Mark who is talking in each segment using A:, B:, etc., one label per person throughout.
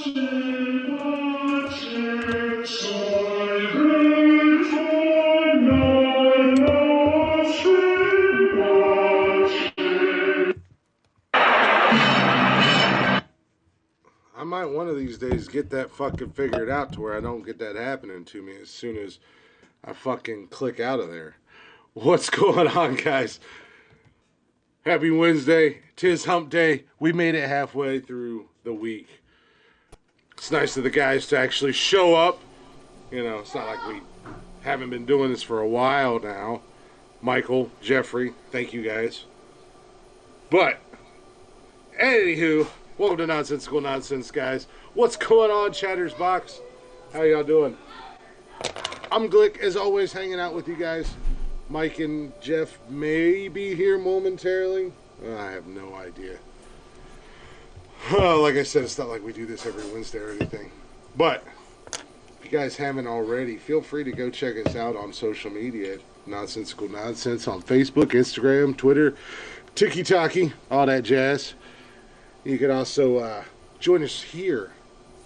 A: I might one of these days get that fucking figured out to where I don't get that happening to me as soon as I fucking click out of there. What's going on, guys? Happy Wednesday. 'Tis hump day. We made it halfway through the week. It's nice of the guys to actually show up. You know, it's not like we haven't been doing this for a while now. Michael, Jeffrey, thank you guys. But, anywho, welcome to Nonsensical Nonsense, guys. What's going on, Chatter's Box? How y'all doing? I'm Glick, as always, hanging out with you guys. Mike and Jeff may be here momentarily. I have no idea. Like I said, it's not like we do this every Wednesday or anything. But, if you guys haven't already, feel free to go check us out on social media at Nonsensical Nonsense on Facebook, Instagram, Twitter, Tiki-Taki, all that jazz. You can also join us here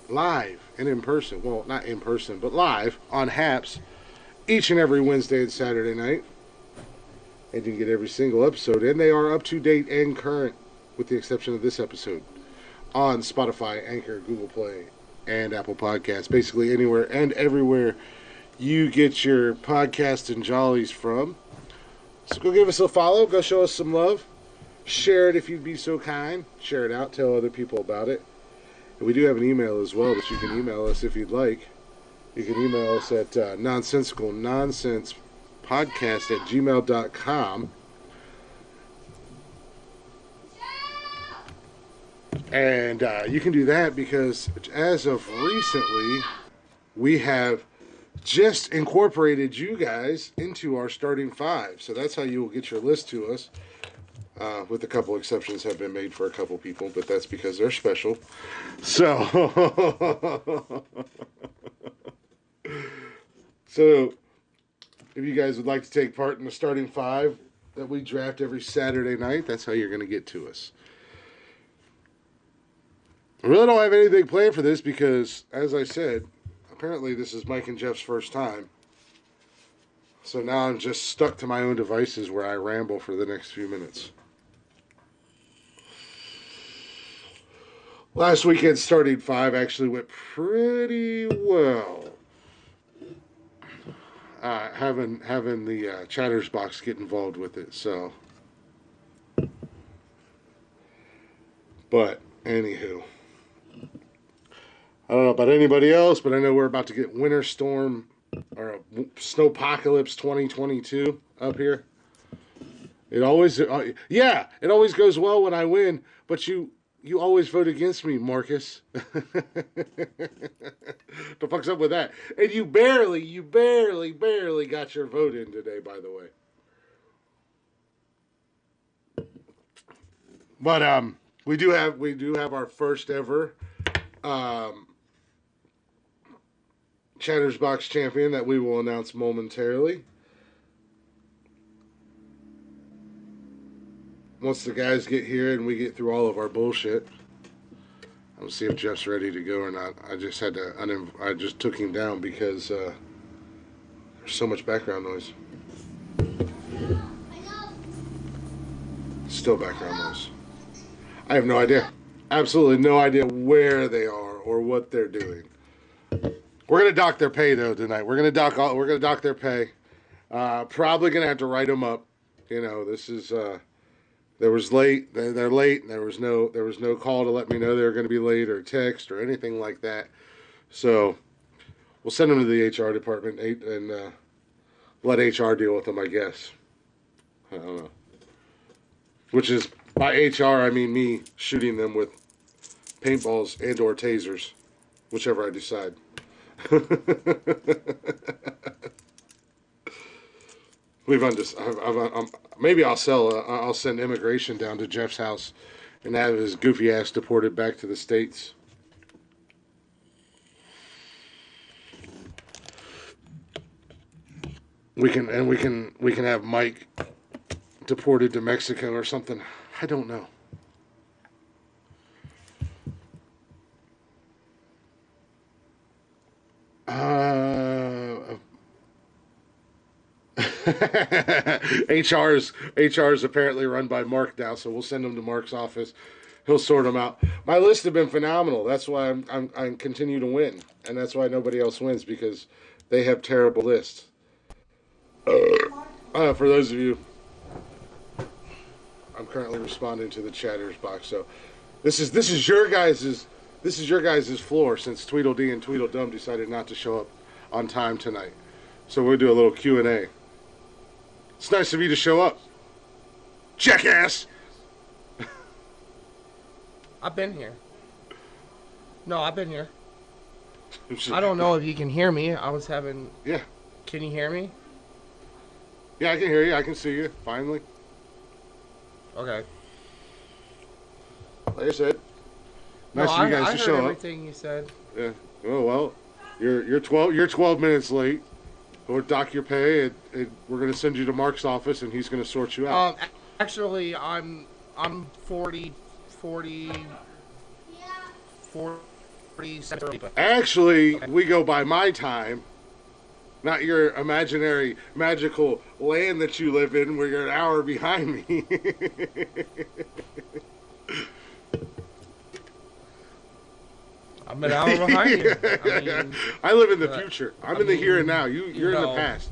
A: live and in person. Well, not in person, but live on Haps each and every Wednesday and Saturday night. And you can get every single episode. And they are up to date and current, with the exception of this episode, on Spotify, Anchor, Google Play, and Apple Podcasts. Basically anywhere and everywhere you get your podcasts and jollies from. So go give us a follow. Go show us some love. Share it if you'd be so kind. Share it out. Tell other people about it. And we do have an email as well that you can email us if you'd like. You can email us at nonsensicalnonsensepodcast@gmail.com. And you can do that because as of recently, we have just incorporated you guys into our starting five. So that's how you will get your list to us. With a couple exceptions have been made for a couple people, but that's because they're special. So, so if you guys would like to take part in the starting five that we draft every Saturday night, that's how you're going to get to us. I really don't have anything planned for this because, as I said, apparently this is Mike and Jeff's first time. So now I'm just stuck to my own devices where I ramble for the next few minutes. Last weekend's starting five actually went pretty well. Having the Chatters Box get involved with it, so. But, anywho. I don't know about anybody else, but I know we're about to get Winter Storm or Snowpocalypse 2022 up here. It always goes well when I win, but you always vote against me, Marcus. The fuck's up with that? And you barely got your vote in today, by the way. But we do have our first ever Chatter's Box champion that we will announce momentarily. Once the guys get here and we get through all of our bullshit. I'll see if Jeff's ready to go or not. I just had to I just took him down because there's so much background noise. Still background noise. I have no idea. Absolutely no idea where they are or what they're doing. We're gonna dock their pay though tonight. We're gonna dock their pay. Probably gonna have to write them up. You know, this is they're late. There was no call to let me know they were going to be late or text or anything like that. So we'll send them to the HR department and let HR deal with them, I guess. I don't know. Which is, by HR, I mean me shooting them with paintballs and or tasers, whichever I decide. Maybe I'll send immigration down to Jeff's house and have his goofy ass deported back to the States. We can have Mike deported to Mexico or something. I don't know. HR is apparently run by Mark now, so we'll send them to Mark's office. He'll sort them out. My lists have been phenomenal. That's why I'm continue to win, and that's why nobody else wins, because they have terrible lists. For those of you, I'm currently responding to the chatters box. So this is your guys' floor, since Tweedledee and Tweedledum decided not to show up on time tonight. So we'll do a little Q&A. It's nice of you to show up, jackass.
B: I've been here. No, I've been here. I don't know if you can hear me. I was having...
A: Yeah.
B: Can you hear me?
A: Yeah, I can hear you. I can see you, finally.
B: Okay.
A: Like I said, nice of you guys to show up.
B: I heard everything you said.
A: Yeah. Oh, well, you're 12 minutes late. Or dock your pay, and we're going to send you to Mark's office, and he's going to sort you out.
B: Actually, I'm 47.
A: Actually, we go by my time, not your imaginary, magical land that you live in, where you're an hour behind me.
B: I'm an hour behind you.
A: I live in the future. I'm in the here and now. You're in the past.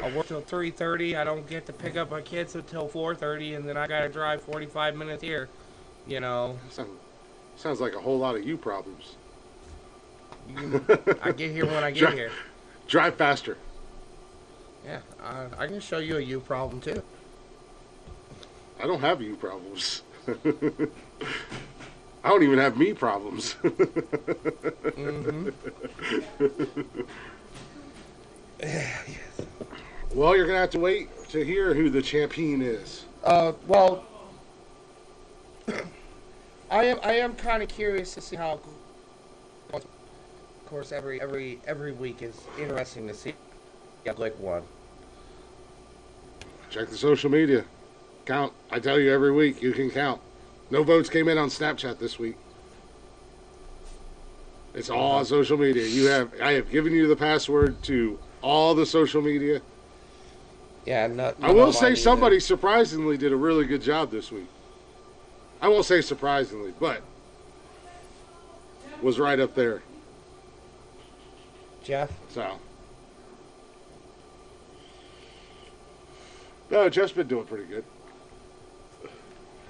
B: I work till 3:30. I don't get to pick up my kids until 4:30, and then I gotta drive 45 minutes here. You know.
A: Sounds like a whole lot of you problems.
B: I get here when I get here.
A: Drive faster.
B: Yeah, I can show you a you problem too.
A: I don't have you problems. I don't even have me problems.
B: Mm-hmm.
A: Yes. Well, you're going to have to wait to hear who the champion is.
B: Well, I am kind of curious to see how. Of course, every week is interesting to see. Yeah, like one.
A: Check the social media. Count. I tell you every week, you can count. No votes came in on Snapchat this week. It's all on social media. I have given you the password to all the social media.
B: Yeah,
A: I will say somebody surprisingly did a really good job this week. I won't say surprisingly, but was right up there.
B: Jeff?
A: So. No, Jeff's been doing pretty good.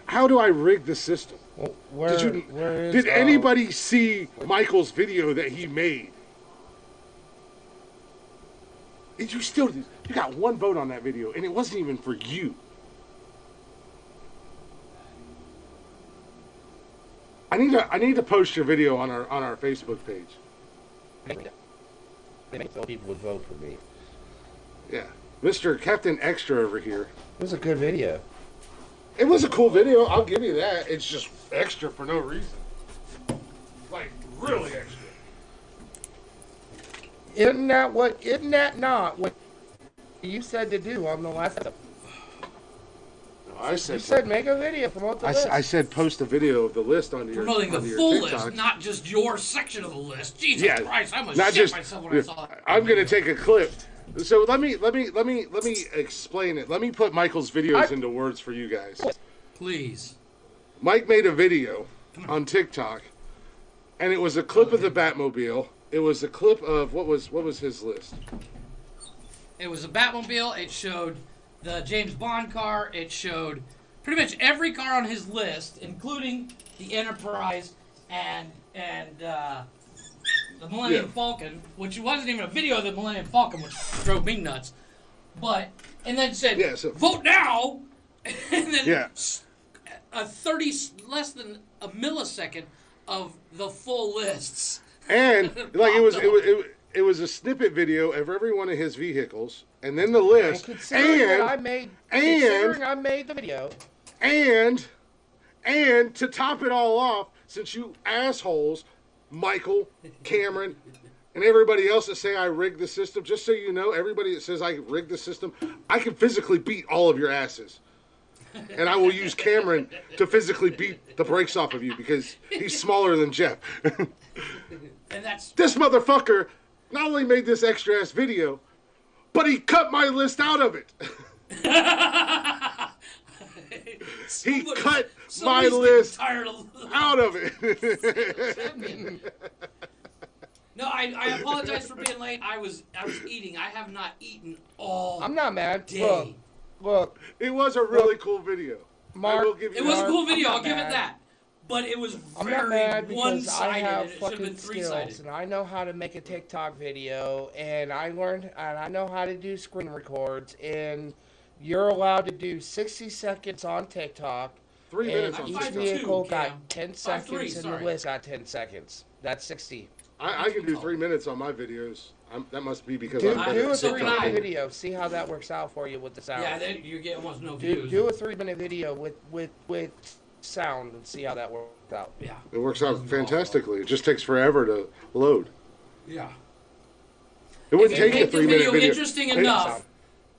A: How do I rig the system?
B: Well,
A: did anybody see Michael's video that he made? You got one vote on that video, and it wasn't even for you. I need to post your video on our Facebook page.
B: So people would vote for me.
A: Yeah, Mr. Captain Extra over here.
B: It was a good video.
A: It was a cool video, I'll give you that. It's just extra for no reason. Like, really extra.
B: Isn't that not what you said to do on the last episode?
A: No, I said...
B: You said make a video, promote the list.
A: I said post a video of the list onto your
C: promoting the full list, not just your section of the list. Jesus Christ, I'm gonna shit myself when I saw that.
A: I'm gonna take a clip. So let me explain it. Let me put Michael's videos into words for you guys.
C: Please.
A: Mike made a video on TikTok, and it was a clip of the Batmobile. It was a clip of what was his list?
C: It was a Batmobile. It showed the James Bond car. It showed pretty much every car on his list, including the Enterprise and the Millennium Falcon, which wasn't even a video of the Millennium Falcon, which drove me nuts. But, and then said, vote now! And then less than a millisecond of the full lists.
A: And, like, it was a snippet video of every one of his vehicles, and then the list.
B: Considering I made the video.
A: And to top it all off, since you assholes, Michael, Cameron, and everybody else that say I rigged the system, just so you know, everybody that says I rigged the system, I can physically beat all of your asses. And I will use Cameron to physically beat the brakes off of you because he's smaller than Jeff.
C: And that's...
A: This motherfucker not only made this extra ass video, but he cut my list out of it. He cut my list out of it.
C: No, I apologize for being late. I was eating. I have not eaten all.
B: I'm not mad.
C: Day.
B: Look,
A: It was a really cool video.
B: Mark,
A: I will give you
C: It was a
A: that.
C: cool video.
B: I'm
C: I'll
B: not
C: give it
B: mad.
C: that. But it was
B: I'm not
C: very
B: mad because I
C: one-sided.
B: have
C: And it should have been
B: fucking
C: three-sided.
B: skills, and I know how to make a TikTok video, and I know how to do screen records, and you're allowed to do 60 seconds on TikTok.
A: 3 minutes
B: And
A: on
B: each
C: 5'2",
A: TikTok.
B: vehicle got
C: Cam.
B: 10
C: 5'3",
B: seconds, and the
C: sorry.
B: list got 10 seconds. That's 60.
A: I can do 3 minutes on my videos. that must be because
B: Do
A: I'm better
B: a
A: at
C: so
B: 3
C: can
A: TikTok.
C: I.
B: minute video. See how that works out for you with the sound.
C: Yeah, then you get almost no
B: do,
C: views.
B: do a 3 minute video with sound and see how that works out.
C: Yeah.
A: It works out fantastically. It just takes forever to load.
C: Yeah.
A: It wouldn't
C: If you
A: take a
C: make the
A: 3 minute
C: video
A: video.
C: interesting
A: It-
C: enough,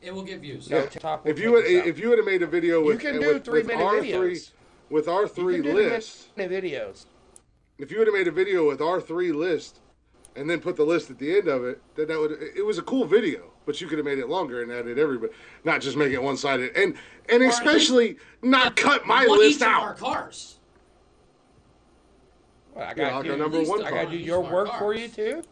C: it will get views.
B: So
A: Yeah.
B: TikTok will
A: If you
B: take
A: would,
B: the sound.
A: if you would have made a video with,
B: You can do
A: with
B: 3 minute
A: our
B: videos.
A: with our
B: You
A: three
B: can do
A: lists,
B: 3 minute videos.
A: if you would have made a video with our 3 list, and then put the list at the end of it, then that would. It was a cool video, but you could have made it longer and added everybody, not just make it one sided, and especially not cut my
C: One
A: list
C: each of our
A: out.
C: cars.
B: Well, I
A: Yeah,
B: gotta
A: like
B: do,
A: a number
C: least
A: one
C: I
B: I
A: car.
B: gotta do
C: Each
B: your
C: of our
B: work for
C: cars.
B: you too.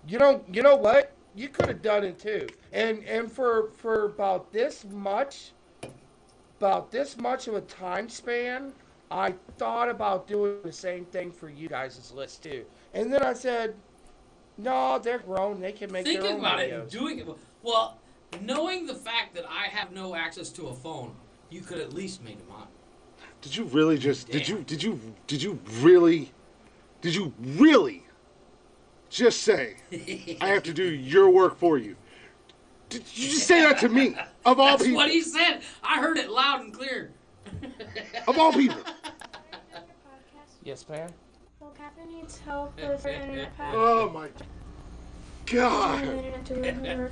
B: You know what? You could have done it too. And for about this much of a time span, I thought about doing the same thing for you guys' list too. And then I said, no, they're grown. They can make their
C: Thinking
B: own
C: about it
B: videos.
C: and doing it. Well, knowing the fact that I have no access to a phone, you could at least make them on.
A: Did you really just?
C: Damn.
A: Did you really just say I have to do your work for you? Did you just say that to me? Of all
C: That's
A: people.
C: what he said. I heard it loud and clear.
A: Of all people.
B: Yes, ma'am.
D: Well, Captain needs help with her internet pack.
A: Oh my
D: The
A: God.
D: internet to really work.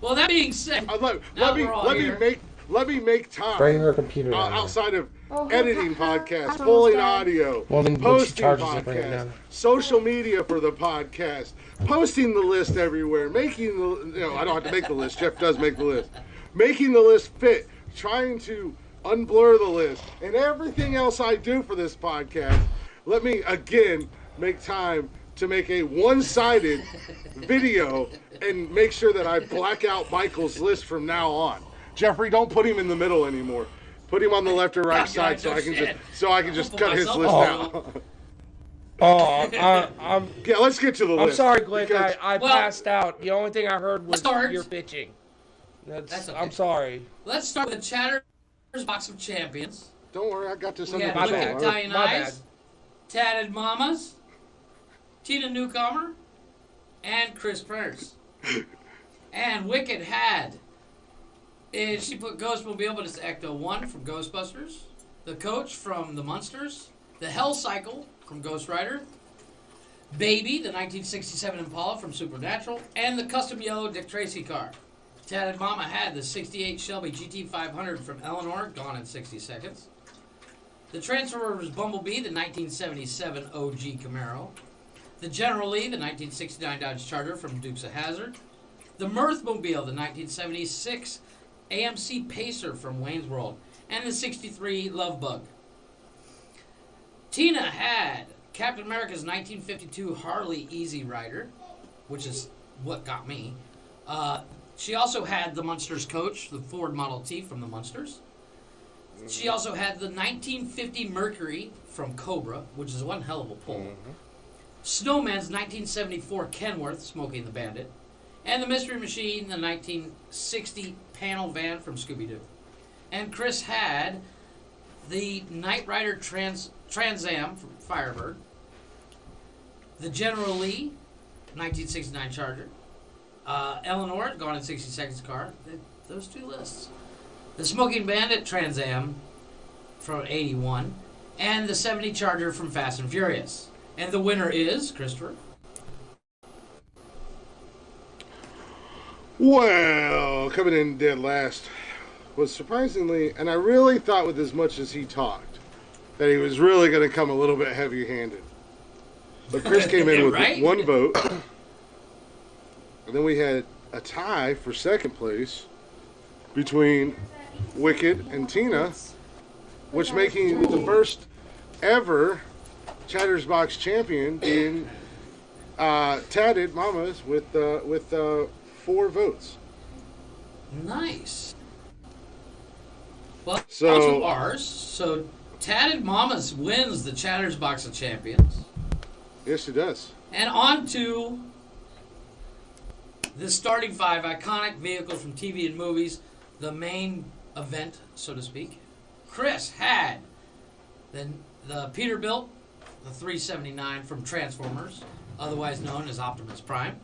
C: Well, that being said,
A: Let
C: Now
A: me
C: we're all
A: let me
C: here.
A: make time.
B: Bring her computer down.
A: Outside of
D: Oh,
A: editing
D: her- her
A: podcasts,
D: phone's
A: pulling
D: dead.
A: audio,
B: Well, then when she
A: posting
B: charges it, bring it
A: podcasts,
B: down.
A: social media for the podcast, posting the list everywhere, making the I don't have to make the list. Jeff does make the list. Making the list fit, trying to unblur the list, and everything else I do for this podcast. Let me again make time to make a one-sided video and make sure that I black out Michael's list from now on. Jeffrey, don't put him in the middle anymore. Put him on the left or right
C: Yeah,
A: side so
C: no
A: I can
C: shit.
A: just
C: I'll
A: cut
C: put
A: his
C: myself
A: list
C: on.
A: out.
B: Oh, I'm
A: Yeah, let's get to the
B: I'm
A: list.
B: sorry, Glick. I
C: Well-
B: passed out. The only thing I heard was
C: Start.
B: your bitching.
C: That's okay.
B: I'm sorry.
C: let's start with the Chatter's Box of Champions.
A: Don't worry, I got this
C: We
A: under
C: got
B: My
A: control.
B: bad.
C: Wicked Italian
B: My
C: Eyes, Tatted Mamas, Tina Newcomer, and Chris Prince. And Wicked had is she put Ghostmobile, but it's Ecto 1 from Ghostbusters, the Coach from the Munsters, the Hell Cycle from Ghost Rider, Baby, the 1967 Impala from Supernatural, and the custom yellow Dick Tracy car. Tatted Mama had the 68 Shelby GT500 from Eleanor, gone in 60 seconds. The Transformers Bumblebee, the 1977 OG Camaro. The General Lee, the 1969 Dodge Charger from Dukes of Hazzard. The Mirthmobile, the 1976 AMC Pacer from Wayne's World. And the 63 Love Bug. Tina had Captain America's 1952 Harley Easy Rider, which is what got me. She also had the Munsters Coach, the Ford Model T from the Munsters. She also had the 1950 Mercury from Cobra, which is one hell of a pull. Snowman's 1974 Kenworth, Smokey and the Bandit. And the Mystery Machine, the 1960 panel van from Scooby-Doo. And Chris had the Knight Rider Trans Am from Firebird. The General Lee, 1969 Charger. Eleanor, gone in 60 seconds car. Those two lists. The Smoking Bandit Trans Am from 81. And the 70 Charger from Fast and Furious. And the winner is, Christopher.
A: Well, coming in dead last was surprisingly, and I really thought with as much as he talked, that he was really going to come a little bit heavy-handed. But Chris came in with
C: Right?
A: one vote. And then we had a tie for second place between Wicked and Tina, which making the first ever Chattersbox champion being Tatted Mamas with 4 votes.
C: Nice. Well,
A: So-
C: on to ours. So, Tatted Mamas wins the Chattersbox of Champions.
A: Yes, it does.
C: And on to the starting 5 iconic vehicles from TV and movies, the main event, so to speak. Chris had the Peterbilt, the 379 from Transformers, otherwise known as Optimus Prime.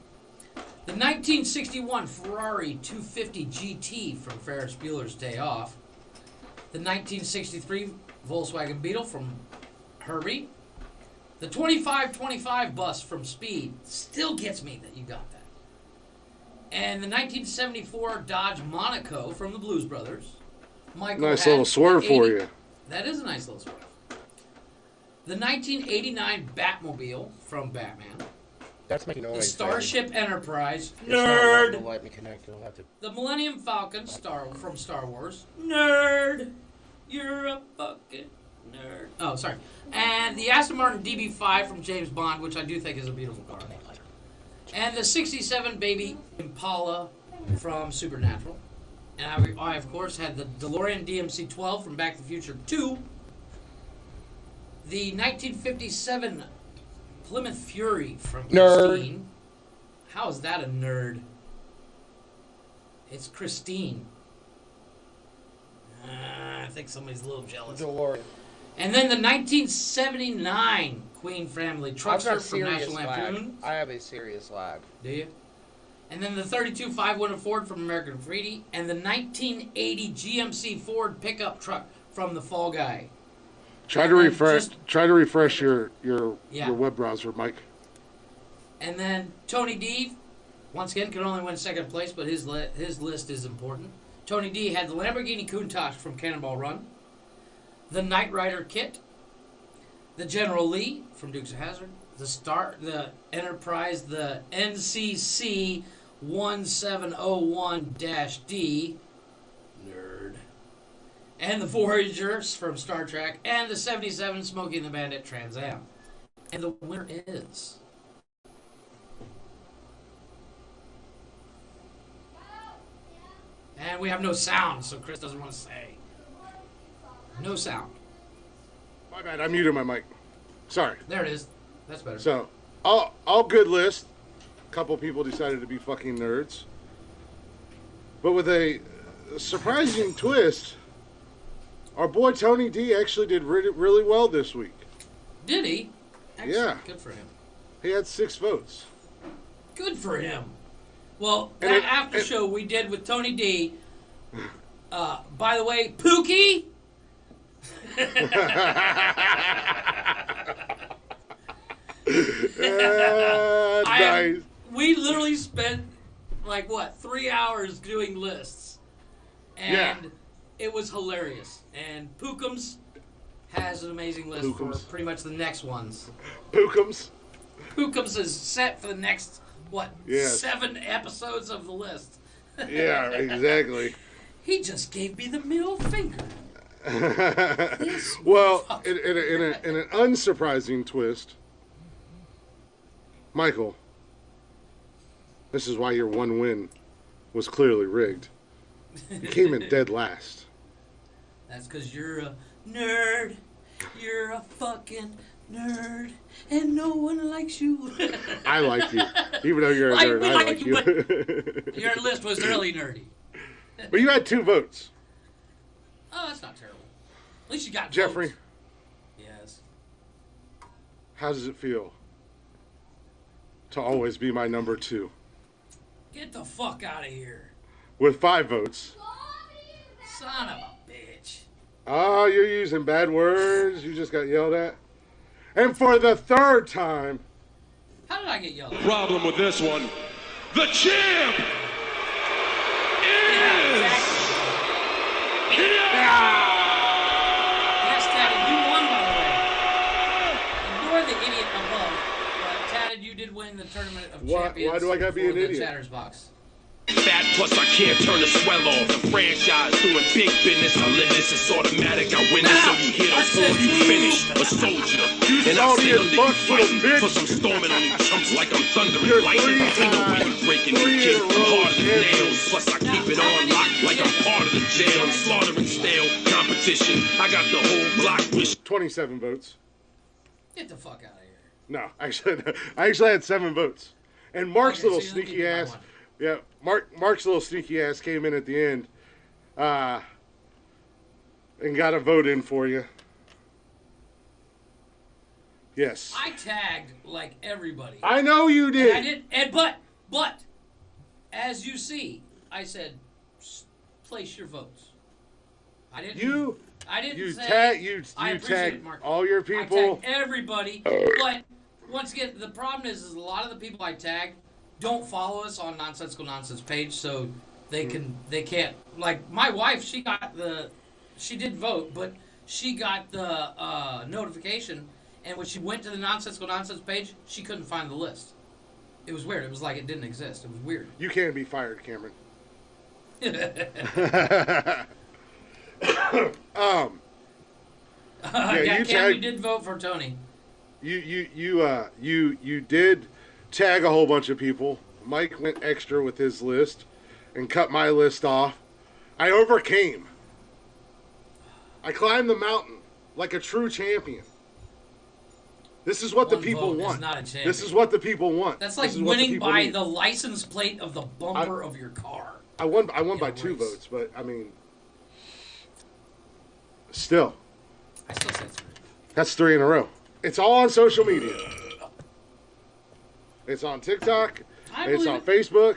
C: The 1961 Ferrari 250 GT from Ferris Bueller's Day Off. The 1963 Volkswagen Beetle from Herbie. The 2525 bus from Speed. Still gets me that you got that. And the 1974 Dodge Monaco from the Blues Brothers. Michael
A: Nice
C: had
A: little swerve
C: the
A: for
C: 80
A: you.
C: That is a nice little swerve. The 1989 Batmobile from Batman.
B: That's making
C: The
B: noise.
C: Starship Enterprise.
B: It's not
C: Nerd.
B: wanting to let me connect. You'll have to.
C: The Millennium Falcon from Star Wars. Nerd. You're a fucking nerd. Oh, sorry. And the Aston Martin DB5 from James Bond, which I do think is a beautiful car. And the 67 Baby Impala from Supernatural. And I of course, had the DeLorean DMC-12 from Back to the Future 2. The 1957 Plymouth Fury from
B: Nerd.
C: Christine. How is that a nerd? It's Christine. I think somebody's a little jealous.
B: DeLorean.
C: And then the 1979 Queen Family
B: I've
C: Truckster
B: got
C: from
B: serious
C: National
B: lag.
C: Lampoon.
B: I have a serious lag.
C: Do you? And then the 32 5-winner Ford from American Graffiti. And the 1980 GMC Ford pickup truck from the Fall Guy.
A: Try to
C: And
A: refresh.
C: just-
A: Try to refresh your
C: Yeah.
A: web browser, Mike.
C: And then Tony D, once again, could only win second place, but his list is important. Tony D had the Lamborghini Countach from Cannonball Run, the Knight Rider kit, the General Lee from Dukes of Hazzard, the Enterprise, the NCC 1701-D, nerd, and the Voyagers from Star Trek, and the 77 Smokey and the Bandit Trans Am. And the winner is... And we have no sound, so Chris doesn't want to say. No sound.
A: My bad. I muted my mic. Sorry.
C: There it is. That's better.
A: So, all good list. A couple people decided to be fucking nerds. But with a surprising twist, our boy Tony D actually did really well this week.
C: Did he? Excellent.
A: Yeah.
C: Good for him.
A: He had 6 votes.
C: Good for him. Well,
A: And
C: that
A: it-
C: after
A: it-
C: show we did with Tony D. By the way, Pookie.
A: Nice.
C: We literally spent like 3 hours doing lists, and
A: Yeah.
C: it was hilarious. And Pookums has an amazing list
A: Pookums.
C: for pretty much the next ones.
A: Pookums.
C: Pookums is set for the next
A: Yes.
C: 7 episodes of the list.
A: Yeah, exactly.
C: He just gave me the middle finger.
A: Well, in an unsurprising twist, Michael, this is why your one win was clearly rigged. You came in dead last.
C: That's because you're a nerd. You're a fucking nerd. And no one likes you.
A: I like you. Even though you're a
C: Like,
A: nerd,
C: we
A: I
C: like
A: like
C: you,
A: you.
C: Your list was really nerdy.
A: But you had 2 votes.
C: Oh, that's not terrible. At least you got
A: Jeffrey,
C: votes. Yes.
A: how does it feel to always be my number 2?
C: Get the fuck out of here.
A: With 5 votes.
C: Son of a bitch.
A: Oh, you're using bad words. You just got yelled at. And for the 3rd time,
C: How did I get yelled at?
E: Problem with this one. The champ
C: Yeah,
E: is
C: exactly. Yes, Tatted, you won, by the way. Ignore the idiot above. But, Tatted, you did win the Tournament of
A: Why
C: Champions
A: do I gotta be
C: for
A: an
C: the
A: idiot?
C: Chatter's Box.
E: Fat plus I can't turn the swell off. The franchise doing big business. I live this, it's automatic. I win this, so you hit or four, you finish. A soldier. And I say under you fighting. Plus I'm storming on you chumps like I'm thunder and lightning. Ain't no way you breaking me, kid. I'm hard as nails. Plus I keep it on lock like I'm part of the jail. I'm slaughtering stale competition. I got the whole block with
A: 27 votes.
C: Get the fuck out of here.
A: No, I actually had 7 votes. And Mark's
C: Okay,
A: little
C: so you
A: sneaky
C: beat me by
A: ass.
C: one.
A: Yeah, Mark's little sneaky ass came in at the end, and got a vote in for you. Yes.
C: I tagged like everybody.
A: I know you did.
C: And I did, and but, as you see, I said, place your votes. I didn't. I didn't
A: You
C: say.
A: you
C: I appreciate
A: tag
C: it, Mark.
A: all your
C: I
A: people.
C: tagged everybody, but once again, the problem is a lot of the people I tagged don't follow us on Nonsensical Nonsense page, so they can't. Like my wife, she did vote, but she got the notification, and when she went to the Nonsensical Nonsense page, she couldn't find the list. It was weird. It was like it didn't exist. It was weird.
A: You can't be fired, Cameron.
C: Yeah,
A: you
C: Cam,
A: tagged-
C: you did vote for Tony.
A: You did tag a whole bunch of people. Mike went extra with his list and cut my list off. I overcame. I climbed the mountain like a true champion. This is what
C: One
A: the people
C: vote is
A: want.
C: not a champion.
A: This is what the people want.
C: That's like
A: This is what
C: winning
A: people
C: by
A: need.
C: the license plate of the bumper of your car.
A: I won by
C: a
A: 2
C: race.
A: votes, but I mean, still,
C: I still say 3.
A: that's 3 in a row. It's all on social media. It's on TikTok.
C: I
A: It's
C: believe
A: on
C: it.
A: Facebook.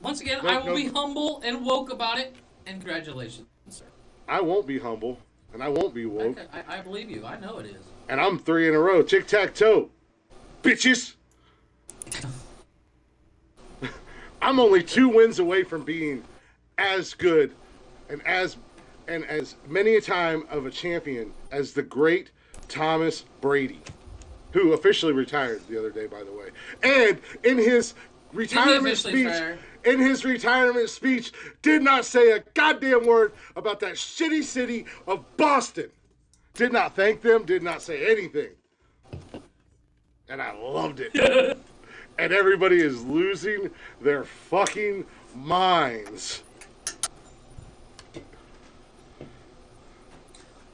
C: Once again,
A: No,
C: I will
A: no.
C: be humble and woke about it. And congratulations, sir.
A: I won't be humble, and I won't be woke.
C: I believe you. I know it is.
A: And I'm 3 in a row. Tic-tac-toe. Bitches. I'm only 2 wins away from being as good and as many a time of a champion as the great Thomas Brady, who officially retired the other day, by the way. And in his retirement
C: officially
A: speech,
C: retire?
A: did not say a goddamn word about that shitty city of Boston. Did not thank them, did not say anything. And I loved it. And everybody is losing their fucking minds.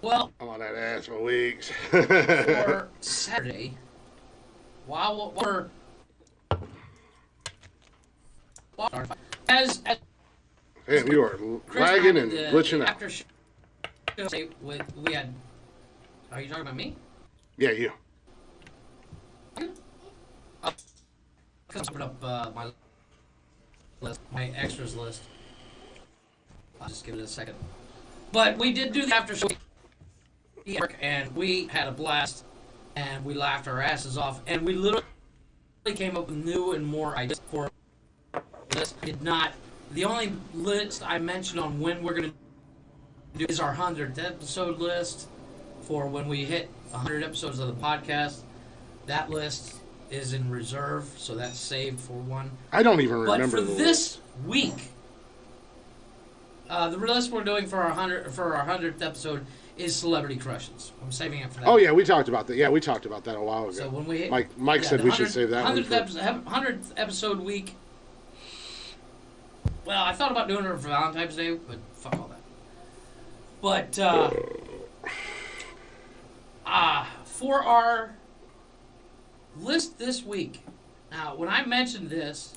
C: Well,
A: I'm on that ass for weeks.
C: for Saturday, while we're as
A: Damn, you are
C: Chris
A: lagging
C: I
A: and
C: did
A: glitching out.
C: after show, we had. Are you talking about me?
A: Yeah, you.
C: Because I put up my list, my extras list. I'll just give it a second. But we did do the after show, and we had a blast, and we laughed our asses off, and we literally came up with new and more ideas for this. Did not. The only list I mentioned on when we're gonna do is our 100th episode list for when we hit 100 episodes of the podcast. That list is in reserve, so that's saved for one.
A: I don't even
C: But
A: remember
C: for
A: the
C: this week, the list we're doing for our 100th episode is celebrity crushes. I'm saving it for that.
A: Oh yeah, we talked about that. Yeah, we talked about that a while ago.
C: So when we hit,
A: Mike said
C: the
A: we should
C: 100th
A: save that one.
C: 100th episode week. Well, I thought about doing it for Valentine's Day, but fuck all that. But for our list this week, now when I mentioned this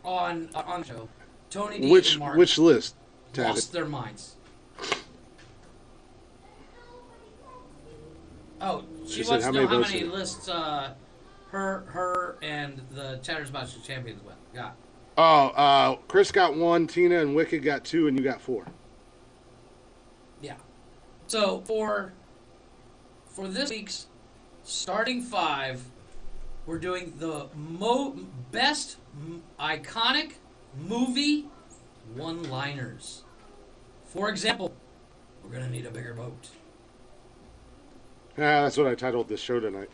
C: on the show, Tony D and Mark
A: Which list? Tab
C: lost their minds. Oh, she
A: said
C: wants
A: how
C: to know
A: many
C: how
A: votes
C: many
A: did-
C: lists her and the Chatters About Champions got.
A: Oh, Chris got 1, Tina and Wicked got 2, and you got 4.
C: Yeah. So for this week's starting 5, we're doing the best iconic movie one-liners. For example, we're gonna need a bigger boat.
A: Yeah, that's what I titled this show tonight.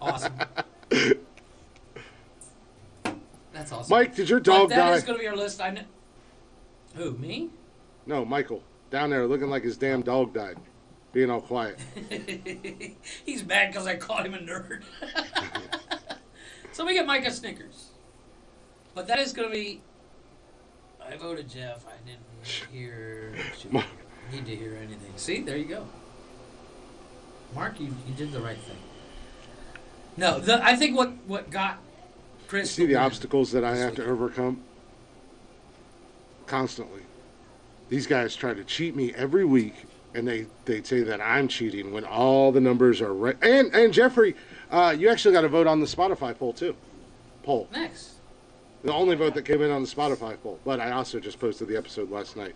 C: Awesome. That's awesome.
A: Mike, did your
C: But
A: dog
C: that
A: die?
C: is going to be our list. I know. Who, me?
A: No, Michael. Down there looking like his damn dog died. Being all quiet.
C: He's mad because I called him a nerd. So we get Mike a Snickers. But that is going to be... I voted Jeff. I didn't need to hear anything. See, there you go. Mark, you did the right thing. No, I think what got Chris...
A: See the obstacles that I have to overcome? Constantly. These guys try to cheat me every week, and they say that I'm cheating when all the numbers are right. And Jeffrey, you actually got to vote on the Spotify poll, too.
C: Next.
A: The only vote that came in on the Spotify poll. But I also just posted the episode last night.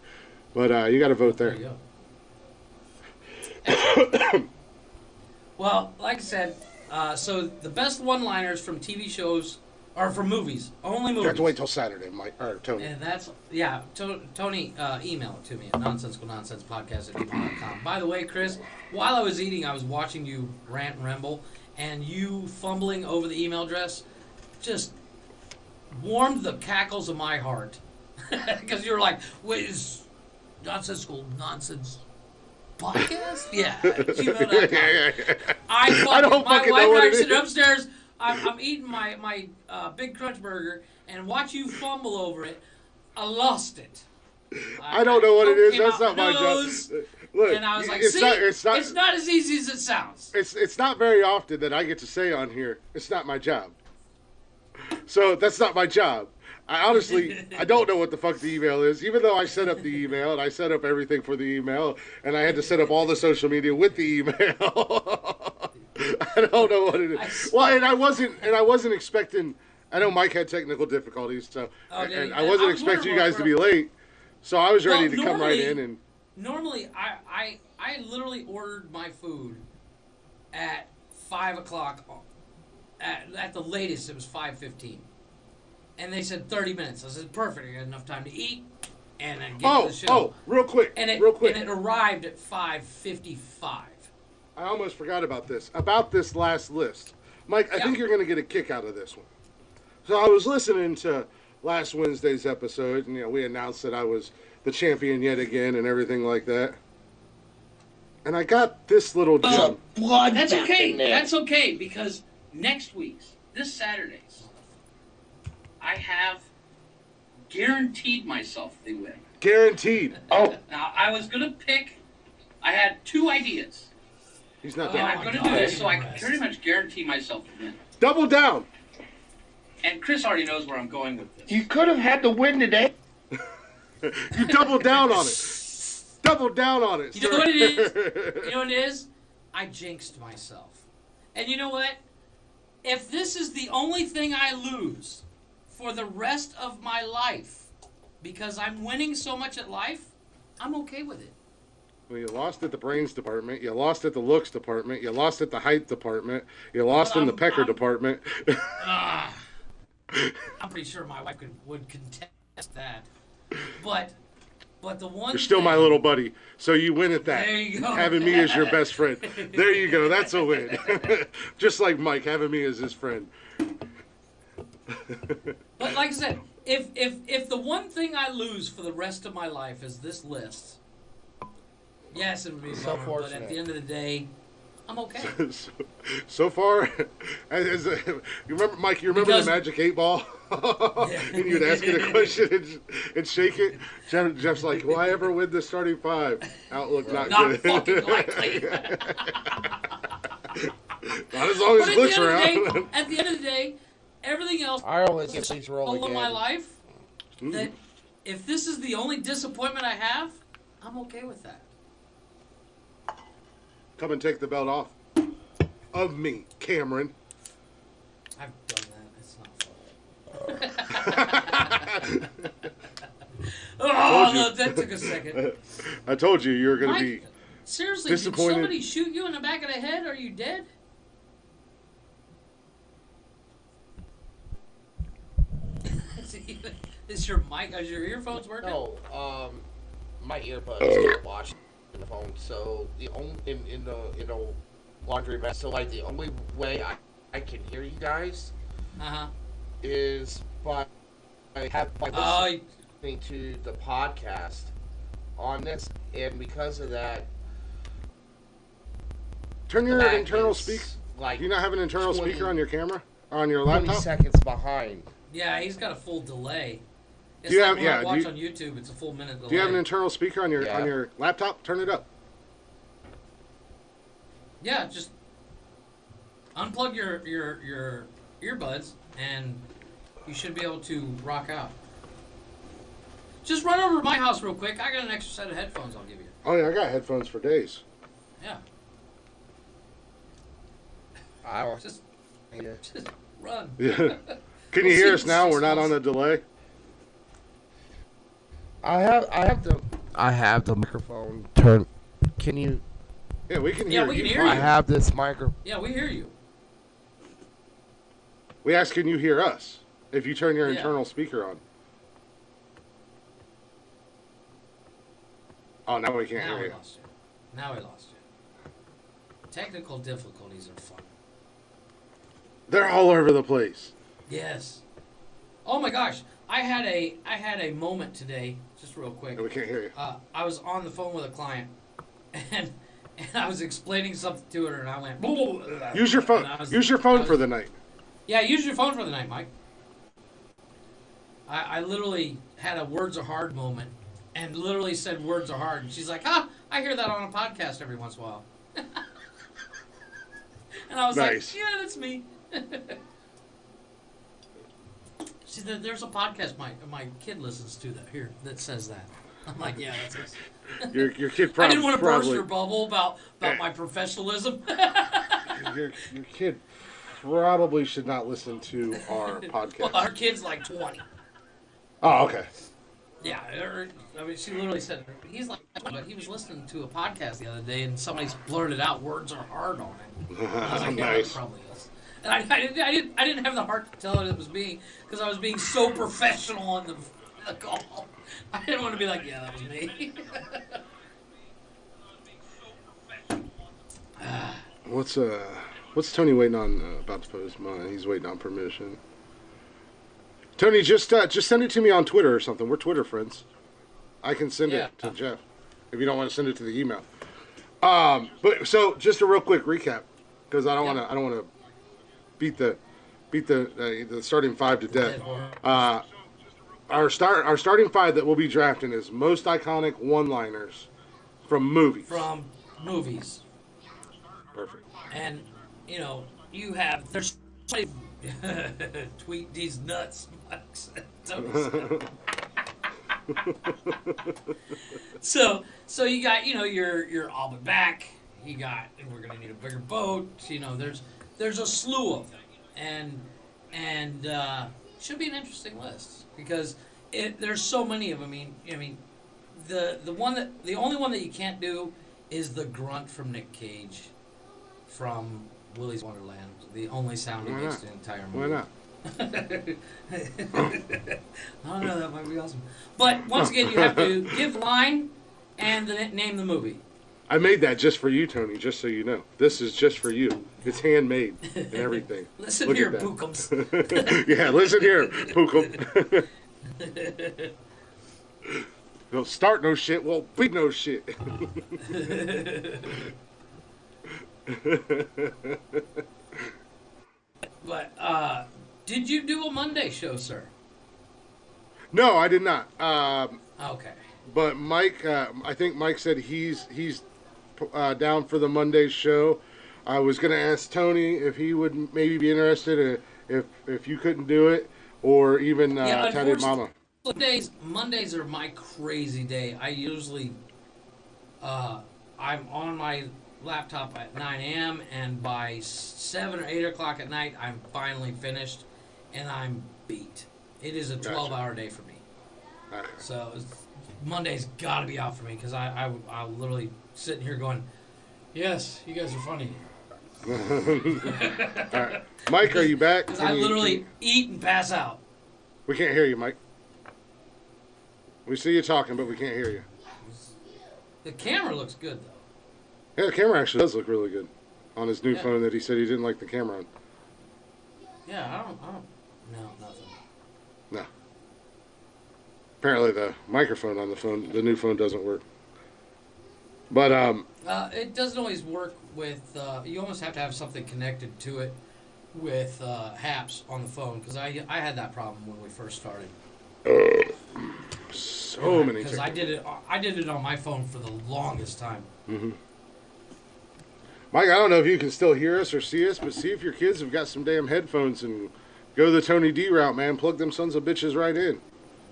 A: But you got to vote there.
C: There you go. Well, like I said, so the best one-liners from TV shows are from movies. Only movies.
A: You have to wait till Saturday, Mike, or Tony.
C: And that's, yeah, Tony, email it to me at nonsensicalnonsense@gmail.com. By the way, Chris, while I was eating, I was watching you rant and ramble, and you fumbling over the email address just warmed the cackles of my heart. Because you were like, wait, is Nonsensical Nonsense podcast? Yeah, gmail.com. I
A: don't
C: my
A: fucking
C: wife
A: know what
C: and I
A: it
C: are sitting
A: is.
C: upstairs. I'm eating my big crunch burger and watch you fumble over it. I lost it.
A: I don't know what it is.
C: Came
A: That's
C: out
A: not my job.
C: nose,
A: Look,
C: and I was like,
A: it's
C: see,
A: not,
C: it's not as easy as it sounds.
A: It's not very often that I get to say on here, it's not my job. So that's not my job. I honestly, I don't know what the fuck the email is, even though I set up the email and I set up everything for the email and I had to set up all the social media with the email. I don't know what it is. Well, and I wasn't expecting. I know Mike had technical difficulties, so and I wasn't expecting you guys to be late. So I was ready to come right in and.
C: Normally, I literally ordered my food at 5 o'clock. At the latest, it was 5:15. And they said 30 minutes. I said, perfect. I got enough time to eat and then get to the show.
A: Oh, real quick.
C: And it arrived at 5:55.
A: I almost forgot about this. About this last list. Mike, I think you're going to get a kick out of this one. So I was listening to last Wednesday's episode, and we announced that I was the champion yet again and everything like that. And I got this little gem.
C: That's okay. That's okay, because next week's, this Saturday's, I have guaranteed myself they win.
A: Guaranteed.
C: Oh. Now, I was going to pick, I had two ideas.
A: He's not
C: And
A: done.
C: I'm going to do this so I can pretty much guarantee myself to win.
A: Double down.
C: And Chris already knows where I'm going with this.
F: You could have had the win today.
A: You double down on it. Double down on it.
C: You know what it is? You know what it is? I jinxed myself. And you know what? If this is the only thing I lose for the rest of my life, because I'm winning so much at life, I'm okay with it.
A: Well, you lost at the brains department. You lost at the looks department. You lost at the height department. You lost in the pecker department.
C: I'm pretty sure my wife would contest that. But the one
A: You're still my little buddy, so you win at that.
C: There you go.
A: Having me as your best friend. There you go. That's a win. Just like Mike, having me as his friend.
C: But like I said, if the one thing I lose for the rest of my life is this list, yes, it would be
B: So
C: bummer, but
B: fortunate.
C: at the end of the day, I'm okay.
A: So far, you remember, Mike? You remember
C: Because-
A: the Magic 8 Ball? And you'd ask it a question and shake it. Jeff's like, "Will I ever win the starting five?" Outlook not
C: Not
A: good.
C: fucking likely.
A: Not as long as
C: But
A: Glick's around.
C: at the end of the day, everything else
B: I always get these roll
C: all of my
B: again.
C: life, that if this is the only disappointment I have, I'm okay with that.
A: Come and take the belt off of me, Cameron.
C: I've done that. It's not fun. Oh, no, that took a second.
A: I told you you were going to
C: Mike,
A: be.
C: seriously,
A: disappointed.
C: did somebody shoot you in the back of the head? Are you dead? Is your mic? Is your earphones working?
B: No, my earbuds are watching the phone. So the only in the laundry mat. So like the only way I can hear you guys
C: Uh huh.
B: is by I have my
C: Oh,
B: listening to the podcast on this, and because of that,
A: Turn
B: the
A: your
B: back
A: internal
B: is
A: speaker.
B: like
A: Do you not have an internal
B: 20
A: speaker on your camera? On your
B: 20
A: laptop?
B: seconds behind.
C: yeah, he's got a full delay. It's
A: Do you
C: like
A: have-
C: when
A: yeah,
C: I
A: do
C: watch
A: you-
C: on YouTube, it's a full minute delay.
A: Do you have an internal speaker on
B: Yeah.
A: your laptop? Turn it up.
C: Yeah, just unplug your earbuds and you should be able to rock out. Just run over to my house real quick. I got an extra set of headphones I'll give you.
A: Oh yeah, I got headphones for days.
C: Yeah,
B: I don't.
C: just
B: Yeah.
C: run.
A: Yeah. Can you hear us now? We're not on a delay.
B: I have the microphone turned. Can you?
A: Yeah, we can
C: Yeah,
A: hear
C: we
A: you.
C: can hear
B: I
C: you.
B: have this micro.
C: Yeah, we hear you.
A: We asked, can you hear us? If you turn your
C: Yeah.
A: internal speaker on. Oh, now we can't
C: Now
A: hear
C: we
A: you.
C: lost you. Now we lost you. Technical difficulties are fun.
A: They're all over the place.
C: Yes. Oh my gosh, I had a moment today, just real quick.
A: And we can't hear you.
C: I was on the phone with a client, and I was explaining something to her, and I went.
A: Use your phone.
C: And I was-
A: Use your
C: I
A: phone
C: was-
A: for the night.
C: Yeah, use your phone for the night, Mike. I literally had a words are hard moment, and literally said words are hard, and she's like, I hear that on a podcast every once in a while. And I was
A: Nice.
C: like, yeah, that's me. See, there's a podcast my kid listens to that says that. I'm like, yeah, that's us.
A: Your kid
C: I
A: probably.
C: didn't want to burst your bubble about my professionalism.
A: Your kid probably should not listen to our podcast.
C: Well, our kid's like 20.
A: Oh, okay.
C: Yeah, I mean, she literally said he's like, but he was listening to a podcast the other day, and somebody's blurted out words are hard on it. And I was like, yeah, it
A: Nice.
C: probably is. And I didn't have the heart to tell her it was me because I was being so professional on the call. I didn't want to be like, yeah, that was me.
A: What's Tony waiting on about to post mine? He's waiting on permission. Tony, just send it to me on Twitter or something. We're Twitter friends. I can send
C: Yeah.
A: it to Jeff if you don't want to send it to the email. But so just a real quick recap because I don't
C: Yeah.
A: want to beat the starting five to death. Our starting five that we'll be drafting is most iconic one-liners from movies.
C: From movies.
A: Perfect.
C: And, there's tweet these nuts. So you got, your all but back. You got, and we're gonna need a bigger boat. There's a slew of them, and should be an interesting list because there's so many of them. I mean, the only one that you can't do is the grunt from Nick Cage from Willy's Wonderland. The only sound he
A: Why
C: makes
A: not?
C: the entire
A: Why
C: movie.
A: not?
C: I don't know, that might be awesome. But once again, you have to give line and name the movie.
A: I made that just for you, Tony, just so you know. This is just for you. It's handmade and everything.
C: Listen
A: Look
C: here,
A: at that.
C: Bookums.
A: Yeah, listen here, Pookum. Don't start no shit, well, be no shit.
C: But did you do a Monday show, sir?
A: No, I did not.
C: Okay.
A: But Mike, I think Mike said he's down for the Monday show. I was going to ask Tony if he would maybe be interested if you couldn't do it, or even Tatted Mama.
C: Mondays are my crazy day. I usually I'm on my laptop at 9 a.m. and by 7 or 8 o'clock at night I'm finally finished and I'm beat. It is a 12-hour day for me.
A: Okay.
C: So Monday's got to be out for me because I'll literally sitting here going, yes, you guys are funny.
A: All right. Mike, are you back?
C: Because I literally eat and pass out.
A: We can't hear you, Mike. We see you talking, but we can't hear you.
C: The camera looks good though.
A: Yeah, the camera actually does look really good on his new
C: Yeah.
A: phone that he said he didn't like the camera on.
C: Yeah, I don't. No, nothing.
A: No. Apparently the microphone on the new phone doesn't work. But
C: It doesn't always work with. You almost have to have something connected to it with HAPS on the phone because I had that problem when we first started.
A: so many.
C: Because I did it on my phone for the longest time.
A: Mm-hmm. Mike, I don't know if you can still hear us or see us, but see if your kids have got some damn headphones and go the Tony D route, man. Plug them sons of bitches right in.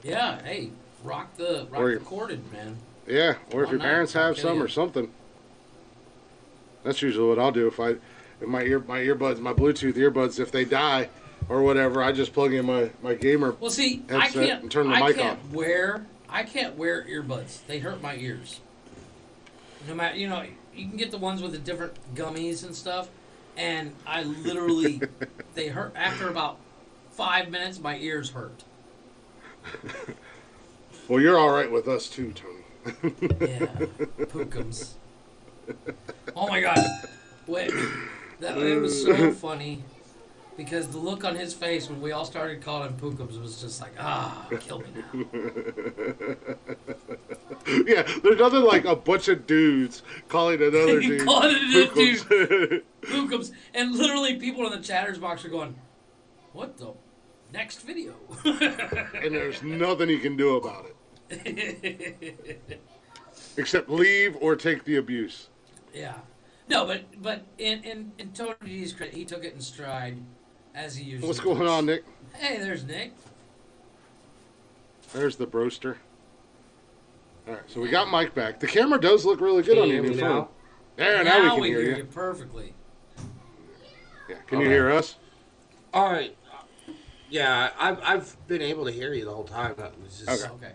C: Yeah, hey, rock the corded, man.
A: Yeah, or if your parents have some or something. That's usually what I'll do if my earbuds, my Bluetooth earbuds, if they die or whatever, I just plug in my gamer.
C: Well, see,
A: headset and turn the mic off.
C: I can't wear earbuds. They hurt my ears. No matter, you can get the ones with the different gummies and stuff, and I literally they hurt after about 5 minutes. My ears hurt.
A: Well, you're all right with us too, Tony.
C: Yeah, pookums. Oh my god! Wait, it was so funny because the look on his face when we all started calling him pookums was just like, kill me now.
A: Yeah, there's nothing like a bunch of dudes calling another dude
C: dude pookums, and literally people in the chatters box are going, "What the next video?"
A: And there's nothing he can do about it. Except leave or take the abuse.
C: Yeah. No, but in Tony D's credit, he took it in stride, as he usually
A: What's going
C: does.
A: on, Nick?
C: Hey, there's Nick.
A: There's the broaster. All right, so we got Mike back. The camera does look really good on your new phone. There, now we can hear you.
C: Perfectly.
A: Yeah, can you hear us?
B: All right. Yeah, I've been able to hear you the whole time. That was just,
C: Okay.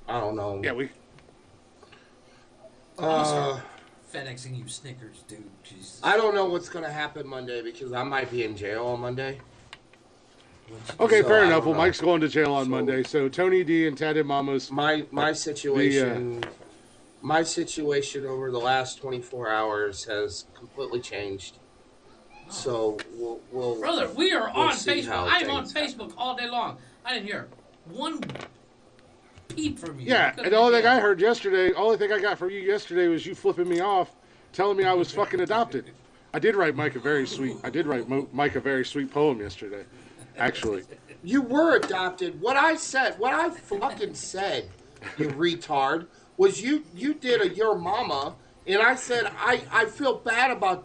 B: I don't know.
A: Yeah, we.
C: I'm gonna start FedExing you Snickers, dude. Jesus.
B: I don't know what's gonna happen Monday because I might be in jail on Monday.
A: Okay,
B: So,
A: fair
B: I
A: enough.
B: don't
A: Well,
B: know.
A: Mike's going to jail on Monday, so Tony D and Tad and Mama's.
B: My situation, my situation over the last 24 hours has completely changed. So we'll
C: Brother, we are
B: we'll
C: on
B: see
C: Facebook.
B: how
C: I'm on
B: things
C: Facebook all day long. I didn't hear one peep from you.
A: Yeah, and the only thing I heard yesterday, only thing I got from you yesterday was you flipping me off, telling me I was fucking adopted. I did write Mike a very sweet poem yesterday, actually.
B: You were adopted. What I fucking said, you retard, was you did a your mama, and I said I feel bad about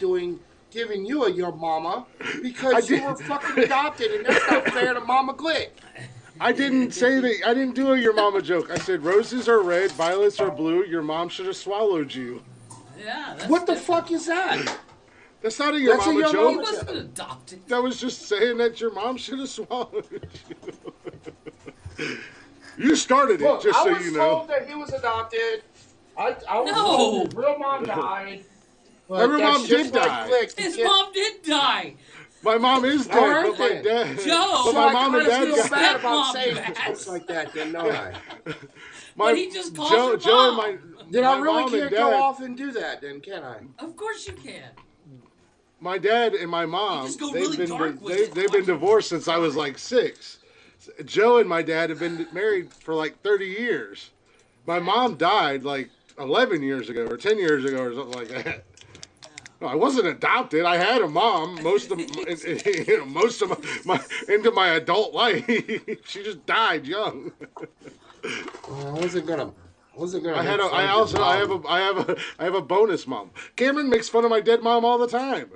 B: giving you a your mama because you were fucking adopted, and that's not fair to Mama Glick.
A: I didn't say that. I didn't do a your mama joke. I said roses are red, violets are blue. Your mom should have swallowed you.
C: Yeah. That's
B: What the
C: different.
B: fuck is that?
A: That's not a your
B: That's a
A: mama
B: your
C: He
A: joke.
B: mama
C: wasn't adopted.
A: That was just saying that your mom should have swallowed you. You started it,
B: Look,
A: just so
B: I was
A: you know.
B: told that he was adopted. I was
C: No.
B: told his real mom died. But
A: Her
B: that's
A: mom
B: just
A: did
B: like
A: die.
B: Glick.
C: His
B: You can't-
C: mom did die.
A: My mom is dead,
B: All right,
A: but my
B: then.
A: dad.
C: Joe.
A: But
B: So
A: my
B: I
A: mom and
B: kinda
A: dad
B: feel
A: got.
B: bad about
C: Stepmom
B: saying
C: back.
B: stuff like that, then, don't I?
C: But he just calls her
A: Joe
C: mom.
A: and my.
B: Then
A: my
B: I really
A: mom and
B: can't
A: dad,
B: go off and do that, then, can I?
C: Of course you can.
A: My dad and my mom.
C: just go
A: They've
C: really
A: been
C: dark with it.
A: they've been divorced since I was like 6. Joe and my dad have been married for like 30 years. My mom died like 11 years ago or 10 years ago or something like that. No, I wasn't adopted. I had a mom most of my into my adult life. She just died young.
B: I wasn't gonna.
A: I have a bonus mom. Cameron makes fun of my dead mom all the time.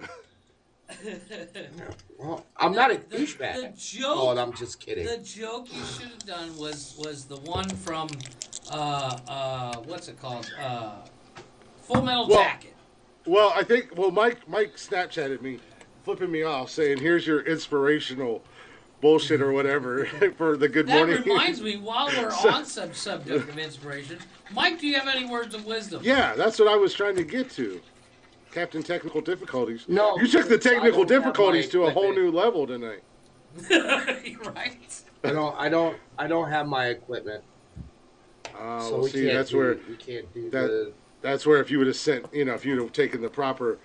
B: Well, I'm not a
C: The
B: douchebag.
C: joke.
B: Oh, I'm just kidding.
C: The joke you should have done was the one from what's it called? Full Metal Jacket.
A: Well, I think Mike Snapchatted me, flipping me off, saying, "Here's your inspirational bullshit or whatever for the good
C: That
A: morning."
C: reminds me, while we're on subject of inspiration, Mike, do you have any words of wisdom?
A: Yeah, that's what I was trying to get to. Captain Technical Difficulties.
B: No,
A: You took the
B: I
A: technical
B: don't have
A: difficulties
B: my
A: to a whole
B: equipment.
A: new level tonight.
C: Right.
B: I don't have my equipment. So
A: Well,
B: we
A: see,
B: can't
A: that's
B: do,
A: where
B: we can't do
A: that- That's where if you would have sent, if you'd have taken the proper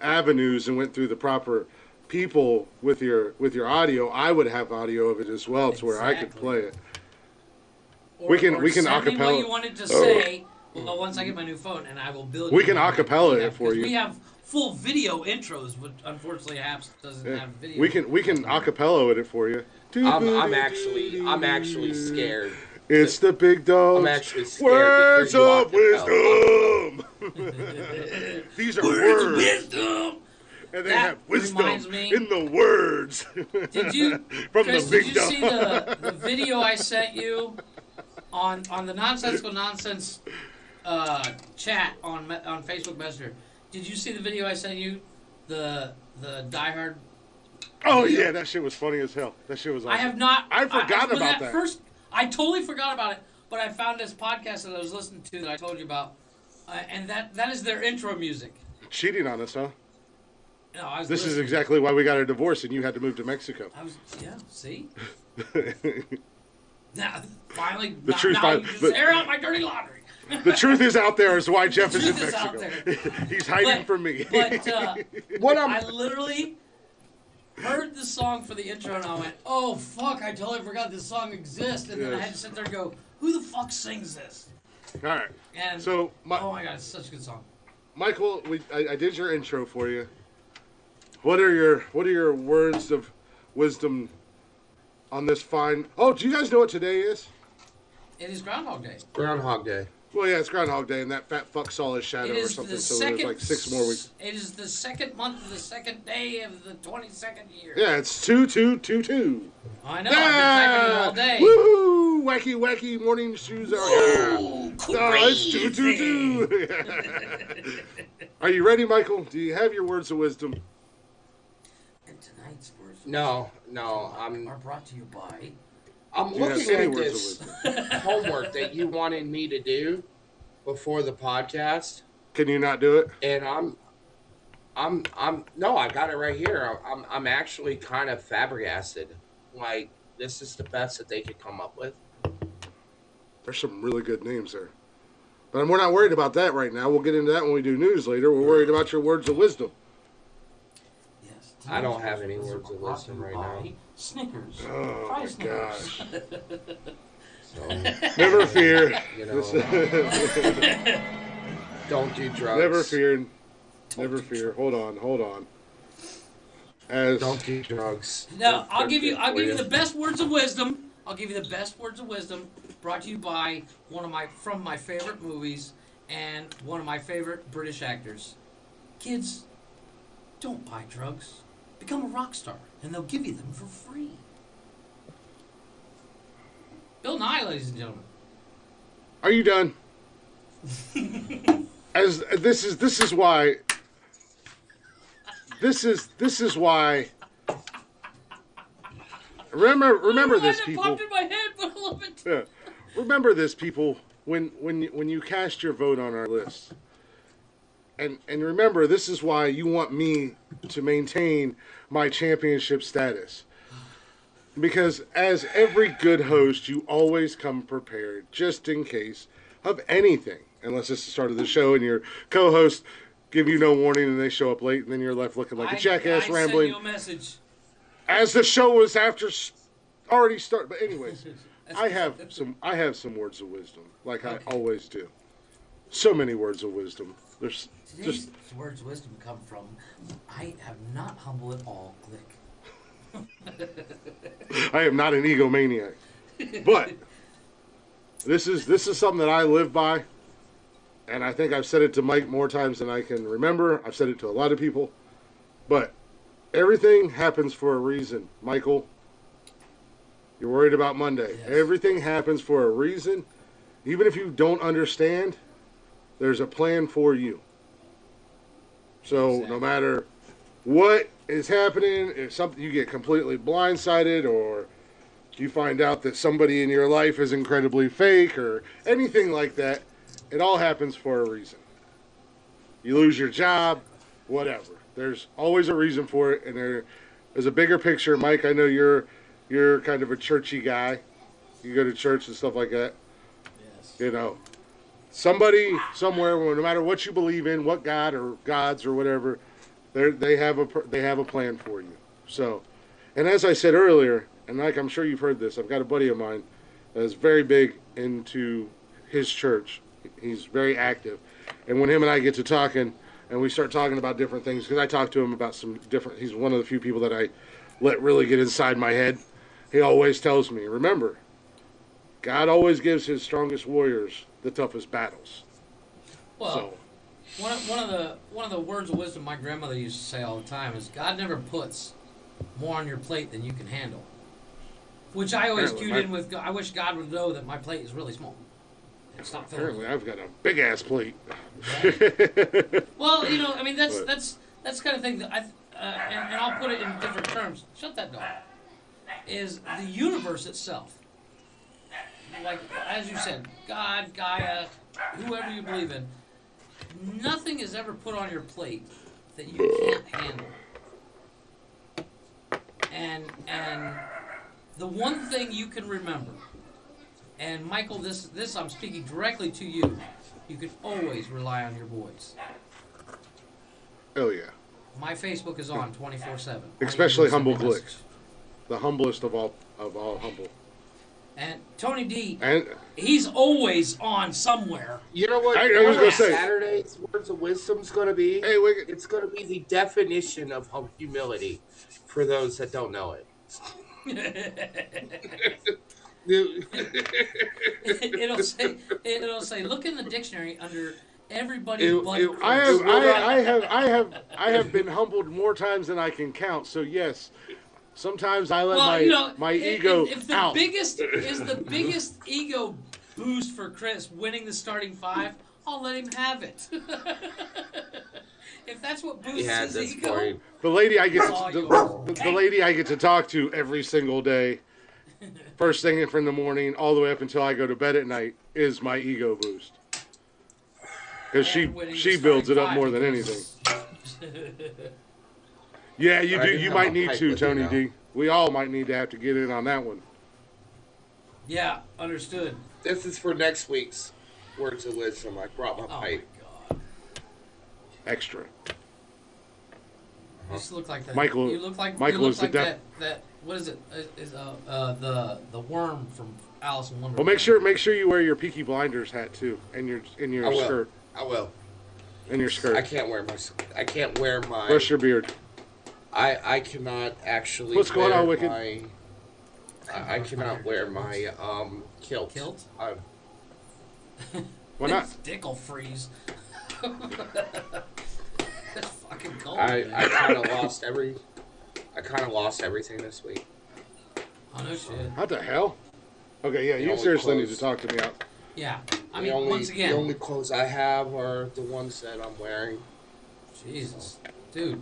A: avenues and went through the proper people with your audio, I would have audio of it as well, to where I could
C: Exactly.
A: play it.
C: Or,
A: We can
C: send me what
A: acapella.
C: you wanted to say. Well, once I get my new phone, and I will build.
A: We
C: you
A: can
C: one
A: acapella
C: that we
A: it for
C: have, 'cause
A: you.
C: We have full video intros, but unfortunately, Apps doesn't
A: Yeah.
C: have video.
A: We can acapella it for you.
B: I'm actually scared.
A: It's the big dogs.
B: I'm actually scared
A: Words
B: to hear
A: of
B: you
A: wisdom. These are
C: Words of
A: words.
C: wisdom.
A: And they
C: That
A: have wisdom
C: reminds me-
A: in the words.
C: Did you,
A: From
C: Chris?
A: the big
C: Did you
A: dog.
C: see the video I sent you on the Nonsensical Nonsense chat on Facebook Messenger? Did you see the video I sent you? The Die Hard.
A: Oh
C: video?
A: yeah, that shit was funny as hell. That shit was awesome.
C: I have not.
A: I forgot
C: when
A: about that.
C: First, I totally forgot about it, but I found this podcast that I was listening to that I told you about, and that is their intro music.
A: Cheating on us, huh?
C: No, I was
A: This is
C: listening.
A: exactly why we got a divorce and you had to move to Mexico.
C: See. Now, finally,
A: The truth
C: now
A: fin-
C: you just
A: but-
C: air out my dirty laundry.
A: The truth is out there is why Jeff is in
C: truth is out
A: Mexico. He's hiding from me.
C: But
B: What
C: I literally heard the song for the intro and I went, "Oh fuck! I totally forgot this song exists." And then I
A: Yes.
C: had to sit there and go, "Who the fuck sings this?"
A: All right.
C: And
A: So,
C: oh my god, it's such a good song.
A: Michael, I did your intro for you. What are your words of wisdom on this fine? Oh, do you guys know what today is?
C: It is Groundhog Day.
B: Groundhog Day.
A: Well, yeah, it's Groundhog Day, and that fat fuck saw his shadow
C: It
A: or
C: is
A: something.
C: the
A: So
C: second.
A: there's like 6 more weeks.
C: It is the second month of the second day of the 22nd year.
A: Yeah, it's 2222.
C: I know. I've been typing it all day.
A: Woohoo! Wacky, wacky morning shoes are here.
C: Ooh,
A: Oh, it's 222. Are you ready, Michael? Do you have your words of wisdom?
C: And tonight's words
B: No,
C: are brought to you by.
B: I'm
A: Do you have
B: looking
A: any
B: at
A: words of
B: this
A: wisdom?
B: homework that you wanted me to do before the podcast,
A: Can you not do it?
B: and no, I got it right here. I'm actually kind of flabbergasted. Like, this is the best that they could come up with.
A: There's some really good names there. But we're not worried about that right now. We'll get into that when we do news later. We're worried about your words of wisdom.
C: Yes.
B: I don't have any
C: tonight's
B: words of
C: brought
B: wisdom
C: to you
B: right
C: by
B: now.
C: Snickers.
A: Oh,
C: Try
A: my
C: Snickers.
A: gosh.
B: So,
A: Never fear.
B: you know, don't do drugs.
A: Never fear. Never fear. Hold on. As
B: Don't do drugs.
C: No, I'll
B: They're
C: give you.
B: good
C: I'll
B: for
C: give you the best words of wisdom. I'll give you the best words of wisdom. Brought to you by from my favorite movies and one of my favorite British actors. Kids, don't buy drugs. Become a rock star, and they'll give you them for free. Bill Nye, ladies and gentlemen.
A: Are you done? As this is why. This is why. Remember this,
C: It
A: people.
C: popped in my head, but I love it.
A: Yeah. Remember this, people. When you cast your vote on our list, and remember, this is why you want me to maintain my championship status. Because as every good host, you always come prepared, just in case of anything. Unless it's the start of the show and your co-host give you no warning and they show up late and then you're left looking like a jackass
C: I
A: rambling.
C: sent you a message.
A: As the show was already started. But anyways, I have some words of wisdom, like I always do. So many words of wisdom. There's
C: Today's
A: just
C: words of wisdom come from, I have not humble at all, Glick.
A: I am not an egomaniac, but this is something that I live by, and I think I've said it to Mike more times than I can remember. I've said it to a lot of people, but everything happens for a reason, Michael. You're worried about Monday.
C: Yes.
A: Everything happens for a reason. Even if you don't understand, there's a plan for you. So
C: Exactly.
A: no matter what is happening, if something you get completely blindsided or you find out that somebody in your life is incredibly fake or anything like that, it all happens for a reason. You lose your job, whatever. There's always a reason for it, and there's a bigger picture. Mike, I know you're kind of a churchy guy. You go to church and stuff like that.
C: Yes.
A: You know, somebody somewhere, no matter what you believe in, what God or gods or whatever, they have a plan for you. So, and as I said earlier, and like I'm sure you've heard this, I've got a buddy of mine. is very big into his church. He's very active. And when him and I get to talking, and we start talking about different things, because I talk to him about some different, he's one of the few people that I let really get inside my head. He always tells me, remember, God always gives his strongest warriors the toughest battles.
C: Well,
A: So,
C: one of the words of wisdom my grandmother used to say all the time is God never puts more on your plate than you can handle. Which I always
A: Apparently,
C: cued in with. I wish God would know that my plate is really small. And stop filling
A: apparently
C: it.
A: I've got a big ass plate.
C: Well, I mean that's
A: But-
C: that's kind of thing that and I'll put it in different terms. Shut that door. Is the universe itself, like as you said, God, Gaia, whoever you believe in, nothing is ever put on your plate that you can't handle. And the one thing you can remember, and Michael, this I'm speaking directly to you, you can always rely on your boys.
A: Oh yeah.
C: My Facebook is on 24/7.
A: Especially Humble
C: Send me a
A: Glick.
C: message.
A: The humblest of all humble.
C: And Tony D,
A: And
C: he's always on somewhere.
B: You know what?
A: I
B: you know
A: was
B: what
A: gonna say-
B: Saturday's Words of Wisdom's going to be?
A: hey, Wicked.
B: It's going to be the definition of humility for those that don't know it.
C: it'll say look in the dictionary under everybody's butt.
A: I have been humbled more times than I can count. So yes, sometimes I let my ego
C: if the
A: out.
C: biggest is the biggest ego boost for Chris winning the starting five, I'll let him have it. If that's what boosts
B: Yeah,
C: his
B: that's
C: ego,
B: point.
A: The lady I get
C: Oh,
A: to,
C: you-
A: the lady I get to talk to every single day, first thing in the morning, all the way up until I go to bed at night, is my ego boost. Because
C: and winning
A: she
C: the
A: builds it
C: starting
A: up more than anything.
C: five
A: Yeah, you
B: I
A: do.
B: can
A: You
B: have
A: might
B: a
A: need
B: pipe
A: to,
B: with you
A: Tony
B: now.
A: D. We all might need to have to get in on that one.
C: Yeah, understood.
B: This is for next week's Words of Wisdom. I brought my
C: Oh my
B: pipe.
C: god.
A: Extra.
C: You just look like that.
A: Michael-
C: You look like
A: Michael
C: you look
A: is the
C: like
A: def-
C: that. What is it? Is the worm from Alice in Wonderland?
A: Well, make sure you wear your Peaky Blinders hat too, and your
B: I will.
A: skirt,
B: I will.
A: and your skirt.
B: I can't wear my.
A: Brush your beard.
B: I cannot actually.
A: What's going
B: wear
A: on, Wicked?
B: I cannot wear my kilt.
C: Kilt?
A: Why not?
C: Dick will freeze. That's fucking cold.
B: I
C: man.
B: kind of lost everything this week.
C: Oh no shit.
A: What the hell? Okay, yeah,
B: The
A: you
B: only
A: seriously need
B: clothes-
A: to talk to me out.
C: Yeah. I
B: The
C: mean,
B: only,
C: once again,
B: the only clothes I have are the ones that I'm wearing.
C: Jesus, dude.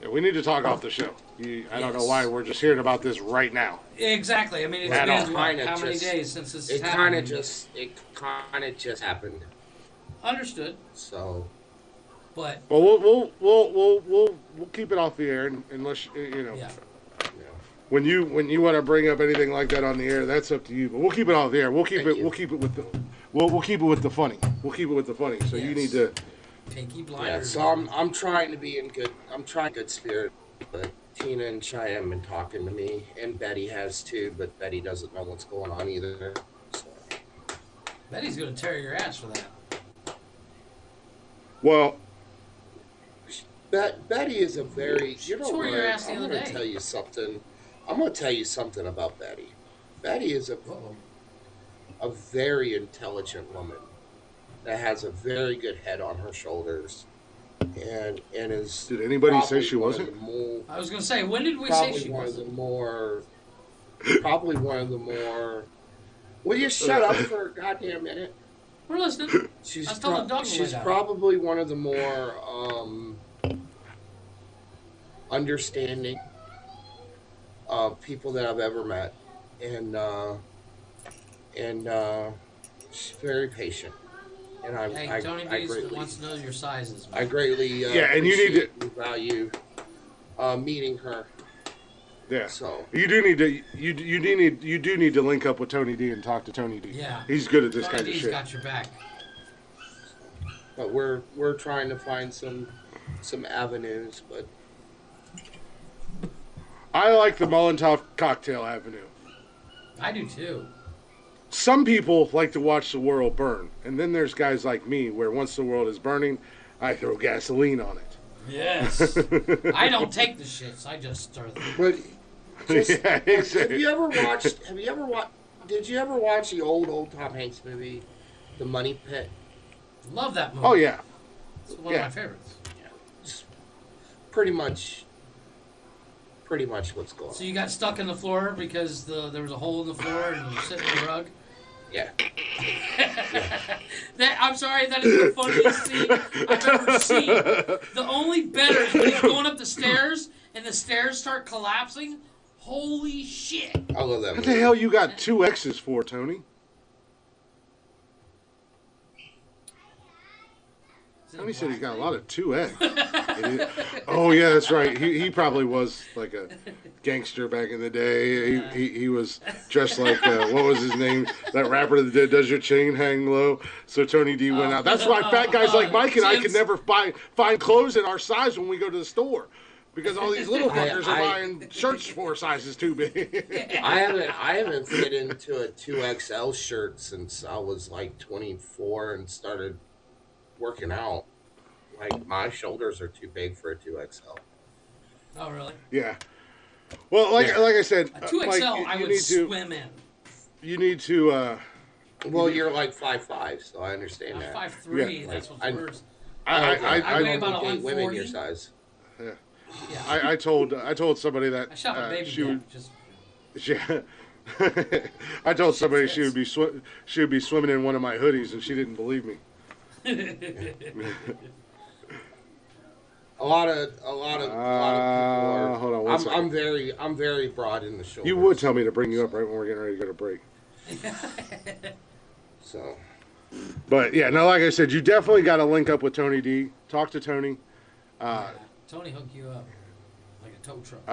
A: Yeah, we need to talk off the show. I don't know
C: Yes.
A: why we're just hearing about this right now.
C: Exactly. I mean, it's
A: That
C: been what,
B: kinda
C: how many
B: just-
C: days since this
B: It
C: happened?
B: kind of just happened.
C: Understood,
B: So
C: but
A: Well, we'll keep it off the air unless you know.
C: yeah.
B: you know,
A: When you want to bring up anything like that on the air, that's up to you. But we'll keep it off the air. We'll keep
B: Thank you.
A: We'll keep it with the. We'll keep it with the funny. We'll keep it with the funny. So you
C: Yes.
A: need to.
C: Pinky
B: yeah.
C: blinders.
B: So I'm trying to be in good. I'm trying good spirit. But Tina and Cheyenne been talking to me, and Betty has too. But Betty doesn't know what's going on either. So.
C: Betty's gonna tear your ass for that.
A: Well,
B: Betty is a very. You know
C: tore
B: what?
C: your ass the
B: I'm
C: other
B: going to
C: day.
B: tell you something. I'm going to tell you something about Betty. Betty is
C: Uh-oh.
B: a very intelligent woman that has a very good head on her shoulders, and is.
A: did anybody say
B: probably
A: she
B: one of
A: wasn't?
B: the more-
C: I was gonna say, when did we say
B: Probably
C: she
B: one of
C: was?
B: the more. Probably one of the more. Will you shut up for a goddamn minute?
C: We're listening.
B: She's
C: I was telling the dog to
B: she's
C: lay down.
B: probably one of the more understanding people that I've ever met, and she's very patient, and
C: Hey, Tony
B: I
C: D
B: greatly
C: wants to know your sizes.
B: I greatly
A: Yeah, and you need to-
B: appreciate and value meeting her.
A: Yeah.
B: So
A: You do need to. You do need to link up with Tony D and talk to Tony D.
C: Yeah.
A: He's good at this
C: Tony
A: kind of
C: D's
A: shit.
C: got your back.
B: but we're trying to find some avenues, but
A: I like the Molotov Cocktail Avenue.
C: I do too.
A: some people like to watch the world burn, and then there's guys like me where once the world is burning, I throw gasoline on it.
C: Yes. I don't take the shits. I just stir them.
B: But just,
A: Yeah,
B: have
A: exactly.
B: you ever watched? Did you ever watch the old Tom Hanks movie, The Money Pit?
C: Love that movie.
A: Oh yeah,
C: It's one
A: yeah.
C: of my favorites.
B: It's pretty much what's going on.
C: So you got stuck in the floor because there was a hole in the floor and you were sitting in the rug?
B: Yeah.
C: I'm sorry, that is the funniest scene I've ever seen. The only better is when he's going up the stairs and the stairs start collapsing. Holy shit.
B: I love that
A: What the
B: movie.
A: hell you got 2 X's for, Tony? Tony said he's got a lot of 2X. Oh yeah, that's right. He probably was like a gangster back in the day. He was dressed like what was his name? That rapper that did "Does Your Chain Hang Low?" So Tony D went out. That's why fat guys like Mike and I could never find clothes in our size when we go to the store. Because all these little fuckers are buying shirts 4 sizes too big.
B: I haven't fit into a 2XL shirt since I was like 24 and started working out. Like my shoulders are too big for a 2XL.
C: Oh, really?
A: Yeah. Well, like I said,
C: A 2XL
A: Mike,
C: I would swim in.
A: You need to.
B: Well, you're like 5'5", so I understand
C: I'm
B: that.
C: 5'3",
A: Yeah.
C: that's what's
B: I-
C: worse.
B: I
C: weigh about
B: don't date women
C: 140.
B: your size.
C: Yeah.
A: I told somebody that
C: I shot a baby
A: she would.
C: cat, just
A: She, I told somebody she would be swimming in one of my hoodies, and she didn't believe me.
B: A lot of people are.
A: Hold on one second.
B: I'm very broad in the shoulders.
A: You would tell me to bring you up right when we're getting ready to go to break.
B: So.
A: But yeah, no, like I said, you definitely got to link up with Tony D. Talk to Tony.
C: Tony hooked you up like a tow truck.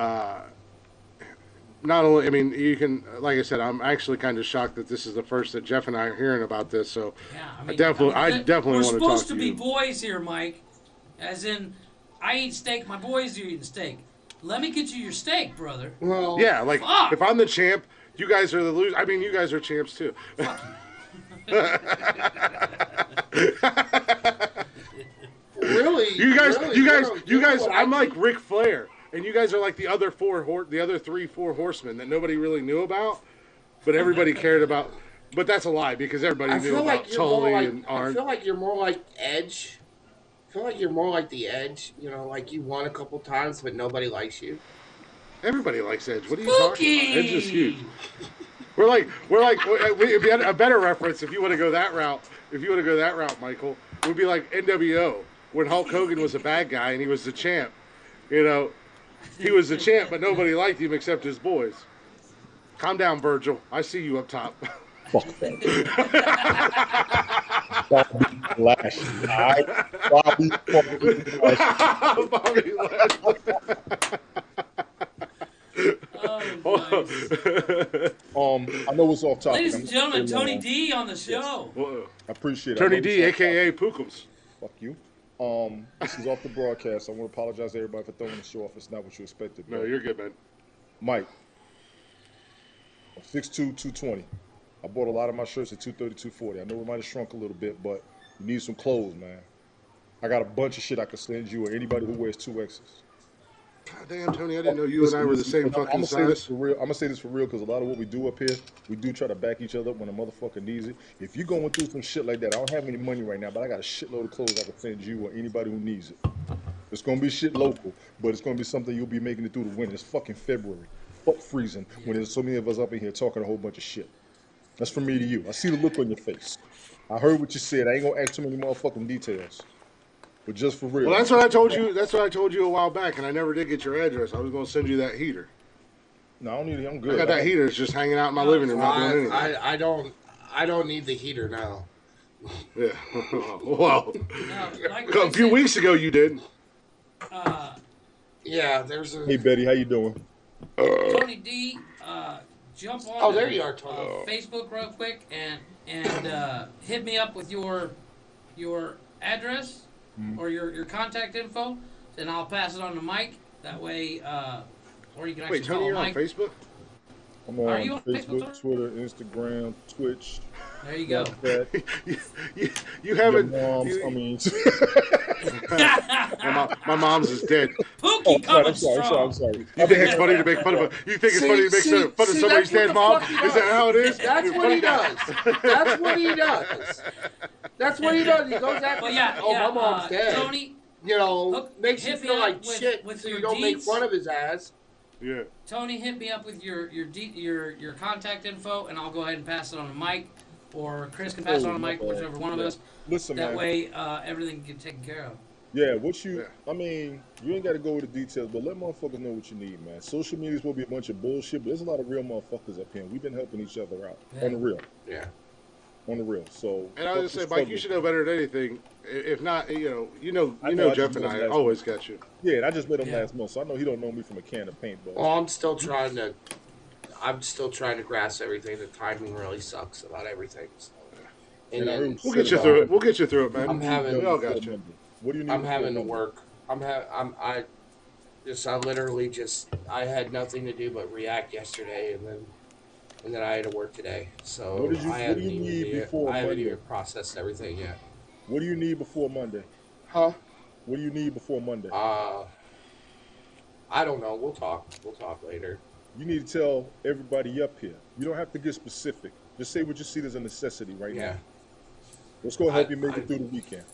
A: Not only, I mean, you can, like I said, I'm actually kind of shocked that this is the first that Jeff and I are hearing about this. So
C: Yeah,
A: I definitely
C: we're
A: want to talk
C: supposed
A: to
C: to be
A: you.
C: boys here, Mike. As in, I eat steak, my boys are eating steak. Let me get you your steak, brother.
B: Well.
A: Yeah, like
C: Fuck.
A: if I'm the champ, you guys are the losers. I mean, you guys are champs too.
B: Really?
A: You guys,
B: really,
A: you guys,
B: know
A: you guys.
B: what I
A: I'm like
B: think?
A: Ric Flair, and you guys are like the other 4 horsemen that nobody really knew about, but everybody cared about. But that's a lie because everybody
B: I
A: knew
B: feel
A: about
B: like you're more
A: Tully
B: like.
A: and
B: I
A: Arn.
B: feel like you're more like Edge. I feel like you're more like the Edge. You know, like you won a couple times, but nobody likes you.
A: Everybody likes Edge. What are you talking about?
C: Spooky!
A: Edge is huge. We're like if you had a better reference, if you want to go that route, Michael, it would be like NWO when Hulk Hogan was a bad guy and he was the champ. You know, he was the champ, but nobody liked him except his boys. Calm down, Virgil. I see you up top.
F: Fuck that. Bobby Lashley. Alright? Bobby fucking Lashley.
A: Bobby Lashley.
C: Oh, nice.
F: I know it's off topic.
C: Ladies
F: I'm
C: and
F: just
C: gentlemen,
F: saying,
C: Tony D on the show.
A: Whoa.
F: I appreciate it.
A: Tony
F: I know
A: D,
F: it's off
A: a.k.a.
F: topic.
A: Pookums.
F: Fuck you. This is off the broadcast. I want to apologize to everybody for throwing the show off. It's not what you expected.
A: No,
F: but
A: you're good, man.
F: Mike, 6'2", 220. I bought a lot of my shirts at 230, 240. I know we might have shrunk a little bit, but you need some clothes, man. I got a bunch of shit I could send you or anybody who wears 2Xs.
A: God damn, Tony, I didn't know you and I were the same fucking
F: I'm gonna say this
A: size.
F: for real. I'm gonna say this for real because a lot of what we do up here, we do try to back each other up when a motherfucker needs it. If you're going through some shit like that, I don't have any money right now, but I got a shitload of clothes I can send you or anybody who needs it. It's gonna be shit local, but it's gonna be something you'll be making it through the winter. It's fucking February. Fuck freezing when there's so many of us up in here talking a whole bunch of shit. That's from me to you. I see the look on your face. I heard what you said. I ain't gonna ask too many motherfucking details. But just for real.
A: Well, that's what I told you. That's what I told you a while back, and I never did get your address. I was going to send you that heater.
F: No, I don't need it. I'm good.
A: I got that heater. It's just hanging out in my living room, not doing anything.
B: I don't need the heater now.
A: Yeah. Well,
C: Now, like
A: a few weeks ago you did.
B: Yeah, there's a.
F: Hey Betty, how you doing?
C: Tony D, jump on
B: Oh, there you are, Tony.
C: Facebook real quick and hit me up with your address or your contact info, and I'll pass it on to Mike. That way, or you can actually
A: Wait, Tony,
C: follow
A: you're on
C: Mike.
A: Facebook?
F: I'm
C: Are
F: on
C: you on Facebook,
F: Facebook, Twitter, Instagram, Twitch,
C: There you go.
F: Snapchat.
A: you
F: Your
A: haven't.
F: mom's. I mean,
A: My mom's is dead.
F: oh,
C: Pookie
F: I'm sorry.
C: coming strong.
F: I'm sorry.
A: You
F: I've
A: think
F: been
A: it's funny to make fun of a? You think it's funny to make fun of somebody's
B: that's what
A: dead
B: the
A: mom?
B: fuck he
A: Is that
B: does.
A: how it is?
B: That's what he does. That's what he does. That's what he does. He goes after.
C: Well, yeah,
B: oh,
C: yeah,
B: my mom's dead.
C: Tony,
B: You know,
C: Hook-
B: makes you
C: hit me
B: feel
C: up
B: like
C: with-
B: shit,
C: with
B: so
C: your
B: you don't make
C: deeds.
B: fun of his ass.
A: Yeah.
C: Tony, hit me up with your contact info, and I'll go ahead and pass it on to Mike, or Chris can pass it on to Mike, whichever one of us.
F: Listen,
C: That
F: man.
C: way, everything can get taken care of.
F: Yeah, what you,
A: Yeah.
F: I mean, you ain't got to go with the details, but let motherfuckers know what you need, man. Social media will be a bunch of bullshit, but there's a lot of real motherfuckers up here. We've been helping each other out.
C: Yeah.
F: On the real.
B: Yeah.
F: On the real. So.
A: And I was just say, Mike, you should know better than anything. If not, you know,
F: I just
A: Jeff and
F: met
A: I
F: him last
A: always
F: month.
A: got you.
F: Yeah, and I just met him
C: Yeah.
F: last month, so I know he don't know me from a can of paint, but.
B: Well, I'm still trying to grasp everything. The timing really sucks about everything. So. And
F: And I
B: then
F: heard
A: We'll get you through it. We'll get you through it, man.
B: I'm having-
A: We all got you.
F: What do you need?
B: I'm
F: before
B: having to
F: Monday?
B: work. I literally I had nothing to do but react yesterday, and then I had to work today. So
F: What did you-
B: I
F: what do
B: haven't
F: you
B: even
F: need before
B: I haven't
F: Monday?
B: even processed everything yet.
F: What do you need before Monday?
B: Huh?
F: What do you need before Monday?
B: I don't know. We'll talk. We'll talk later.
F: You need to tell everybody up here. You don't have to get specific. Just say what you see as a necessity right
B: Yeah.
F: now. What's going to help
B: I-
F: you make
B: I-
F: it through the weekend?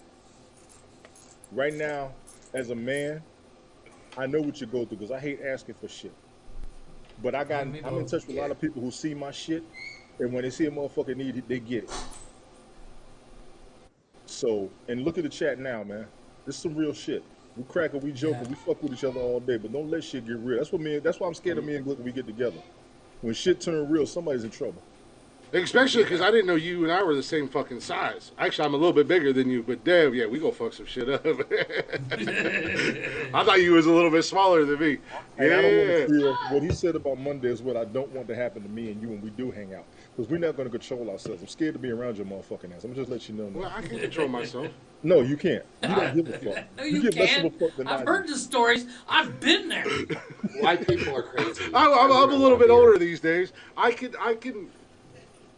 F: Right now, as a man, I know what you go through because I hate asking for shit. But I'm in touch with a lot of people who see my shit, and when they see a motherfucker need it, they get it. So, and look at the chat now, man. This is some real shit. We cracking, we joking,
C: Yeah.
F: we fuck with each other all day, but don't let shit get real. That's why I'm scared of me and Glick when we get together. When shit turn real, somebody's in trouble.
A: Especially because I didn't know you and I were the same fucking size. Actually, I'm a little bit bigger than you, but damn, yeah, we gonna fuck some shit up. I thought you was a little bit smaller than me.
F: And I don't want
A: Yeah.
F: to feel what he said about Monday is what I don't want to happen to me and you when we do hang out. Because we're not going to control ourselves. I'm scared to be around your motherfucking ass. I'm just let you know now.
A: Well, I can control myself.
F: No, you can't. You don't give a fuck.
C: No, you
F: give less of
C: can't.
F: a fuck than I
C: I've
F: do.
C: heard the stories. I've been there.
B: White people are crazy.
A: I'm a little bit older these days. I can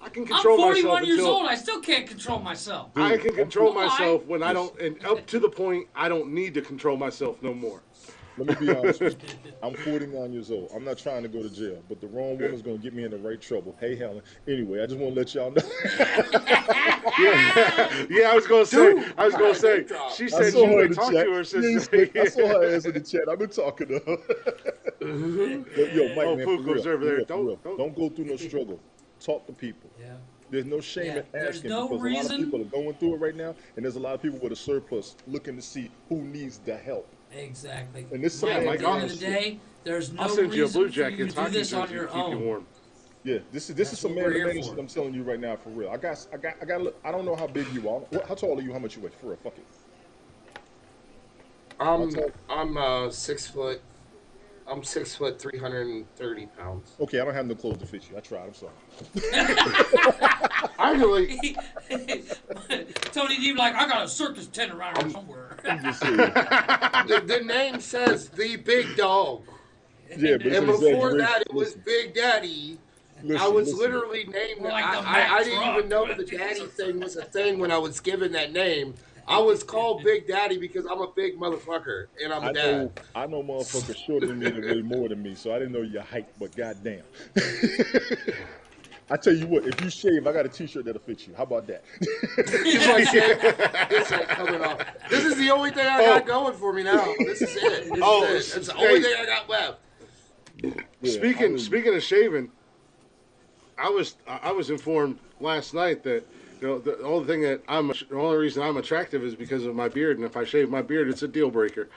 C: I'm
A: control
C: 41
A: myself
C: years
A: until
C: old. I still can't control myself.
A: I can control
C: Why?
A: myself when I don't, and up to the point I don't need to control myself no more.
F: Let me be honest with you. I'm 49 years old. I'm not trying to go to jail, but the wrong woman's going to get me in the right trouble. Hey, Helen. Anyway, I just want to let y'all know.
A: Yeah, I was gonna say. She
F: I
A: said
F: saw
A: you
F: her in
A: would
F: the
A: talk
F: chat.
A: to her
F: Yes,
A: sister.
F: I saw her ass in the chat. I've been talking to her. Yo, Mike,
A: Oh,
F: man,
A: Pook
F: for
A: goes
F: real,
A: over there.
F: for real,
A: Don't-
F: don't go through no struggle. Talk to people.
C: Yeah.
F: There's no shame
C: Yeah,
F: in
C: there's
F: asking
C: no
F: because a lot
C: reason-
F: of people are going through it right now, and there's a lot of people with a surplus looking to see who needs the help.
C: Exactly.
F: And this is
C: Mike,
F: something
C: at the
A: Mike,
C: end of the day, there's no
A: I'll send you a
C: reason
A: blue
C: for you
A: jacket,
C: to do
A: hockey
C: this on
A: jersey
C: your
A: to keep you
C: own.
A: warm.
F: Yeah, this is
C: That's
F: some
C: what we're
F: man to
C: here
F: man
C: for.
F: shit I'm telling you right now for real. I don't know how big you are. How tall are you? How much you weigh? For real, fuck it.
B: I'm 6 foot. I'm 6 foot 330 pounds.
F: Okay, I don't have no clothes to fit you. I tried. I'm sorry.
A: Actually,
C: Tony D like, I got a circus tent around here somewhere.
F: I'm just saying.
B: The name says the big dog,
F: Yeah, but it's
B: and
F: an
B: before
F: exaggeration.
B: that it was Big Daddy. I was literally named.
C: We're like the
B: I
C: Mack
B: didn't
C: truck.
B: even know the daddy thing was a thing when I was given that name. I was called Big Daddy because I'm a big motherfucker and I'm a dad.
F: I know motherfuckers shorter than me that weigh more than me, so I didn't know your height, but goddamn. I tell you what, if you shave, I got a t-shirt that'll fit you. How about that?
B: He's like, this ain't coming off. This is the only thing I got going for me now. This is it. This is it. It's the only thing I got left.
F: Yeah,
A: speaking of shaving, I was informed last night that the only thing that the only reason I'm attractive is because of my beard, and if I shave my beard, it's a deal breaker.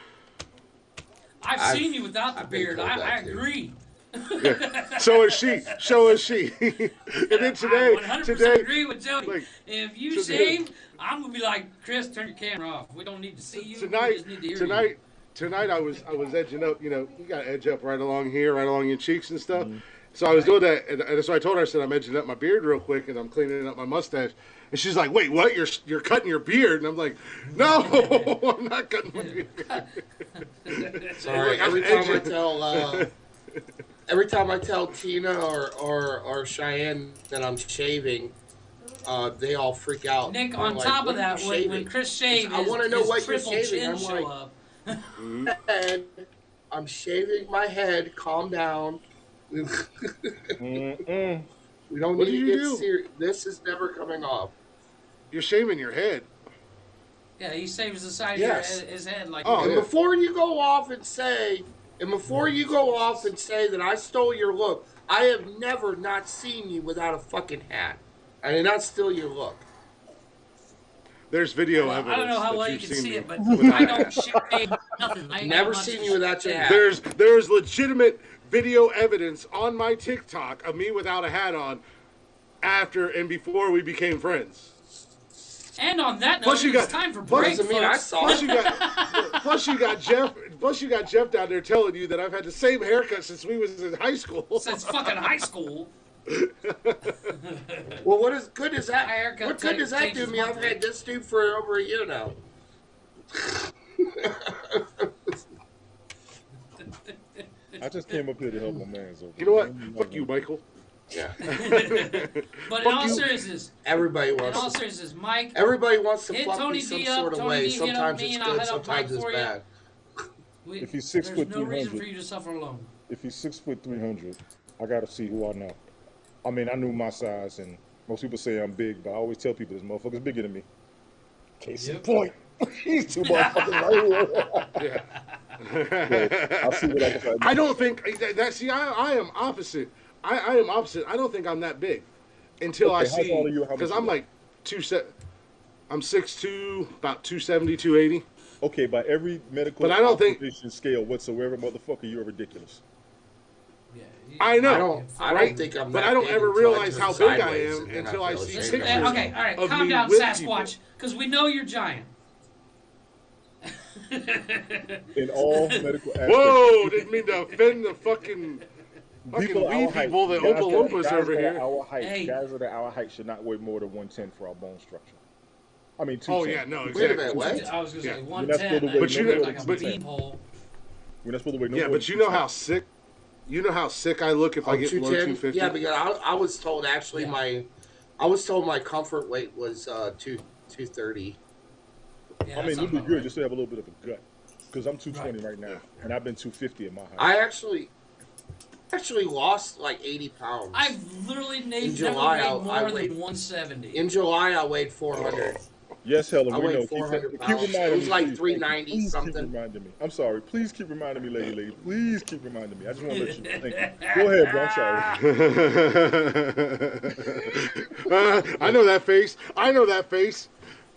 C: I've seen you without the
B: I've been
C: beard.
B: told
C: I
B: that, too.
C: agree.
A: Yeah. So is she. And then today,
C: I 100% agree with Joey.
A: like,
C: If you
A: today-
C: shave, I'm gonna be like, Chris, turn your camera off. We don't need to see you. We
A: tonight,
C: just need to hear you.
A: tonight I was edging up. You got to edge up right along here, right along your cheeks and stuff. So I was doing that, and so I told her, I said, I'm edging up my beard real quick, and I'm cleaning up my mustache. And she's like, wait, what? You're cutting your beard? And I'm like, no, I'm not cutting my beard.
B: Sorry, every time I tell every time I tell Tina or Cheyenne that I'm shaving, they all freak out.
C: Nick,
B: They're
C: on
B: like,
C: top
B: "What
C: of
B: are you
C: that, when
B: shaving?"
C: Chris shaved,
B: I want to know
C: his
B: what you're
C: triple
B: shaving.
C: chin
B: I'm
C: show
B: like,
C: up.
B: and I'm shaving my head. Calm down.
F: Mm-mm.
B: We don't
A: What
B: need
A: do
B: to
A: you
B: get
A: do?
B: serious. This is never coming off.
A: You're shaving your head.
C: Yeah, he shaves the side
B: Yes.
C: of his head like.
A: Oh,
B: And
A: yeah.
B: before you go off and say, that I stole your look, I have never not seen you without a fucking hat. I did not steal your look.
A: There's video
C: Well,
A: evidence
C: I don't know how
A: that
C: well you
A: you've
C: can
A: seen
C: see
A: me
C: it, but
A: without
C: I
A: a
C: don't
A: hat.
C: shave nothing. I ain't
B: Never
C: got much
B: seen
C: to
B: you without your
C: shave.
B: hat.
A: There's legitimate video evidence on my TikTok of me without a hat on after and before we became friends.
C: And on that note,
A: Plus you
C: it's
A: got-
C: time for
A: plus-
C: break,
B: Doesn't mean I
C: folks.
B: saw
A: Plus
B: it.
A: you got Jeff. Plus you got Jeff down there telling you that I've had the same haircut since we was in high school.
C: Since fucking high school.
B: Well, what is good is that?
C: My haircut
B: What good does that do
C: changes
B: me? I've
C: monthly.
B: had this dude for over a year now.
F: I just came up here to help my man's over.
A: You know what? Fuck you, Michael.
B: Yeah.
C: But in all seriousness,
B: Everybody
C: in
B: wants.
C: all seriousness, Mike,
B: Everybody wants to
C: Hit
B: fuck
C: Tony
B: me some
C: D up,
B: sort of
C: Tony
B: way.
C: D hit up
B: Sometimes
C: me,
B: it's
C: and I'll
B: good.
C: hit up
B: Sometimes
C: Mike
B: it's
C: for you.
B: bad.
F: If he's 6
C: there's
F: foot
C: no reason
F: 300,
C: for you to suffer alone.
F: if he's 6 foot 300, I gotta see who I know. I mean, I knew my size, and most people say I'm big, but I always tell people this motherfucker's bigger than me. Case in
C: Yep.
F: point. He's too motherfucking right here. Yeah, I'll see what I can find.
A: I don't think that. See, I am opposite. I am opposite. I don't think I'm that big until I
F: Okay, how
A: see,
F: tall are you? How much
A: because
F: you
A: I'm
F: weigh?
A: like I'm 6'2", about 270, 280.
F: Okay, by every medical
A: But I don't think-
F: observation scale whatsoever, motherfucker, you're ridiculous.
C: Yeah,
A: I know.
B: I don't
A: right?
B: think I'm
A: but
B: that
A: I don't
B: big
A: ever
B: until I
A: realize
B: turn
A: how big I
B: sideways,
A: am
B: and then
A: until I
B: feel
A: see
B: ashamed.
A: pictures.
C: Okay, all right,
A: of
C: calm
A: me
C: down,
A: with
C: Sasquatch, because we know you're giant.
F: In all medical aspects.
A: Whoa! Didn't mean to offend the fucking
F: People
A: weed
F: our height,
A: people, the
F: guys
A: Oompa
F: that-
A: Loompas
F: guys
A: over
F: that are
A: here.
F: Our height,
C: Hey.
F: guys that are our height should not weigh more than 110 for our bone structure. I mean, 210.
A: Oh, yeah, no,
B: Wait a
A: exactly.
B: minute, what?
C: I was gonna say
A: Yeah.
F: You're not
C: 110.
F: supposed to weigh
A: But
C: That
A: you
C: looked
A: know-
C: like a
A: but-
C: beanpole.
F: We're not supposed to weigh no
A: Yeah,
F: more
A: but
F: than
A: you know
F: 210.
A: how sick. You know how sick I look if I get below
B: 210?
A: 250.
B: Yeah, because I was told actually
C: Yeah.
B: I was told my comfort weight was 230.
C: Yeah,
F: I mean,
C: that
F: you'd
C: sounds
F: be
C: about
F: good
C: right.
F: just to have a little bit of a gut. Because I'm 220 right now, and I've been 250 at my height.
B: I actually lost like 80 pounds.
C: I've literally
B: In
C: never
B: July,
C: weighed
B: I
C: more
B: weighed-
C: than 170.
B: In July, I weighed 400.
F: Yes, Helen,
B: I
F: we
B: weighed
F: know.
B: 400
F: keep
B: pounds.
F: reminding
B: It was
F: me,
B: like
F: please.
B: 390
F: Please
B: something.
F: Keep reminding me. I'm sorry. Please keep reminding me, lady. Please keep reminding me. I just want to let you know. Thank you. Go ahead, bro. I'm sorry.
A: I know that face. I know that face.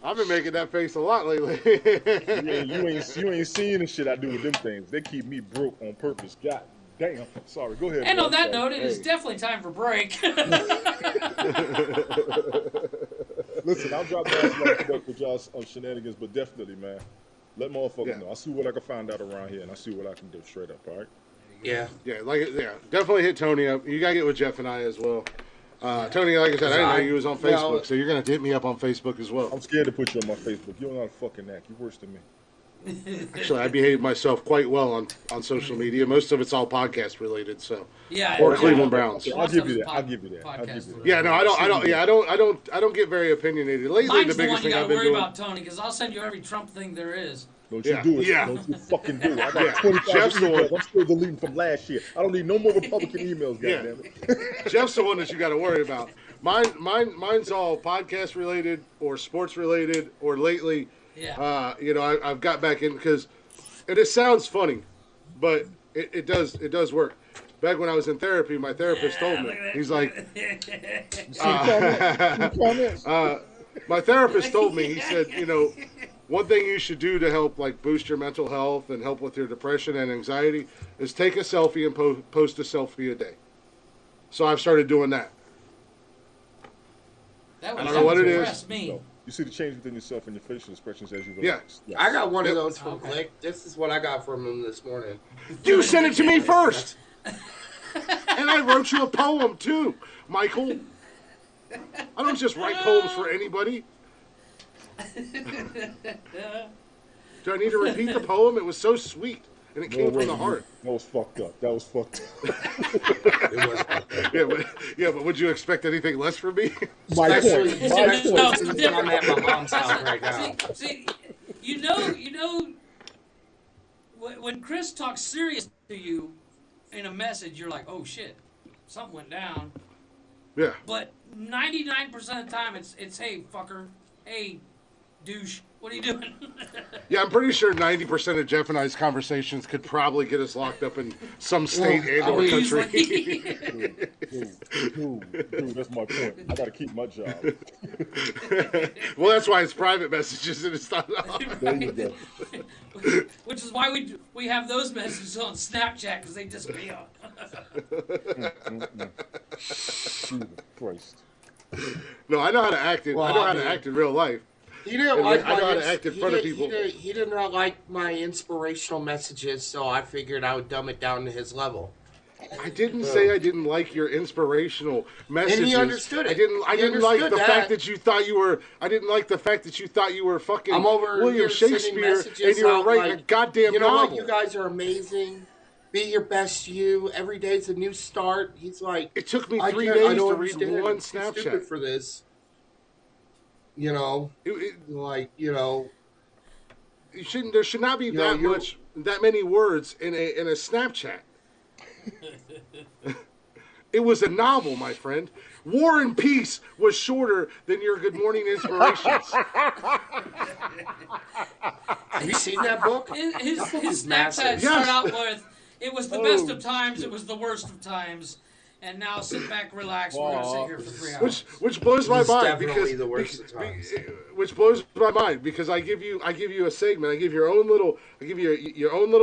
A: I've been making that face a lot lately.
F: You ain't seeing the shit I do with them things. They keep me broke on purpose. God damn. Sorry. Go ahead.
C: And
F: bro.
C: on that
F: I'm sorry.
C: note, it is definitely time for break.
F: Listen, I'll drop down some like stuff with y'all on shenanigans, but definitely, man, let motherfuckers
A: Yeah.
F: know. I see what I can find out around here, and I see what I can do straight up. All right.
B: Yeah.
A: Definitely hit Tony up. You gotta get with Jeff and I as well. Tony, like I said, I didn't know you was on Facebook,
B: Well-
A: so you're gonna have to hit me up on Facebook as well.
F: I'm scared to put you on my Facebook. You don't know how to fucking act. You're worse than me.
A: Actually, I behave myself quite well on social media. Most of it's all podcast related, so.
C: Yeah.
A: Or
C: yeah.
A: Cleveland Browns.
F: Okay, I'll
C: Most
F: give
C: of
F: you
C: it's
F: that. I'll give you that. I'll give
C: podcast
F: you that.
A: Yeah, no, I don't get very opinionated. Lately,
C: Mine's
A: the
C: the
A: biggest
C: one you
A: thing
C: gotta
A: I've been
C: worry
A: doing.
C: about, Tony, because I'll send you every Trump thing there is.
F: Don't
A: Yeah,
F: you do it.
A: yeah.
F: Don't you fucking do it. I got
A: Yeah.
F: 20,000
A: Jeff's the one.
F: emails. I'm still deleting from last year. I don't need no more Republican emails,
A: Yeah.
F: goddammit.
A: Jeff's the one that you got to worry about. Mine's all podcast related or sports related or lately.
C: Yeah.
A: I've got back in because it sounds funny, but it does work. Back when I was in therapy, my therapist told me, he's like,
F: Comments?
A: my therapist told me, he said, one thing you should do to help like boost your mental health and help with your depression and anxiety is take a selfie and post a selfie a day. So I've started doing that.
C: That
A: I don't know what it is.
C: impressed me.
F: No. You see the change within yourself and your facial expressions as you
A: Yeah.
F: relax. Yes.
B: I got one of
A: Yep.
B: those from
C: Okay.
B: Glick. This is what I got from him this morning.
A: You sent it to me first. And I wrote you a poem too, Michael. I don't just write poems for anybody. Do I need to repeat the poem? It was so sweet. and it
F: No
A: came
F: way,
A: from the heart.
F: That was fucked up. That was fucked up.
B: It was fucked up.
A: But would you expect anything less from me?
F: My
B: Especially,
F: point. My
B: especially
C: No,
F: point.
C: it's
B: since I'm at my mom's house
C: That's
B: right now.
C: what- see, you know, when Chris talks serious to you in a message, you're like, oh shit, something went down.
A: Yeah.
C: But 99% of the time, it's hey fucker, hey douche, what are you doing?
A: Yeah, I'm pretty sure 90% of Jeff and I's conversations could probably get us locked up in some state and or country.
F: Dude, that's my point. I gotta keep my job.
A: Well, that's why it's private messages and it's not.
F: There you go.
C: Which is why we have those messages on Snapchat because they disappear.
F: Jesus Christ.
A: No, I know how to act in.
B: Well,
A: I know how
B: I
A: to
B: mean-
A: act in real life.
B: He didn't
A: And
B: like
A: I know how to
B: my
A: act in front of people.
B: He did not like my inspirational messages, so I figured I would dumb it down to his level.
A: I didn't say I didn't like your inspirational messages.
B: And he understood it.
A: I didn't
B: He
A: like the
B: understood
A: fact
B: that.
A: that you thought you were. I didn't like the fact that you thought you were fucking
B: I'm over
A: William
B: here sending
A: Shakespeare
B: messages
A: and you were
B: out
A: writing
B: like,
A: a goddamn
B: you know
A: novel.
B: what? You guys are amazing. Be your best you. Every day's a new start. He's like,
A: It took me
B: I
A: 3
B: can't- I
A: days
B: don't
A: to read
B: understand.
A: one
B: I'm too stupid
A: Snapchat.
B: for this. You know, like, you know,
A: You shouldn't. There should not be
B: know,
A: that many words in a Snapchat. It was a novel, my friend. War and Peace was shorter than your Good Morning Inspirations.
B: have you seen that book?
C: His
B: massive.
C: Snapchat
A: Yes.
C: started out with, it was the best of times, it was the worst of times, and now sit back, relax, we're going to sit here for 3 hours.
A: Which blows my
B: It's
A: mind
B: definitely
A: because
B: the worst of times.
A: which blows my mind because I give you a segment. I give your own little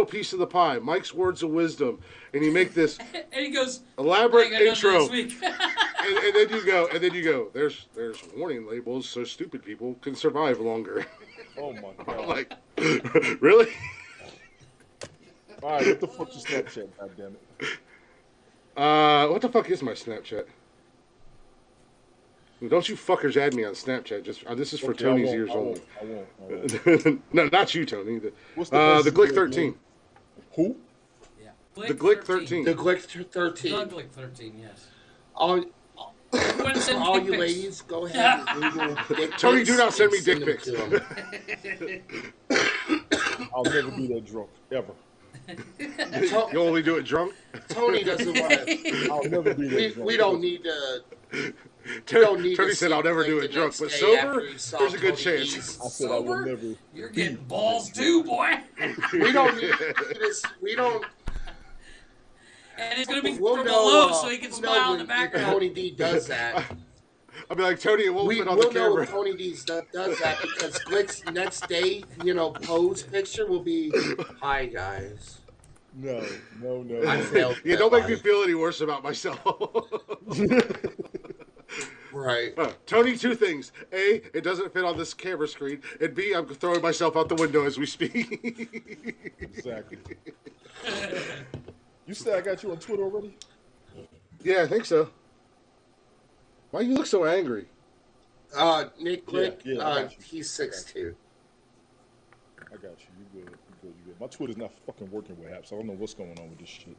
A: piece of the pie. Mike's words of wisdom, and you make this
C: And he goes,
A: elaborate
C: "I got nothing
A: intro,
C: this week."
A: and then you go. There's warning labels so stupid people can survive longer.
F: Oh my god.
A: I'm like, really?
F: Alright, what the fuck is Snapchat, goddammit?
A: What the fuck is my Snapchat? Don't you fuckers add me on Snapchat. Just this is for
F: Okay, I
A: Tony's
F: won't,
A: ears
F: I
A: only.
F: won't.
A: No, not you, Tony.
F: What's
A: The
F: the
A: Glick
F: person-
A: 13.
F: Who?
C: Yeah.
A: The Glick 13.
B: The Glick 13.
C: Glick 13, yes.
B: All,
C: When send
B: all
C: dick
B: you
C: pics.
B: ladies, go ahead and Google dick
A: Tony,
B: pics
A: do not send me
B: and
A: dick
B: them
A: pics.
B: to 'em.
F: I'll never be that drunk, ever.
A: You only do it drunk?
B: Tony doesn't want to.
F: I'll never be that drunk.
B: We don't need to. don't need
A: Tony
B: to
A: said
B: see
A: I'll never
B: Glick
A: do
B: the
A: it drunk,
B: next
A: but
B: day
A: sober,
B: after he saw
A: there's a good
B: Tony
A: chance.
B: D's.
F: I said I will
C: Sober?
F: never.
C: You're getting balls too, boy.
B: We don't need this. We don't.
C: And it's going to be
B: We'll
C: from
B: know,
C: below so he can
B: we'll
C: smile
B: know
C: in the
B: when
C: background.
B: Tony D does that.
A: I'll be like, Tony, it won't fit on the
B: We'll know
A: camera.
B: if Tony D does that because Glick's next day, pose picture will be, "Hi guys,
F: No.
B: I failed."
A: Yeah, don't make me feel any worse about myself.
B: Right.
A: Tony, two things. A, it doesn't fit on this camera screen. And B, I'm throwing myself out the window as we speak.
F: Exactly. You said I got you on Twitter already?
A: Yeah, I think so. Why you look so angry?
B: Nick Glick,
F: Yeah, I got you.
B: he's 6'2".
F: I got you. You good. My Twitter's not fucking working with apps. I don't know what's going on with this shit.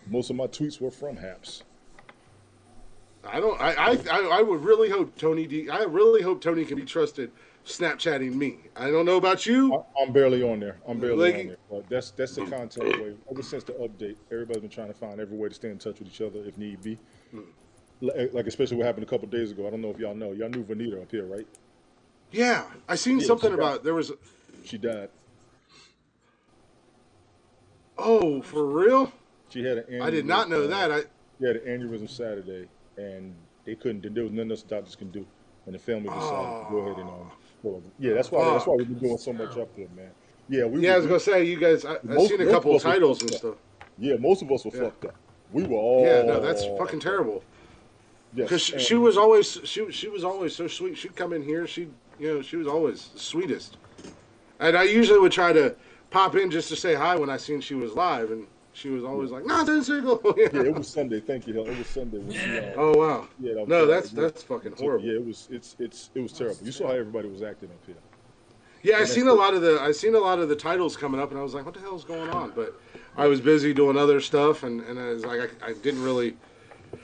F: Most of my tweets were from Haps.
A: I would really hope Tony D. I really hope Tony can be trusted Snapchatting me. I don't know about you.
F: I'm barely on there. On
A: Like-
F: there. But that's the content way. Ever since the update, everybody's been trying to find every way to stay in touch with each other if need be. Like especially what happened a couple days ago. I don't know if y'all know. Y'all knew Vanita up here, right?
A: Yeah, I seen
F: Yeah,
A: something
F: she
A: about there was.
F: She died.
A: Oh, for real?
F: She had an aneurysm.
A: I did not know that.
F: She had an aneurysm Saturday, and they couldn't. There was nothing else the doctors can do, and the family decided to go ahead and well, yeah, that's why we've been doing so much up here, man. Yeah,
A: I was gonna say you guys. I've seen a couple
F: most of us
A: titles
F: were
A: and
F: fucked
A: stuff.
F: up. Yeah, most of us were fucked up. We were all.
A: Yeah, no, that's fucking terrible.
F: Yes,
A: Because
F: and-
A: she was always so sweet. She'd come in here. She was always the sweetest. And I usually would try to pop in just to say hi when I seen she was live, and she was always like, "Nonsensical."
F: Yeah, it was Sunday. Thank you, Hell. It was Sunday. When she,
A: Oh wow.
F: yeah, that was
A: No,
F: terrible.
A: that's fucking horrible.
F: Yeah, it was terrible. You saw how everybody was acting up here.
A: Yeah, I
F: And
A: seen
F: that's
A: a lot of the titles coming up, and I was like, "What the hell is going on?" But I was busy doing other stuff, and I was like, I didn't really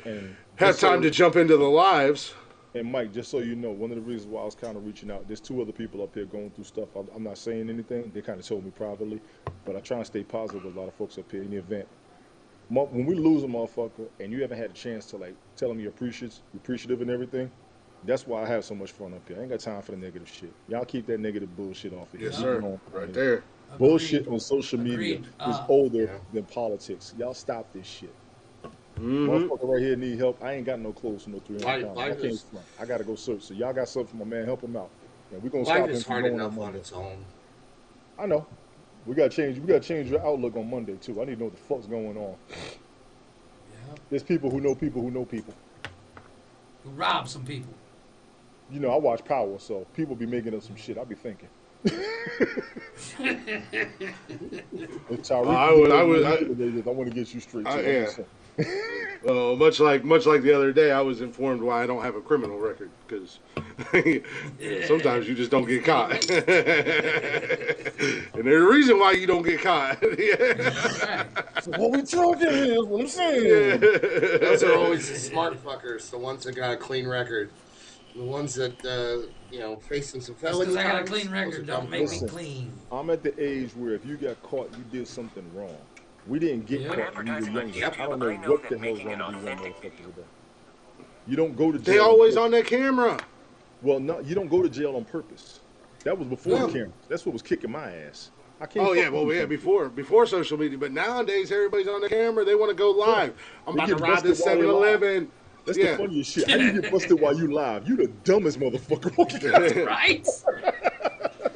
F: and
A: have
F: just so-
A: time to jump into the lives.
F: And Mike, just so you know, one of the reasons why I was kind of reaching out, there's two other people up here going through stuff. I'm not saying anything. They kind of told me privately, but I try and stay positive with a lot of folks up here in the event. When we lose a motherfucker and you haven't had a chance to like tell them you're appreciative and everything, that's why I have so much fun up here. I ain't got time for the negative shit. Y'all keep that negative bullshit off of here.
A: Yes, sir.
F: Come on,
A: Right
F: man.
A: there.
F: Bullshit on social media
C: Agreed.
F: is older than politics. Y'all stop this shit. Motherfucker right here need help. I ain't got no clothes for no 300 pounds. I can't front. I gotta go search. So y'all got something for my man, help him out. And we're gonna stop
B: Life
F: him
B: is
F: from
B: hard
F: going
B: enough
F: on
B: on
F: Monday.
B: its own.
F: I know. We gotta change your outlook on Monday too. I need to know what the fuck's going on.
C: Yeah.
F: There's people who know people who know people.
C: Who robbed some people.
F: You know, I watch Power, so people be making up some shit. I be thinking. If Tyreek
A: I
F: want to get you straight. Too.
A: yeah. Much like the other day, I was informed why I don't have a criminal record because sometimes you just don't get caught, and there's a reason why you don't get caught.
F: So what we talking is what I'm saying.
B: Those are always the smart fuckers, the ones that got a clean record. The ones that, facing some felony
C: Because I got a
B: crimes,
C: clean
B: those
C: record,
B: are
C: don't
B: dumb
C: make me
F: Listen.
C: clean.
F: I'm at the age where if you got caught, you did something wrong. We didn't get
C: Yeah.
F: caught when we were younger.
B: Yep.
F: I don't know what the hell's wrong with these young motherfuckers today. You don't go to jail.
A: They always on that camera.
F: Well, no, you don't go to jail on purpose. That was before
A: No.
F: the camera. That's what was kicking my ass. I can't.
A: Oh yeah,
F: fuck
A: well
F: with
A: yeah,
F: you.
A: before social media, but nowadays everybody's on the camera. They want to go live. I'm
F: They
A: about to
F: get
A: rob this
F: busted while they're
A: 7-Eleven.
F: That's
A: Yeah.
F: the funniest shit. How you get busted while you live? You the dumbest motherfucker.
C: Right?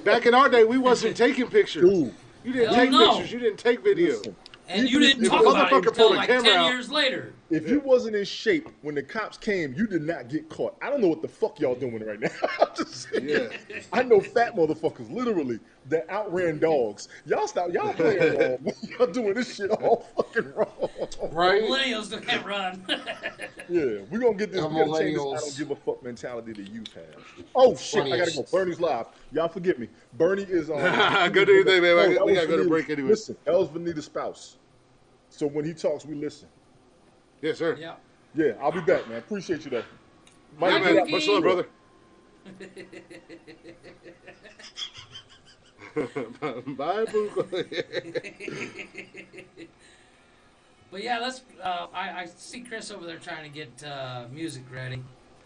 A: Back in our day, we wasn't taking pictures.
F: Dude,
A: You didn't
C: Hell
A: take
C: no.
A: pictures. You didn't take video.
F: listen.
C: And you
F: Even
C: didn't
F: if
C: talk
F: the
C: about it
A: motherfucker
C: until
A: pulled a
C: like
A: camera
C: 10
A: out-
C: years later.
F: If you wasn't in shape when the cops came, you did not get caught. I don't know what the fuck y'all doing right now. I'm just saying.
A: Yeah.
F: I know fat motherfuckers, literally, that outran dogs. Y'all stop. Y'all playing wrong. Y'all doing this shit all fucking wrong.
B: Right?
C: Millennials can't run.
F: Yeah, we're gonna get this.
B: The
F: We gotta change this
B: millennials.
F: I don't give a fuck mentality that youth have. Oh shit, I gotta go.
B: Funniest.
F: Bernie's live. Y'all forgive me. Bernie is on.
A: Go do your thing, man.
F: that
A: We
F: was
A: gotta go to
F: Vanita's-
A: break anyway.
F: Listen, that was Vanita's spouse. So when he talks, we listen.
A: Yes, sir.
C: yeah.
F: Yeah, I'll be back, man. Appreciate you though.
A: Yeah,
C: Bye,
A: man.
C: Cookie.
A: Much love, brother. Bye, Boo.
C: But yeah, let's. I see Chris over there trying to get music ready.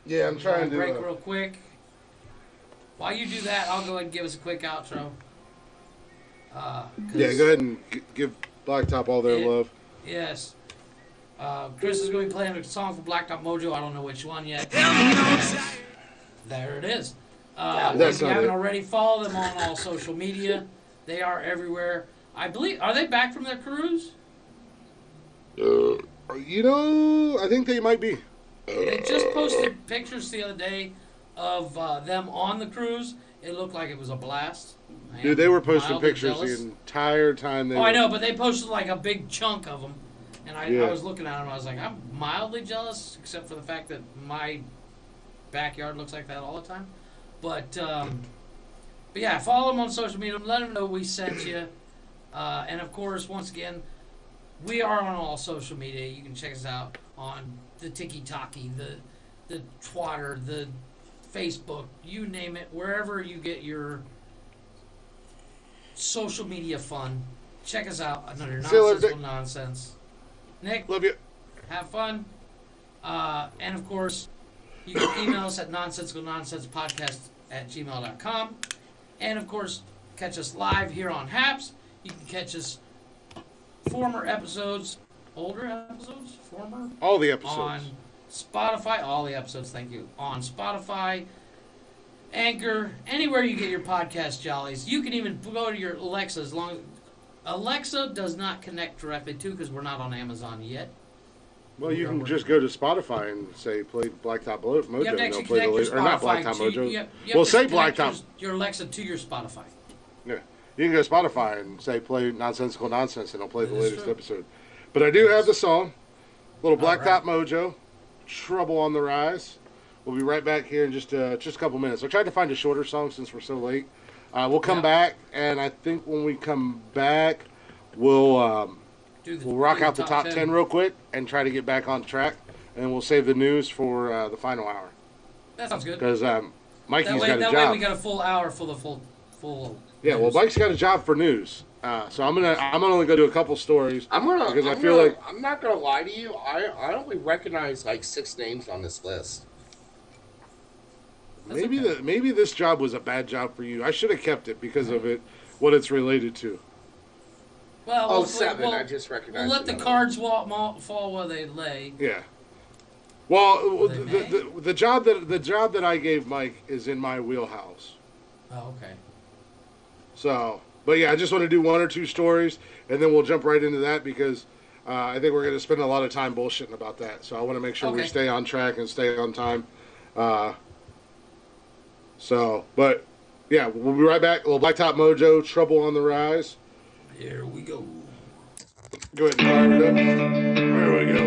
A: Yeah, I'm trying to.
C: break real quick. While you do that, I'll go ahead and give us a quick outro. 'Cause-
A: Yeah, go ahead and give Blacktop all their
C: Yeah.
A: love.
C: Yes. Chris is going to be playing a song for Blacktop Mojo. I don't know which one yet. There it is. If
A: That's
C: you
A: not
C: haven't
A: it.
C: already, follow them on all social media. They are everywhere. I believe. Are they back from their cruise?
A: You know, I think they might be.
C: They just posted pictures the other day of them on the cruise. It looked like it was a blast. I
A: Dude,
C: am
A: they were posting
C: mildly
A: pictures
C: jealous.
A: the entire time. They
C: Oh, I
A: were-
C: know, but they posted like a big chunk of them. And I
A: Yeah.
C: was looking at them, I was like, I'm mildly jealous, except for the fact that my backyard looks like that all the time. But yeah, follow them on social media. Let them know we sent you. And of course, once again, we are on all social media. You can check us out on the Tiki Talkie, the Twitter, the Facebook, you name it, wherever you get your social media fun. Check us out under
A: See you later,
C: Nonsensical
A: Dick.
C: Nonsense. Nick,
A: Love you.
C: have fun. And of course, you can email us at nonsensicalnonsensepodcast@gmail.com. And of course, catch us live here on Haps. You can catch us older episodes,
A: All the episodes.
C: on Spotify. All the episodes, thank you. On Spotify, Anchor, anywhere you get your podcast jollies. You can even go to your Alexa as long as Alexa does not connect directly to because we're not on Amazon yet.
A: Well, you can just go to Spotify and say play Blacktop Mojo,
C: You have
A: and
C: to
A: they'll
C: actually
A: play the
C: connect your
A: latest, or not
C: Spotify
A: Blacktop
C: to
A: Mojo.
C: you have
A: Well,
C: to
A: say
C: connect
A: Blacktop.
C: your Alexa to your Spotify.
A: Yeah, you can go to Spotify and say play Nonsensical Nonsense, and it'll play the
C: That is
A: latest
C: true.
A: episode. But I do have the song, little
C: All
A: Blacktop
C: right.
A: Mojo, Trouble on the Rise. We'll be right back here in just a couple minutes. I tried to find a shorter song since we're so late. We'll come
C: Yeah.
A: back, and I think when we come back, we'll we'll rock out the top 10 real quick and try to get back on track, and we'll save the news for the final hour.
C: That sounds good.
A: Because Mikey's got a
C: that
A: job.
C: way we got a full hour for the full.
A: Yeah, well,
C: news.
A: Mike's got a job for news, so I'm gonna only go do a couple stories. Because I feel like
B: I'm not gonna lie to you. I only recognize like 6 names on this list.
A: maybe this job was a bad job for you. I should have kept it because of what it's related to.
C: Well,
B: Oh, 7. I just
C: We'll
B: recognized.
C: let the
B: another
C: cards fall where they lay.
A: Yeah. Well,
C: They
A: the job that I gave Mike is in my wheelhouse.
C: Oh, okay.
A: So, but yeah, I just want to do 1 or 2 stories, and then we'll jump right into that because I think we're going to spend a lot of time bullshitting about that. So I want to make sure we
C: Okay.
A: stay on track and stay on time. But yeah, we'll be right back. Little Blacktop Mojo, Trouble on the Rise.
C: Here we go.
A: Go ahead and fire it up. There we go.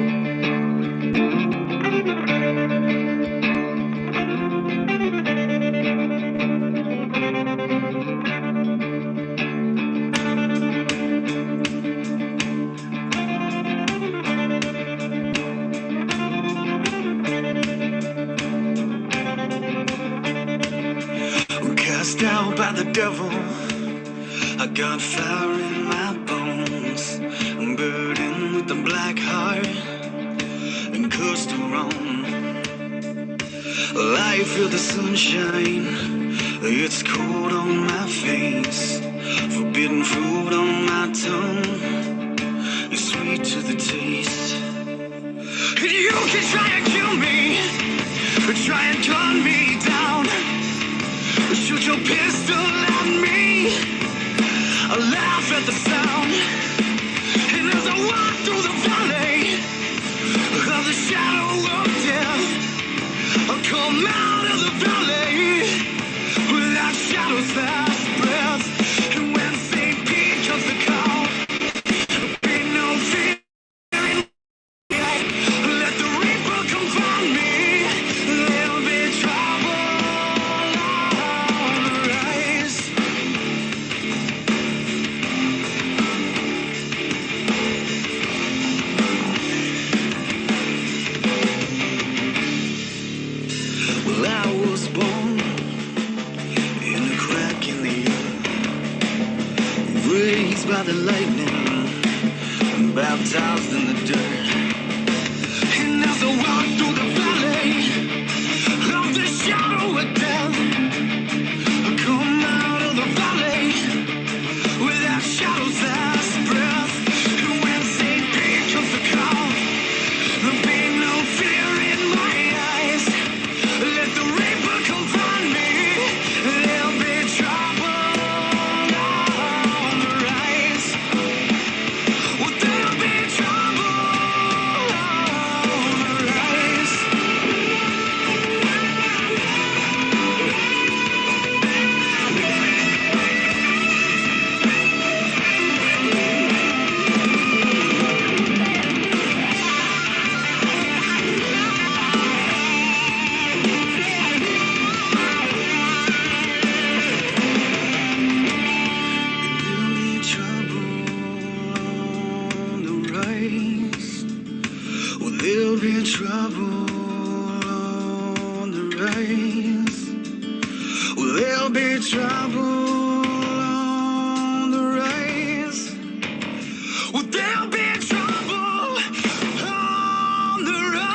G: Cast out by the devil, I got fire in my bones. I'm burdened with the black heart and cursed to roam. I feel the sunshine, it's cold on my face. Forbidden fruit on my tongue, it's sweet to the taste. And you can try and kill me, try and gun me down. Shoot your pistol at me, I laugh at the sound. And as I walk through the valley of the shadow of death, I'll come out of the valley without shadows last breath. And when St. Pete comes to call, there'll be no fear in me. Let the reaper come find me, there'll be trouble on the rise. Well, I was born in a crack in the earth, raised by the lightning, and baptized in the dirt. And as I walk through the valley of the shadow of death, I come out of the valley without shadows last breath. And when St. Pete comes to call, there'll be no fear in my eyes. Let the reaper come find me, there'll be trouble on the rise. Well, there'll be trouble on the rise. There'll be trouble on the rise. Well, there'll be trouble on the rise. Well, there'll be trouble on the rise. Well, there'll be trouble on the rise.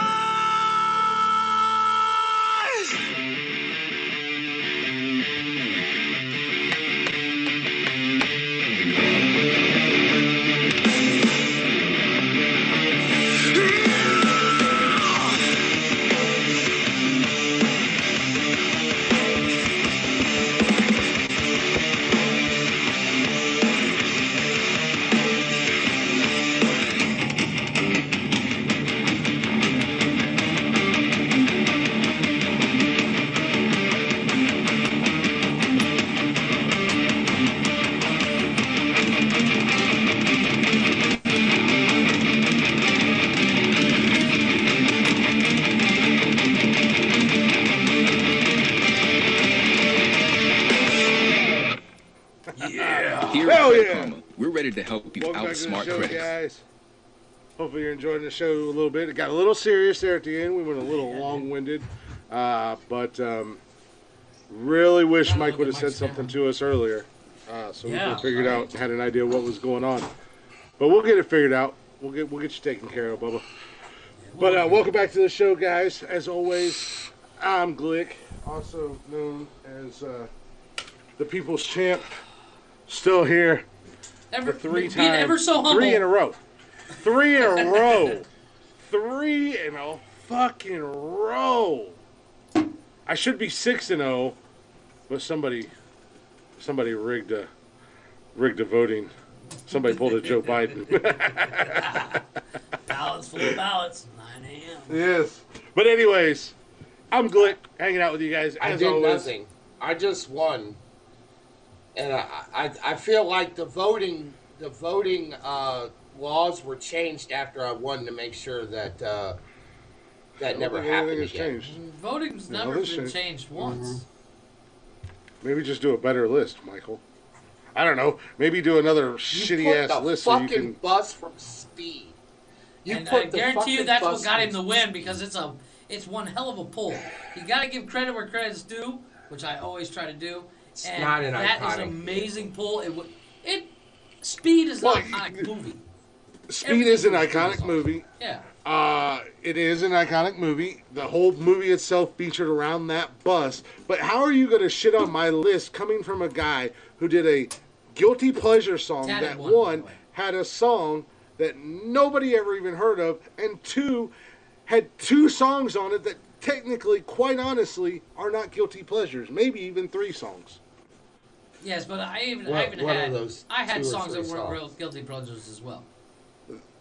H: excited to help you
A: Welcome back to the
H: outsmart
A: show,
H: critics.
A: guys. Hopefully you're enjoying the show a little bit. It got a little serious there at the end. We went a little long-winded. But really wish Mike would have said something to us earlier. So we could have figured out, had an idea what was going on. But we'll get it figured out. We'll get you taken care of, Bubba. But welcome back to the show, guys. As always, I'm Glick, also known as the People's Champ. Still here.
C: Being ever so humble.
A: 3 in a row. 3 in a row. 3 in a fucking row. I should be 6-0, but somebody rigged a voting. Somebody pulled a Joe Biden.
C: Ballots full of ballots. 9 a.m.
A: Yes. But anyways, I'm Glick, hanging out with you guys
B: I
A: as
B: did
A: always.
B: nothing. I just won, and I feel like the voting laws were changed after I won to make sure that that never happened
A: Anything has
B: again.
A: changed.
C: Voting's
A: No,
C: never
A: this
C: been
A: changed.
C: changed once.
A: Maybe just do a better list, Michael. I don't know. Maybe do another shitty
B: put
A: ass
B: the
A: list so you
B: fucking
A: can.
B: bus from Speed. You
C: And
B: put
C: I
B: the
C: guarantee you
B: fucking
C: that's what
B: bus
C: got him
B: from
C: the win because it's one hell of a pull. You got to give credit where credit's due, which I always try to do.
B: It's
C: And
B: not an
C: that is
B: iconic.
C: an amazing pull. Speed is not an iconic movie.
A: Speed is an
C: Everything
A: iconic
C: awesome.
A: movie.
C: Yeah.
A: It is an iconic movie. The whole movie itself featured around that bus. But how are you going to shit on my list coming from a guy who did a guilty pleasure song
C: Tatted
A: that
C: one, by
A: one
C: the way.
A: had a song that nobody ever even heard of, and 2 had 2 songs on it that technically, quite honestly, are not guilty pleasures. Maybe even 3 songs.
C: Yes, but I even
B: What are
C: had
B: those
C: I had
B: 2 or
C: songs that
B: 3
C: weren't real
B: songs?
C: guilty pleasures as well.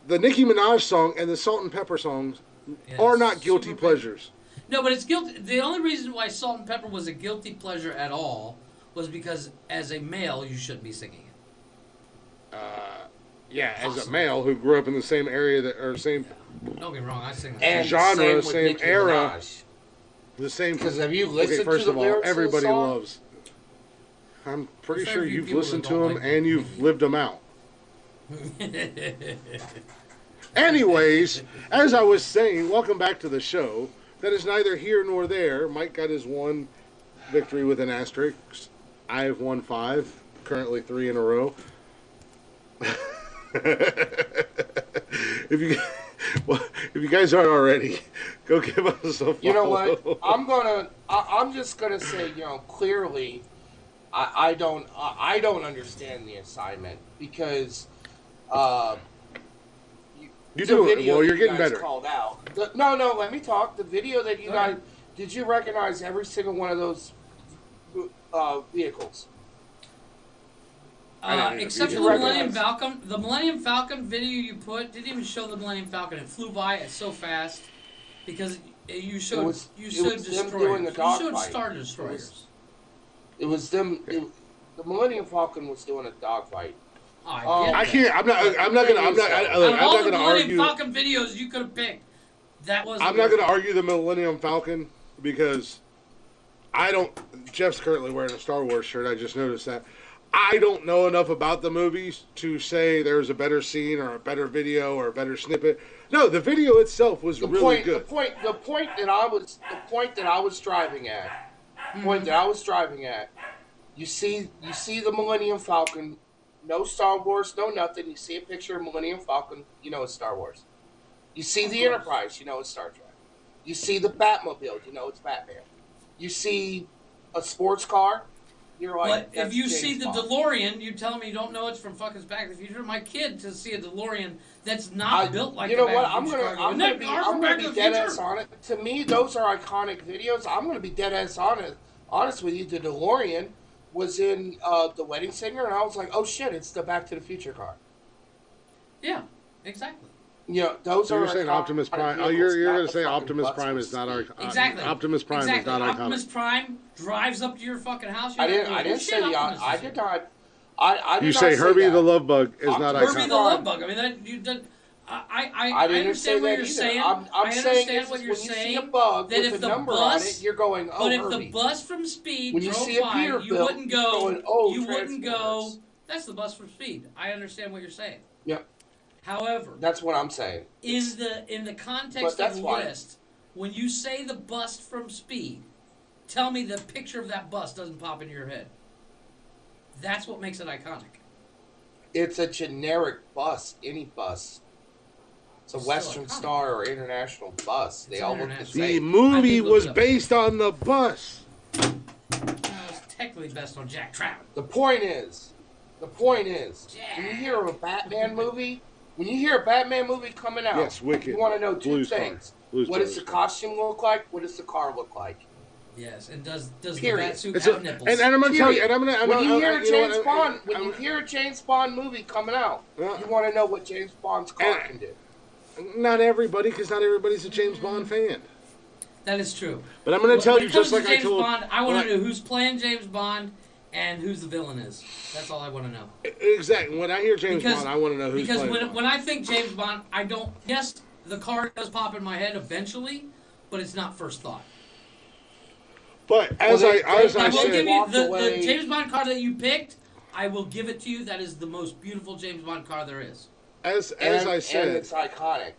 A: The Nicki Minaj song and the Salt and Pepper songs
C: Yeah,
A: are not guilty
C: super
A: pleasures.
C: No, but it's guilty. The only reason why Salt and Pepper was a guilty pleasure at all was because as a male you shouldn't be singing it.
A: Yeah, as a
C: Possible.
A: male who grew up in the same area that or same
C: Don't get me wrong, I sing that.
B: And
A: genre,
B: same with
A: same
B: Nicki
A: era.
B: Minaj.
A: the same.
B: Because have you
A: Okay,
B: listened
A: first
B: to
A: of
B: the
A: all,
B: lyrics of the
A: everybody
B: song?
A: loves. I'm pretty
C: Very
A: sure
C: few
A: you've
C: people
A: listened
C: that
A: to
C: don't
A: them
C: like
A: and
C: it.
A: you've lived them out. Anyways, as I was saying, welcome back to the show. That is neither here nor there. Mike got his 1 victory with an asterisk. I have won 5, currently 3 in a row. if you guys aren't already, go give us a follow.
B: You know what? I'm just gonna say, clearly, I don't understand the assignment because
A: You
B: the
A: do it.
B: video
A: Well,
B: that
A: you're
B: you
A: getting
B: guys
A: better.
B: Called out. No, let me talk. The video that you guys did you recognize every single one of those vehicles?
C: Except
A: Did
C: for
A: you
C: the Millennium
B: recognize-
C: Falcon. The Millennium Falcon video you put didn't even show the Millennium Falcon. It flew by it so fast because you showed
B: was them
C: destroyers.
B: doing the
C: You showed
B: dogfight.
C: Star Destroyers.
B: It was them. The Millennium Falcon was doing a dogfight.
C: Oh,
A: I can't. I'm not gonna.
C: Out of all
A: I'm
C: the
A: not gonna
C: Millennium
A: argue.
C: Falcon videos you could have picked, that was.
A: I'm not gonna argue the Millennium Falcon because I don't. Jeff's currently wearing a Star Wars shirt. I just noticed that. I don't know enough about the movies to say there's a better scene or a better video or a better snippet. No, the video itself was really good.
B: The point that I was driving at. Point that I was driving at. You see the Millennium Falcon. No Star Wars, no nothing. You see a picture of Millennium Falcon, you know it's Star Wars. You see the Enterprise, you know it's Star Trek. You see the Batmobile, you know it's Batman. You see a sports car, you're like.
C: But if
B: that's
C: you
B: James
C: see the
B: Bond.
C: DeLorean, you tell me you don't know it's from fucking Back to the Future. My kid to see a DeLorean that's not built like
B: you know
C: the
B: what?
C: Back to
B: I'm
C: the Future
B: gonna
C: car.
B: I'm
C: Isn't
B: gonna
C: that
B: be
C: car
B: I'm
C: from
B: gonna
C: Back
B: be
C: to the
B: dead
C: Future?
B: ass on it. To me, those are iconic videos. I'm gonna be dead ass honest with you. The DeLorean was in The Wedding Singer, and I was like, oh shit, it's the Back to the Future car.
C: Yeah, exactly.
B: You know, those
A: So
B: are.
A: you're saying
B: iconic
A: Optimus Prime? Oh,
B: vehicles,
A: you're
B: not
A: going to
B: the
A: say
B: fucking
A: Optimus
B: butts
A: Prime
B: with
A: is not our
C: Exactly.
A: Optimus Prime
C: exactly.
A: is not iconic.
C: Optimus Prime drives up to your fucking house. You're
B: I didn't.
C: like,
B: I didn't
C: "Oh,
B: say
C: shit,
B: the.
C: Optimus
B: I
C: is
B: did
C: here."
B: not. I did
A: You
B: not
A: say Herbie
B: that.
A: the Love Bug is not
B: Optimus
C: Herbie
A: iconic.
C: the Love Bug. I mean, that you did. I
B: didn't
C: understand
B: say
C: what
B: that
C: you're
B: either.
C: saying.
B: I'm
C: I
B: saying
C: understand
B: is
C: what you're
B: when you
C: saying.
B: see a bug
C: that
B: with
C: if
B: a
C: the
B: number
C: bus,
B: on it, you're going, oh,
C: but if
B: Herbie.
C: the bus from Speed
B: When you
C: drove
B: see a
C: by, you
B: Peterbilt,
C: wouldn't
B: you're
C: go.
B: going, oh,
C: you wouldn't go.
B: Transformers.
C: That's the bust from Speed. I understand what you're saying.
B: Yep.
C: However,
B: That's what I'm saying.
C: in the
B: But
C: context
B: that's
C: of the
B: fine.
C: list, when you say the bust from Speed, tell me the picture of that bust doesn't pop into your head. That's what makes it iconic.
B: It's a generic bus, any bus. It's a
C: It's still
B: Western
C: iconic.
B: Star or international bus. They
C: It's
B: all look the
C: international.
A: The
B: same.
A: movie
C: I did look
A: was
C: it up.
A: based on the bus.
C: It's technically best on Jack Trout.
B: The point is, when you hear of a Batman movie, coming out,
A: Yes, Wicked.
B: you want to know two
A: Blues car.
B: things.
A: Blues
B: What does the
A: Brothers car.
B: costume look like? What does the car look like?
C: Yes, and does the
B: Period.
C: batsuit
A: It's
C: have
A: a,
C: nipples?
A: and I'm gonna tell you, and I'm gonna.
B: When you hear a
A: you know
B: James
A: what,
B: Bond, when
A: I'm-
B: you hear a James Bond movie coming out,
A: Yeah.
B: you want to know what James Bond's car can do.
A: not everybody, because not everybody's a James Bond fan.
C: That is true.
A: But I'm gonna tell
C: When
A: you,
C: it comes
A: just like
C: to
A: I
C: James
A: told.
C: Bond, I want
A: when
C: to know who's playing James Bond and who's the villain is. That's all I want to know.
A: Exactly. When I hear James
C: Because-
A: Bond, I want to know who's
C: Because
A: playing.
C: when I think James Bond, I don't. Yes, the car does pop in my head eventually, but it's not first thought.
A: But as
B: Well,
A: I
C: I will
A: said,
C: give you
B: walked
C: the
B: away-
C: James Bond car that you picked. I will give it to you. That is the most beautiful James Bond car there is.
A: as
B: And
A: I said,
B: it's iconic.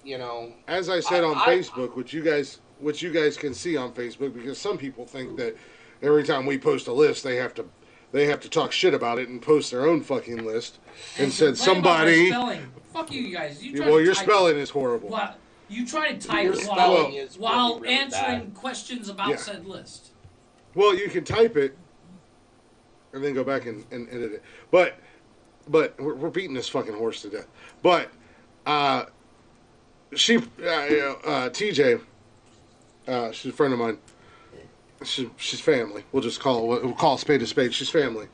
B: You know,
A: as I said on
B: I-
A: Facebook, which you guys can see on Facebook, because some people think that every time we post a list, they have to talk shit about it and post their own fucking list, and said
C: complain about my
A: somebody.
C: spelling. Fuck you guys. You try
A: Well,
C: to
A: your
C: type-
A: spelling is horrible.
C: Well, you try to type
B: Your
C: while,
B: spelling is really,
C: while
B: really
C: answering
B: bad.
C: questions about
A: Yeah.
C: said list.
A: Well, you can type it and then go back and edit it. But we're beating this fucking horse to death. But TJ, she's a friend of mine. She's family. We'll call a spade a spade. She's family.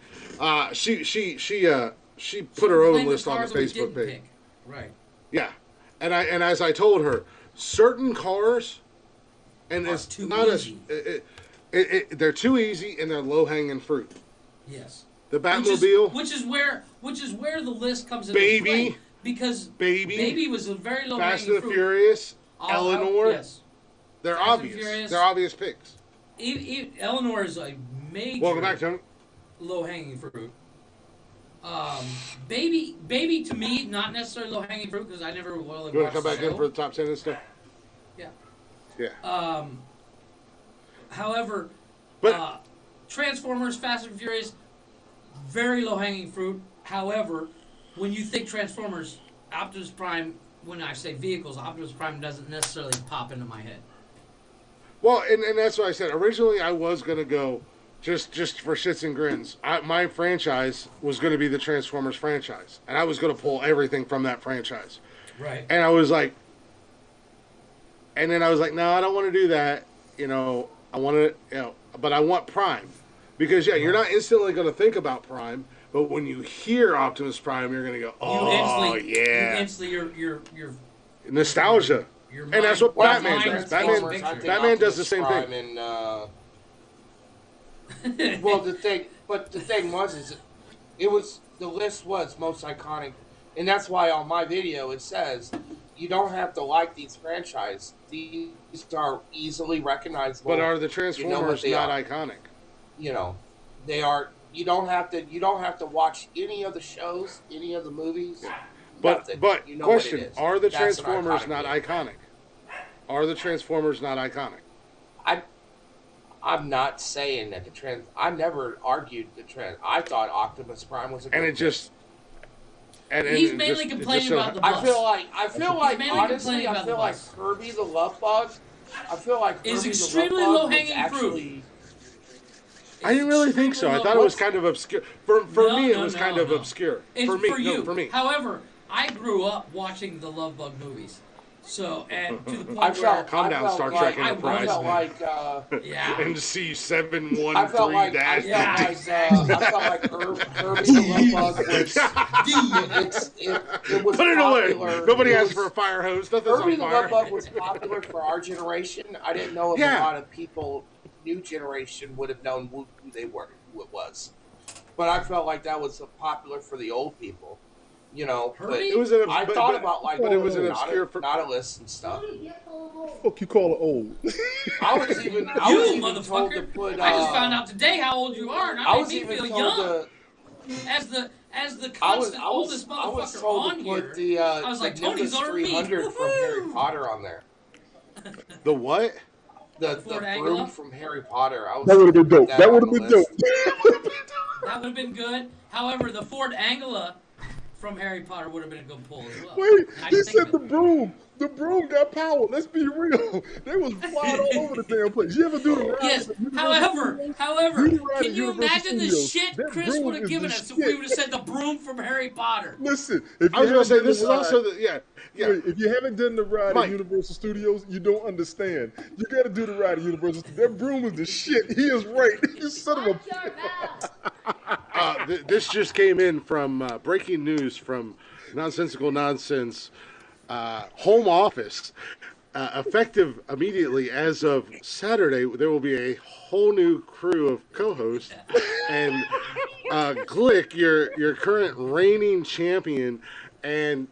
A: She put her own
C: Complain
A: list on
C: cars
A: the
C: we
A: Facebook
C: didn't
A: page.
C: pick. Right.
A: Yeah, and as I told her, certain cars, and
C: Are
A: it's
C: too
A: not
C: easy.
A: they're too easy and they're low hanging fruit.
C: Yes.
A: The
C: Which
A: Batmobile,
C: is where the list comes into
A: Baby.
C: play. Because
A: Baby,
C: was a very low
A: Fast
C: hanging
A: and the
C: fruit.
A: Furious,
C: All-
A: Eleanor,
C: Yes.
A: they're
C: Fast and
A: obvious.
C: Furious.
A: They're obvious picks.
C: Eleanor is a major
A: Welcome back, Tony.
C: low hanging fruit. Baby to me, not necessarily low hanging fruit because I never really
A: You want
C: watched
A: to come
C: the
A: back
C: show.
A: in for the top 10 and stuff?
C: Yeah.
A: Yeah.
C: However,
A: But-
C: Transformers, Fast and Furious, very low hanging fruit. However, when you think Transformers, Optimus Prime, when I say vehicles, Optimus Prime doesn't necessarily pop into my head.
A: Well, and that's what I said. Originally, I was going to go just for shits and grins. My franchise was going to be the Transformers franchise. And I was going to pull everything from that franchise.
C: Right.
A: And I was like, no, I don't want to do that. You know, I want to, but I want Prime. Because, yeah, you're not instantly going to think about Prime. But when you hear Optimus Prime, you're going to go, oh, yeah.
C: You instantly, your
A: Nostalgia.
C: Your
A: And that's what
C: mind-
A: Batman
C: mind
A: does.
C: paints a
A: Batman-
C: picture.
B: I think
A: Batman does the
B: Optimus
A: same
B: Prime
A: thing.
B: And, well, the thing was, the list was most iconic, and that's why on my video it says you don't have to like these franchises. These are easily recognizable.
A: But are the
B: You know what
A: Transformers
B: they
A: not
B: are.
A: iconic?
B: You know, they are. You don't have to watch any of the shows, any of the movies. nothing.
A: But
B: You know what it
A: question:
B: is.
A: Are the
B: That's an
A: Transformers
B: iconic
A: not
B: vehicle.
A: iconic? Are the Transformers not iconic?
B: I'm not saying that the trans. I never argued the trans. I thought Optimus Prime was a good
A: And it
B: pick.
A: just and
C: He's
A: it
C: mainly
A: just- it
C: complaining
A: just so-
C: about the
B: I
C: bus.
B: feel like
C: mainly
B: honestly,
C: complaining
B: I
C: about
B: feel
C: the
B: like
C: bus.
B: Kirby the Love Bug. I feel like
C: Is
B: Kirby
C: extremely
B: the Love Bug
C: low-hanging
B: was
C: fruit.
B: actually.
A: I didn't really think so. I thought it was kind of obscure. For me, it was kind of obscure.
C: It's
A: For me,
C: you.
A: no, for me.
C: However, I grew up watching the Love Bug movies, so and to the point
B: I
C: where
B: felt.
A: Calm
B: I
A: down,
B: felt
A: Star
B: like,
A: Trek
B: I
A: Enterprise.
B: felt like.
C: yeah,
A: NC713
B: I felt like. I felt like Kirby the Love Bug was. It was
A: Put it away.
B: popular.
A: Nobody
B: It
A: asked
B: was-
A: for a fire hose. Nothing's
B: Kirby
A: on
B: the
A: fire.
B: Love Bug was popular for our generation. I didn't know if
A: Yeah.
B: a lot of people, new generation, would have known who they were, who it was. But I felt like that was popular for the old people, you know. But
C: Herbie?
A: It was an,
B: I
A: but-
B: thought
A: but-
B: about like,
A: but it was an
B: not
A: obscure.
B: a list and stuff.
F: Fuck you call it old.
B: I was even told
C: motherfucker!
B: to put.
C: I just found out today how old you are, and
B: I
C: I
B: was
C: made me
B: even
C: feel
B: told
C: young.
B: to.
C: as the
B: I was
C: constant oldest
B: I was
C: motherfucker
B: told
C: on
B: to
C: here,
B: put the
C: I was like,
B: Nimbus
C: Tony's over me.
B: 300 from Harry
C: Woohoo!
B: Potter on there.
A: The what?
B: The
C: Ford
B: broom
C: Anglia?
B: from Harry Potter. I was
F: That would have
B: told
F: been
B: to put
F: dope.
B: that
F: That would
B: on
F: have
B: the
F: been
B: list.
F: dope.
C: That would have been good. However, the Ford Anglia from Harry Potter would have been a good pull as well.
F: Wait,
C: I
F: he
C: didn't think
F: said
C: of
F: the
C: it.
F: broom. The broom got power. Let's be real. They was flying all over the damn place. You ever do the ride
C: Yes.
F: at Universal
C: However,
F: Studios?
C: however,
F: Do the ride
C: can
F: at
C: you
F: Universal
C: imagine the
F: Studios.
C: shit
F: That
C: Chris
F: broom
C: would have
F: is
C: given
F: the
C: us if we
F: shit.
C: would have said the broom from Harry Potter?
F: Listen, if
A: I
F: you
A: was gonna
F: haven't
A: say
F: done
A: this
F: the
A: is
F: ride,
A: also the yeah.
F: wait, if you haven't done the ride
A: Mike.
F: at Universal Studios, you don't understand. You got to do the ride at Universal Studios. That broom is the shit. He is right. You son of a.
D: Watch your mouth.
A: This just came in from breaking news from Nonsensical Nonsense home office. Effective immediately as of Saturday, there will be a whole new crew of co-hosts, and Glick, your current reigning champion, and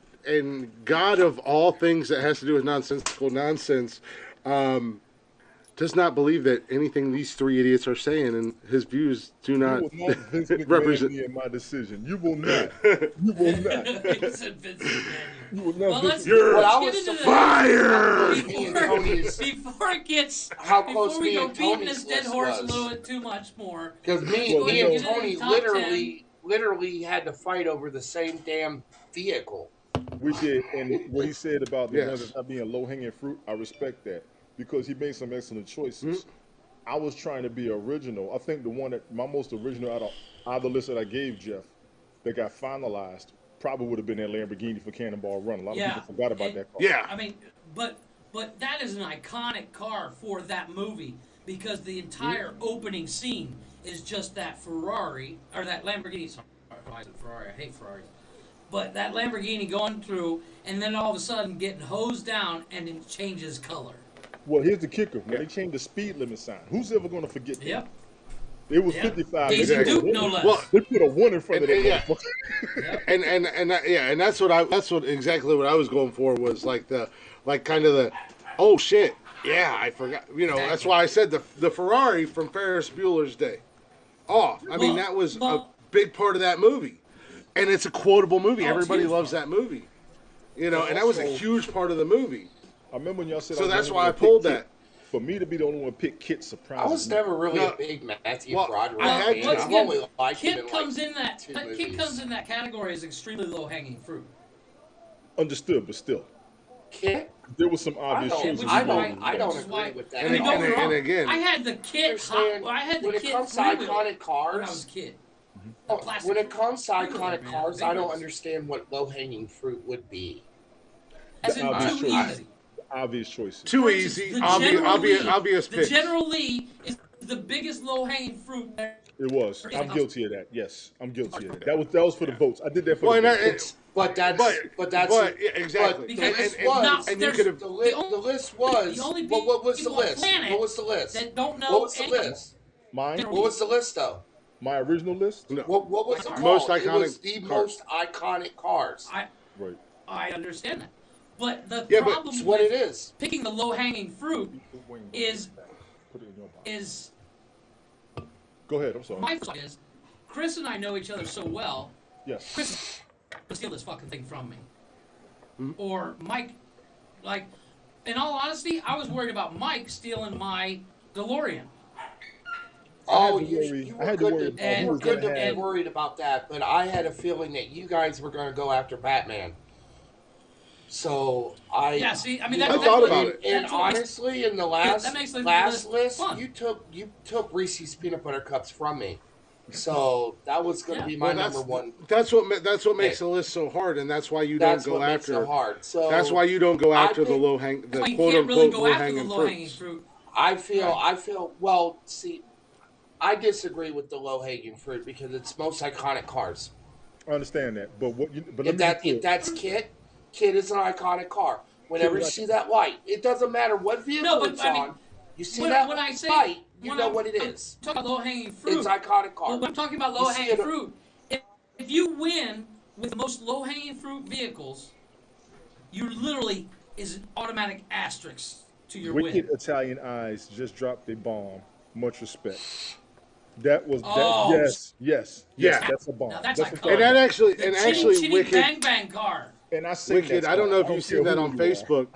A: God of all things that has to do with nonsensical nonsense, does not believe that anything these three idiots are saying, and his views do
F: You
A: not
F: will not Vince McMahon
A: represent.
F: me in my decision. You will not. You will not.
C: He said Vince McMahon.
F: You will not.
C: Well, let's,
F: Vince
A: You're
B: What I
C: let's
B: was
C: get into
B: surprised
C: the
B: me and Tony's
C: before it gets
B: how close
C: before we
B: me
C: go
B: and
C: beating
B: Tony's
C: this dead
B: list
C: horse a
B: was.
C: little bit too much more.
B: Because me,
F: Well,
B: me
F: you
B: and
F: know-
B: Tony
C: Top 10.
B: literally had to fight over the same damn vehicle.
F: We did, and what he said about the
A: Yes.
F: ones that's not being low hanging fruit, I respect that because he made some excellent choices. I was trying to be original. I think the one that my most original out of the list that I gave Jeff that got finalized probably would have been that Lamborghini for Cannonball Run. A lot of people forgot about
C: And-
F: that car.
A: Yeah.
C: I mean, but that is an iconic car for that movie because the entire opening scene is just that Ferrari or that Lamborghini. Sorry, I said Ferrari. I hate Ferraris. But that Lamborghini going through and then all of a sudden getting hosed down and it changes color.
F: Well, here's the kicker: when they changed the speed limit sign, who's ever going to forget that?
C: Yep.
F: It was
C: Yep.
F: 55.
C: Daisy
A: Exactly.
C: Duke, no less.
A: Well,
F: They put a 1 in front of that
A: And- yeah.
F: motherfucker.
A: And that's what exactly what I was going for was like kind of the oh shit, yeah, I forgot, that's why I said the Ferrari from Ferris Bueller's Day Off. I mean, that was a big part of that movie, and it's a quotable movie.
C: Oh, it's
A: Everybody
C: huge.
A: loves that movie, and that was a huge part of the movie.
F: I remember when y'all said.
A: So
F: I was
A: that's
F: the
A: why
F: only
A: I
F: one to pick
A: pulled
F: Kit.
A: that.
F: For me to be the only one to pick Kit surprised
B: I was
F: me.
B: never really
A: No.
B: a big Matthew
A: Well,
B: Broderick
A: I had
B: fan.
A: to.
C: Let's
B: I've
C: get
B: only liked him
C: Kit
B: in
C: comes
B: like
C: in that
B: two
C: Kit
B: movies.
C: comes in that category as extremely low hanging fruit.
F: Understood, but still,
B: Kit?
F: there was some obvious
B: don't-
F: choices.
C: Which is
B: I
C: why-
B: don't- I don't
C: which is
B: agree
C: why-
B: with that
C: I mean,
B: at
C: don't
B: all.
C: get me wrong.
A: And again-
C: I had the Kit.
B: Understand,
C: I had the
B: when it
C: Kit
B: comes to
C: three-wheel
B: iconic
C: when I
B: cars,
C: was a kid.
B: when
C: Plastic
B: it comes to
C: three-wheeler,
B: iconic
C: man,
B: cars,
C: big
B: I don't
C: wheels.
B: understand what low-hanging fruit would be.
C: As in
F: obvious
C: too
F: choices.
C: easy.
F: Obvious choices.
A: Too
C: Versus
A: easy,
C: the General Lee.
A: obvious
C: The
A: picks.
C: General Lee is the biggest low hanging fruit.
F: It was. I'm guilty of that. Yes, I'm guilty of that. That was for the votes. I did that for
A: Well,
F: the
A: and
F: votes.
B: But that's
A: yeah, exactly.
B: But the
C: Because
B: list
C: and
B: was
C: now
A: and you
C: there's
A: could have
B: the,
C: the
B: li-
C: only-
B: the list was
C: the only
B: what was the
C: people on
B: list?
C: planet
B: What was the list?
C: that don't know
B: What was the
C: anything.
B: list?
F: Mine,
B: What was the list though?
F: my original list.
A: No.
B: What was it called?
A: Most
B: It was
A: iconic
B: the
A: cars.
B: most iconic cars.
F: Right.
C: I understand that, but the
A: Yeah, but
C: problem
B: That's what
C: with
B: it is.
C: picking the low hanging fruit is
F: Put it in your box.
C: is
F: Go ahead. I'm sorry.
C: my thought is Chris and I know each other so well.
F: Yes.
C: Chris would steal this fucking thing from me, or Mike. Like, in all honesty, I was worried about Mike stealing my DeLorean.
B: Oh,
F: to worry-
B: you
F: I
B: were
F: had to worry
B: good
F: about
B: to,
C: who
B: you were
C: was
B: good to
F: gonna
B: be
F: have-
B: worried about that, but I had a feeling that you guys were going to go after Batman. So
C: Yeah, see, I mean,
B: you
C: that,
A: I
C: that's
A: thought
C: what-
A: about it.
B: And
C: that's what makes-
B: honestly, in the last
C: that makes the
B: last
C: list
B: list,
C: fun.
B: you took Reese's peanut butter cups from me, so that was going to
C: Yeah.
B: be my
A: Well,
B: number one.
A: That's what makes
B: Hey.
A: the list so hard, and that's why you
B: That's
A: don't go
B: what makes
A: after.
B: it hard. So
A: That's why you don't go
B: I
A: after the
B: think-
A: low hang, the
C: That's why you
A: quote
C: can't really
A: unquote
C: go
A: low
C: after the
A: hanging
C: low hanging
A: fruits.
C: fruit.
B: I feel well. See, I disagree with the low hanging fruit because it's most iconic cars.
F: I understand that, but what? But
B: If
F: let me be
B: if
F: clear.
B: that's Kit is an iconic car. Whenever you
F: Kit is
B: see that light, it doesn't matter what vehicle
C: No, but
B: it's
C: I mean,
B: on. You see
C: when-
B: that
C: when I say-
B: light, you
C: when
B: know
C: I'm-
B: what it is.
C: I'm talking about low hanging fruit.
B: It's iconic car.
C: Well, when I'm talking about
B: You
C: low
B: see
C: hanging
B: it-
C: fruit, if you win with the most low hanging fruit vehicles, you literally is an automatic asterisk to your
F: Wicked
C: win.
F: Italian eyes just dropped a bomb. Much respect. That was
C: Oh.
F: that. Yes.
A: Yeah.
F: That's a bomb.
C: Now that's
F: a
C: iconic.
A: And that actually,
C: The
A: and
C: Chitty
A: actually,
C: Chitty
A: Wicked,
C: Bang Bang car.
F: And I sing
A: Wicked.
F: that
A: I don't know if
F: song.
A: you've seen
F: care
A: that
F: who
A: on
F: you are.
A: Facebook.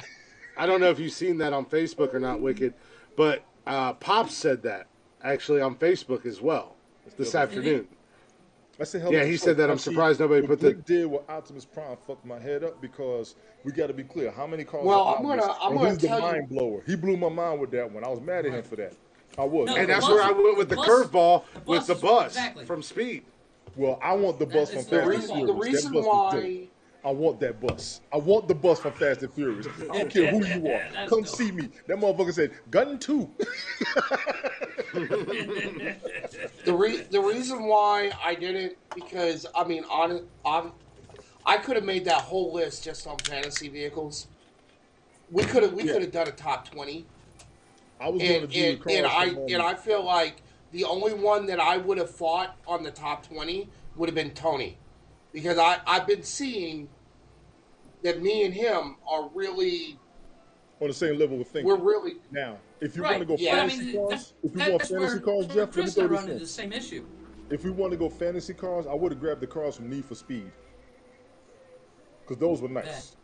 A: I don't know if you've seen that on Facebook or not, Wicked. But Pops said that actually on Facebook as well this afternoon.
F: I said, hell
A: Yeah,
F: of a
A: he
F: choice.
A: said that. I'm
F: Now, see,
A: surprised nobody
F: what
A: put the.
F: Blick did with Optimus Prime fucked my head up because we got to be clear. How many cars?
B: Well,
F: are
B: I'm gonna-
F: Optimus?
B: I'm
F: And
B: gonna
F: he's the
B: tell you-
F: mind blower. He blew my mind with that one. I was mad at him for that. I was.
C: No,
A: And
C: the
A: that's
C: bus-
A: where I went with the
C: bus-
A: curveball
C: the
A: with the
C: is-
A: bus
C: exactly.
A: from Speed.
F: Well, I want the bus from
C: It's the
F: Fast and
C: reason-
F: Furious.
B: The
F: That
B: reason
F: bus was dope.
B: why
F: I want that bus. I want the bus from Fast and Furious. I don't care who you are.
C: That's
F: Come
C: dope.
F: see me. That motherfucker said, Gun 2.
B: the reason why I didn't, because I mean I could have made that whole list just on fantasy vehicles. We could have done a top 20.
F: I was going to do the cars
B: And I feel like the only one that I would have fought on the top 20 would have been Tony, because I've been seeing that me and him are really
F: on the same level of thinking.
B: we're really
F: Now, if you
C: Right.
F: want to go
B: Yeah.
F: fantasy cars, if you want fantasy cars, Jeff, let me
C: Chris
F: throw
C: and I
F: this
C: run into
F: in.
C: the same issue.
F: If we want to go fantasy cars, I would have grabbed the cars from Need for Speed. Because those were nice.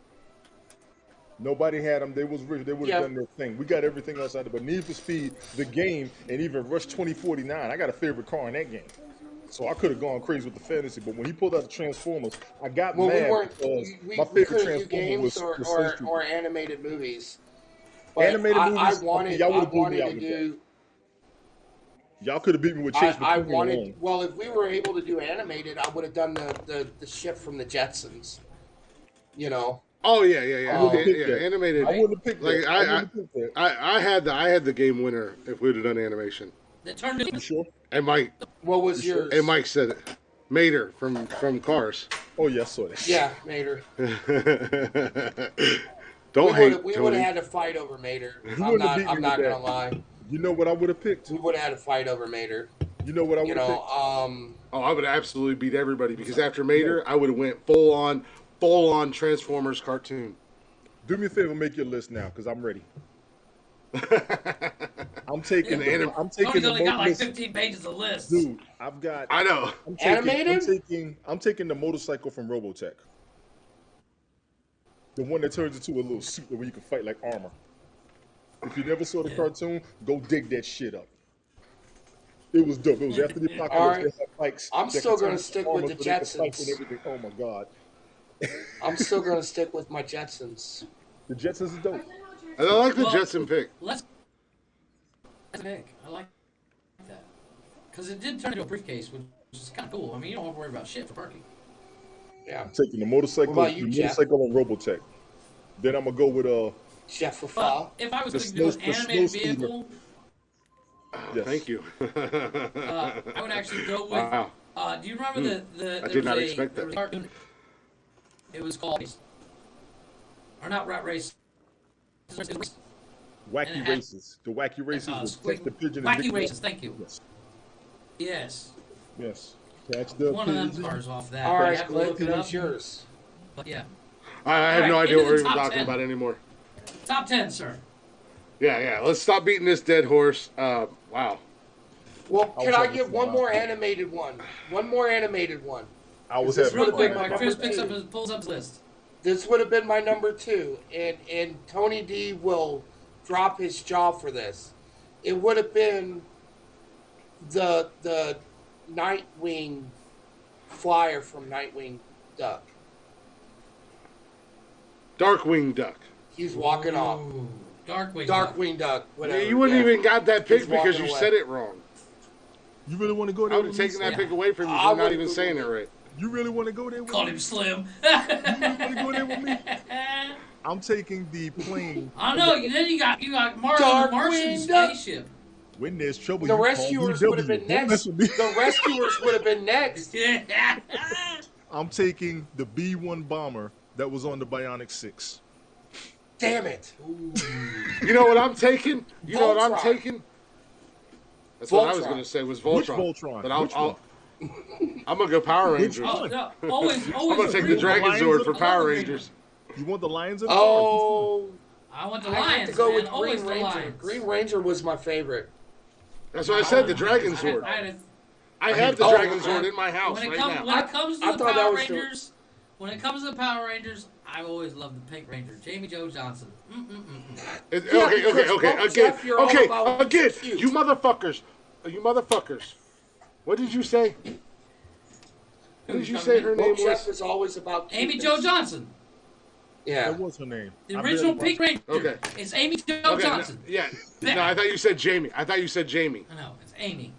F: Nobody had them. They was rich. They would have
B: Yeah.
F: done their thing. We got everything else out of it. But Need for Speed, the game, and even Rush 2049, I got a favorite car in that game. So I could have gone crazy with the fantasy. But when he pulled out the Transformers, I got
B: well,
F: mad
B: we weren't
F: because
B: we
F: my favorite
B: couldn't do
F: Transformer
B: games
F: was Sense Trooper.
B: or animated movies. But
F: Animated
B: I
F: movies,
B: wanted
F: y'all
B: I
F: would've blew me
B: wanted
F: out
B: to
F: with
B: do.
F: Y'all could have beat me with Chase
B: I
F: McCool
B: wanted.
F: alone.
B: Well, if we were able to do animated, I would have done the ship from the Jetsons. You know.
A: Oh yeah,
B: I would've
F: picked that.
A: animated.
F: I wouldn't have picked
A: Like
F: that.
A: I
F: wouldn't have picked that.
A: I had the game winner if we'd have done animation.
C: That turned into
F: You sure?
A: And Mike
B: What was yours?
A: said it. Mater from Cars.
F: Oh, yeah, I saw that.
B: Yeah, Mater.
A: Don't hate
B: We would
A: Tony.
B: have had to fight over Mater.
F: You
B: I'm
F: wouldn't have
B: not.
F: beat me
B: I'm not
F: with
B: gonna
F: that.
B: lie.
F: You know what I would have picked?
B: We would have had to fight over Mater.
F: You know what I would
B: You
F: have
B: know.
F: picked?
A: Oh, I would absolutely beat everybody because after Mater, I would have went full on Transformers cartoon.
F: Do me a favor, make your list now, because I'm ready. I'm taking
A: The anim-
F: I'm taking
C: Tony's
F: the
C: only got like
F: most,
C: 15 pages of lists.
F: dude. I've got.
A: I know.
F: I'm taking,
B: Animated?
F: I'm taking the motorcycle from Robotech. The one that turns into a little suit where you can fight like armor. If you never saw the cartoon, go dig that shit up. It was dope. It was after the apocalypse.
B: All right.
F: They had bikes
B: I'm
F: that
B: still
F: could turn
B: gonna
F: into
B: stick
F: armor
B: with the
F: so they could fight
B: Jetsons.
F: and everything. Oh my god,
B: I'm still gonna stick with my Jetsons.
F: the Jetsons is dope.
A: I like the
C: Well,
A: Jetson pick.
C: Let's pick. I like that because it did turn into a briefcase, which is kind of cool. I mean, you don't have to worry about shit for parking.
B: Yeah.
F: I'm taking the motorcycle,
B: What about you,
F: the
B: Jeff?
F: motorcycle on Robotech. Then I'm gonna go with
B: Jeff
C: But
B: Lafau.
C: if I was
F: The
C: going to do an
F: snow- the
C: animated
F: snow speeder.
C: vehicle,
F: yes.
A: Thank you.
C: I would actually go with.
A: Wow.
C: Do you remember the?
A: I
C: there
A: did not
C: was
A: expect
C: there was
A: that.
C: a cartoon, it was called, or not Rat Race.
F: Wacky
C: And it had-
F: races. The wacky races was Catch the Pigeon and
C: Wacky
F: Mickey
C: Races.
F: Mouse.
C: Thank you.
F: Yes.
C: Yes.
F: Yes. Catch the
C: One of them
F: pigeon.
C: cars off that.
B: All
C: You
B: right,
C: have to look
B: Clint,
C: it
B: what's
C: up.
B: yours?
C: But yeah.
A: I have
C: All
A: no
C: right,
A: idea
C: into
A: what we're
C: the
A: even
C: top
A: talking
C: 10.
A: about anymore.
C: Top 10, sir.
A: Yeah. Let's stop beating this dead horse. Wow.
B: Well,
F: I
B: can
F: was
B: I
F: having
B: get
F: fun.
B: one more animated one? One more animated one.
F: I was
B: This
F: having
B: would've
F: fun.
B: been my
C: Chris
B: number two.
C: pulls up his list.
B: This would have been my number 2, and Tony D will drop his jaw for this. It would have been the Nightwing flyer from Nightwing Duck.
A: Darkwing Duck.
B: He's walking off.
C: Ooh, Darkwing.
B: Darkwing Duck.
A: Yeah,
B: Whatever.
A: you wouldn't even got that pick
B: He's
A: because
B: walking
A: you
B: away.
A: said it wrong.
F: You really want to go
A: I
F: there
A: would have
F: with me?
A: taken that
C: Yeah.
A: pick away from you
B: I
A: for not
B: would've
A: even
B: Googled
A: saying it
B: it.
A: right.
F: You really want to go there with
C: Called
F: me?
C: him Slim.
F: You really want to go there with me? I'm taking the plane.
C: I know. Then you got Marlon the
B: Darkwing
C: Martian
B: Duck.
C: spaceship.
F: When there's trouble,
B: The
F: you call
B: rescuers
F: DW.
B: would have been
F: Don't
B: next.
F: mess with me.
B: The rescuers would have been next.
F: I'm taking the B-1 bomber that was on the Bionic 6.
B: Damn it.
A: You know what I'm taking? You know what I'm
B: Voltron.
A: taking? That's what I was
B: Voltron.
A: going to say was
F: Which
A: Voltron.
F: Voltron?
A: But
F: Which one?
A: I'm going to go Power
F: Which
A: Rangers.
C: Oh, no, always.
A: I'm going to take the
C: agree.
A: Dragon
F: Lions
A: Zord
F: of
A: for
F: the
A: Power
C: Lions.
A: Rangers.
F: You want the Lions of the
B: Oh,
C: I want the
B: I have
C: Lions.
B: to go
C: man.
B: with
C: Always
B: Green
C: the
B: Ranger.
C: Lions.
B: Green Ranger was my favorite.
A: That's what I said. The Dragon Sword. I have the Dragon Sword in my house right now.
C: When it comes to
B: I
C: the
B: thought that
C: Power
B: was the-
C: Rangers, when it comes to the Power Rangers, I've always loved the Pink Ranger, Jamie Joe Johnson.
A: Okay,
B: Yeah,
A: okay,
B: because
A: okay.
B: Uncle
A: Again,
B: Jeff, you're all
A: okay,
B: about
A: again.
B: cute.
A: You motherfuckers. What did you say? What did you say her name
B: Uncle Jeff
A: was?
B: is always about
C: Amy
B: cuteness.
C: Jo Johnson,
B: Yeah.
F: That was her name.
C: the
F: I
C: original
F: barely
C: Pink Ranger.
A: Okay.
C: It's Amy Jo
A: Okay,
C: Johnson.
A: yeah. No, I thought you said Jamie. I thought you said Jamie.
C: I know, it's Amy.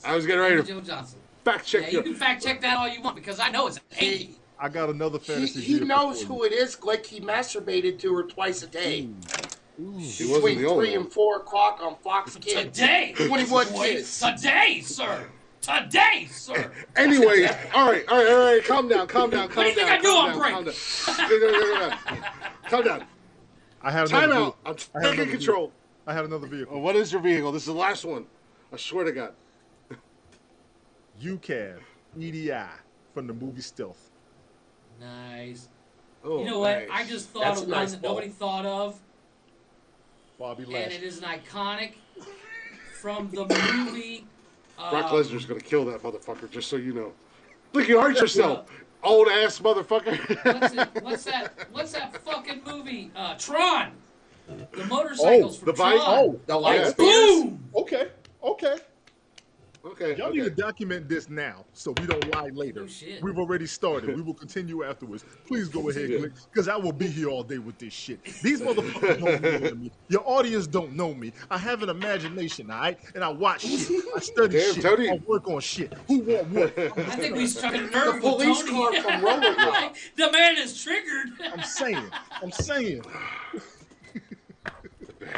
A: I was getting ready
C: Amy
A: to
C: Jo Johnson.
A: fact
C: Yeah,
A: check
C: you
A: you.
C: can fact check that all you want because I know it's Amy.
F: I got another fantasy.
B: He
F: vehicle
B: knows
F: for
B: who it is. Like he masturbated to her twice a day.
A: He wasn't
B: Between
A: the only
B: 3
A: one.
B: and 4 o'clock on Fox Kids.
C: Today,
B: 21
C: boy.
B: kids.
C: Today, sir. Today, sir.
A: Anyway, all right. Calm down.
C: What do you think I do on break?
A: Calm down.
F: I had
A: Time
F: another
A: out. I'm
F: vehicle. I had
A: taking
F: another
A: control.
F: vehicle. I had another vehicle.
A: Oh, what is your vehicle? This is the last one. I swear to God.
F: UCAV, EDI from the movie Stealth.
C: Nice.
A: Oh,
C: You know what?
A: nice.
C: I just thought
B: That's
C: of
B: a
C: one
B: nice
C: that
B: ball.
C: nobody thought of,
F: Bobby
C: and
F: Lashley.
C: it is an iconic from the movie.
A: Brock Lesnar's gonna kill that motherfucker. Just so you know. Look, you hurt yourself, old ass motherfucker.
C: What's that fucking movie? Tron. The motorcycles from
A: the bike?
C: Tron.
B: The lights.
C: Boom.
F: Okay.
A: Okay.
F: Y'all need to document this now so we don't lie later.
C: Oh, shit.
F: We've already started. We will continue afterwards. Please go ahead, Glick, because I will be here all day with this shit. These motherfuckers don't know me. Your audience don't know me. I have an imagination, all right? And I watch shit. I study
A: Damn,
F: shit.
A: Tony.
F: I work on shit. Who want what?
C: I think we struck a nerve with
B: police
C: Tony.
B: car from Rollerblade.
C: Like, the man is triggered.
F: I'm saying.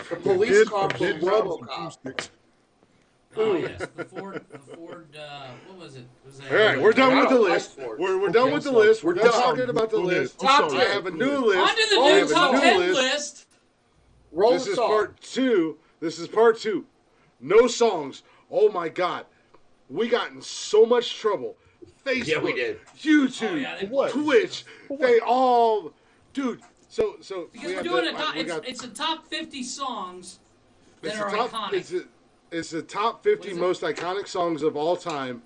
B: The police car from
F: Dead Rob some
B: RoboCop.
F: sticks.
C: Oh yes, the Ford. What was it? Was that?
A: All right, we're done with the list.
B: Ford.
A: We're done with the list. We're done talking about the
F: Go ahead.
A: list.
F: I'm
B: Top
F: sorry.
A: I have a new list.
C: On to the
A: I
C: new
A: have a
C: top
A: new
C: 10 list.
B: Roll
A: This
B: the
A: is
B: song.
A: part 2. This is part 2. No songs. Oh my God. We got in so much trouble. Facebook,
B: Yeah, we did.
A: YouTube,
C: Oh, yeah, they-
F: What?
A: Twitch. They all, dude. So
C: Because
A: we
C: we're
A: have
C: doing
A: the-
C: a top.
A: we got-
C: It's a top 50 songs that
A: it's
C: are
A: the top,
C: iconic.
A: It's the top 50
C: What is it?
A: most iconic songs of all time.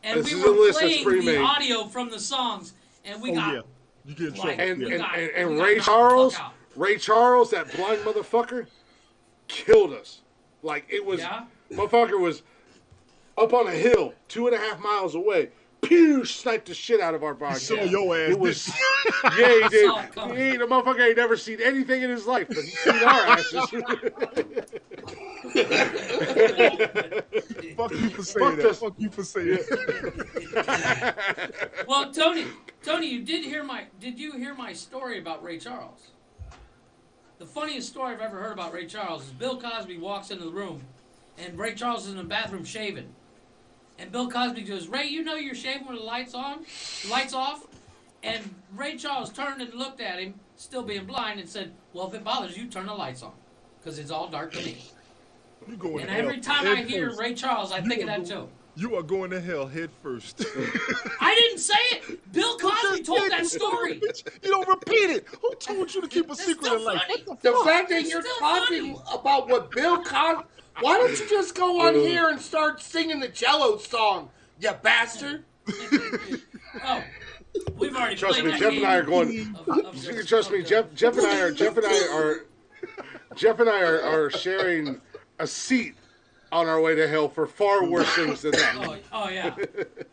C: And
A: this
C: we
A: is a
C: were
A: list that's
C: playing the
A: pre-made.
C: audio from the songs, and we
F: Oh,
C: got
F: yeah. You get in trouble.
C: Like-
A: And
C: We
A: and,
C: got-
A: and,
C: we got
A: Ray
C: knocked the
A: Charles,
C: fuck out.
A: Ray Charles, that blind motherfucker, killed us. Like it was,
C: Yeah?
A: motherfucker was up on a hill, 2.5 miles away. Pew! Sniped the shit out of our body.
F: Saw your ass.
A: It was,
F: didn't
A: yeah, he did.
C: saw it coming.
A: The motherfucker ain't never seen anything in his life, but he's seen our asses.
F: you? Fuck you for saying
A: Fuck
F: that.
A: us.
F: Fuck you for saying that.
C: Well, Tony, did you hear my story about Ray Charles? The funniest story I've ever heard about Ray Charles is Bill Cosby walks into the room, and Ray Charles is in the bathroom shaving, and Bill Cosby goes, "Ray, you know you're shaving with the lights off," and Ray Charles turned and looked at him, still being blind, and said, "Well, if it bothers you, turn the lights on, because it's all dark to me."
F: You going
C: And
F: to hell
C: every time I
F: head
C: hear
F: first.
C: Ray Charles, I think of
F: are
C: that
F: going-
C: joke.
F: You are going to hell head first.
C: I didn't say it. Bill Cosby told that story.
F: You don't repeat it. Who told you to keep a
C: That's
F: secret
C: still
F: in life?
C: funny.
F: What the
B: The
F: fuck?
B: fact that
C: It's
B: you're
C: still
B: talking
C: funny.
B: about what Bill Cosby. Why don't you just go on here and start singing the Jello song, you bastard?
C: Oh, we've already
A: Trust
C: played
A: me,
C: that
A: Jeff
C: game
A: and I are going.
C: of-
A: You can trust me, Jeff and I are sharing a seat on our way to hell for far worse things than that.
C: Oh yeah.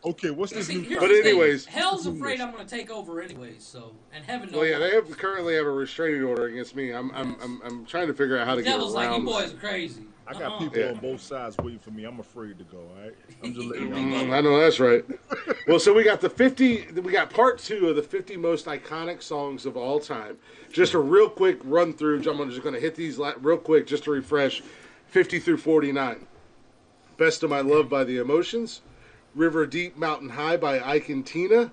F: Okay, what's this
C: See,
F: new
C: here's
A: But
C: the thing.
A: anyways.
C: Hell's afraid I'm going to take over anyways. So, and heaven knows.
A: Well, yeah, they currently have a restraining order against me. I'm trying to figure out how to
C: The devil's
A: get
C: like, you
A: around.
C: boys are crazy.
F: I got people
A: Yeah.
F: on both sides waiting for me. I'm afraid to go, all right? I'm just letting y'all know.
A: I know that's right. Well, so we got we got part 2 of the 50 most iconic songs of all time. Just a real quick run through. I'm just going to hit these real quick just to refresh. 50 through 49. Best of My Love by The Emotions. River Deep, Mountain High by Ike and Tina.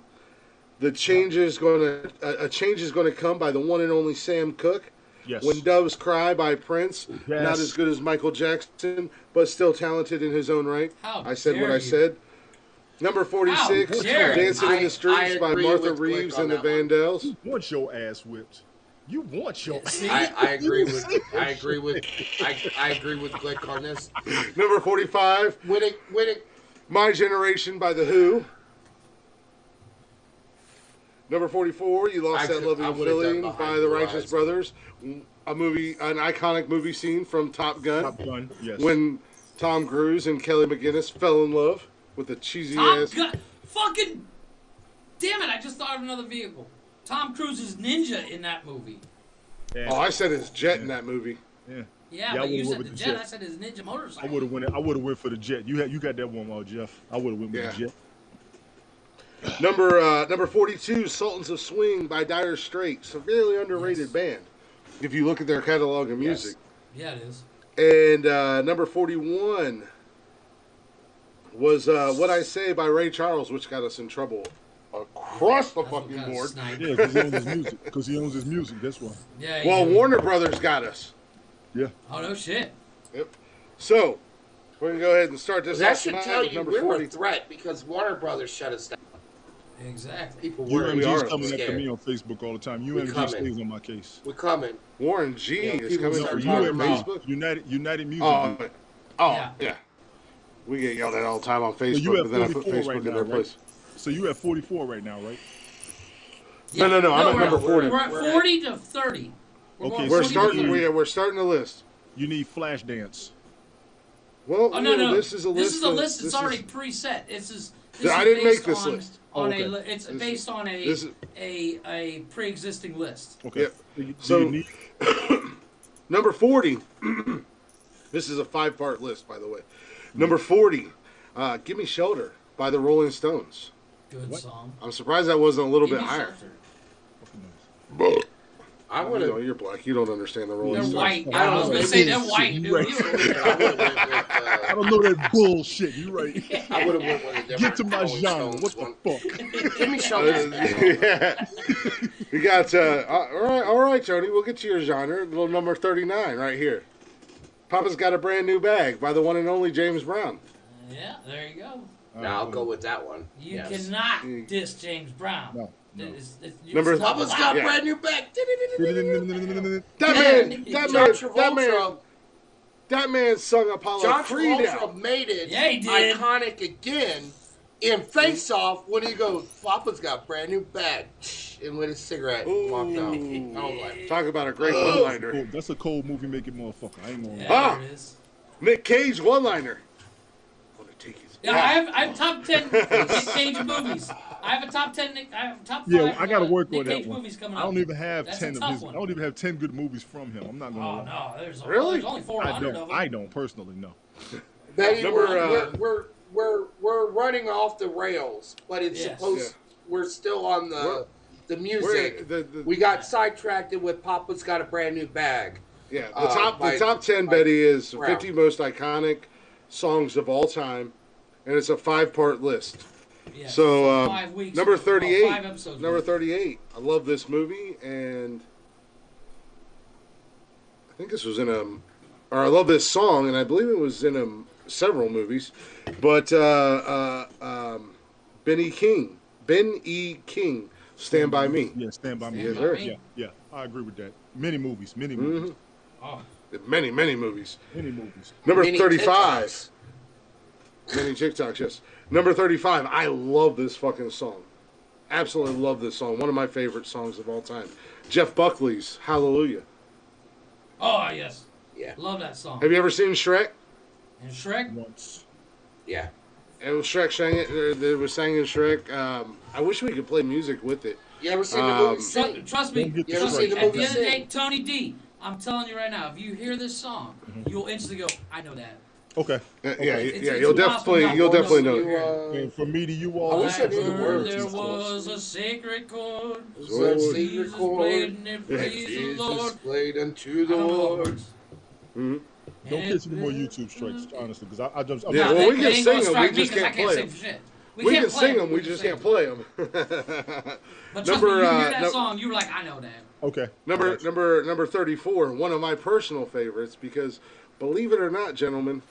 A: A change is going to come by the one and only Sam Cooke.
F: Yes.
A: When Doves Cry by Prince.
F: Yes.
A: Not as good as Michael Jackson, but still talented in his own right.
C: How
A: I said what
C: dare
A: I
C: you.
A: said. Number 46,
C: How dare you.
A: Dancing in
B: I
A: the Streets by
B: agree
A: Martha
B: with Glick
A: Reeves
B: on
A: and the
B: that one.
A: Vandells.
F: Want your ass whipped. You want your
B: I agree with I agree with Glick on this.
A: Number 45,
B: When it
A: My Generation by The Who. Number 44, You Lost That Loving Feeling by the Righteous Brothers. A movie, an iconic movie scene from Top Gun.
F: Top Gun, yes.
A: When Tom Cruise and Kelly McGinnis fell in love with a cheesy ass.
C: Fucking damn it! I just thought of another vehicle. Tom Cruise is ninja in that movie.
F: Yeah.
A: Oh, I said his jet in that movie.
F: Yeah.
C: Yeah,
F: I
C: but you
F: would've
C: said
F: went
C: the
F: with
C: jet.
F: the
C: I said his ninja motorcycle.
F: I would have went for the jet. You got that one, Jeff. I would have went with the jet.
A: Number 42, Sultans of Swing by Dire Straits, severely underrated band. If you look at their catalog of music.
C: Yeah, it is.
A: And number 41 was What I Say by Ray Charles, which got us in trouble across the fucking board.
F: Yeah, because he owns his music. Because he owns his music. That's why.
C: Yeah.
A: Well, Warner Brothers got us.
F: Yeah.
C: Oh no shit.
A: Yep. So we're gonna go ahead and start this.
B: that
A: off
B: should
A: tonight
B: tell
A: with
B: you
A: number
B: we're
A: 40.
B: a threat because Warner Brothers shut us down.
C: Exactly.
B: People
F: You
B: were
F: and
A: are
F: G's coming
B: scared.
F: after me on Facebook all the time.
B: We
F: UMG
B: coming.
F: stays on my case.
B: We're coming.
A: Warren G
B: Yeah,
A: is
B: people
A: coming
B: start
A: for
B: talking
A: you on
B: about-
A: Facebook.
F: United Music.
A: Oh,
C: Yeah.
A: yeah. We get yelled at all the time on Facebook,
F: you have
A: but then I put
F: 44
A: Facebook
F: right
A: in
F: now,
A: their
F: right?
A: place.
F: So you at 44 right now, right?
A: No, I'm at
C: we're
A: number 40.
C: We're at 40 to 30.
F: Okay,
C: going
A: We're
C: 40 to
A: starting.
C: 30.
A: We're starting the list.
F: You need Flashdance.
A: Well,
C: Oh no!
A: this is a list.
C: This is a
A: of-
C: list
A: this
C: that's
A: is-
C: already preset. This
A: I
C: is
A: didn't make
C: based
A: this
C: on,
A: list.
C: On
F: okay.
C: it's
A: This
C: based
A: is-
C: on
A: this is-
C: a pre-existing list.
F: Okay.
A: Yep.
F: Do
A: So-
F: you need,
A: Number 40. This is a 5-part list, by the way. Number 40. Give Me Shelter by the Rolling Stones.
C: Good song.
A: I'm surprised that wasn't a little
C: Give
A: bit
C: me
A: higher.
C: shelter.
B: I would have.
A: You're black. You don't understand the Rolling
C: They're
A: Stones.
C: white.
B: I
C: I was
B: don't
C: gonna
B: know.
C: say they're
F: Bullshit.
C: white,
F: You
C: dude.
F: right. I don't know that bullshit. You right.
B: I would have went with a different.
F: Get to my
B: Rolling
F: genre.
B: Stones
F: What
B: one.
F: the fuck?
B: Give me shelter.
A: Yeah. We got, all right, Tony. We'll get to your genre. Little number 39 right here. Papa's Got a Brand New Bag by the one and only James Brown.
C: Yeah, there you go.
B: Now I'll go with that one.
C: You
B: Yes.
C: cannot diss James Brown.
F: No.
A: Number-
C: it's not
B: Papa's
C: allowed.
B: got
A: Yeah.
B: brand new back.
A: That man sung Apollo
B: John
A: Creed out.
B: Travolta made it
C: Yeah, he did.
B: iconic again in Face Off when he goes, Papa's got brand new bag, and lit his cigarette and walked out. I was like,
A: Talk about a great one-liner.
F: Cool. That's a cold movie making motherfucker. I ain't gonna lie.
C: Yeah, there it is.
A: Nick Cage one-liner. I'm gonna take his
C: Yeah, I have top 10 Nick Cage movies. I have a top 10. I have top 5.
F: Yeah, I gotta work
C: Nick
F: on that
C: Cage
F: one.
C: movies coming
F: I
C: up.
F: don't even have
C: That's
F: 10
C: a
F: of
C: tough
F: his.
C: one.
F: I don't even have 10 good movies from him. I'm not gonna
C: Oh
F: lie.
C: no, there's
A: Really?
C: there's only
F: I
C: 400 of
F: don't.
C: them.
F: I don't personally know.
B: Betty,
A: Number,
B: we're running off the rails, but it's
C: Yes.
B: supposed. We're still on the music.
A: the-
B: we got sidetracked with Papa's got a brand new bag.
A: Yeah,
B: by-
A: the top 10,
B: by
A: Betty, is
B: Brown.
A: 50 most iconic songs of all time, and it's a 5-part list.
C: Yeah,
A: So
C: 5 weeks.
A: number
C: well,
A: 38,
C: 5 episodes.
A: number 38. I love this movie, and I think this was in or I love this song, and I believe it was in several movies. But Ben E. King, Stand By Me.
F: Yeah, Stand By Me.
C: Stand
A: By
F: Yeah,
C: Me.
F: yeah, I agree with that. Many movies. Many movies.
C: Oh,
A: Many, many movies.
F: Many movies.
A: Number
B: Many
A: 35.
B: TikToks.
A: Many TikToks, yes. Number 35. I love this fucking song. Absolutely love this song. One of my favorite songs of all time. Jeff Buckley's Hallelujah.
C: oh yes.
B: Yeah,
C: Love that song.
A: Have you ever seen Shrek?
C: And Shrek.
F: Once.
B: yeah.
A: It was Shrek sang it. It was sang in Shrek. I wish we could play music with it.
B: You ever seen the movie Sing?
C: Trust me.
F: Don't get
B: You ever
C: Trust
B: seen
C: me.
B: the
C: At
B: movie
C: the end of the day,
B: Sing?
C: Tony D, I'm telling you right now, if you hear this song, you'll instantly go, I know that.
F: Okay.
A: Yeah,
C: It's
A: you'll
C: a
A: definitely,
C: gospel
A: you'll
C: number.
A: definitely know
B: You,
A: it.
F: And from me to you
B: I
F: all.
B: wish I knew the
C: heard
B: words,
C: there
B: of course.
C: was a sacred chord.
A: Lord.
B: Secret
C: Jesus
B: chord.
C: played and it praised the
B: Jesus
C: Lord.
B: played unto
C: I
B: the
C: don't know the
B: Lord.
C: words.
F: Don't catch any more YouTube strikes, honestly, because I just.
A: Yeah,
C: No,
A: well, we
C: they
A: can
C: ain't
A: sing
C: gonna
A: them, we
C: strike me
A: just
C: 'cause I
A: can't
C: can't
A: play
C: sing
A: them.
C: for shit.
A: We
C: can't
A: can
C: play
A: sing them, we just can't play them.
C: But trust me, you hear that song, you're like, I know that.
F: Okay.
A: Number 34, one of my personal favorites, because believe it or not, gentlemen,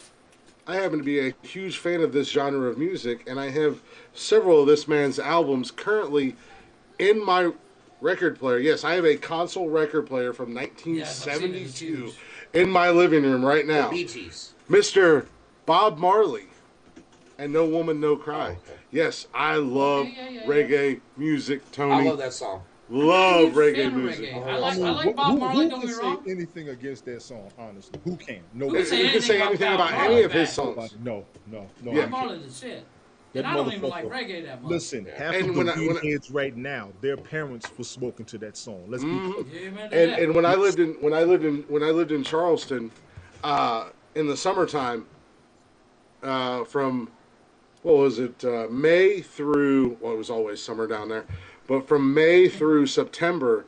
A: I happen to be a huge fan of this genre of music, and I have several of this man's albums currently in my record player. Yes, I have a console record player from
C: Yes, I've seen it. It's
A: 1972
C: huge.
A: in my living room right
B: The
A: now.
B: Bee Gees.
A: Mr. Bob Marley and No Woman No Cry.
B: Oh, okay.
A: Yes, I love
C: yeah.
A: reggae music, Tony.
B: I love that song.
A: Love
C: I'm a huge
A: reggae
C: fan of
A: music.
C: reggae.
B: Oh,
C: I like
F: Who-
C: Bob Marley.
F: who
C: Don't
F: can
C: get me
F: say
C: wrong.
F: anything against that song? Honestly, who can?
C: Who
F: Nobody.
C: can say
A: You can say anything about
C: Bob
A: any of
C: Marley
A: his
C: back?
A: songs.
F: No.
A: Yeah.
C: Bob Marley the shit.
F: That
C: And I don't even
F: motherfucker-
C: like reggae that much.
F: Listen, half
A: And
F: of
A: when
F: the
A: I- when I-
F: heads right now, their parents were smoking to that song. Let's be clear.
C: Yeah, man,
A: And when I lived in Charleston, in the summertime, from what was it, May through, well, it was always summer down there, but from May through September,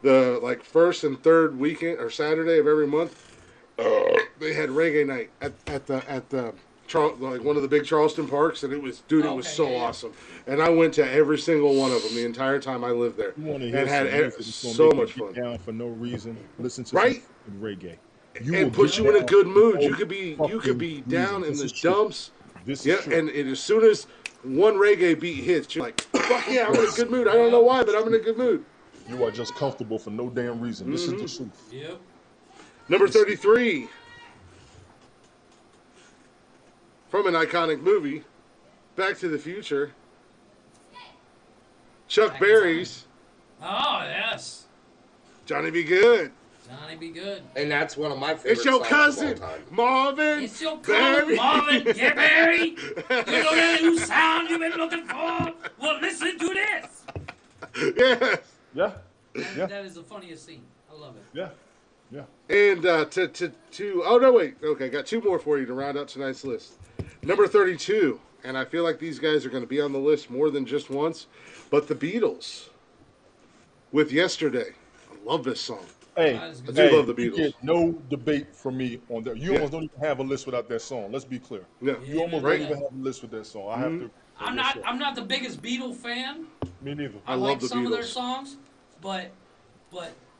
A: the like first and third weekend or Saturday of every month, they had reggae night at the like one of the big Charleston parks, and it was it was
C: Okay,
A: so
C: yeah.
A: awesome. And I went to every single one of them the entire time I lived there,
F: You want to
A: and
F: hear
A: had
F: some music that's gonna
A: so
F: make
A: much
F: you get
A: fun.
F: down for no reason? Listen to
A: Right?
F: some reggae.
A: And put you in a good mood. You could be down in the dumps.
F: This is
A: Yeah,
F: true.
A: and as soon as one reggae beat hits, you're like, fuck yeah, I'm in a good mood. I don't know why, but I'm in a good mood.
F: You are just comfortable for no damn reason. This is the truth.
C: Yep.
A: Number 33. From an iconic movie, Back to the Future. Chuck Berry's
C: Oh yes,
A: Johnny Be Good.
C: Johnny Be Good.
B: And that's one of my favorite
A: It's your
B: songs
A: cousin,
B: of all time.
A: Marvin.
C: It's your cousin
A: Berry.
C: Marvin Berry. You know that new sound you've been looking for? Well, listen to this.
A: Yes.
F: Yeah, yeah,
C: That is the funniest scene. I love it.
F: yeah, yeah.
A: And oh no, wait. Okay, got two more for you to round out tonight's list. Number 32, and I feel like these guys are going to be on the list more than just once, but the Beatles with Yesterday. I love this song.
F: Hey,
C: I
A: I do love the
F: you
A: Beatles.
F: get no debate from me on that. You
A: Yeah.
F: almost don't even have a list without that song. Let's be clear.
A: Yeah.
F: You almost
A: Right.
F: don't even have a list with that song. I have to.
C: I'm not the biggest Beatle fan.
F: Me neither.
C: I
A: love
C: like
A: the
C: some of their
A: Beatles.
C: songs, but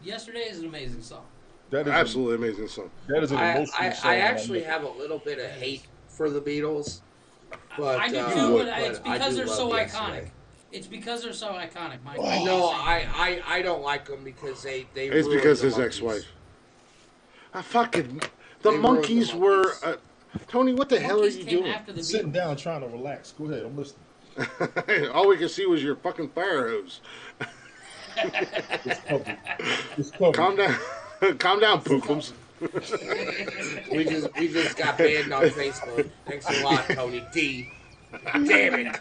C: Yesterday is an amazing song.
F: That is
A: Absolutely amazing song.
F: That is an emotional
B: I
F: song.
B: actually have a little bit of hate for the Beatles. But,
C: I do
B: uh,
C: too, but
B: but
C: it's
B: I
C: because
B: do
C: they're so
B: love
C: iconic.
B: Yesterday.
C: It's because they're so iconic, Mike.
B: No, I don't like them because they
A: It's
B: ruined
A: because
B: the
A: his
B: Monkees.
A: ex-wife. The
B: They ruined
A: Monkees
B: the
A: were.
B: Monkees.
A: Tony, what the hell are
C: Monkeys
A: you
C: came
A: doing?
C: after the
F: Sitting
C: Beatles.
F: down trying to relax. Go ahead. I'm listening.
A: All we could see was your fucking fire hose.
F: It's covered. It's covered.
A: Calm down. Calm down, Pookums.
B: We just got banned on Facebook. Thanks a lot, Tony D. Damn it.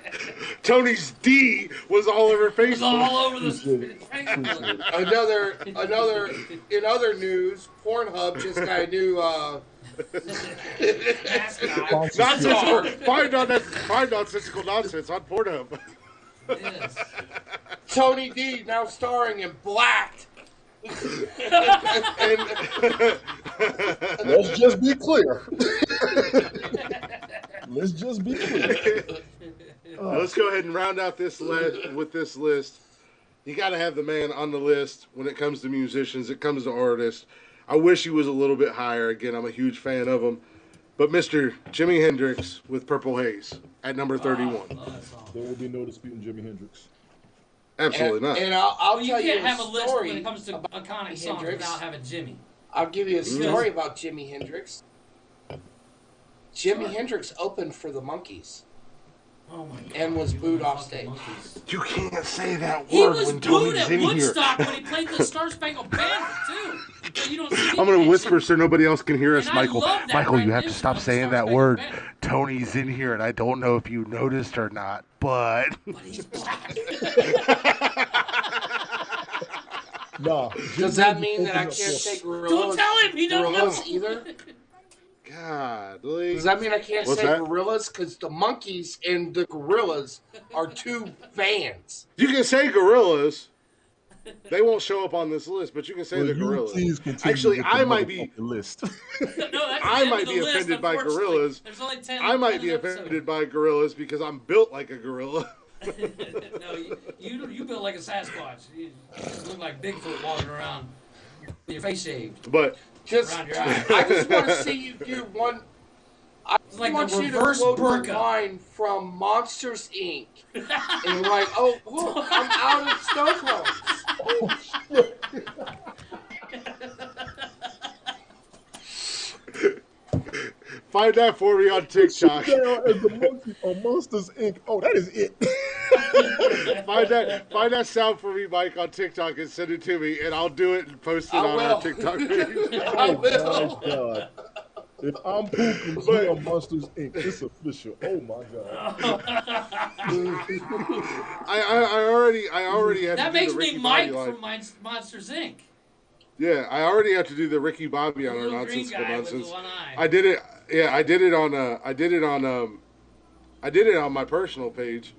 A: Tony's D was all over
C: It's
A: Facebook.
C: all over the
F: Appreciate
C: Facebook.
B: Another in other news, Pornhub just got a new
C: Mascot.
A: Nonsensical. Find nonsensical nonsense on Pornhub.
C: Yes.
B: Tony D now starring in Blacked.
F: Let's just be clear. Let's just be clear.
A: Let's go ahead and round out this list with this list. You got to have the man on the list when it comes to musicians. It comes to artists. I wish he was a little bit higher. Again, I'm a huge fan of him. But Mr. Jimi Hendrix with Purple Haze at number 31.
C: Love that song.
F: There will be no disputing Jimi Hendrix.
A: Absolutely not.
B: And I'll
C: Well, you
B: tell you
C: can't have a
B: a
C: list
B: story
C: when it comes to
B: about
C: iconic
B: Jimi
C: songs
B: Hendrix.
C: without having Jimmy.
B: I'll give you a story about Jimi Hendrix. Jimi Hendrix opened for the Monkees
C: Oh my god.
B: and was
C: you
B: booed
C: little
B: off
C: fucking
B: stage.
C: monkeys.
A: You can't say that
C: He
A: word
C: was
A: when
C: booed
A: Tony's
C: at
A: in here.
C: Woodstock when he played the Star Spangled Banner too. But you don't see
A: I'm going
C: that
A: to whisper
C: shit.
A: so nobody else can hear us,
C: And I
A: Michael.
C: love that
A: Michael, you have to
C: rendition
A: stop
C: of the
A: saying
C: Star
A: that
C: Spangled
A: word.
C: Banner.
A: Tony's in here, and I don't know if you noticed or not, but...
C: But he's black.
F: Nah.
B: Does that mean that I can't say
C: Don't
B: gorillas?
C: tell him he don't know.
B: Gorillas either?
A: Godly.
B: Does that mean I can't
A: What's
B: say
A: that?
B: gorillas? Because the Monkees and the gorillas are two bands.
A: You can say gorillas. They won't show up on this list, but you can say
F: Well,
A: the
F: you
A: gorillas.
F: please continue
A: Actually,
F: with the
A: I might be...
F: motherfucking list.
C: No, that's the
A: I
C: end
A: might
C: of the
A: be
C: list,
A: offended by
C: unfortunately.
A: gorillas.
C: There's only 10.
A: I might be
C: 10 episodes.
A: offended by gorillas because I'm built like a gorilla.
C: No, you built like a Sasquatch. You just look like Bigfoot walking around with your face shaved.
A: But
B: Just,
C: Around your eyes.
B: I just want to see you do one. I
C: It's like
B: want
C: the
B: you to
C: reverse
B: quote
C: burqa.
B: the line from Monsters Inc. and like, oh look, I'm out of snow cones.
A: Find that for me on TikTok.
F: Down as the monkey on Monsters Inc. Oh, that is it.
A: Find that sound for me, Mike, on TikTok and send it to me, and I'll do it and post it
B: I
A: on
B: will.
A: our TikTok page.
B: I will.
F: My God. If I'm pooping, you on Monsters Inc. It's official. Oh my God.
A: I already have
C: That
A: to do
C: makes
A: the
C: me
A: Ricky
C: Mike
A: Bobby
C: from
A: line.
C: Monsters Inc.
A: Yeah, I already have to do the Ricky Bobby on
C: The
A: our
C: little green
A: Nonsensical
C: guy with the
A: Nonsense.
C: one eye.
A: I did it. Yeah, I did it on my personal page,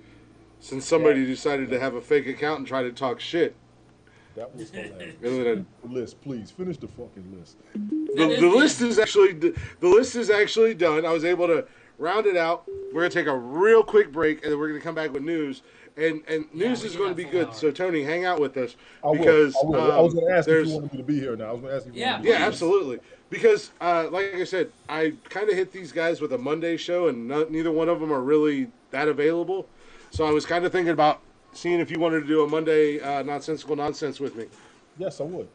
A: since somebody decided to have a fake account and try to talk shit.
F: That was hilarious.
A: Other than-
F: The list, please finish the fucking list.
A: The list is actually done. I was able to round it out. We're gonna take a real quick break, and then we're gonna come back with news. And news
C: we
A: is
C: did
A: going to
C: that
A: be
C: full
A: good.
C: hour.
A: So Tony, hang out with us
F: I will.
A: because
F: I was going to ask if
A: there's
F: you wanted me to be here now. I was going to ask if you
C: Yeah,
F: wanted me to
A: yeah,
F: be
A: absolutely. Because like I said, I kind of hit these guys with a Monday show, and neither one of them are really that available. So I was kind of thinking about seeing if you wanted to do a Monday Nonsensical Nonsense with me.
F: here. Yes, I would.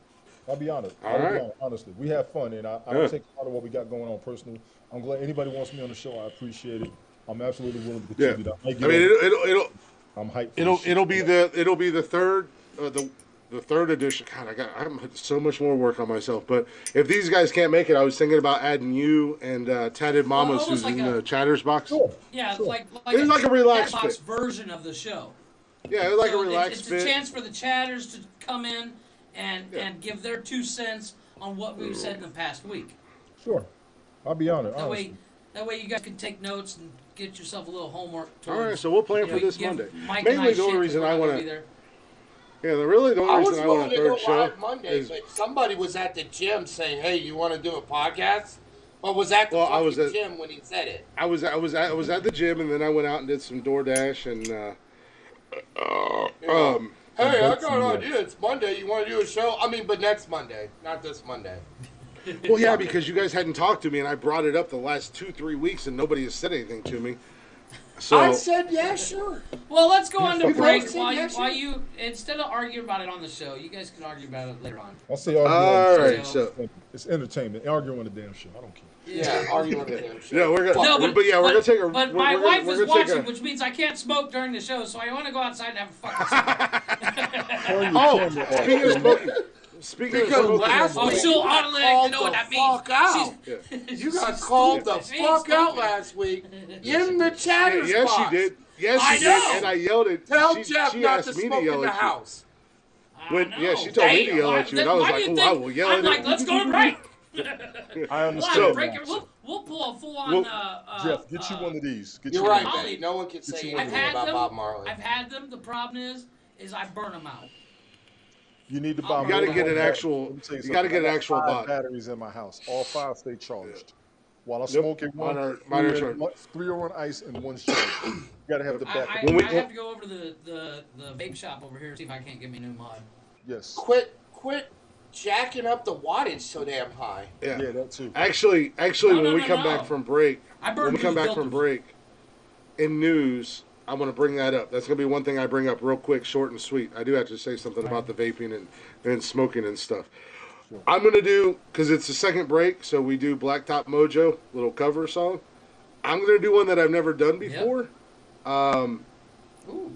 F: I'll be honest.
A: All
F: I'll be
A: right.
F: honest, honestly. We have fun, and I
A: Yeah.
F: don't take a lot of what we got going on personally. I'm glad anybody wants me on the show. I appreciate it. I'm absolutely willing to
A: Yeah,
F: contribute.
A: I mean
F: I'm hyped. For this shit.
A: it'll be the third the third edition. God, I'm so much more work on myself. But if these guys can't make it, I was thinking about adding you and Tatted Mamas,
C: almost
A: who's
C: like
A: in
C: a-
A: the Chatters box.
F: Sure.
C: Yeah,
F: Sure.
C: like
A: It's like a relaxed
C: box
A: fit.
C: version of the show.
A: Yeah, it's like
C: So
A: a relaxed
C: it's
A: fit.
C: a chance for the chatters to come in and give their 2 cents on what we've said in the past week.
F: Sure. I'll be honored.
C: That
F: Honestly.
C: way you guys can take notes and get yourself a little homework.
A: All right, so we'll plan for this
C: give
A: Monday.
C: Mike and
A: Mainly
C: I
A: the only
C: shit
A: reason
C: 'cause
A: I
C: we're not
A: want
C: gonna be
A: to.
C: there.
A: Yeah, the
B: I
A: only
B: was
A: reason I want
B: willing
A: a
B: to
A: third
B: go
A: show
B: live Monday,
A: is
B: but somebody was at the gym saying, "Hey, you want to do a podcast?" But was at the
A: Well, I
B: fucking
A: was at-
B: gym when he said it.
A: I was at the gym, and then I went out and did some DoorDash and
B: Hey, I got an idea. It's Monday. You want to do a show? I mean, but next Monday, not this Monday.
A: well, yeah, because you guys hadn't talked to me, and I brought it up the last 2-3 weeks, and nobody has said anything to me. So
B: I said, yeah, sure.
C: Well, let's go on to
B: fucking
C: break
B: right.
C: while you instead of arguing about it on the show, you guys can argue about it later on.
F: I'll say arguing.
A: all
C: right,
A: right, so
F: It's entertainment. Arguing on the damn show. I don't care.
B: Yeah, arguing with him.
A: yeah, we're gonna.
C: No,
A: we're gonna take a.
C: But
A: we're-
C: my
A: we're
C: wife
A: gonna-
C: is
A: we're gonna take
C: watching,
A: a-
C: which means I can't smoke during the show, so I want to go outside and have a fucking cigarette.
F: Turn your
A: Oh,
F: camera off.
A: speaking of smoking, speaking of
B: Because
A: smoking,
B: last
C: Oh,
B: week
C: she'll
B: you got
C: automatically know
B: called
C: what
B: the
C: that means.
B: fuck out.
A: Yeah.
B: You got called the
C: She ain't
B: fuck out
C: stupid.
B: last week in the chatters
A: yes,
B: box.
A: she did. Yes,
C: I
A: she
C: know.
A: did, and I yelled at.
B: Tell
A: she,
B: Jeff
A: she
B: not
A: asked
B: to
A: me
B: smoke
A: to yell
B: in the
A: at you.
B: house.
A: When,
C: I
A: yeah,
C: know.
A: she told me to
C: Damn,
A: yell
C: why-
A: at you,
C: then
A: and I was
C: why
A: like,
C: do you
A: "Oh,
C: think
A: I will yell
C: I'm
A: at
C: like,
A: you."
C: let's go to break.
F: I
C: We'll
F: understand.
C: have a break.
F: now.
C: We'll pull a full on.
A: Well,
F: Jeff, get you one of these. Get
B: You're
F: you
B: right,
F: one of
C: Molly.
B: Betty. No one can say
F: you
C: I've
B: anything
C: had
B: about
C: them.
B: Bob Marley.
C: I've had them. The problem is I burn them out.
F: You need to buy.
C: You gotta
F: more
A: get an
F: batteries.
A: actual-
F: Let me tell
A: you
F: something.
A: gotta get an
F: I got
A: actual
F: 5
A: bot.
F: batteries in my house. All 5 stay charged. While I
A: Yep.
F: smoke it,
A: Mine are
F: 3
A: charged.
F: are on ice and 1's charged. You gotta have the
C: I,
F: backup.
C: I,
A: When we-
C: I have to go over to the vape shop over here and see if I can't get me a new mod.
F: Yes.
B: Quit jacking up the wattage so damn high.
A: Yeah.
F: Yeah, that too.
A: Actually,
C: No,
A: when we
C: no,
A: come
C: no.
A: back from break,
C: I burn
A: when we come
C: through
A: back from
C: filters.
A: break, in news, I'm going to bring that up. That's going to be one thing I bring up real quick, short and sweet. I do have to say something about the vaping and smoking and stuff. I'm going to do, because it's the second break, so we do Blacktop Mojo, little cover song. I'm going to do one that I've never done before.
C: Ooh.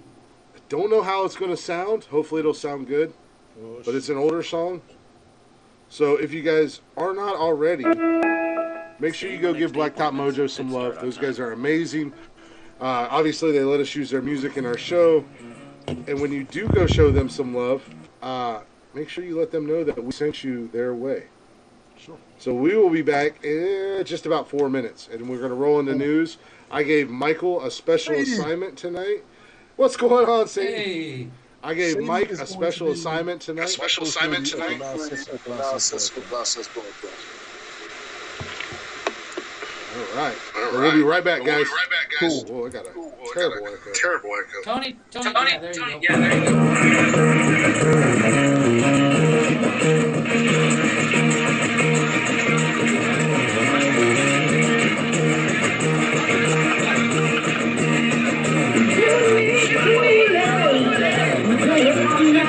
A: Don't know how it's going to sound. Hopefully it'll sound good. But it's an older song. So if you guys are not already, make sure you go give Blacktop Mojo some love. Those guys are amazing. Obviously, they let us use their music in our show. And when you do go show them some love, make sure you let them know that we sent you their way.
F: Sure.
A: So we will be back in just about 4 minutes. And we're going to roll into news. I gave Michael a special assignment tonight. What's going on, Sadie?
C: Hey.
A: I gave
F: Sadie
A: Mike
F: is
A: a
F: going
A: special
F: to be-
A: assignment tonight.
F: Special assignment tonight. Nonsensical Nonsense.
A: All right. We'll be right back, guys. Cool. Whoa, I got a terrible echo.
C: Tony, yeah, there you go.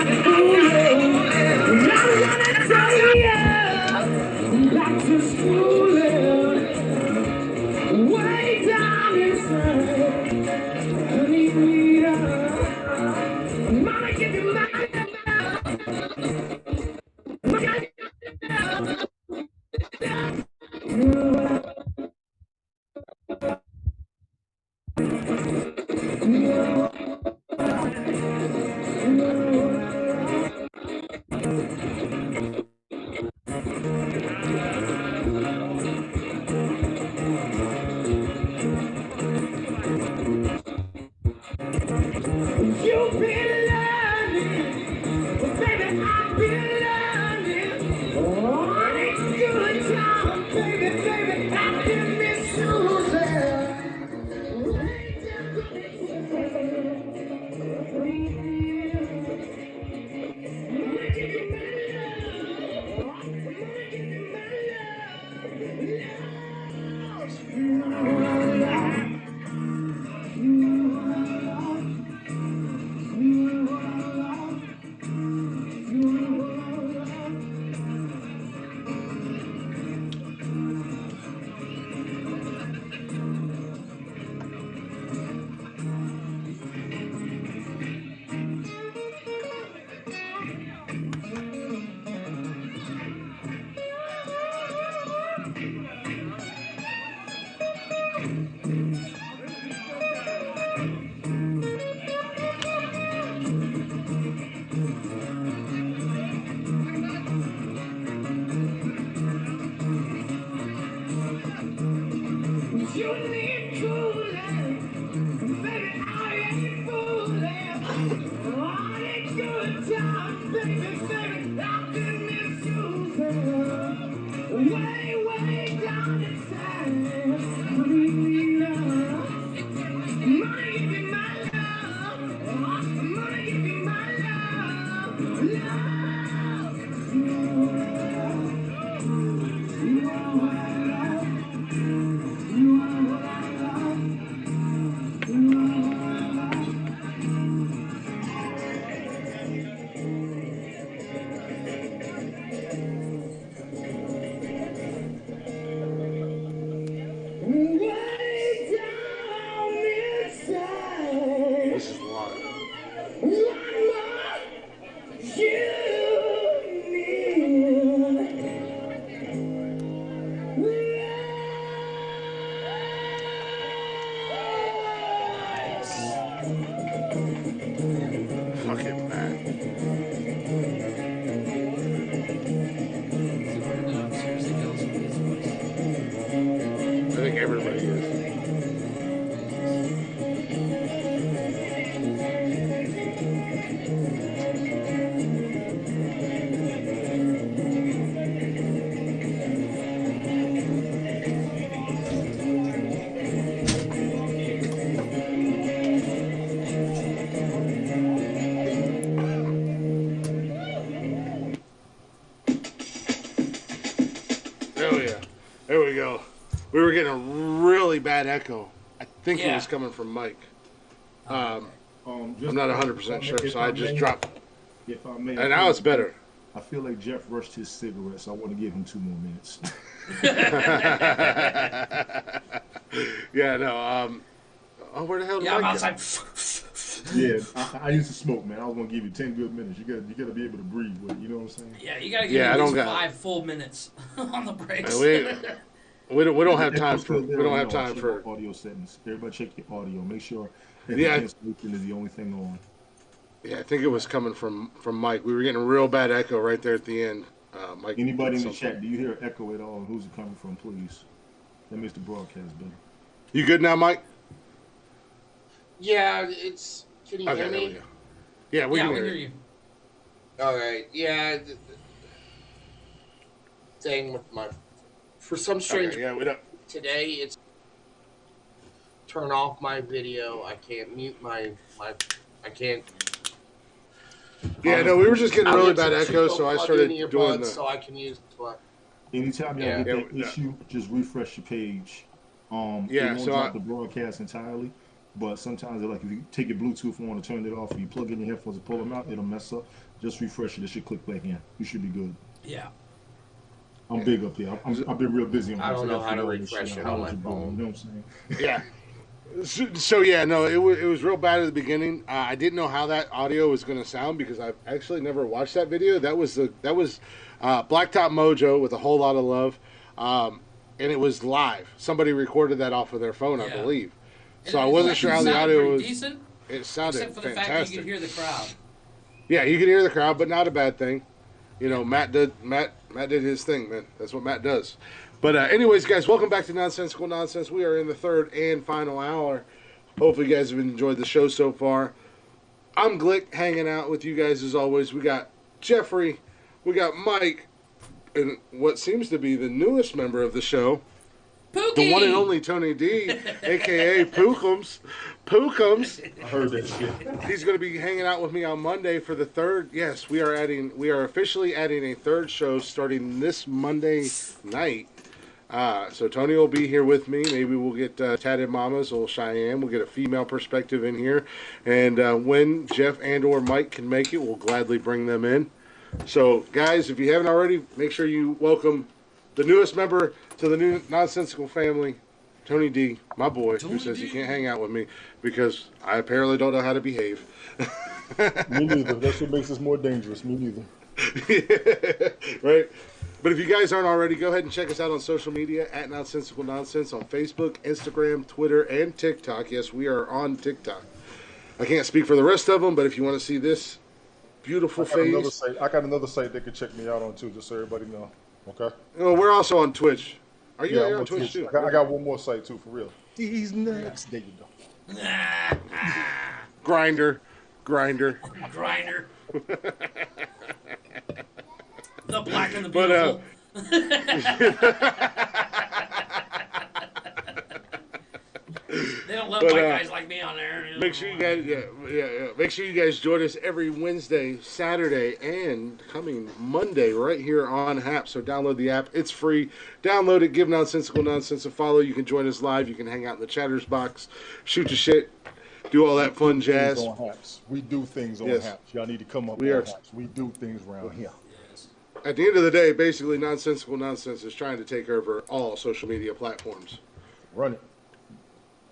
D: Thank you.
G: Way down inside, honey, mama, give me my You've been learning, baby, I've been learning. Oh, it's good time, baby, baby, I've been misusing. You need cooling, baby, I ain't fooling. On a good time, baby, baby, I've been misusing. Way, way down inside, honey, love. Money, give me my love. Money, give me my love. Way down inside.
A: This is live.
G: What more you need?
A: Fucking man.
C: Seriously kills me with his voice.
A: I think everybody is. Oh yeah. There we go. We were getting a really bad echo. I think it
C: Yeah.
A: was coming from Mike.
F: Just,
A: I'm not 100% sure, so I just dropped.
F: If I may,
A: And now it's better.
F: I feel like Jeff rushed his cigarette, so I want to give him 2 more minutes.
A: Yeah, no. Oh, where the hell did
C: Yeah, I'm
A: Mike go?
C: outside.
F: Yeah, I used to smoke, man. I was gonna give you 10 good minutes. You gotta be able to breathe with it. You know what I'm saying?
C: Yeah, you gotta give
A: Yeah,
C: me
A: I
C: at
A: don't
C: least
A: got-
C: 5 full minutes on the breaks.
A: We don't have
F: If
A: time
F: I'm
A: for
F: still there,
A: we don't
F: you
A: have
F: know,
A: time
F: check
A: for
F: my audio settings. Everybody check your audio. Make sure that
A: Yeah.
F: the cancellation is the only thing on.
A: yeah. I think it was coming from Mike. We were getting a real bad echo right there at the end. Mike.
F: Anybody in the
A: something.
F: chat, do you hear echo at all? Who's it coming from, please? That makes the broadcast better.
A: You good now, Mike?
B: Yeah, it's. Can you
A: Okay,
B: hear
A: there we
B: me?
A: go. Yeah, we
C: yeah,
A: can
C: we
A: hear
C: hear
A: you.
C: you.
B: All right. Yeah. Thing with my. For some strange.
A: Okay, yeah, we don't.
B: Today it's. Turn off my video. I can't mute my. I can't.
A: Yeah, no, we were just getting
B: I'll
A: really
B: get
A: bad
B: some
A: echo,
B: cheapo
A: so I
B: plug
A: started
B: in
A: doing
B: earbuds
A: the.
B: so I can use what.
F: Anytime y'all
B: Yeah.
F: get
A: Yeah,
F: that
A: yeah.
F: issue, just refresh your page.
A: Yeah,
F: it won't
A: so
F: drop
A: I-
F: the broadcast entirely, but sometimes like if you take your Bluetooth on and turn it off, or you plug in your headphones and pull them out, it'll mess up. Just refresh it. It should click back in. You should be good.
C: Yeah.
F: I'm big up here. I've been real busy on
B: I don't
F: this.
B: know
F: got
B: how to
F: do all this
B: refresh
F: shit.
B: it
F: How
B: on
F: was
B: my
F: you doing?
B: phone.
F: You know what I'm saying?
A: Yeah. So yeah, no, it was real bad at the beginning. I didn't know how that audio was going to sound because I've actually never watched that video. That was Blacktop Mojo with a whole lot of love, and it was live. Somebody recorded that off of their phone, I
C: Yeah.
A: believe.
C: And
A: So I
C: it
A: wasn't
C: actually
A: sure how the
C: sounded
A: audio
C: pretty
A: was.
C: decent,
A: It sounded
C: except for the
A: fantastic.
C: fact that you could hear the crowd.
A: Yeah, you could hear the crowd, but not a bad thing. You know, Matt did his thing, man. That's what Matt does. But anyways, guys, welcome back to Nonsensical Nonsense. We are in the third and final hour. Hopefully, you guys have enjoyed the show so far. I'm Glick, hanging out with you guys as always. We got Jeffrey, we got Mike, and what seems to be the newest member of the show,
C: Pookie!
A: the one and only Tony D, a.k.a. Pookums. Pookums.
F: I heard that shit.
A: He's going to be hanging out with me on Monday for the third. Yes, we are officially adding a third show starting this Monday night. So Tony will be here with me. Maybe we'll get Tatted Mamas, old Cheyenne. We'll get a female perspective in here. And when Jeff and or Mike can make it, we'll gladly bring them in. So, guys, if you haven't already, make sure you welcome the newest member to the new Nonsensical family, Tony D, my boy, who says he can't hang out with me because I apparently don't know how to behave.
F: Me neither. That's what makes us more dangerous. Me neither.
A: Right? But if you guys aren't already, go ahead and check us out on social media at Nonsensical Nonsense on Facebook, Instagram, Twitter, and TikTok. Yes, we are on TikTok. I can't speak for the rest of them, but if you want to see this beautiful face,
F: I got another site they can check me out on too, just so everybody know. Okay.
A: we're also on Twitch. Are you
F: I'm
A: on Twitch too?
F: I got one more site too, for real. These nuts. There you go.
A: Grinder.
C: Grinder. The black and the
A: But,
C: beautiful. They don't love
A: but,
C: white guys like me on there.
A: Make sure you guys, Make sure you guys join us every Wednesday, Saturday, and coming Monday right here on Hap. So download the app; it's free. Download it. Give Nonsensical Nonsense a follow. You can join us live. You can hang out in the chatters box, shoot the shit, do all that fun jazz.
F: We do things on
A: Yes.
F: Haps. Y'all need to come up
A: We
F: on
A: are-
F: Haps. We do things around here.
A: At the end of the day, basically, Nonsensical Nonsense is trying to take over all social media platforms.
F: Run it.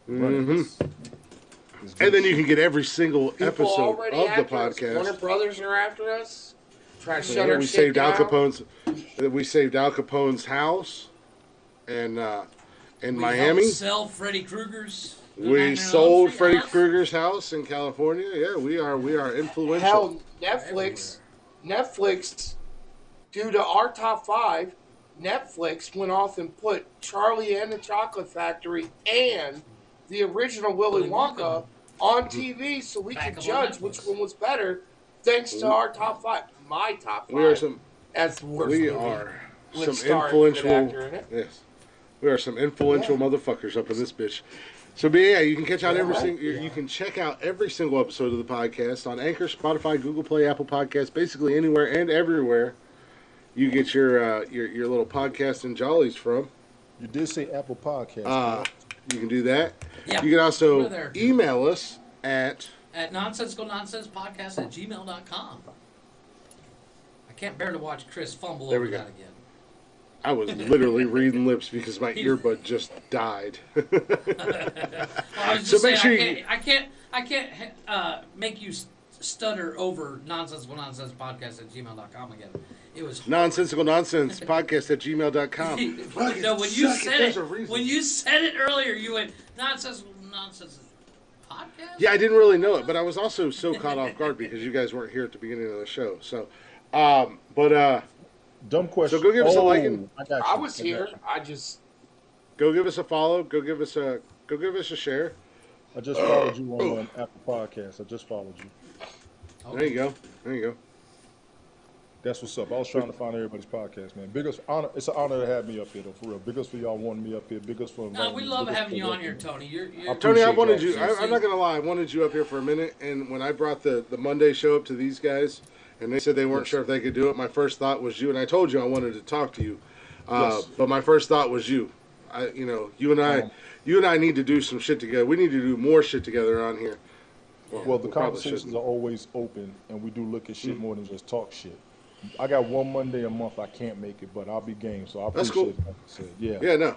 F: Run it. It's
A: And then you can get every single
B: People
A: episode
B: already
A: of the
B: after us. Warner
A: podcast.
B: Brothers are after us. Trying to shut
A: Yeah,
B: our
A: we
B: shit
A: saved Al
B: down.
A: Capone's house, and in
C: We
A: Miami.
C: helped sell Freddy Krueger's.
A: We sold Freddy
C: house.
A: Krueger's house in California. Yeah, we are influential.
B: Hell, Netflix, due to our top 5, Netflix went off and put Charlie and the Chocolate Factory and the original Willy Wonka on TV so we
C: Back
B: could
C: up on
B: judge
C: Netflix.
B: which one was better thanks to our top 5. My top 5.
A: We are some.
B: That's the worst
A: We
B: movie.
A: are
B: With
A: some
B: starring a good
A: influential.
B: actor in it.
A: Yes, we are some influential motherfuckers up in this bitch. So, but yeah, you can catch out you can check out every single episode of the podcast on Anchor, Spotify, Google Play, Apple Podcasts, basically anywhere and everywhere you get your little podcast and jollies from.
F: You did say Apple Podcast.
A: You can do that.
C: Yeah,
A: You can also
C: we're there, too.
A: email us at
C: nonsensicalnonsensepodcast@gmail.com. I can't bear to watch Chris fumble
A: There
C: over
A: we go.
C: that again.
A: I was literally reading lips because my earbud just died.
C: Well, I was
A: So
C: just
A: make
C: saying,
A: sure
C: I can't make you stutter over nonsensical nonsense podcast at gmail.com again. It was
A: Nonsensical Nonsense Podcast at gmail.com.
C: no, when you said it earlier, you went nonsensical nonsense podcast.
A: Yeah, I didn't really know it, but I was also so caught off guard because you guys weren't here at the beginning of the show. So,
F: Dumb question.
A: So go give us a like and-
F: I got you.
B: I was
F: got
B: here.
F: you.
B: I just
A: go give us a follow. Go give us a share.
F: I just followed you on Apple Podcasts. I just followed you.
A: There you go.
F: That's what's up. I was trying to find everybody's podcast, man. Big ups, honor. It's an honor to have me up here, though, for real. Big ups for y'all wanting me up here. Big ups for inviting
C: No, we
F: me.
C: love
F: Big ups
C: having
F: for
C: you on
F: welcoming
C: here,
F: me.
C: Tony. You're
A: Tony, I
F: Appreciate
A: wanted
F: y'all.
A: you. I'm not gonna lie. I wanted you up here for a minute, and when I brought the Monday show up to these guys, and they said they weren't sure if they could do it, my first thought was you. And I told you I wanted to talk to you,
F: Yes.
A: but my first thought was you. You and I need to do some shit together. We need to do more shit together on here.
F: Well, the
A: we probably
F: conversations
A: shouldn't.
F: are always open, and we do look at shit more than just talk shit. I got one Monday a month I can't make it, but I'll be game. So I
A: That's
F: appreciate
A: cool.
F: it. Like I said. Yeah.
A: Yeah, no.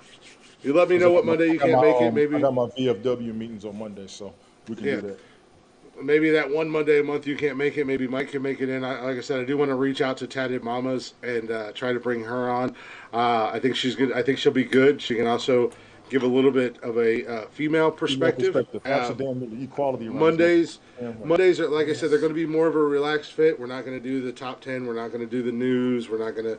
A: You let me know what Monday you
F: I got
A: can't
F: my,
A: make it.
F: I
A: Maybe
F: got my VFW meetings on Monday, so we can
A: Yeah.
F: do that.
A: maybe that one Monday a month you can't make it. Maybe Mike can make it in. Like I said, I do want to reach out to Tatted Mamas and try to bring her on. I think she's good. I think she'll be good. She can also give a little bit of a female perspective.
F: Absolutely, equality. Around
A: Mondays,
F: this right.
A: Mondays are, like I said, they're going to be more of a relaxed fit. We're not going to do the top 10. We're not going to do the news. We're not going to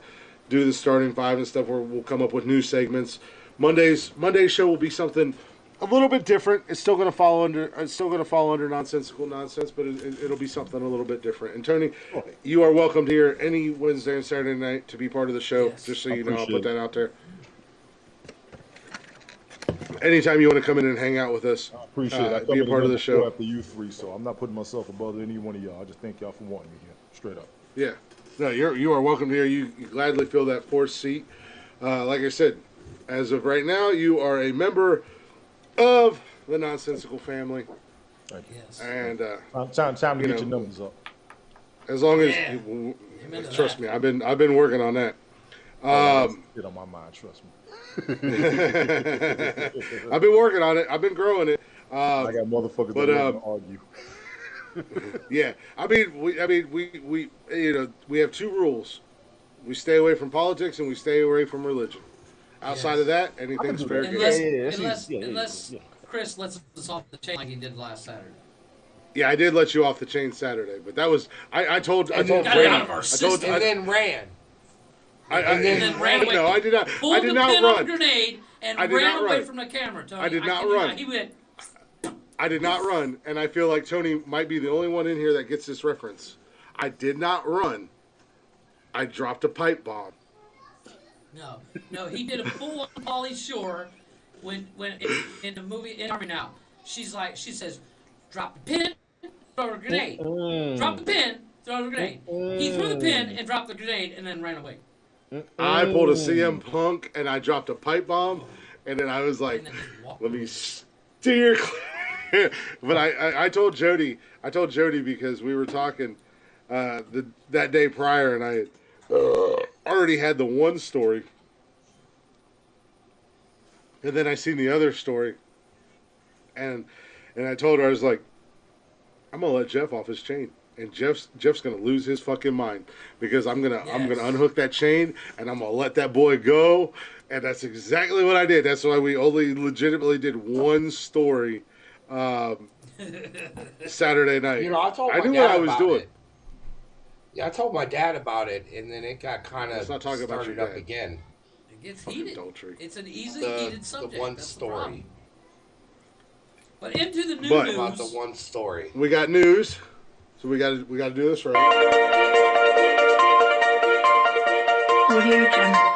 A: do the starting five and stuff. Where we'll come up with new segments. Monday's show will be something a little bit different. It's still going to fall under. It's still going to fall under nonsensical nonsense, but it'll be something a little bit different. And Tony, you are welcome here any Wednesday and Saturday night to be part of the show.
C: Yes.
A: Just so you know, I'll put that out there. Anytime you want to come in and hang out with us,
F: Appreciate it.
A: be a part of the show.
F: After you three, so I'm not putting myself above any one of y'all. I just thank y'all for wanting me here, straight up.
A: Yeah, no, you are welcome here. You gladly fill that fourth seat. Like I said, as of right now, you are a member of the Nonsensical family,
F: Thank you.
C: Yes.
A: and
F: Time to
A: You
F: get your
A: know,
F: numbers up.
A: as long as
C: Yeah. Amen to
A: trust
C: that.
A: me, I've been working on that.
F: Get on my mind, trust me.
A: I've been working on it. I've been growing it.
F: I got motherfuckers
A: but,
F: that love to argue.
A: Yeah, I mean, we we have two rules: we stay away from politics and we stay away from religion. Outside
C: Yes.
A: of that, anything's fair game.
C: Unless Chris lets us off the chain like he did last Saturday.
A: Yeah, I did let you off the chain Saturday, but that was I told
C: got it
A: Brady.
C: out of our system.
B: And then ran.
C: And then ran away.
A: No, I did not.
C: Pulled
A: I did
C: the
A: not
C: pin on a
A: run.
C: grenade and
A: I did
C: ran
A: not
C: away
A: run.
C: from the camera, Tony.
A: I did not
C: kid you
A: run.
C: He went.
A: I did not run, and I feel like Tony might be the only one in here that gets this reference. I did not run. I dropped a pipe bomb.
C: No, he did a full on Pauly Shore when in the movie in Army Now. She says, drop the pin, throw a grenade. Drop the pin, throw a grenade. He threw the pin and dropped the grenade and then ran away.
A: I pulled a CM Punk, and I dropped a pipe bomb, and then I was like,
C: And then just walked.
A: let me steer clear. But I told Jody because we were talking that day prior, and I had already had the one story, and then I seen the other story, and I told her, I was like, I'm gonna let Jeff off his chain, and Jeff's gonna lose his fucking mind because I'm gonna unhook that chain and I'm gonna let that boy go, and that's exactly what I did. That's why we only legitimately did one story Saturday night.
B: You know, I told my
A: knew
B: dad
A: what I was
B: about
A: doing.
B: it. Yeah, I told my dad about it, and then it got kind of
A: Let's not talk about
B: started
A: your
B: up
A: dad.
B: again.
C: It gets
A: Fucking
C: heated.
A: adultery.
C: It's an easily heated subject.
B: The one
C: That's the
B: story.
C: problem. But into the new
A: But-
C: news.
B: About the one story.
A: We got news, so we got to do this right.
D: Audio Jungle.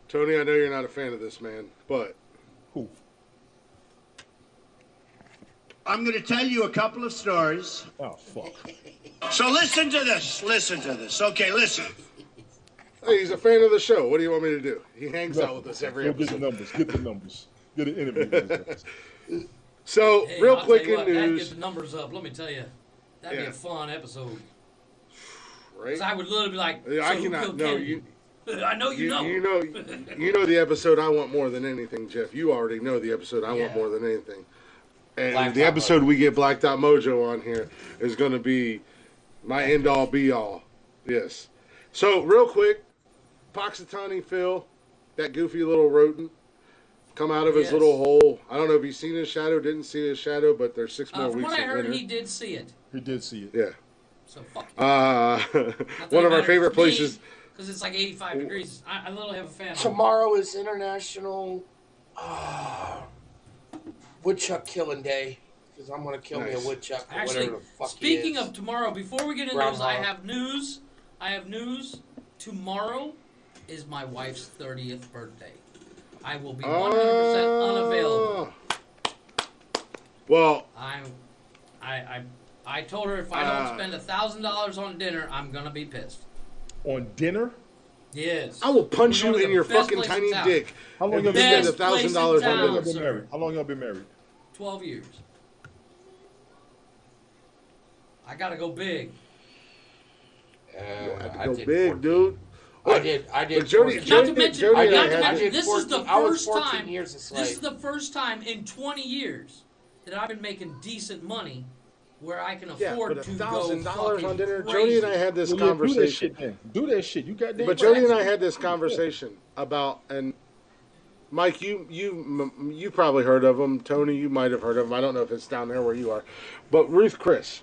A: Tony, I know you're not a fan of this man, but
F: Who?
H: I'm going to tell you a couple of stories.
F: Oh fuck.
H: So listen to this. Listen to this. Okay, listen.
A: hey, he's a fan of the show. What do you want me to do? He hangs out with us every
F: Go get the
A: episode.
F: numbers. Get the numbers. Get an interview with his ass.
A: So,
C: Hey,
A: real
C: I'll
A: quick
C: tell you
A: in
C: what, that'd
A: news,
C: get the numbers up. Let me tell you, that'd be
A: Yeah.
C: a fun episode.
A: right?
C: 'Cause I would literally be like,
A: Yeah,
C: so
A: I
C: who
A: cannot.
C: killed
A: No,
C: Kennedy? I know you know.
A: you know the episode I want more than anything, Jeff. You already know the episode I want
C: Yeah.
A: more than anything. And
B: Black
A: the
B: Dot
A: episode
B: Mojo.
A: we get Black Dot Mojo on here is going to be my end all be all. Yes. So real quick, Poxitani Phil, that goofy little rodent, come out of his
C: Yes.
A: little hole. I don't know if he's seen his shadow, didn't see his shadow, but there's 6 more
C: From
A: weeks
C: what I
A: of
C: heard,
A: winter.
C: he did see it.
F: He did see it.
A: Yeah.
C: So fuck.
A: One of our favorite places.
C: Because it's like 85 degrees. I literally have a fan.
B: Tomorrow is International Woodchuck Killing Day. Because I'm going to kill me a
A: Nice.
B: woodchuck or
C: Actually,
B: whatever the fuck
C: speaking
B: he is.
C: of tomorrow, before we get into news,
B: Groundhog.
C: I have news. Tomorrow is my wife's 30th birthday. I will be 100% unavailable.
A: Well,
C: I told her if I don't spend $1,000 on dinner, I'm gonna be pissed.
F: On dinner?
C: Yes.
A: I will punch
C: We're
A: you
C: going to
A: in
C: the
A: your
C: best
A: fucking
C: place in
A: tiny
C: town.
A: dick.
F: How long
A: if
F: y'all
A: you
F: been
A: spend
C: Best place in
A: $1,000
C: town.
A: on
F: How long y'all
A: dinner.
F: been married? How long y'all been married?
C: 12 years. I gotta go big.
A: Have to
B: I
A: go
B: did
A: big,
B: 14.
A: dude.
B: I did.
A: But Jody,
B: 14.
C: Not to mention,
A: Jody and I
C: not to
A: had
C: mention,
B: did
C: this is the
B: 14 I was
C: first
B: 14
C: time.
B: years a
C: This
B: slave.
C: is the first time in 20 years that I've been making decent money, where I can
A: yeah,
C: afford
A: but
C: to go
A: $1,000 on dinner.
C: fucking
A: Jody and I
C: crazy.
A: had this
F: Well, yeah, do that
A: conversation.
F: shit then. Do that shit. You got that.
A: But Jody and I had this conversation about, and Mike, you probably heard of him. Tony, you might have heard of him. I don't know if it's down there where you are, but Ruth Chris.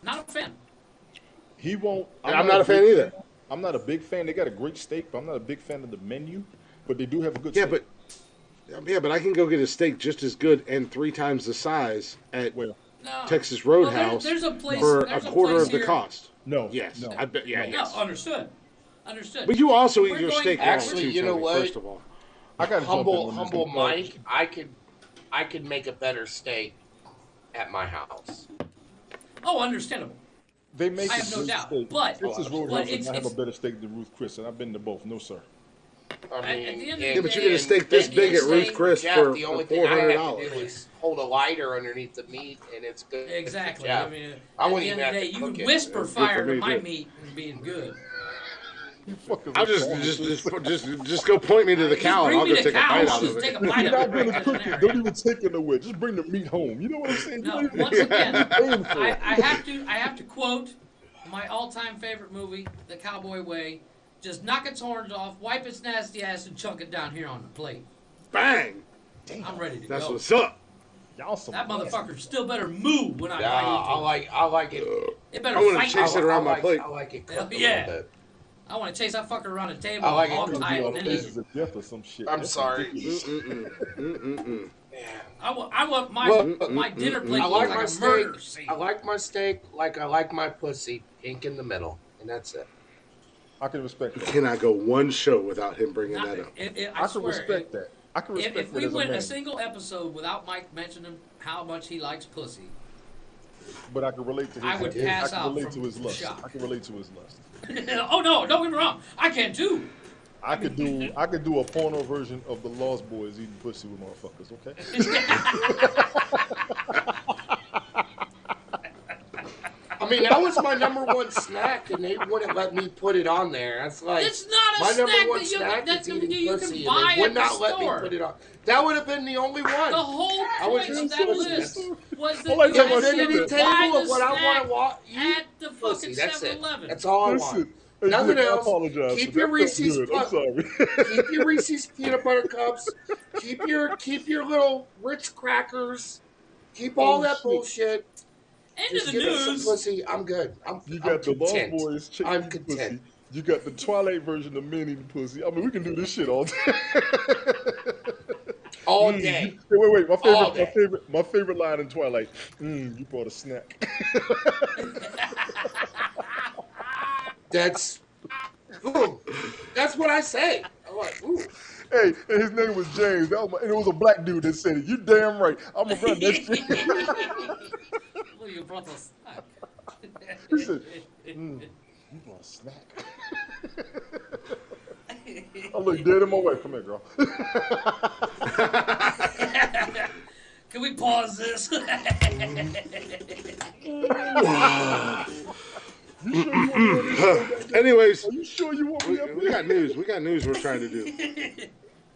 C: Not a fan.
F: He won't.
A: I'm not a fan
F: big
A: either.
F: I'm not a big fan. They got a great steak, but I'm not a big fan of the menu. But they do have a good
A: Yeah,
F: steak.
A: but I can go get a steak just as good and 3 times the size at
F: Well,
C: No.
A: Texas
C: Well,
A: Roadhouse
C: there's a place,
A: for a
C: there's
A: quarter
C: place
A: of the
C: here-
A: cost.
F: no.
A: Yes,
F: No.
A: I bet. Yeah,
F: No.
A: yes.
C: No, understood. Understood.
A: But you also
C: We're
A: eat your
C: going-
A: steak wrong
B: Actually,
A: too,
B: you know
A: Tony,
B: what?
A: first of all.
F: I got
B: Humble Mike. I could make a better steak at my house.
C: Oh, understandable.
F: They make
C: I
F: a
C: have no
F: good
C: doubt,
F: steak.
C: but-
F: Texas
C: but
F: Roadhouse does
C: it's-
F: not have a
C: it's-
F: better steak than Ruth Chris, and I've been to both. No, sir.
B: I
C: At
B: mean,
C: the end of the
B: and-
C: day-
A: Yeah, but you get a steak this
C: and-
A: big at
C: and
A: Ruth
C: steak-
A: Chris
B: Jeff,
A: for
B: the only thing I have to do
A: $400.
B: is hold a lighter underneath the meat, and it's good.
C: Exactly.
B: Yeah.
C: I mean,
B: I
C: at
B: wouldn't
C: the
B: even
C: end of
B: have
C: the
B: to
C: day, you
B: cook
C: can
B: it.
C: whisper
A: It's good for
C: fire to
A: me,
C: my
A: too.
C: meat and being good.
F: You fucking
A: I'll just go point me to the
C: Just
A: cow and
C: bring
A: I'll
C: me
A: go
C: the
A: take a
C: cow.
A: bite
C: I'll
A: out
C: just
A: of
C: take
A: it.
C: a bite
F: You're
C: of
F: not
C: it.
F: gonna cook it. Don't even take it nowhere. Just bring the meat home. You know what I'm saying?
C: No,
F: You don't
C: once
F: even-
C: again,
F: paying for
C: I
F: it.
C: have to quote my all-time favorite movie, The Cowboy Way. Just knock its horns off, wipe its nasty ass, and chunk it down here on the plate.
A: Bang!
C: I'm ready to
A: That's
C: go.
A: what's up.
F: Y'all some
C: That
F: nasty-
C: motherfucker still better move when I
B: Yeah,
C: bite
B: I
C: into it.
B: like it.
C: It better
A: I wanna
C: fight.
A: chase it around my plate.
B: I like it
C: Hell
B: cooked a
C: yeah.
B: little bit.
C: I want to chase that fucker around the table.
B: I like it
C: hog
B: cooked
C: tie
B: a
C: it,
B: little
C: and
B: bit.
C: then eat it.
F: Pieces of death or some shit.
B: I'm
F: That's
B: sorry.
F: ridiculous.
C: I want my
B: Well,
C: my dinner plate
B: I
C: to
B: like
C: look
B: my
C: like a murder
B: steak.
C: scene.
B: I like my steak like I like my pussy, pink in the middle, and that's it.
F: I can respect that.
A: Cannot go one show without him bringing
C: Not-
A: that up.
C: I
F: I can
C: swear,
F: respect that. I can respect
C: if
F: that
C: we
F: as a
C: went
F: man.
C: a single episode without Mike mentioning how much he likes pussy,
F: But I can relate to his.
C: I would pass
F: I can
C: out
F: relate
C: from
F: to his lust.
C: shock.
F: I can relate to his lust.
C: oh no, don't get me wrong, I can too.
F: I could do a porno version of the Lost Boys eating pussy with motherfuckers. Okay.
B: I mean, that was my number one snack, and they wouldn't let me put it on there. That's like
C: It's not a
B: my
C: snack
B: number one
C: that you-
B: snack
C: that
B: is
C: you-
B: eating
C: you can
B: pussy,
C: buy
B: and
C: at
B: they would
C: the
B: not let me
C: store.
B: put it on. That would have been the only one.
C: The whole
B: I would
C: point of
B: just
C: that
B: say
C: list was that
F: I like
C: you
F: how
C: had
F: much
C: to
F: you
B: Infinity
F: did.
C: buy
B: table
C: the
B: of what I
C: snack
B: want to
C: at the
B: pussy.
C: fucking
B: That's it.
C: 7-Eleven.
B: That's all I want.
F: Listen, hey,
B: Nothing
F: look, I
B: else.
F: apologize.
B: Keep
F: but
B: your
F: that felt
B: Reese's
F: good. I'm sorry.
B: Keep your Reese's peanut butter cups. Keep your little Ritz crackers. Keep all that
F: shit.
B: bullshit.
C: End
B: Just
C: of the
B: give me some
C: news.
B: pussy. I'm good. I'm
F: You got the Lost
B: content.
F: Boys chicken
B: I'm
F: eating pussy.
B: content.
F: You got the Twilight version of men eating pussy. I mean, we can do this shit all day.
B: All day.
F: Wait.
B: All day.
F: My favorite line in Twilight. You brought a snack.
B: That's what I say. I'm like, ooh.
F: Hey, and his name was James. And it was a black dude that said it. You damn right. I'm gonna run that street.
C: Well, you brought the snack.
F: He said, you brought a snack. I look dead in my way. Come here, girl.
C: Can we pause this?
A: Anyways,
F: Are you sure you want me up
A: we
F: here?
A: got news. We got news we're trying to do.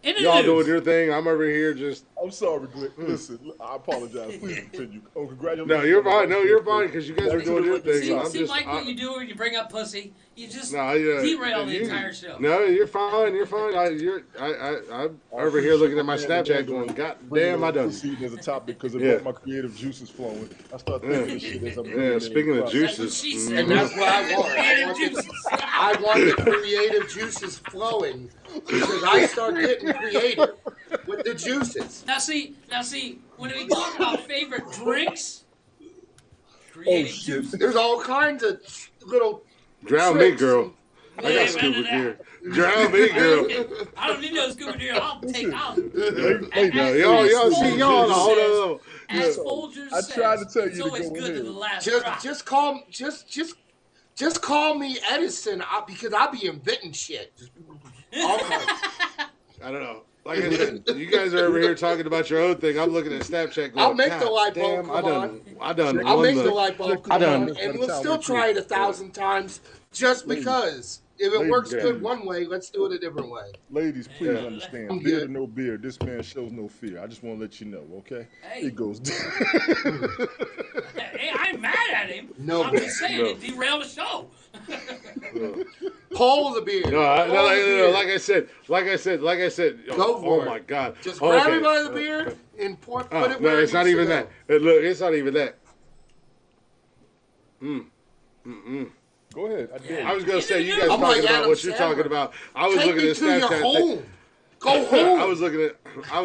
C: In the
A: Y'all
C: news.
A: doing your thing. I'm over here just.
F: I'm sorry, Glick. Listen, I apologize. Please continue. Oh, congratulations.
A: No, you're fine. No, you're fine because you guys are doing your thing.
C: See,
A: and I'm
C: see
A: just.
C: Mike, what you do when you bring up pussy? You just
A: No, yeah,
C: derail the
A: you-
C: entire show.
A: No, you're fine. You're fine. I'm over here looking at my Snapchat going, God damn, I done.
F: Proceed as a topic because it
A: Yeah.
F: got my creative juices flowing. I start thinking of shit as I'm doing
A: Yeah,
F: it.
A: speaking of
C: That's what
A: juices.
C: she
A: mhm.
C: said.
B: And that's what I want.
C: Creative juices.
B: I want the creative juices flowing because I start getting creative with the juices.
C: Now see, when we talk about favorite drinks, creative
F: shit.
C: juice.
B: There's all kinds of little
A: Drown me,
B: tricks.
A: girl. I
C: Yeah,
A: got scuba
C: man,
A: gear. Drown me, girl.
C: I don't need no scuba gear. I'll take out.
F: Hey,
A: No, y'all see, y'all on a whole other level.
C: As
F: Yeah.
C: Folgers
F: I
C: says,
F: tried to tell you
C: it's
F: to
C: always
F: go
C: good
F: ahead.
C: to the last drop.
B: Just call, just Just call me Edison because I'll be inventing shit. All kinds.
A: I don't know. Like I said, you guys are over here talking about your own thing. I'm looking at Snapchat going,
B: I'll make the
A: "God
B: light bulb
A: damn,
B: come on.
A: I done
B: I'll
A: won
B: make the light bulb come
A: done-
B: on, and we'll still try it 1,000 times just because. If it
F: Ladies,
B: works
F: yeah.
B: good one way, let's do it a different way.
F: Ladies, please
A: Yeah.
F: understand.
B: I'm
F: Beard
B: good.
F: or no beard, this man shows no fear. I just want to let you know, okay?
C: Hey.
F: It goes down.
C: Hey, I'm mad at him.
B: No,
C: I'm just saying
A: no.
C: it derailed the show.
B: Pull the beard.
A: No,
B: Pull the beard.
A: like I said.
B: Go for
A: oh
B: it.
A: my God!
B: Just
A: Oh,
B: grab
A: okay.
B: him by the beard and put
A: Oh,
B: it where
A: no,
B: it
A: it's not
B: needs to
A: even
B: go.
A: that. Look, it's not even that.
F: Go ahead. I dare
A: I
F: you.
A: was gonna say you guys
B: I'm
A: talking
B: like
A: about
B: Adam
A: what you're
B: Sandler.
A: talking about. I was
B: Take
A: looking
B: me
A: at
B: to your
A: Snapchat.
B: home. Go home.
A: I was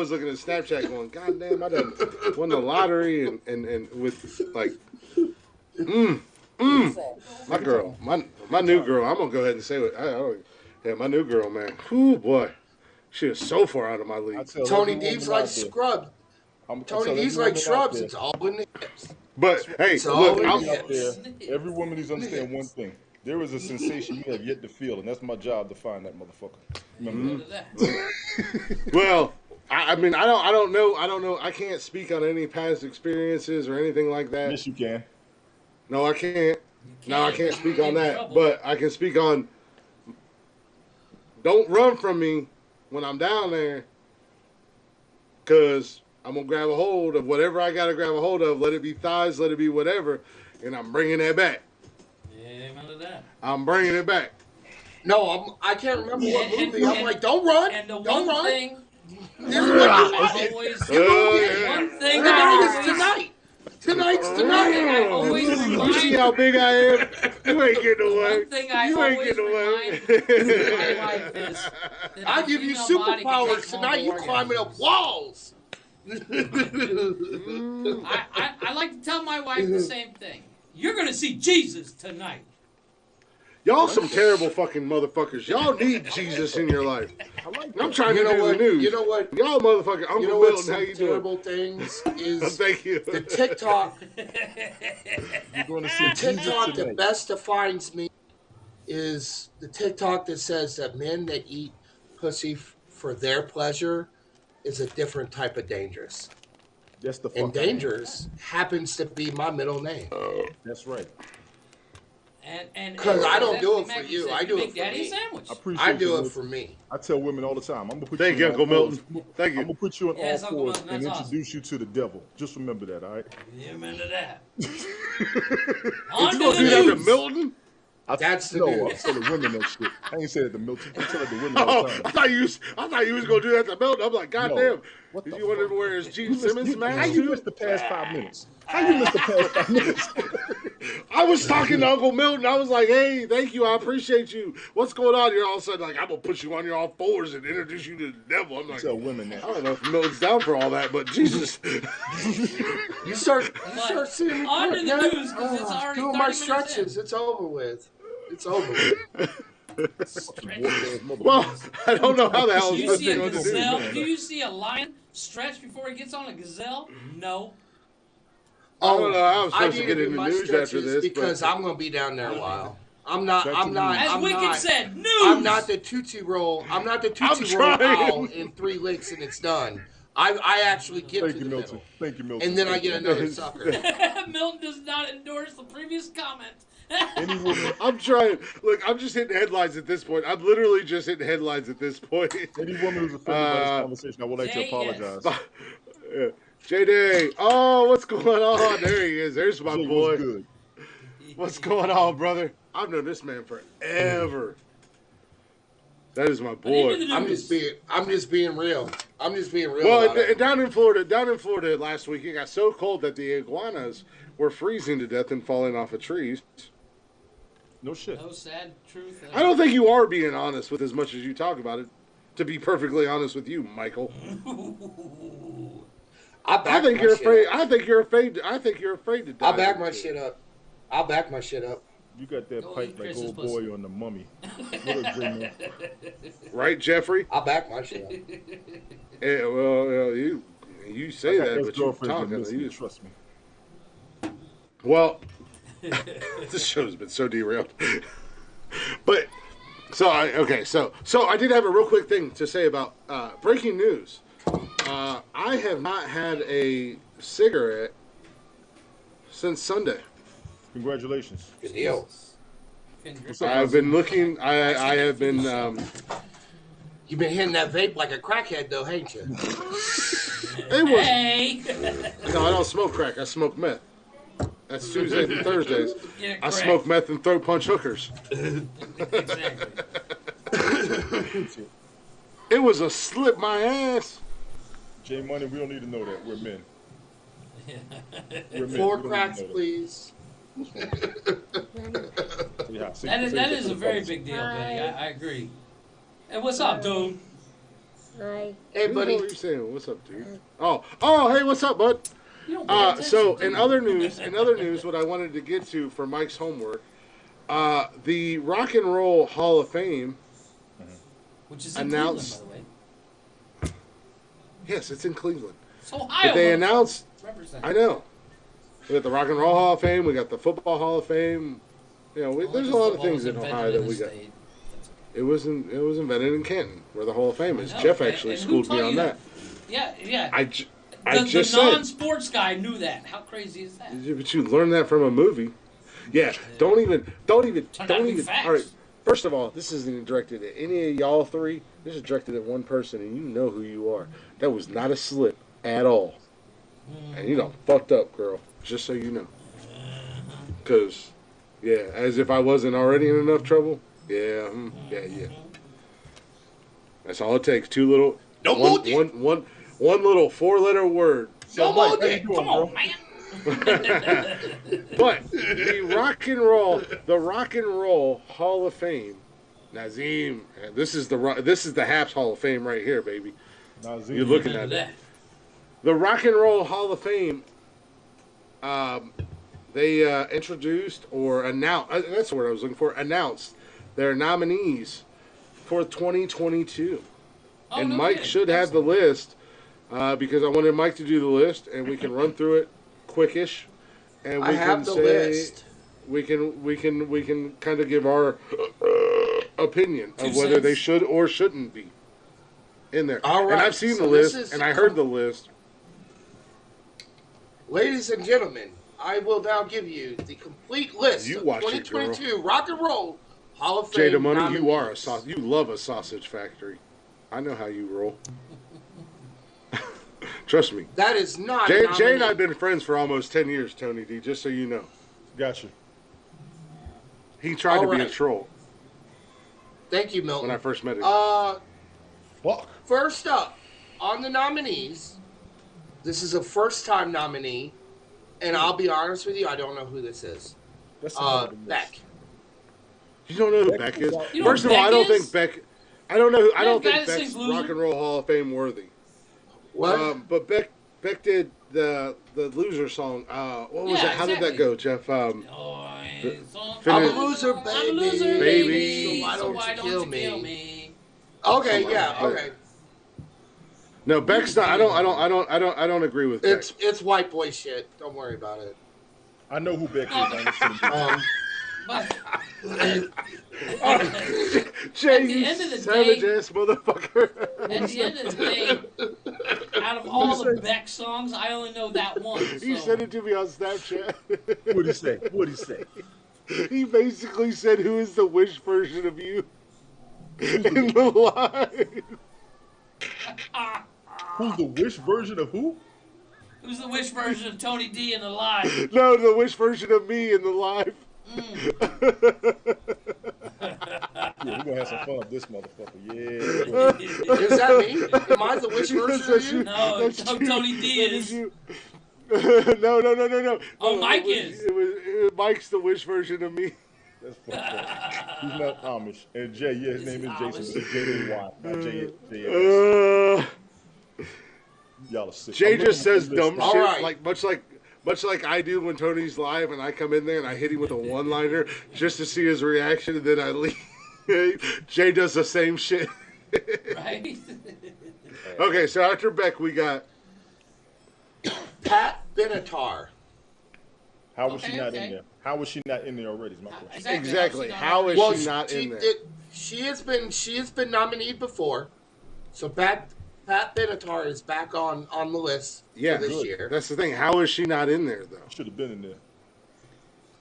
A: looking at Snapchat going, God damn, I done won the lottery and with like my girl, my new girl, I'm gonna go ahead and say what yeah, my new girl, man. Whoo boy. She is so far out of my
F: I
A: league.
F: tell
B: Tony
F: every
B: D's
F: woman
B: like
F: out there,
B: scrub.
F: I
B: Tony
F: tell
B: D's
F: every
B: like
F: woman out
B: shrubs.
F: there,
B: It's all in the hips.
A: But hey,
B: So
A: look,
B: we
A: I'm,
B: get-
F: out there, every woman needs to understand one thing. There is a sensation you have yet to feel, and that's my job to find that motherfucker. Remember
C: Look
F: that.
C: at that.
A: well, I mean, I don't know. I can't speak on any past experiences or anything like that.
F: Yes, you can.
A: No, I can't. No, I can't speak on
C: In
A: that.
C: trouble.
A: But I can speak on. Don't run from me when I'm down there, cause I'm gonna grab a hold of whatever I gotta grab a hold of. Let it be thighs, let it be whatever, and I'm bringing that back.
C: Yeah, amen to that.
A: I'm bringing it back.
B: No, I can't remember what
C: And-
B: movie. I'm
C: and-
B: like, don't run.
C: And the
B: Don't
C: one
B: run.
C: thing
B: This is what you
C: I
B: want.
C: always,
A: Yeah.
C: one thing
B: Tonight
C: I
B: is
C: always,
B: tonight. Tonight's
C: I
B: tonight.
C: always
A: You see
C: remind,
A: how big I am? You ain't getting away.
C: one thing I
A: You ain't
C: always
A: getting
C: remind
A: away.
C: my wife is that
B: I
C: the
B: give you
C: female body can
B: superpowers
C: take
B: tonight. You
C: multiple
B: climbing up
C: orgasms.
B: walls.
C: I like to tell my wife the same thing. You're gonna see Jesus tonight.
A: Y'all some terrible fucking motherfuckers. Y'all need Jesus in your life. I'm trying
B: You
A: to
B: know
A: do
B: what?
A: the news.
B: You know what?
A: Y'all motherfucker. Uncle
B: You know what's
A: Milton, how
B: some
A: you doing?
B: terrible things is
A: Thank you.
B: the TikTok.
F: You're going to see Jesus
B: TikTok that
F: tonight.
B: best defines me is the TikTok that says that men that eat pussy for their pleasure is a different type of dangerous.
F: That's the
B: And
F: fuck.
B: dangerous happens to be my middle name.
F: That's right.
C: And
B: 'Cause I don't do it
C: exactly
B: for
C: Maggie
B: you.
C: said,
B: I do
C: make
B: it for
C: daddy
B: me.
C: a sandwich.
F: I appreciate
B: I do
F: you,
B: it
F: Milton.
B: for me.
F: I tell women all the time, I'm gonna put
A: Thank
F: you
A: you,
F: on
A: Uncle
F: all fours.
A: Milton. Thank
F: I'm
A: you.
F: gonna put you on
C: Yes,
F: all
C: Uncle
F: fours
C: Milton,
F: and
C: that's
F: introduce you to the devil. Just remember that, all right?
C: Amen to that.
A: You
C: On to
A: gonna do
C: the
A: that to
C: news.
A: Milton?
B: That's the
F: No,
B: news.
F: I'm telling women that shit. I ain't saying it to Milton. I'm telling the women
A: Oh,
F: all the time.
A: I thought you was gonna do that to Milton. I'm like, God
F: No.
A: damn.
F: What
A: Did
F: the
A: you want him to
F: fuck?
A: wear his Gene
F: You missed-
A: Simmons
F: you-
A: mask
F: How you
A: too?
F: missed the past 5 minutes? How you missed the past 5 minutes?
A: I was talking to Uncle Milton. I was like, hey, thank you. I appreciate you. What's going on? You're all of a sudden like, I'm going to put you on your all fours and introduce you to the devil. I'm like,
F: Tell women that.
A: I don't know if Milton's down for all that, but Jesus.
B: You start
C: But
B: seeing me
C: on to the
B: yeah,
C: news, 'cause it's already
B: doing
C: 30
B: my
C: minutes
B: stretches.
C: in.
B: It's over with. It's over with.
A: Well, I don't know how the hell
C: Do
A: it's
C: you see a
A: supposed to do.
C: gazelle? Do you see a lion stretch before he gets on a gazelle? No.
A: I don't know how I'm
B: I
A: supposed
B: need
A: to get
B: do
A: in the
B: my
A: news after
B: stretches
A: this.
B: because
A: but
B: I'm going to be down there a while. I'm not.
C: As
B: I'm
C: Wicked
B: not.
C: said, news.
B: I'm not the Tootsie Roll. I'm not the Tootsie Roll
A: trying.
B: owl in 3 licks and it's done. I actually get
F: Thank
B: to
F: you,
B: the
F: Milton.
B: middle.
F: Thank you, Milton.
B: And then I
F: Thank you.
B: get another sucker.
C: Milton does not endorse the previous comment.
F: Any woman,
A: I'm trying. Look, I'm just hitting headlines at this point. I'm literally just hitting headlines at this point.
F: any woman who's offended by this conversation, I would like to
C: Jay,
F: apologize.
A: Yeah. J-Day. Oh, what's going on? There he is. There's my
F: Jay,
A: boy.
F: what's good?
A: What's going on, brother? I've known this man forever. That is my boy.
B: I'm just being real. I'm just being real.
A: Well,
B: about it.
A: and down in Florida last week, it got so cold that the iguanas were freezing to death and falling off of trees.
F: No shit.
C: No sad truth.
A: I don't think you are being honest with as much as you talk about it. To be perfectly honest with you, Michael,
B: I
A: I think you're
B: my shit
A: afraid.
B: up.
A: I think you're afraid. I think you're afraid to die.
B: I'll back my shit up. I'll back my shit up.
F: You got that
C: Go
F: pipe
C: eat
F: like
C: Chris's
F: old
C: pussy.
F: boy on the mummy. What up, J-Man?
A: Right, Jeffrey?
B: I'll back my shit up.
A: Yeah, well, you say
F: I got
A: that, but you're
F: ex-girlfriends that
A: talking.
F: miss me, trust me.
A: Well, This show's been so derailed. But so I did have a real quick thing to say about breaking news. I have not had a cigarette since Sunday.
F: Congratulations.
B: Good deal.
A: I've been looking. I have been.
B: You've been hitting that vape like a crackhead, though, ain't you?
A: It was.
C: Hey!
A: No, I don't smoke crack. I smoke meth. That's Tuesdays and Thursdays.
C: Yeah,
A: I
C: correct.
A: smoke meth and throat punch hookers.
C: Exactly.
A: It was a slip my ass.
F: J Money, we don't need to know that. We're men. We're men.
B: 4
F: We don't
B: cracks,
F: need to know
B: please.
F: that. Yeah,
C: That is a very big deal, buddy. I agree. Hey, what's up, dude?
D: Hi.
B: Hey,
A: Who the
B: buddy.
A: hell are you saying? What's up, dude? Oh, hey, what's up, bud?
C: You don't pay attention,
A: So
C: do
A: in
C: you?
A: other news, what I wanted to get to for Mike's homework, the Rock and Roll Hall of Fame.
C: Which is in
A: announced-
C: Cleveland, by the way.
A: Yes, it's in Cleveland.
C: It's Ohio.
A: But they
C: motherfucker.
A: announced.
C: Represent.
A: I know. We got the Rock and Roll Hall of Fame. We got the Football Hall of Fame. You know,
C: Only
A: there's a
C: because
A: lot of
C: football
A: things
C: was
A: in
C: invented
A: Ohio
C: in
A: that
C: the
A: we got.
C: state.
A: It was invented in Canton, where the Hall of Fame is.
C: I know,
A: Jeff
C: and-
A: actually
C: and who
A: schooled me
C: taught
A: on
C: you
A: that.
C: Yeah.
A: I
C: The
A: just said.
C: non-sports guy knew that. How crazy is that?
A: But you learned that from a movie. Yeah. Don't even.
C: Turned out to be facts.
A: All right. First of all, this isn't directed at any of y'all three. This is directed at one person, and you know who you are. That was not a slip at all. And you done fucked up, girl. Just so you know. Cause, yeah, as if I wasn't already in enough trouble. Yeah. Yeah. That's all it takes. Two little.
B: No more dick.
A: One little 4-letter word.
B: No more dick.
C: Come on, man.
A: But the Rock and Roll Hall of Fame, Nazim. This is the Haps Hall of Fame right here, baby.
F: Nazim.
A: You're looking
C: Remember
A: at it.
C: that.
A: The Rock and Roll Hall of Fame. They introduced or announced. That's the word I was looking for. Announced their nominees for 2022,
C: Oh,
A: and
C: no
A: Mike
C: kidding.
A: should have the
C: Excellent.
A: list because I wanted Mike to do the list, and we can run through it quickish. And we
B: I have
A: can
B: the
A: say,
B: list.
A: We can kind of give our opinion of
C: Two
A: whether they
C: cents.
A: should or shouldn't be in there.
B: All
A: And
B: right,
A: I've seen
B: so
A: the
B: this
A: list,
B: is-
A: and I heard the list.
B: Ladies and gentlemen, I will now give you the complete list
A: You
B: of
A: watch it,
B: 2022 Rock and Roll Hall of Fame
A: Jada Money, you are a
B: nominees.
A: sausage. You love a sausage factory. I know how you roll. Trust me.
B: That is not
A: Jay
B: a
A: and
B: nominee.
A: I've been friends for almost 10 years, Tony D, just so you know.
F: Gotcha.
A: He tried to be a
B: Alright.
A: troll
B: Thank you, Milton.
A: when I first met him.
F: Fuck.
B: First up, on the nominees, this is a first-time nominee, and I'll be honest with you, I don't know who this is.
F: That's another list.
B: Beck.
A: You don't know who
F: Beck
A: Beck
F: is
A: is?
F: out-
C: You know
A: First
C: who
A: of all, I don't
C: Beck is?
A: think Beck. I don't know. I don't
C: guy
A: think
C: that
A: Beck's
C: sings Loser?
A: Rock and Roll Hall of Fame worthy.
B: What?
A: But Beck did the loser song. What was
C: Yeah,
A: it? How did that
C: exactly.
A: go, Jeff?
C: Oh,
B: I'm a
A: Finish-
B: loser, baby.
C: I'm a loser,
A: Baby.
B: So why don't you kill me?
C: me?
B: Okay,
A: Something
B: yeah,
A: like that.
B: okay.
A: No, Beck's not. I don't agree with Beck.
B: It's white boy shit. Don't worry about it.
F: I know who Beck is. I listen to him.
C: But
A: Jay,
C: at the
A: you
C: end of the
A: savage
C: day-
A: ass motherfucker.
C: at the end of the day, out of all the Beck songs, I only know that one.
A: He
C: so-
A: sent it to me on Snapchat.
F: What'd he say? What'd he say?
A: He basically said, "Who is the Wish version of you?" in the line.
F: Who's the Wish version of who?
C: Who's the Wish version of Tony D in the live?
A: No, the Wish version of me in the live.
F: Yeah, we're gonna have some fun with this motherfucker. Yeah.
B: Is that me? Am I the which version of you?
C: No,
A: That's you.
C: Tony D
A: That
C: is.
A: you. No.
C: Oh,
A: No,
C: Mike
A: it was,
C: is.
A: It was Mike's the Wish version of me.
F: That's fucked up. He's not Amish. And Jay, yeah, his
C: He's
F: name is
C: Amish.
F: Jason. It's J-A-Y, not J-A-S. Y'all are sick.
A: Jay
F: I'm looking
A: just says
F: at this
A: dumb
F: list.
A: shit,
B: Alright.
A: much like I do when Tony's live, and I come in there and I hit him with a one-liner just to see his reaction, and then I leave. Jay does the same shit.
C: Right?
A: Okay, so after Beck, we got
B: Pat Benatar.
F: How was she
C: Okay,
F: not
C: okay.
F: in there? How was she not in there already? Is my question.
A: Exactly.
C: not
A: How is
B: Well,
A: she not in there?
B: She has been nominated before, so Pat Benatar is back on the list
A: Yeah,
B: for this
F: good.
B: year.
A: That's the thing. How is she not in there though?
F: Should have been in there.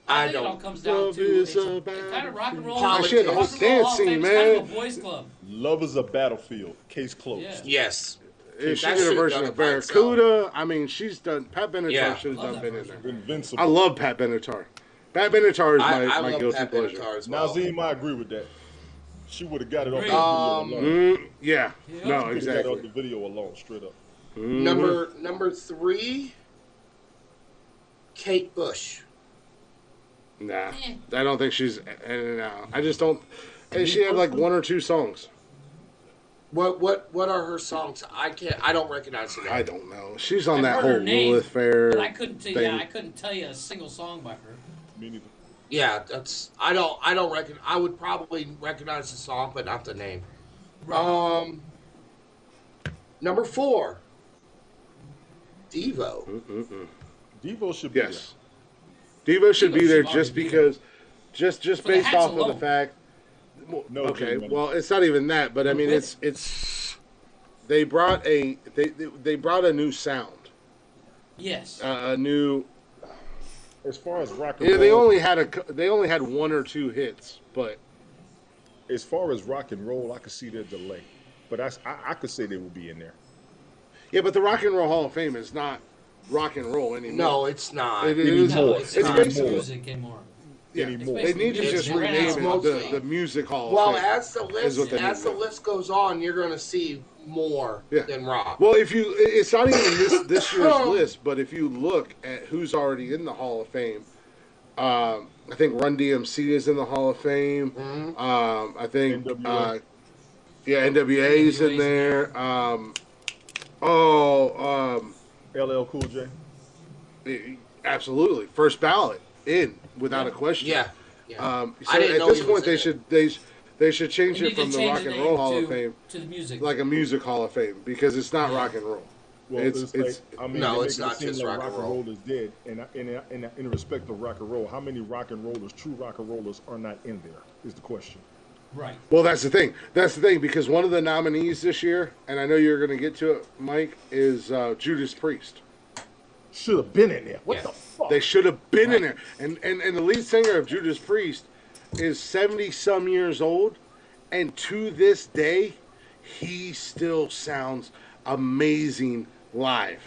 C: I
B: I
C: think it all
B: don't.
C: comes down
A: Love
C: to
A: is
C: it's
A: a
C: kind of rock and roll.
B: Politics.
A: She had the whole
C: Rock and Roll
A: dance
C: Hall of Fame
A: scene,
C: is kind
A: man.
C: of a boys' club.
F: Love is a battlefield. Case closed.
C: Yeah.
B: Yes.
A: If she
B: That
A: did a
B: should've
A: version
B: done
A: of
B: it by itself.
A: Barracuda, I mean, she's done. Pat Benatar
B: Yeah.
A: should have
C: Love
A: done
C: that
A: been in
C: version.
A: there.
F: Invincible.
A: I love Pat Benatar. Pat Benatar is
B: I
A: my
B: love
A: guilty
B: Pat
A: pleasure.
B: Benatar as well.
F: Nazim, I agree with that. She would have got it off the
C: Agreed.
F: video alone.
A: Yeah,
C: Yeah.
A: no,
F: She would have got it off
A: exactly.
F: the video alone, straight up.
B: Number 3, Kate Bush.
A: Nah, I don't think she's. No, I just don't. And she had like 1 or 2 songs.
B: What are her songs? I don't recognize her name.
A: I don't know. She's on
C: I've
A: that
C: heard
A: whole
C: her name,
A: Lilith Fair.
C: But I couldn't tell.
A: thing.
C: Yeah, I couldn't tell you a single song by her.
F: Me neither.
B: Yeah, I don't reckon. I would probably recognize the song, but not the name. Number 4, Devo.
F: Devo should be
A: Yes, Devo should
C: Devo
A: be there
C: should
A: just
C: already be
A: because, just
C: For the
A: based
C: hats
A: off of the
C: alone.
A: fact. Well,
F: No,
A: okay,
F: Jay,
A: well, it's not even that, but I mean,
C: With-
A: it's. They brought they brought a new sound,
C: Yes.
A: a new.
F: there. As far as rock and
A: Yeah,
F: roll,
A: they only had 1 or 2 hits, but
F: as far as rock and roll, I could see their delay. But I could say they would be in there.
A: yeah, but the Rock and Roll Hall of Fame is not rock and roll anymore.
B: No, it's not.
A: It is.
C: no,
A: It's
C: it's not
A: basically.
C: music anymore.
A: Yeah,
F: Anymore.
A: they need to
C: It's
A: just
C: basically-
A: rename
C: it's
A: it
B: mostly-
A: the Music Hall
B: Well,
A: of Fame.
B: as the
A: is what
B: list
A: they need
B: as
A: to
B: the
A: do.
B: list goes on, you're going to see more
A: Yeah.
B: than rock.
A: Well, it's not even this year's list, but if you look at who's already in the Hall of Fame, I think Run DMC is in the Hall of Fame. I think,
F: NWA.
A: NWA's in there.
F: LL Cool J.
A: Absolutely, first ballot in without a question.
B: yeah.
A: So
B: I didn't
A: at
B: know
A: this
B: he
A: point,
B: was in
A: they should change
C: They
A: it
C: need to
A: from the
C: change
A: Rock
C: the
A: and
C: name
A: Roll Hall
C: to-
A: of Fame,
C: to the music.
A: like a Music Hall of Fame, because it's not rock and roll.
F: Well,
A: It's
F: I mean,
B: No,
F: they
B: it's
F: make it
B: not
F: seem
B: just
F: like
B: rock and
F: rock and
B: roll.
F: roll is dead. And in respect of rock and roll, how many rock and rollers, true rock and rollers, are not in there? Is the question.
C: Right.
A: Well, that's the thing. That's the thing, because one of the nominees this year, and I know you're going to get to it, Mike, is Judas Priest.
F: Should have been in there. What
B: Yeah.
F: the fuck?
A: They should have been in there. And the lead singer of Judas Priest is 70-some years old, and to this day, he still sounds amazing live.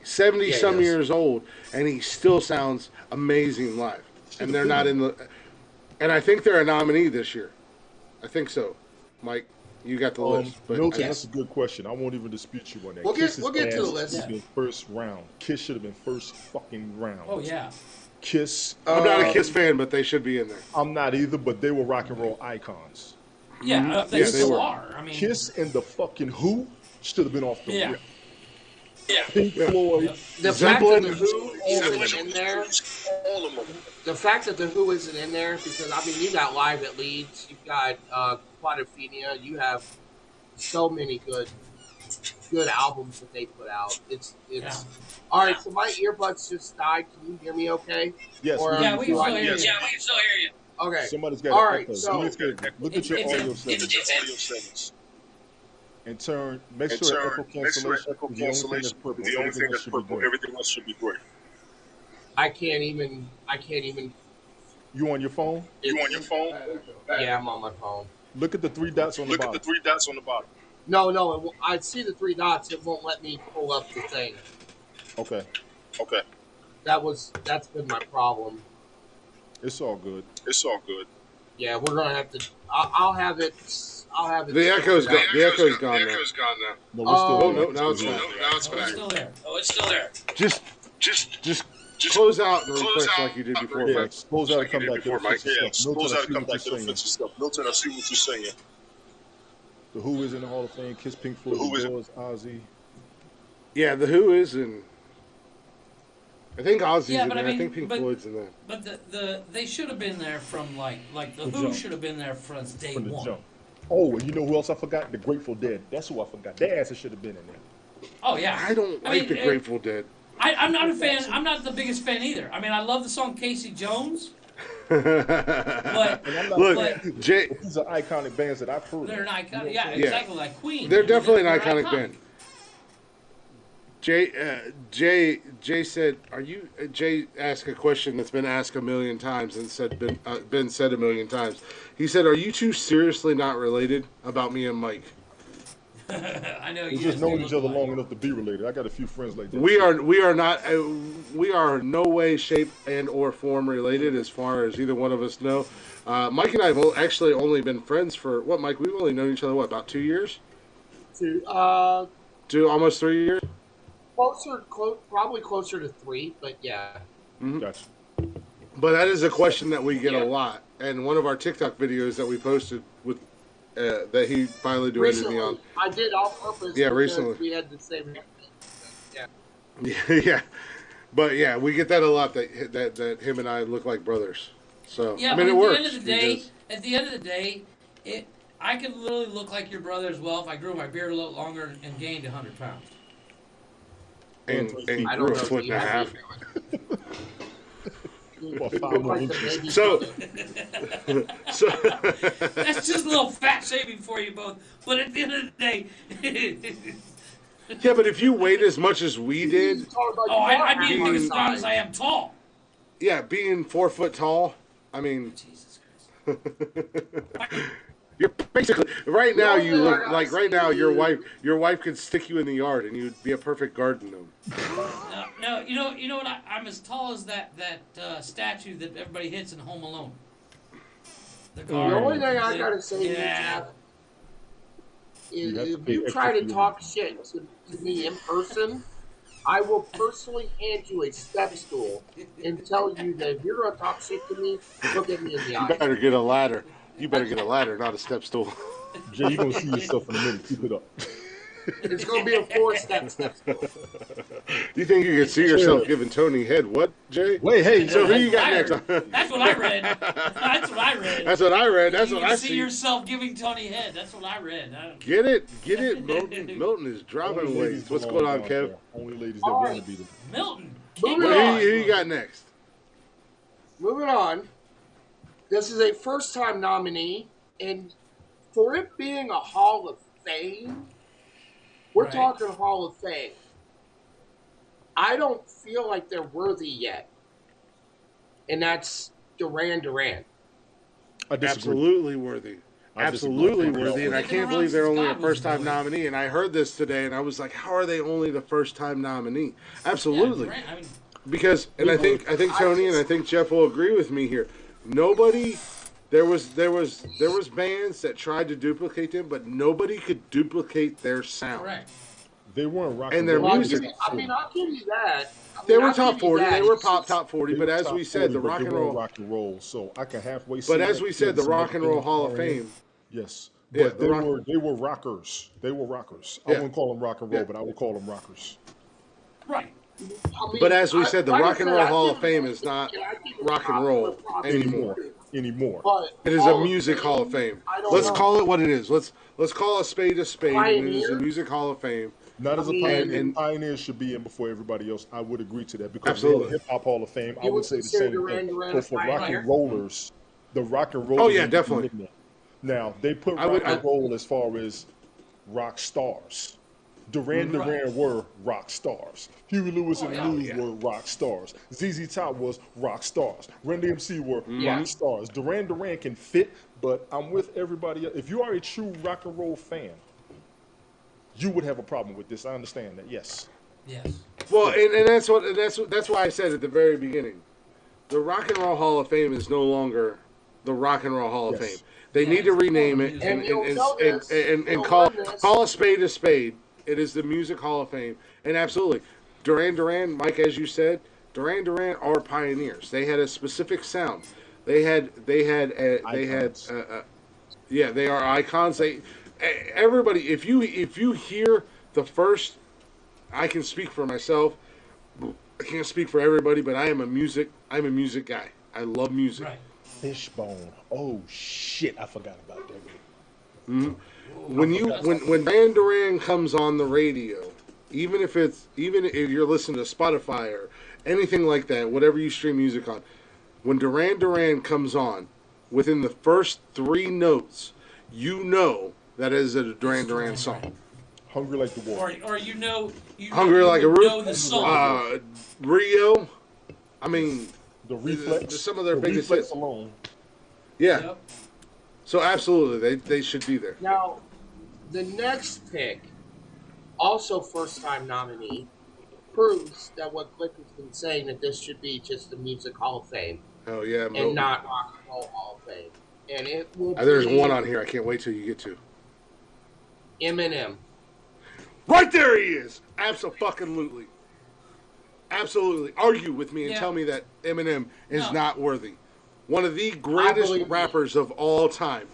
A: 70-some
B: does.
A: years old, and he still sounds amazing live. And they're not in the... And I think they're a nominee this year. I think so. Mike, you got the list. But
F: Milton,
A: I-
F: that's a good question. I won't even dispute you on that.
B: We'll get-
F: Kiss's
B: we'll get to the
F: ass
B: list.
F: should have been first round. Kiss should have been first fucking round.
C: Oh yeah.
F: Kiss.
A: I'm not a Kiss fan, but they should be in there.
F: I'm not either, but they were rock and roll icons.
C: Yeah, they
A: Yeah, they
C: still
A: were.
C: are. I mean,
F: Kiss and the fucking Who should have been off the
C: yeah.
F: rip. Pink Floyd.
B: The fact that the
A: Zeppelin.
B: Who isn't in there, the fact that the Who isn't in there, because I mean, you got Live at Leeds, you've got Quadrophenia, you have so many good albums that they put out. It's
C: Yeah.
B: all right. So my earbuds just died. Can you hear me? Okay.
F: Yes,
B: Or,
C: Yeah, we can
B: do I
C: still hear
B: need-
C: you.
E: we can still hear you.
B: Okay.
F: Somebody's got
B: All
F: an
B: right,
F: echo.
B: so-
F: Look at your
C: It's-
F: audio
C: it's-
F: settings. And turn, make sure echo cancellation is the only thing that's purple. Everything else should be green.
E: Everything else should be great.
B: I can't even.
F: You on your phone?
E: You on your phone?
B: Yeah, I'm on my phone.
F: Look at the 3 dots on the
E: Look at
F: bottom.
E: the 3 dots on the bottom.
B: No, I see the 3 dots. It won't let me pull up the thing.
F: Okay,
E: Okay,
B: That's been my problem.
F: it's all good.
E: it's all good.
B: Yeah, we're gonna have to. I'll have it.
A: The echo's gone. The echo's gone
E: The
A: now.
E: echo's gone now.
F: No, we're still
A: Oh,
F: here.
A: no, now it's
E: No,
A: back.
E: now it's
C: Oh, it's
E: back.
C: still there.
E: Oh, it's still there.
A: Just
E: Just
A: close out and
E: close
A: refresh
E: out.
A: like you did before,
F: Yeah,
A: Mike.
F: close out and
E: like you
F: come
E: did
F: back.
E: before,
F: It'll
E: Mike.
F: fix your
E: Yeah,
F: stuff.
E: close
F: Milton, I
E: out and
F: see
E: come
F: what
E: back.
F: you're
E: It'll
F: saying.
E: fix your stuff. Milton, I see what you're saying.
F: The Who is in the Hall of Fame. Kiss, Pink Floyd,
E: The Who is-
F: The Doors, Ozzy.
A: Yeah, the Who is in. I think Ozzy's
C: Yeah,
A: in
C: but
A: there.
C: I mean,
A: I think Pink
C: but-
A: Floyd's in there.
C: But they should have been there from like the
F: The
C: Who
F: jump.
C: should have been there since day
F: From the
C: one.
F: jump. Oh, and you know who else I forgot? The Grateful Dead. That's who I forgot. Their asses should have been in there.
C: Oh yeah.
A: I don't like
C: mean,
A: the Grateful Dead.
C: I'm not a fan. I'm not the biggest fan either. I mean, I love the song Casey Jones,
A: Look,
C: but
F: And I'm not
C: but
A: Jay,
F: these are iconic bands that I've heard.
C: they're an icon. Yeah,
A: Yeah.
C: exactly like Queen.
A: they're
C: I mean,
A: definitely an
C: they're
A: iconic band. Jay said, "Are you?" Jay asked a question that's been asked a million times and been said a million times. He said, "Are you two seriously not related?" About me and Mike.
C: I know
F: We
C: you
F: just
C: guys
F: know
C: do
F: each
C: look
F: other
C: alike.
F: long enough to be related. I got a few friends like that.
A: We are not we are no way, shape, and or form related as far as either one of us know. Mike and I have actually only been friends for what, Mike? We've only known each other what, about 2 years? Almost 3 years.
B: Probably closer to 3, but yeah.
F: Gotcha.
A: But that is a question that we get a lot, and one of our TikTok videos that we posted with that he finally duetted me on.
B: Recently, I did on purpose.
A: Yeah,
B: because
A: recently.
B: we had the same. Yeah.
A: Yeah, but yeah, we get that a lot. That him and I look like brothers. So
C: Yeah,
A: I mean,
C: but
A: it works.
C: at the end of the day, I could literally look like your brother as well if I grew my beard a little longer and gained 100 pounds.
A: and
B: I
A: grew
B: don't
A: a
B: know.
A: foot
B: Do
A: and a
B: you
A: half.
F: Well,
B: You
F: 5
B: look
F: more
B: like the
F: inches.
B: baby
A: So,
B: brother.
A: so
C: That's just a little fat shaming for you both. But at the end of the day,
A: yeah, but if you weighed as much as we did,
C: I'd be
A: Being-
C: as strong as I am tall.
A: yeah, being 4 foot tall, I mean,
C: Jesus Christ.
A: you're basically right now.
B: The
A: You
B: only thing I
A: look
B: gotta
A: like right
B: say
A: now.
B: is-
A: Your wife could stick you in the yard, and you'd be a perfect garden gnome.
C: No, you know what? I'm as tall as that statue that everybody hits in Home Alone. The
B: The only
C: guard.
B: thing I gotta say is,
C: Yeah.
B: Jeff, is
F: You have to
B: if
F: pay
B: you
F: extra
B: try
F: for
B: to
F: your-
B: talk shit to me in person, I will personally hand you a step stool and tell you that if you're gonna talk shit to me, look at me in the
A: You
B: eye.
A: better get a ladder. You better get a ladder, not a step stool.
F: Jay, you're gonna see yourself in a minute. Keep it up.
B: It's gonna be a 4-step step stool.
A: You think you could see yourself giving Tony head? What, Jay?
F: Wait, hey,
A: So who you got
C: I
A: next?
C: heard. That's what I read. That's what I read.
A: That's what I read. That's
C: you
A: what
C: can
A: I
C: see
A: see.
C: yourself giving Tony head. That's what I read.
A: Get it, Milton. Milton is dropping
F: Only
A: weight.
F: ladies
A: What's
F: belong
A: going on,
F: down
A: Kev?
F: there. Only ladies that
B: All
F: want
B: right.
F: to be there.
C: Milton.
B: Moving
C: King
A: Who
B: on.
A: you got next?
B: Moving on. This is a first-time nominee, and for it being a Hall of Fame, we're
C: Right.
B: talking Hall of Fame. I don't feel like they're worthy yet, and that's Duran Duran.
F: I disagree.
A: Absolutely worthy.
F: I
A: Absolutely
F: disagree.
A: worthy, and I
C: They've been
A: can't
C: around
A: believe they're
C: since
A: only a
C: God was
A: first-time
C: born.
A: nominee. And I heard this today, and I was like, "How are they only the first-time nominee?" Absolutely,
C: Yeah, Durant, I mean,
A: because, and I think Tony and I think Jeff will agree with me here. Nobody, there was bands that tried to duplicate them, but nobody could duplicate their sound.
C: correct.
F: They weren't rock
A: And
F: and
A: their
F: roll.
B: Well,
A: music.
B: I'll give you that.
A: They were
B: I'll
A: top
B: give you
A: 40.
B: that.
A: They were
B: It's
A: pop
B: just-
A: top 40.
F: They
A: But
F: were
A: as
F: top
A: we said,
F: 40,
A: the
F: but
A: rock
F: they
A: and
F: weren't
A: roll.
F: rock and roll. So I can halfway see
A: But
F: that.
A: as we said, the
F: Some
A: Rock and
F: other
A: Roll
F: things
A: Hall of
F: are in.
A: Fame.
F: Yes,
A: Yeah,
F: but
A: the rock-
F: they were rockers. They were rockers. I
A: Yeah.
F: wouldn't call them rock and roll,
A: Yeah.
F: but I would call them rockers.
C: Right.
B: I mean,
A: But as we said, the
B: like I
A: Rock and
B: said,
A: Roll
B: I
A: Hall
B: give
A: of Fame
B: it-
A: is not
B: I give it
A: rock and
B: props
A: roll
B: where props
A: anymore.
B: is due.
F: Anymore.
B: But
A: It is
B: Hall
A: a
B: of
A: music Hall of Fame.
B: I don't
A: Let's
B: know.
A: call it what it is. Let's call a spade, and it is a
B: Pioneer?
A: music Hall of Fame.
F: Not as a
B: I mean,
F: pioneer.
A: and-
F: Pioneers should be in before everybody else. I would agree to that because
A: Absolutely.
F: Hip Hop Hall of Fame, I
B: You
F: would
B: would
F: say the
B: consider
F: same
B: Duran
F: thing.
B: Duran
F: But
B: a
F: for rock
B: pioneer?
F: and rollers, the rock and rollers.
A: Oh, yeah,
F: need to be
A: definitely.
F: in there. Now they put
A: I
F: rock
A: would-
F: and roll as far as rock stars. Duran
A: Mm-hmm.
F: Duran were rock stars. Huey Lewis and
C: yeah.
F: the News
A: Yeah.
F: were rock stars. ZZ Top was rock stars. Run DMC were
B: Yeah.
F: rock stars. Duran Duran can fit, but I'm with everybody else. If you are a true rock and roll fan, you would have a problem with this. I understand that. Yes.
C: Yes.
A: Well, and that's why I said at the very beginning, the Rock and Roll Hall of Fame is no longer the Rock and Roll Hall of
F: Yes.
A: Fame. They need to rename it
C: And
A: and
B: you'll notice-
A: and
B: you'll
A: call
B: notice-
A: call a spade a spade. It is the Music Hall of Fame, and absolutely, Duran Duran, Mike, as you said, Duran Duran are pioneers. They had a specific sound. They had
F: Icons.
A: yeah, they are icons. Everybody, if you hear the first, I can speak for myself. I can't speak for everybody, but I'm a music guy. I love music.
C: Right.
F: Fishbone. Oh shit! I forgot about that.
A: When Duran Duran comes on the radio, even if you're listening to Spotify or anything like that, whatever you stream music on, when Duran Duran comes on, within the first 3 notes, you know that is a Duran Duran song.
F: Hungry like the wolf.
C: Or you know,
A: Hungry like a
C: would
A: root.
C: know the song.
A: Rio. I mean,
F: The reflex.
A: some of their
F: the
A: biggest
F: reflex
A: hits.
F: alone.
A: Yeah.
C: Yep.
A: So absolutely, they should be there.
B: Now, the next pick, also first-time nominee, proves that what Click has been saying, that this should be just the Music Hall of Fame
A: Oh yeah,
B: and not Rock and Roll Hall of Fame. And it will
A: There's
B: be
A: one on here. I can't wait till you get to.
B: Eminem.
A: Right there he is. Absolutely. Absolutely. Argue with me and
C: Yeah.
A: tell me that Eminem is
C: No.
A: not worthy. One of the
B: believe
A: greatest
B: you.
A: rappers of all time.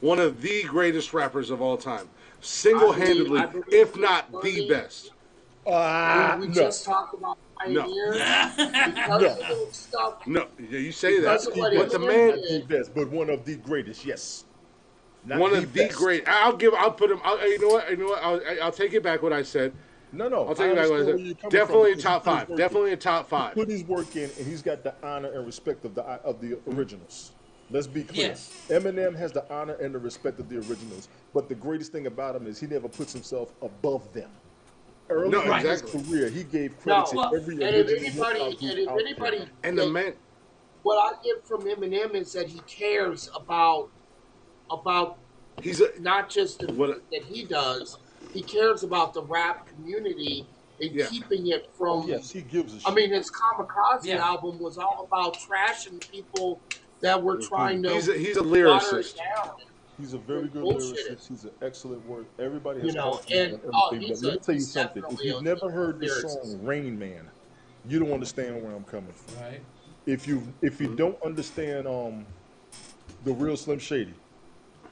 A: One of the greatest rappers of all time. Single-handedly,
B: I believe
A: if
B: he's
A: not
B: worthy.
A: the best.
B: We
F: No.
B: just talked about Pioneer. Because of the stuff.
A: No, yeah, you say that.
B: Because of what
A: But the
B: Eminem
A: man,
F: Not the best, but one of the greatest. Yes. Not
A: one of the
F: best.
A: great. I'll put him. You know what? I'll take it back what I said.
F: No.
A: I'll take it back what I
F: understand where
A: said.
F: you're coming
A: Definitely
F: from,
A: a top
F: because he
A: 5.
F: put his work
A: Definitely a
F: in.
A: top 5.
F: Put his work in, and he's got the honor and respect of the originals. Let's be clear.
C: Yes.
F: Eminem has the honor and the respect of the originals, but the greatest thing about him is he never puts himself above them. Early
A: No,
F: in
A: exactly.
F: his career, he gave
B: No,
F: credit
C: well,
F: to every
B: and if
F: original
B: anybody,
F: hip-hop group
B: and if
F: out
B: anybody,
F: there.
A: And the man,
B: what I get from Eminem is that he cares about
A: he's a
B: not just the
A: What-
B: music that he does. He cares about the rap community and
A: Yeah.
B: keeping it from.
F: Yes, he gives a shit.
B: I mean, his Kamikaze
C: Yeah.
B: album was all about trashing people that were trying to
A: he's a
B: water it
A: lyricist.
B: down.
F: He's a very good
B: Bullshit.
F: lyricist. He's an excellent word. Everybody
B: You
F: has
B: know,
F: called him
B: and,
F: everything.
B: oh,
F: But
B: he's
F: let me tell you
B: he's
F: something. If
B: definitely
F: you've
B: a
F: never heard the
B: lyricist.
F: song Rain Man, you don't understand where I'm coming from.
C: Right.
F: If you don't understand the real Slim Shady,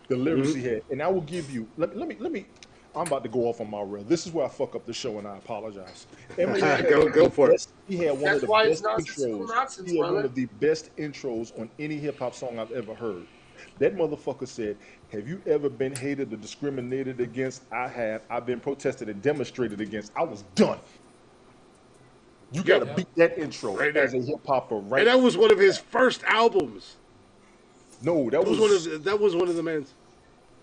F: the lyrics he had, and I will give you let me I'm about to go off on my rail. This is where I fuck up the show, and I apologize. Eminem
A: Go for it.
F: He had one
B: That's
F: of the
B: why it's
F: best
B: nonsensical
F: intros.
B: nonsense,
F: He had one
B: brother.
F: of the best intros on any hip hop song I've ever heard. That motherfucker said, "Have you ever been hated or discriminated against? I have. I've been protested and demonstrated against. I was done." You gotta beat that intro
A: Right there.
F: as a hip hopper, right?
A: And that was one of his first albums.
F: No, that
A: That was one of the man's.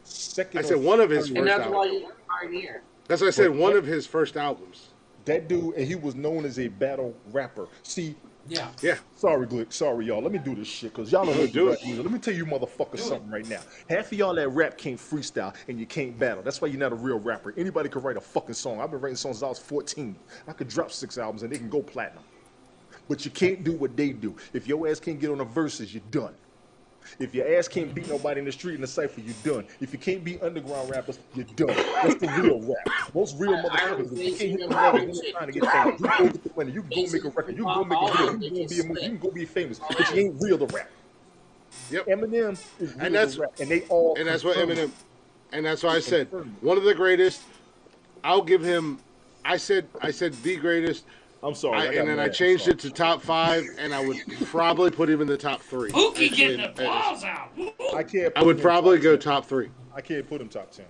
F: second.
A: I
F: or
A: said one of his
F: third.
B: And
A: first
B: that's why
A: albums.
B: he's a pioneer.
A: That's why I said one of his first albums.
F: That dude, and he was known as a battle rapper. See,
C: Yeah.
A: Yeah.
F: sorry, Glick, sorry, y'all. Let me do this shit, because y'all don't know
A: Do
F: rap
A: it.
F: music. Let me tell you motherfuckers something right now. Half of y'all that rap can't freestyle, and you can't battle. That's why you're not a real rapper. Anybody could write a fucking song. I've been writing songs since I was 14. I could drop 6 albums, and they can go platinum. But you can't do what they do. If your ass can't get on the verses, you're done. If your ass can't beat nobody in the street in the cypher, you're done. If you can't beat underground rappers, you're done. That's the real rap. Most real motherfuckers, if you can't hit the level, you're trying to get famous. You can go get the money. You can go make a record. You can go make a video. You can go be a movie. You can go be famous. But you ain't real to rap.
A: Yep.
F: Eminem is real
A: And that's-
F: to rap. And they all
A: And that's what
F: confirm it.
A: Eminem. And that's why I said one of the greatest. I'll give him. I said the greatest.
F: I'm sorry.
A: And then I changed it to top 5, and I would probably put him in the top 3.
C: Pookie
A: Actually,
C: getting the balls out.
F: I can't.
A: I would
F: put him
A: probably
F: top
A: go
F: 10.
A: top 3.
F: I can't put him top 10.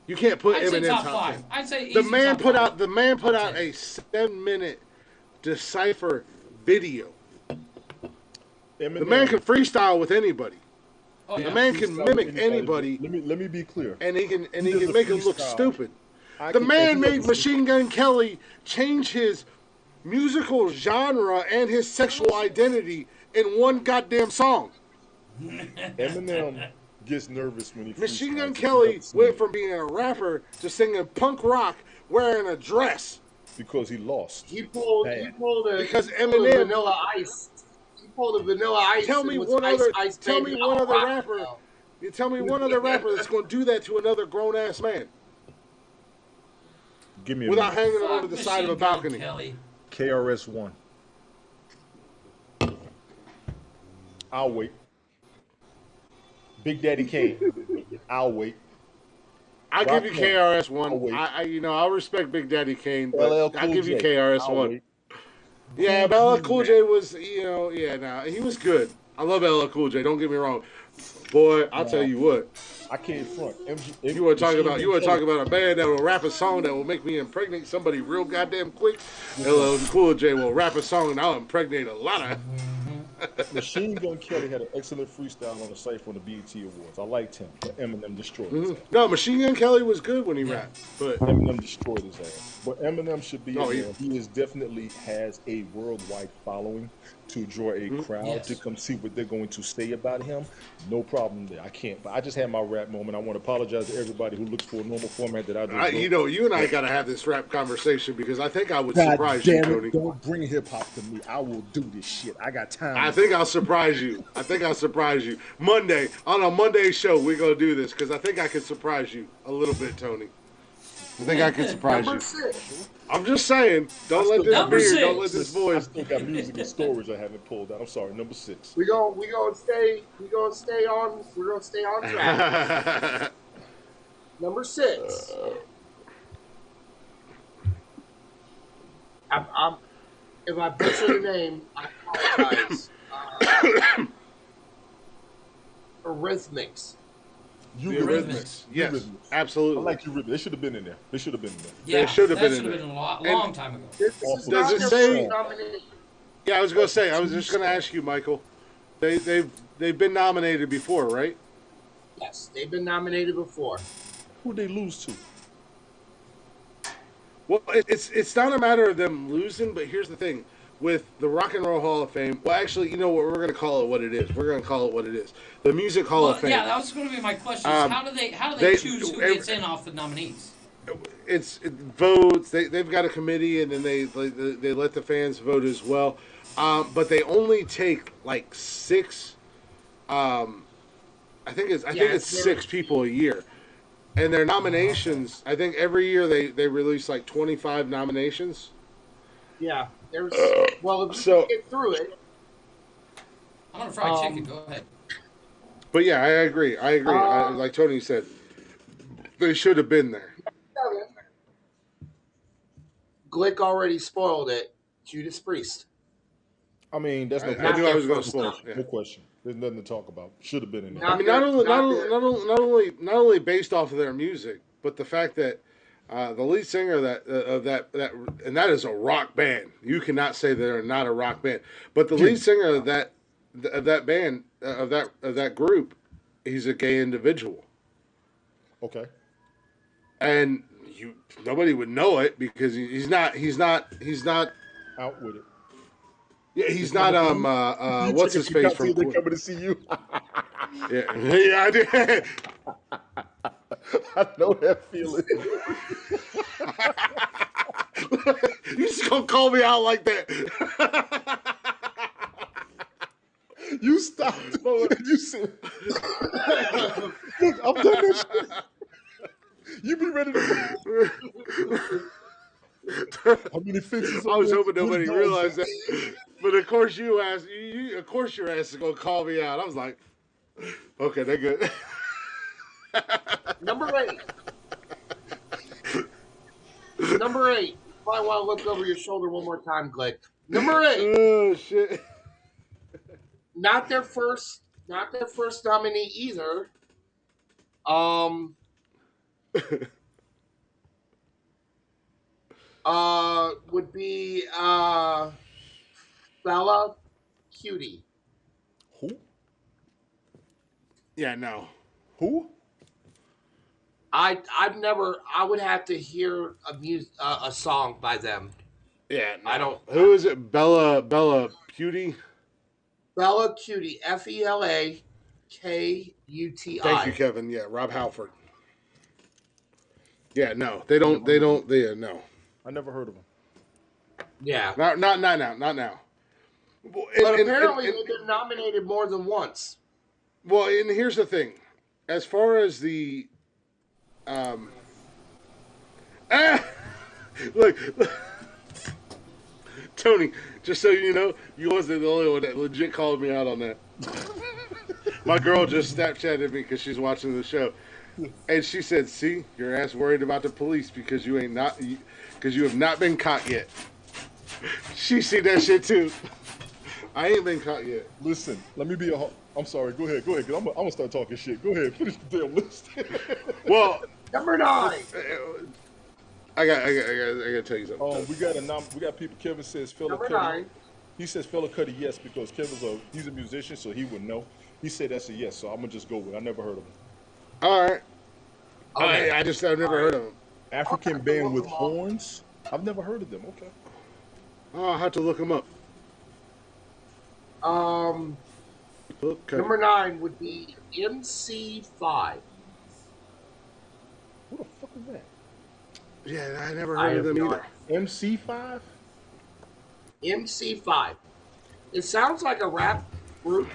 A: You can't put
C: I'd say
A: Eminem
C: top
A: top
C: 5.
A: 10.
C: I'd say
A: The
C: easy
A: man
C: top
A: put
C: 5.
A: out
C: Top 10.
A: a 7-minute Decipher video.
F: Eminem,
A: The man can freestyle with anybody.
C: Oh, yeah.
A: The man can
F: freestyle
A: mimic
F: with
A: anybody,
F: Let me be clear.
A: and he can
F: does
A: make
F: a
A: it look
F: freestyle.
A: stupid.
F: I
A: The
F: can-
A: man
F: if he
A: made
F: does a
A: Machine Gun Kelly change his musical genre and his sexual identity in one goddamn song.
F: Eminem gets nervous when he
A: Machine
F: freestyles.
A: Gun
F: You've
A: Kelly
F: never seen
A: went
F: it
A: from being a rapper to singing punk rock wearing a dress.
F: because he lost.
B: He pulled
A: Because
B: he pulled a
A: Eminem-
B: Vanilla Ice. He pulled a Vanilla Ice.
A: Tell
B: and
A: me
B: was
A: one
B: Ice,
A: other.
B: Ice
A: Tell
B: Baby,
A: me one
B: I'm
A: other
B: rock
A: rapper.
B: now.
A: You tell me one other rapper that's going to do that to another grown ass man
F: Give me a
A: without
F: minute.
A: hanging him over the side of a
C: Machine Gun
A: balcony.
C: Kelly.
F: KRS-One. I'll wait. Big Daddy Kane. I'll wait.
A: I'll give you
F: Rockman.
A: KRS One.
F: I'll wait.
A: I'll respect Big Daddy Kane, but
F: LL
A: I'll
F: Cool
A: give you
F: J.
A: KRS
F: I'll
A: One.
F: wait.
A: Yeah, but LL Cool J was, he was good. I love LL Cool J. Don't get me wrong, Boy, I'll tell you what.
F: I can't front.
A: You want to talk about a band that will rap a song that will make me impregnate somebody real goddamn quick? LL Cool J will rap a song and I'll impregnate a lot of.
F: Machine Gun Kelly had an excellent freestyle on the site for the BET Awards. I liked him, but Eminem destroyed his ass.
A: No, Machine Gun Kelly was good when he rapped, but
F: Eminem destroyed his ass. But Eminem should be.
A: Oh,
F: in there. He is definitely has a worldwide following to draw a crowd to come see what they're going to say about him. No problem there. I can't. But I just had my rap moment. I want to apologize to everybody who looks for a normal format that I just.
A: You and I got to have this rap conversation because I think I would surprise you, Tony.
F: Don't bring hip hop to me. I will do this shit. I got time.
A: I think I'll surprise you. Monday, on a Monday show, we're going to do this because I think I can surprise you a little bit, Tony. I think I can surprise you.
B: 6.
A: I'm just saying, don't let this voice.
F: I still got music and storage I haven't pulled out. I'm sorry, number 6.
B: We're gonna stay on track. Number 6. If I butcher the name, I apologize. Eurythmics.
A: Eurythmics. Yes,
F: Eurythmics.
A: absolutely.
F: I like Eurythmics. They should have been in there.
C: Yeah,
A: They should have been
C: that
A: in
C: should
A: there.
C: have been a long time ago.
B: This is
A: Does
B: not
A: it
B: their
A: say-
B: first nomination.
A: Yeah, I was going to say. I was just going to ask you, Michael. They've been nominated before, right?
B: Yes, they've been nominated before.
F: Who'd they lose to?
A: Well, it's not a matter of them losing, but here's the thing. With the Rock and Roll Hall of Fame, well, actually, you know what? We're going to call it what it is. We're going to call it what it is. The Music Hall of Fame.
C: Yeah, that was going to be my question. Is how do they choose who gets in off the nominees?
A: It votes. They've got a committee, and then they let the fans vote as well. But they only take like 6. I think it's 6 people a year, and their nominations. I think every year they release like 25 nominations.
B: Yeah, there's. Well, if you get through it.
C: I'm gonna fry chicken. Go ahead.
A: But yeah, I agree. Like Tony said, they should have been there.
B: Glick already spoiled it. Judas Priest.
F: I mean, that's no
A: I
F: question.
A: knew I was going to spoil.
F: No
A: Yeah.
F: question. There's nothing to talk about. Should have been in there.
A: I mean, not only based off of their music, but the fact that the lead singer of that and that is a rock band. You cannot say they're not a rock band. But the lead singer of that band of that group, he's a gay individual.
F: Okay.
A: And nobody would know it because he's not
F: Out with it.
A: Yeah, he's not what's his face from
F: They're coming to see you.
A: yeah, I did.
F: I know that feeling.
A: You just gonna call me out like that?
F: You stopped. You said, "Look, I'm done that shit." You be ready to. How many fences?
A: I was hoping nobody realized that, but of course of course your ass is gonna call me out. I was like, okay, they're good.
B: Number 8. Number 8. You might want to look over your shoulder one more time, Glick. Number 8.
A: Oh shit!
B: Not their first nominee either. Would be Bella Cutie.
F: Who?
A: Yeah, no.
F: Who?
B: I've never. I would have to hear a song by them.
A: Yeah, no.
B: I don't.
A: Who is it? Bella Cutie.
B: Bella Cutie. FELA KUTI.
A: Thank you, Kevin. Yeah, Rob Halford. Yeah, no, they don't. No.
F: I never heard of him.
B: Yeah.
A: Not now. Well,
B: But apparently they've been nominated more than once.
A: Well, and here's the thing, as far as the, look, Tony, just so you know, you wasn't the only one that legit called me out on that. My girl just Snapchatted me because she's watching the show, and she said, "See, your ass worried about the police because you have not been caught yet." She seen that shit too. I ain't been caught yet.
F: Listen, let me be I'm sorry. Go ahead. Cause I'm gonna start talking shit. Go ahead. Finish the damn list.
A: Well,
B: Number 9.
A: I gotta tell you something.
F: We got people. Kevin says Fella
B: Number
F: Cuddy.
B: 9.
F: He says Fella Cuddy yes because he's a musician, so he would know. He said that's a yes, so I'm gonna just go with it. I never heard of him.
A: All right.
B: Okay.
A: I've never heard of them.
F: African
B: Okay,
F: band
B: look
F: with
B: them up.
F: horns. I've never heard of them. Okay.
A: Oh, I'll have to look them up. Okay.
B: Number 9 would be MC5.
F: Who the fuck is that?
A: Yeah, I never
B: I
A: heard of
B: have
A: them
B: no
A: either.
B: idea.
F: MC5.
B: MC5. It sounds like a rap group.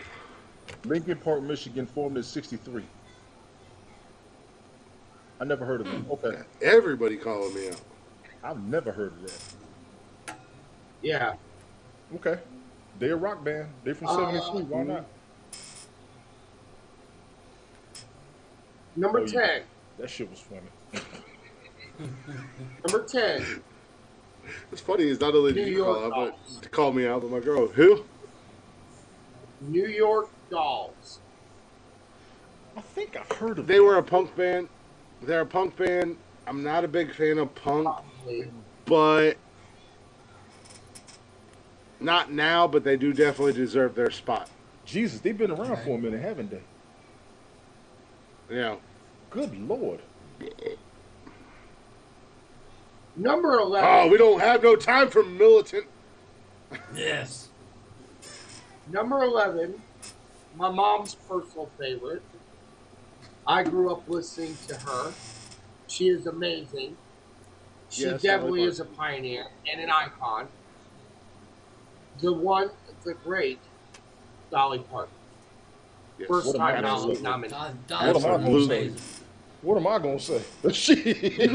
F: Lincoln Park, Michigan, formed in '63. I never heard of them. Okay.
A: Everybody calling me out.
F: I've never heard of that.
B: Yeah.
F: Okay. They a rock band. They from '73. Why not?
B: Number
F: Oh,
B: 10.
F: yeah. That shit was funny.
B: Number 10.
A: What's funny is not only did
B: New
A: you call
B: York
A: out,
B: Dolls.
A: but to call me out, but my girl, who?
B: New York Dolls.
F: I think I've heard of
A: They were a punk band. They're a punk band. I'm not a big fan of punk,
B: Probably.
A: but not now. But they do definitely deserve their spot.
F: Jesus, they've been around for a minute, haven't they?
A: Yeah.
F: Good Lord.
B: Number 11.
A: Oh, we don't have no time for militant.
C: Yes.
B: Number 11. My mom's personal favorite. I grew up listening to her. She is amazing. She
A: Yes,
B: definitely
A: Dolly
B: is a pioneer and an icon. The great Dolly Parton.
A: Yes.
B: First
F: What am I
B: time
F: gonna say?
B: nominee.
C: Don's
F: What am I gonna
C: amazing.
F: say? What am I gonna say? Shit.
A: You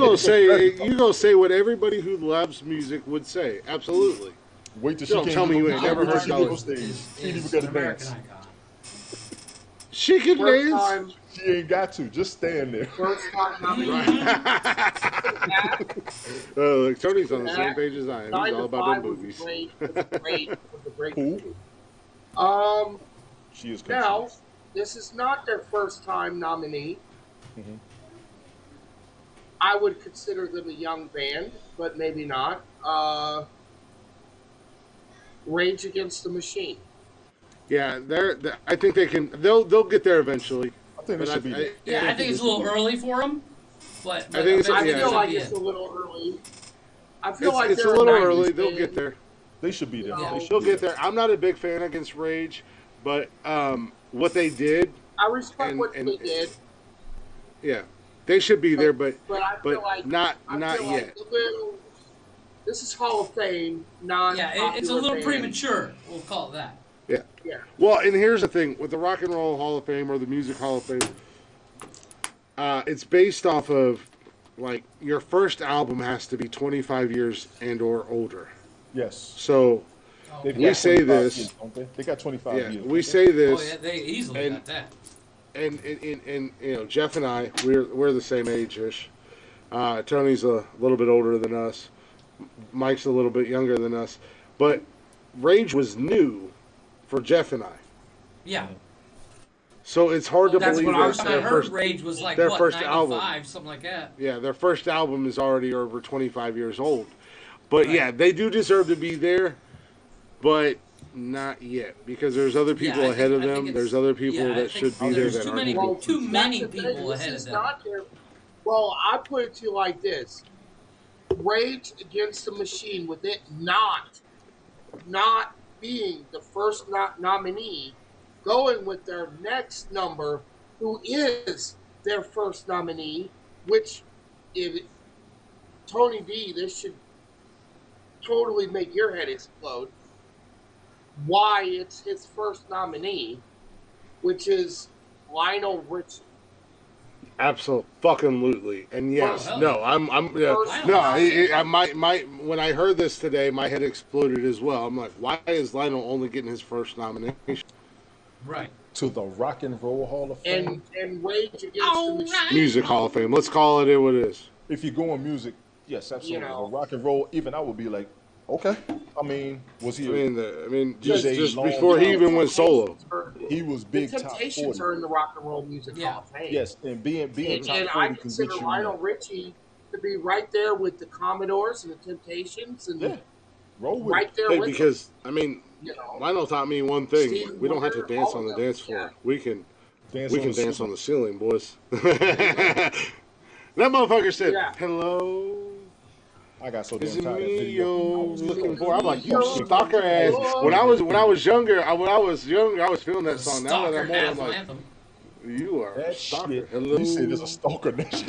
A: gonna say what everybody who loves music would say? Absolutely.
F: Wait till she
A: Don't
F: can't
A: tell me
F: get
A: you
F: on-
A: ain't never
F: wait till
A: heard
F: she get
A: Dolly.
F: on stage. She ain't even
C: Is
F: got
C: an
F: to
C: American
F: dance.
C: icon.
A: She can
B: First
A: dance.
B: time,
F: She ain't got to. Just stand there.
B: first time nominee.
A: Look, Tony's on the same page as I am. He's
B: Nine
A: all
B: to
A: about
B: Five
A: them
B: was
A: movies.
B: great. Was a great
F: Who?
B: movie.
F: She is
B: Now,
F: country.
B: this is not their first time nominee.
F: Mhm.
B: I would consider them a young band, but maybe not. Rage Against the Machine.
A: Yeah, I think they can. They'll get there eventually.
F: I think
A: But
F: they should be there.
C: Yeah, I think it's a little early for them, but
A: I think it's-
B: I
A: yeah.
B: feel like
C: be
B: it's
C: it.
B: a little early. I feel like
A: It's a
B: they're
A: little
B: 90s
A: early. They'll
B: band.
A: get there.
F: They should be there.
B: Yeah.
F: They should
A: They'll
F: be
A: get there. I'm not a big fan against Rage, but what they did,
B: I respect
A: And-
B: what
A: and-
B: they did,
A: yeah, they should be there, but
B: I feel like
A: not
B: I
A: not
B: feel
A: yet.
B: like a little. This is Hall of Fame, not
C: Yeah, it's a little
B: band.
C: premature. We'll call it that.
A: Yeah.
B: Yeah.
A: Well, and here's the thing with the Rock and Roll Hall of Fame or the Music Hall of Fame, it's based off of like your first album has to be 25 years and or older.
F: Yes.
A: So
F: They've
A: We
F: got
A: say
F: 25
A: this-
F: years, don't they? They got 25
A: yeah,
F: years.
A: we say this.
C: Oh yeah, they easily
A: and-
C: got that.
A: And you know, Jeff and I, we're the same age-ish. Tony's a little bit older than us. Mike's a little bit younger than us. But Rage was new for Jeff and I.
C: Yeah.
A: So it's hard to
C: That's
A: believe
C: what I
A: that
C: was saying. I
A: their
C: heard
A: first,
C: Rage was like
A: their
C: what,
A: first
C: 95,
A: album.
C: something like that.
A: yeah, their first album is already over 25 years old. But yeah, they do deserve to be there, but not yet because there's other people
C: I
A: ahead
C: think-
A: of
C: I think
A: them.
C: it's-
A: There's other people
C: yeah, I
A: that
C: think
A: should be there
C: there's
A: that
C: too
A: aren't.
C: many-
A: even-
C: too many
B: That's the
C: people
B: thing,
C: ahead
B: this
C: of
B: is
C: them.
B: not their- Well, I put it to you like this: Rage Against the Machine, with it not being the first nominee, going with their next number, who is their first nominee, which if Tony D, this should totally make your head explode. Why it's his first nominee, which is Lionel Richie.
A: Absolutely, and yes,
C: hell
A: no,
C: yeah.
A: I'm yeah,
B: First
A: no.
B: nominee.
A: My when I heard this today, my head exploded as well. I'm like, why is Lionel only getting his first nomination?
C: Right.
F: To the Rock and Roll Hall of Fame.
B: And Rage Against
C: All
B: the Machine.
C: right.
A: Music Hall of Fame. Let's call it what it is.
F: If you go on music, yes, absolutely.
B: You know.
F: But rock and roll, even I would be like, Okay. I mean, was
A: I
F: he?
A: mean,
F: He's
A: just
F: a
A: before he even went solo.
F: he was
B: The
F: big top
B: Temptations
F: 40.
B: are in the Rock and Roll Music
C: Yeah.
B: Hall of Fame.
F: Yes, and being top
B: And I
F: 40 can
B: consider
F: get you.
B: Lionel Richie to be right there with the Commodores and the Temptations, and
F: Yeah, roll with
B: right
F: it.
B: there
A: Hey,
B: with them.
A: because I mean,
B: You know,
A: Lionel taught me one thing:
B: Stevie
A: we don't have to
B: Wonder,
A: dance
B: all
A: on
B: of
A: the
B: them.
A: dance
B: Yeah.
A: floor. We can
F: Dance
A: we
F: on
A: can
F: the
A: dance
F: ceiling.
A: on the ceiling, boys. That motherfucker said,
B: Yeah.
A: "Hello,
F: I got so
A: is
F: damn
A: it
F: tired of that
A: me
F: video.
A: you're
F: I was
A: looking
F: so
A: for?" I'm like, "You
B: Yo,
A: stalker ass." When
B: yo.
A: I was younger, I was feeling that song. Now that
C: Stalker
A: I'm older, I'm
C: national
A: like,
C: anthem.
A: "You are a
F: that
A: stalker."
F: shit.
A: Hello.
F: He said there's a stalker next.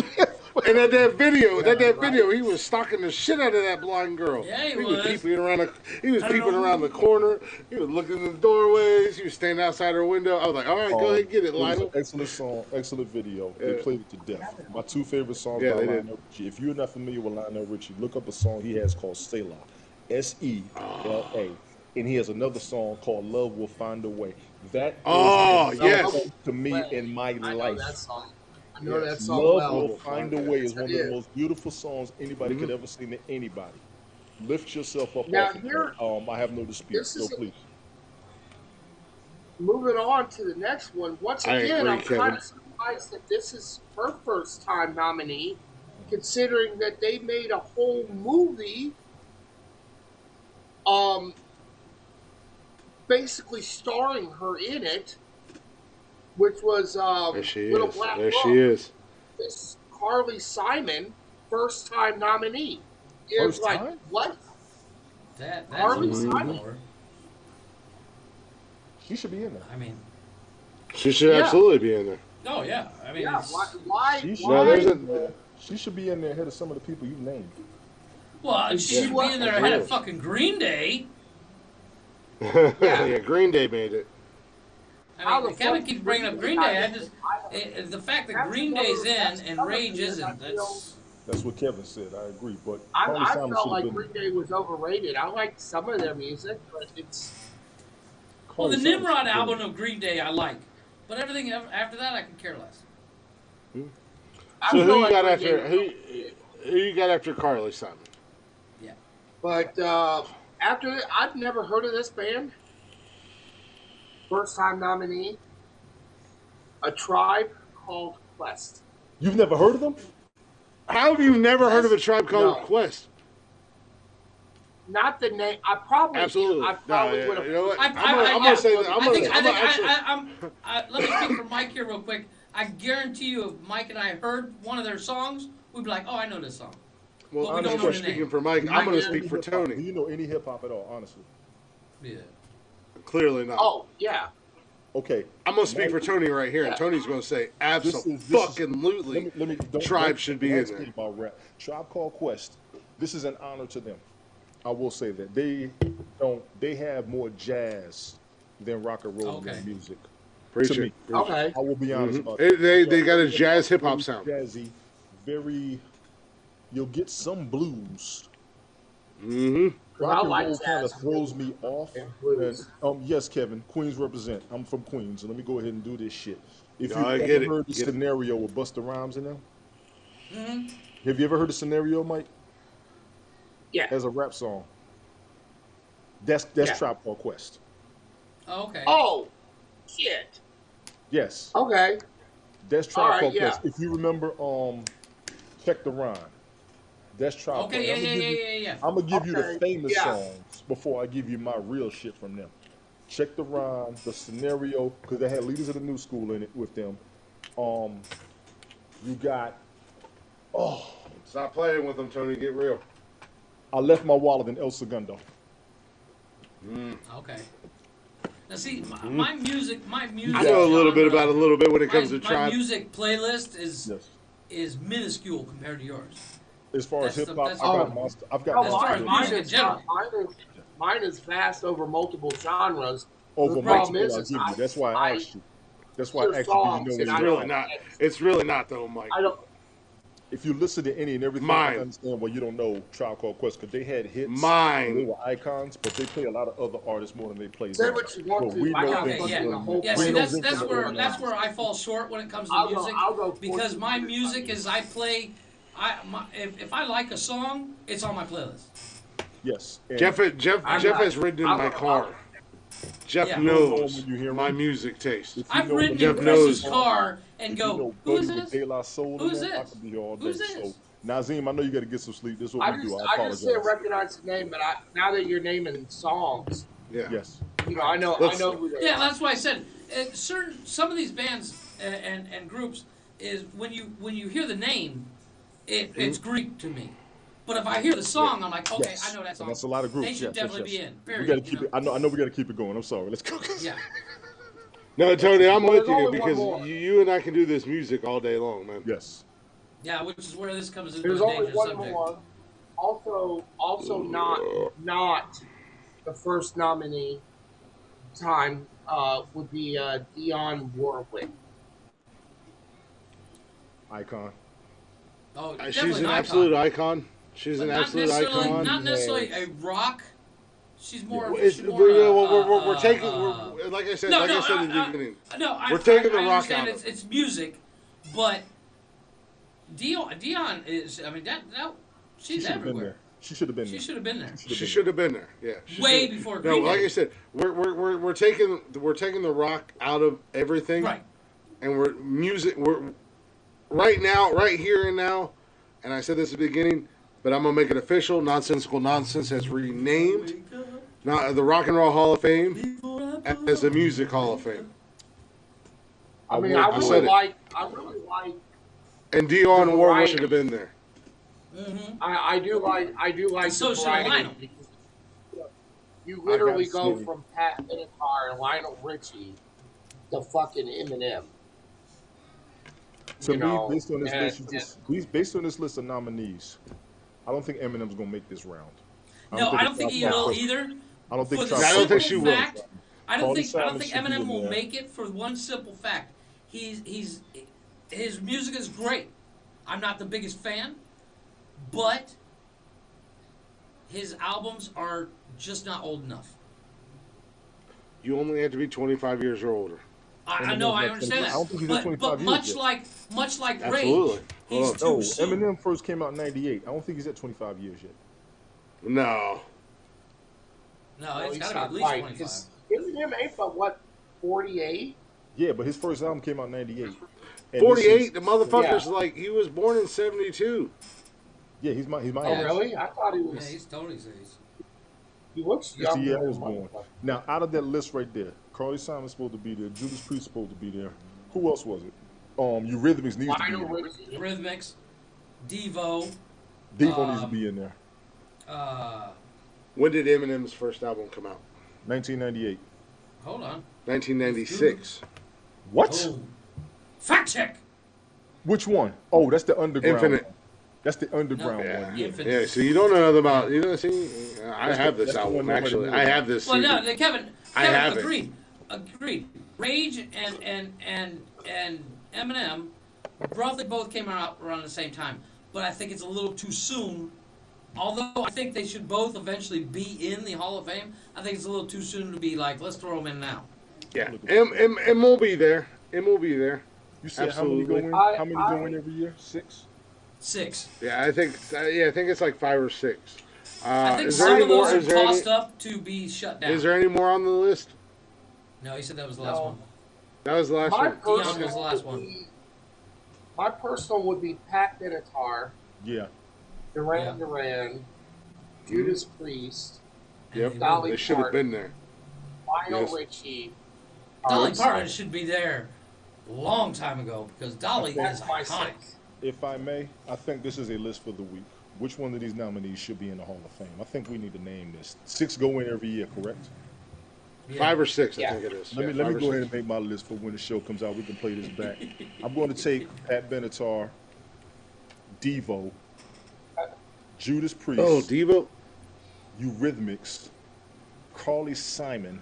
A: And at that video,
B: right.
A: he was stalking the shit out of that blind girl.
C: Yeah, he
A: was
C: was.
A: peeping around. He was peeping
C: Hello.
A: around the corner. He was looking in the doorways. He was standing outside her window. I was like, "All right, go ahead, get it,
F: It was an
A: Lionel."
F: excellent song, excellent video. They played it to death. My two favorite songs
A: Yeah,
F: by
A: they did.
F: Lionel Richie. If you're not familiar with Lionel Richie, look up a song he has called Selah, Sela, and he has another song called Love Will Find a Way. That is
A: Oh
F: the
A: yes,
F: soundtrack to me in my
B: I know that
F: life.
B: song. I know that
A: yes.
B: song
F: Love
B: well.
F: Will
A: Will
F: Find
A: find
F: a
A: it.
F: Way is
B: Yes, I
F: one of the
B: do.
F: most beautiful songs anybody could ever sing to anybody. Lift yourself up
B: Now
F: off of
B: here,
F: that. I have no dispute.
B: this
F: So
B: is
F: please.
B: moving on to the next one. Once
A: I
B: again,
A: agree,
B: I'm
A: Kevin.
B: kind of surprised that this is her first time nominee, considering that they made a whole movie, um, basically starring her in it, which was
A: There she
B: Little
A: is.
B: Black
A: There
B: Book.
A: she is.
B: This Carly Simon, first time nominee. It's
F: First
B: like,
F: time?
B: what?
C: That's
B: Harley
C: impossible
B: Simon.
C: for her.
F: She should be in there.
C: I mean,
A: She should
B: Yeah.
A: absolutely be in there.
C: oh yeah. I mean,
B: Yeah,
C: it's,
B: why?
F: She should,
A: No,
B: Why?
A: there's a
F: she should be in there ahead of some of the people you've named.
C: well, she
B: Yeah.
C: should be in there ahead of
A: Absolutely.
C: fucking Green Day.
A: yeah. Green Day made it.
B: How
C: I mean,
B: the
C: Kevin
B: fuck
C: keeps
B: did
C: bringing
B: Green
C: up
B: Day
C: Green
B: not
C: Day. I
B: get
C: just
B: it?
C: the fact that
B: That's
C: Green
B: another-
C: Day's
B: that's
C: in and
B: another
C: Rage
B: thing
C: isn't.
B: that I feel-
C: That's
F: That's what Kevin said. I agree. But
B: I
F: Carly Simon
B: felt
F: should
B: like
F: have been.
B: Green Day was overrated. I liked some of their music, but it's
C: well, the
F: Carly Simon
C: Nimrod
F: should have been.
C: album of Green Day I like, but everything after that I could care less.
B: I
A: So
B: feel
A: who you
B: like
A: got
B: Green
A: after
B: Day-
A: who you got after Carly Simon?
C: Yeah.
B: But after that, I've never heard of this band. First time nominee. A Tribe Called Quest.
F: You've never heard of them?
A: How have you never heard of a tribe called
B: No.
A: Quest?
B: Not the name. I probably
A: Absolutely.
B: I probably
A: No,
B: would have.
A: you know what?
C: I,
A: I'm gonna say that.
C: let me speak for Mike here real quick. I guarantee you, if Mike and I heard one of their songs, we'd be like, "Oh, I know this song."
A: Well,
C: But we don't
A: honestly,
C: know the
A: speaking
C: name.
A: for Mike, I'm going to
B: Any
A: speak for
F: Hip-hop. Do
A: Tony.
F: you know any hip hop at all? Honestly.
C: Yeah.
A: Clearly not.
B: Oh yeah.
F: Okay.
A: I'm going to speak for Tony right here, and
B: Yeah.
A: Tony's going to say,
F: This is-
A: absolutely.
F: Let me
A: Tribe should be in
F: ask
A: there.
F: me about rap. Tribe Called Quest. This is an honor to them. I will say that they have more jazz than rock and roll in their
C: Okay.
F: music.
A: Preach
F: To
A: it.
F: me.
A: Preach it.
B: Okay.
F: I will be honest about
A: They got a jazz hip hop
F: very
A: sound.
F: Jazzy, very. You'll get some blues.
A: Mm-hmm.
F: Rock
B: I
F: and
B: like
F: roll kind of
B: jazz
F: throws me off.
B: and blues.
F: Yes, Kevin. Queens represent. I'm from Queens, so let me go ahead and do this shit. If
A: No,
F: you've
A: I
F: ever
A: get it.
F: heard the
A: Get it.
F: scenario with Busta Rhymes in them,
C: Mm-hmm.
F: have you ever heard the scenario, Mike,
B: Yeah.
F: as a rap song? That's
B: Yeah.
F: Tribe Called Quest.
C: Oh, okay.
B: Oh shit.
F: Yes,
B: Okay.
F: that's Tribe
B: All right,
F: Called
B: yeah.
F: Quest. If you remember, Check the Rhyme. That's Tribe
C: Okay.
F: Called.
C: Yeah.
F: I'm gonna give you the
B: Okay,
F: famous
B: yeah.
F: songs before I give you my real shit from them. Check the Rhyme, the scenario, because they had Leaders of the New School in it with them. You got
A: Stop playing with them, Tony. Get real.
F: I Left My Wallet in El Segundo.
C: Okay. Now see, my music.
A: I know a little bit about a little bit when it comes to
C: my
A: tribe.
C: music playlist
F: Yes.
C: is minuscule compared to yours.
F: As far as
C: That's
F: hip
C: the-
F: hop,
C: that's-
F: I've got
B: No,
C: As
F: my
C: far as
F: favorite
C: music in general.
B: Mine is vast over multiple genres.
F: over
B: The
F: multiple.
B: problem is,
F: I'll
B: is
F: give you. That's why I asked you. That's why I
B: Your
F: asked you. 'Cause
B: songs
F: you know
B: and
F: when
B: I
F: you
A: It's
B: don't-
A: really not. It's really not though, Mike.
B: I don't.
F: if you listen to any and everything,
A: Mine.
F: I understand why you don't know Tribe Called Quest because they had hits.
A: Mine.
F: They were icons, but they play a lot of other artists more than they play
B: Say
F: them.
B: what you want
F: But
B: to.
F: we
B: I
F: know
B: got
F: them
C: Okay,
F: from
B: fucking
F: the
B: the
F: early
B: whole.
C: Yeah,
F: we
C: see,
F: know
C: that's
F: them
C: that's
F: from the
C: where
F: early
C: that's
F: 90s.
C: where I fall short when it comes to
B: I'll
C: music.
B: go
C: because
B: 14
C: my
B: years
C: music
B: on
C: is I play. If I like a song, it's on my playlist.
F: Yes. And
A: Jeff
B: I'm
A: Jeff
B: not-
A: has ridden in
B: I'm
A: my
B: not-
A: car. Jeff
C: Yeah.
A: knows
F: When you hear
A: my
F: me.
A: music taste.
F: If you
C: I've
F: know
C: ridden
F: the
C: in
A: Jeff
C: Chris's
A: knows.
C: car and
F: If you
C: go,
F: know
C: who
F: Buddy
C: is
F: with
C: this?
F: De La Soul
C: Who's
F: in there, I
C: this?
F: can be here all day.
C: Who's this?
F: So, Nazim, I know you got to get some sleep. This is what
B: I
F: we
B: just,
F: do. I
B: I just didn't
F: apologize.
B: recognize the name, but now that you're naming songs,
A: Yeah.
F: Yes.
B: you know, I know who they
C: Yeah,
B: are.
C: that's why I said some of these bands and groups is when you hear the name, it's Greek to me. But if I hear the song, I'm like, okay,
F: Yes.
C: I know that song.
F: And that's a lot of groups.
C: They should
F: yes,
C: definitely
F: yes.
C: be in.
F: We
C: Period.
F: got to keep it. I know we got to keep it going. I'm sorry. Let's go.
C: Yeah.
A: No, Tony, I'm
B: Well,
A: with
B: there's
A: you
B: only one
A: because
B: more.
A: you and I can do this music all day long, man.
F: Yes.
C: Yeah, which is where this comes into
B: There's
C: a
B: only
C: dangerous
B: one
C: subject.
B: more. Also not the first nominee time would be Dionne Warwick.
F: Icon.
C: Oh,
A: She's
C: definitely
A: an
C: icon.
A: absolute icon. She's
C: But
A: an
C: not
A: absolute
C: necessarily,
A: icon.
C: not necessarily a rock. She's more.
A: It's,
C: she's more
A: we're taking, like I said,
C: no,
A: like
C: no,
A: I said in the beginning.
C: No,
A: We're taking the
C: I
A: rock
C: understand
A: out of
C: it's music, but Dion is. I mean that
F: She
C: she's
F: should have been
C: everywhere.
F: there. She should have been
C: She
F: there.
C: should have been there.
A: She should have been there. Yeah. She
C: Way
A: should-
C: before
A: No,
C: Green
A: like
C: Day.
A: I said, we're taking the rock out of everything,
C: Right.
A: and we're right now, right here and now. And I said this at the beginning, but I'm gonna make it official. Nonsensical Nonsense has renamed the Rock and Roll Hall of Fame as the Music Hall of Fame.
B: I mean,
F: will
B: I
F: do
A: said
B: really
A: it.
B: like.
A: And Dionne
B: The
A: Warwick
B: variety.
A: should have been there.
B: I do like.
C: So
B: the
C: should
B: variety
C: Lionel.
B: because, you literally
F: I
B: go
F: gotta say-
B: from Pat Benatar and Lionel Richie to fucking Eminem.
F: To
B: You
F: me,
B: know,
F: based on this
B: and-
F: list, based on this list of nominees, I don't think Eminem's gonna make this round.
C: No, I don't think
F: it's
C: he
F: top
C: will
F: five.
C: either.
F: I don't think.
C: For the
F: top
A: I don't think
F: five.
A: she will.
C: fact, I don't
F: Carly
C: think
F: Simon should be
C: Eminem
F: in
C: will
F: there.
C: make it for one simple fact. He's his music is great. I'm not the biggest fan, but his albums are just not old enough.
A: You only have to be 25 years or older.
C: I know, I
F: Eminem's
C: understand
F: I don't think he's
C: that.
F: at 25
C: But
F: years
C: much
F: yet.
C: like
A: Absolutely.
C: Rage, he's
A: Hold
C: too
F: No,
C: soon.
F: Eminem first came out in '98. I don't think he's at 25 years yet.
A: No.
C: No, it's
B: he's
C: got to be
B: not
C: at least
B: quite,
C: 25.
B: 'cause Eminem ain't but what, 48?
F: Yeah, but his first album came out in '98.
A: 48. The motherfucker's
B: Yeah.
A: like he was born in 72.
F: Yeah, he's my
B: Oh,
F: age.
B: really? I thought he
C: Yeah,
B: was.
C: he's Tony's age.
B: He looks
F: That's the
B: younger
F: year I
B: than
F: was born.
B: motherfucker.
F: Now, out of that list right there, Carly Simon's supposed to be there. Judas Priest supposed to be there. Who else was it? Eurythmics needs to be
B: Lionel
F: there.
B: Richie.
C: Rhythmics, Devo,
F: Devo needs to be in there.
A: When did Eminem's first album come out?
F: 1998.
C: hold on.
A: 1996.
F: What?
C: Oh. Fact check.
F: Which one? Oh, that's the underground.
A: Infinite.
F: One. That's the underground
A: Yeah.
F: one. Yeah.
C: Infinite.
A: Yeah, so you don't know nothing about. You know, see, I have this
F: that's the
A: album
F: one nobody
A: actually.
F: knew
A: I
F: about.
A: have this.
C: Well, no,
A: CD.
C: Kevin
A: I have it.
C: agreed. Rage and Eminem roughly both came out around the same time, but I think it's a little too soon. Although I think they should both eventually be in the Hall of Fame, I think it's a little too soon to be like, let's throw them in now.
A: Yeah, M will be there. M will be there.
F: You said how many go
A: Absolutely.
F: in?
B: I-
F: How many go in every year? 6.
C: 6.
A: Yeah, I think. I think it's like 5 or 6.
C: I think
A: Is there
C: some
A: any
C: of those
A: more?
C: are
A: Is there any?
C: tossed up to be shut down.
A: Is there any more on the list?
C: No, he said that was the last
B: No.
C: one.
A: That was the last
B: My
A: one.
C: Dion was
B: personal
C: the last
B: would
C: one.
B: be- My personal would be Pat Benatar,
F: Yeah.
B: Duran
C: Yeah.
B: Duran, Judas Priest,
A: Yep,
B: Dolly
A: they should have
B: Parton.
A: been there.
B: Lionel
A: Yes.
B: Richie.
C: Dolly Parton should be there a long time ago because Dolly
B: That's
C: is
B: my
C: iconic.
B: 6.
F: If I may, I think this is a list for the week. Which one of these nominees should be in the Hall of Fame? I think we need to name this. 6 go in every year, correct?
C: Yeah.
A: 5 or 6,
B: Yeah.
A: I think it is.
F: Let
A: Yeah,
F: me
A: 5 or
F: go ahead
A: 6.
F: and make my list for when the show comes out. We can play this back. I'm going to take Pat Benatar, Devo, Judas Priest,
A: Oh, Devo.
F: Eurythmics, Carly Simon.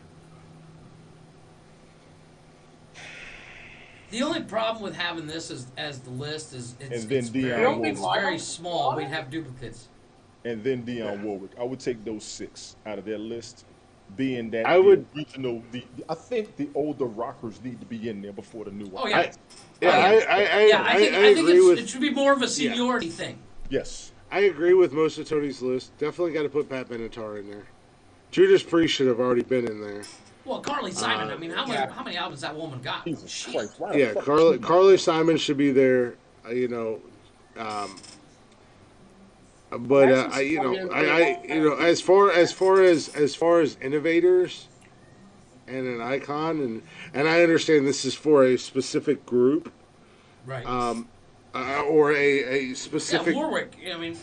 C: The only problem with having this as the list is it's,
F: And then
C: it's,
F: Dionne
C: very,
F: Warwick.
C: it's very small. We'd have duplicates.
F: And then Dionne Warwick. I would take those 6 out of that list, being that
A: I would-
F: the original. I think the older rockers need to be in there before the new one.
C: Oh yeah.
A: Yeah,
C: I think
A: I
C: it
A: agree with.
C: should be more of a seniority thing.
F: Yes.
A: I agree with most of Tony's list. Definitely got to put Pat Benatar in there. Judas Priest should have already been in there.
C: Well, Carly Simon. I mean, how many albums that woman got?
F: Jesus
C: Jeez.
F: Christ! Why the
A: Yeah,
F: fuck
A: Carly Simon should be there. You know, but as far as innovators and an icon, and I understand this is for a specific group,
C: Right.
A: or a specific.
C: Yeah, Warwick. I mean,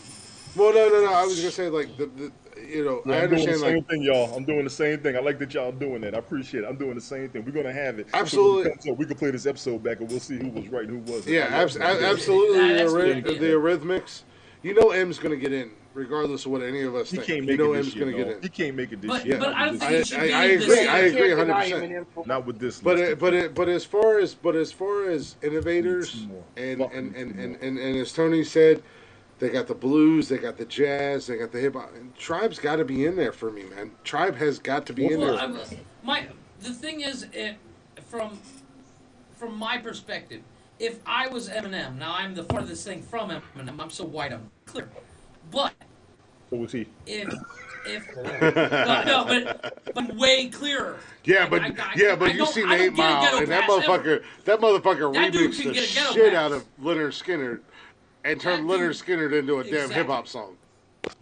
A: Well, no. I was gonna say like the
F: Yeah,
A: I
F: I'm doing the
A: understand
F: same
A: like
F: thing, y'all. I'm doing the same thing. I like that y'all doing that. I appreciate it. I'm doing the same thing. We're gonna have it.
A: Absolutely.
F: So we can play this episode back and we'll see who was right and who wasn't.
A: yeah,
F: I love that.
A: absolutely
C: That's good.
A: the Eurythmics. You know, M's gonna get in regardless of what any of us
F: He
A: think.
F: can't
A: You
F: make
A: know,
F: it
A: M's
F: this year.
A: gonna get
F: No.
A: in.
F: He can't make it this
C: but
F: year.
C: but I don't think
A: I-
C: it should be
A: I
C: in
A: agree.
C: this-
A: I agree
B: Can't deny
A: 100%.
B: him an influence.
F: Not with this.
A: But
F: list.
A: but as far as innovators
F: Two more.
A: and
F: Fuck
A: and,
F: me,
A: and,
F: two
A: and,
F: more.
A: and as Tony said, they got the blues, they got the jazz, they got the hip hop. Tribe's got to be in there for me, man. Tribe has got to be in
C: Well,
A: there.
C: the thing is, from my perspective, if I was Eminem, now I'm the farthest thing from Eminem. I'm so white, I'm clear. But
F: So was he?
C: if but way clearer.
A: Yeah,
C: Like,
A: but
C: I
A: you
C: don't-
A: seen
C: I don't
A: Eight
C: get a
A: Mile,
C: ghetto
A: and that
C: pass ever.
A: motherfucker
C: That dude
A: remixed
C: can
A: the
C: get a ghetto
A: shit
C: pass.
A: out of Leonard Skinner, and turned
C: That dude-
A: Leonard Skinner into a damn
C: Exactly.
A: hip hop song.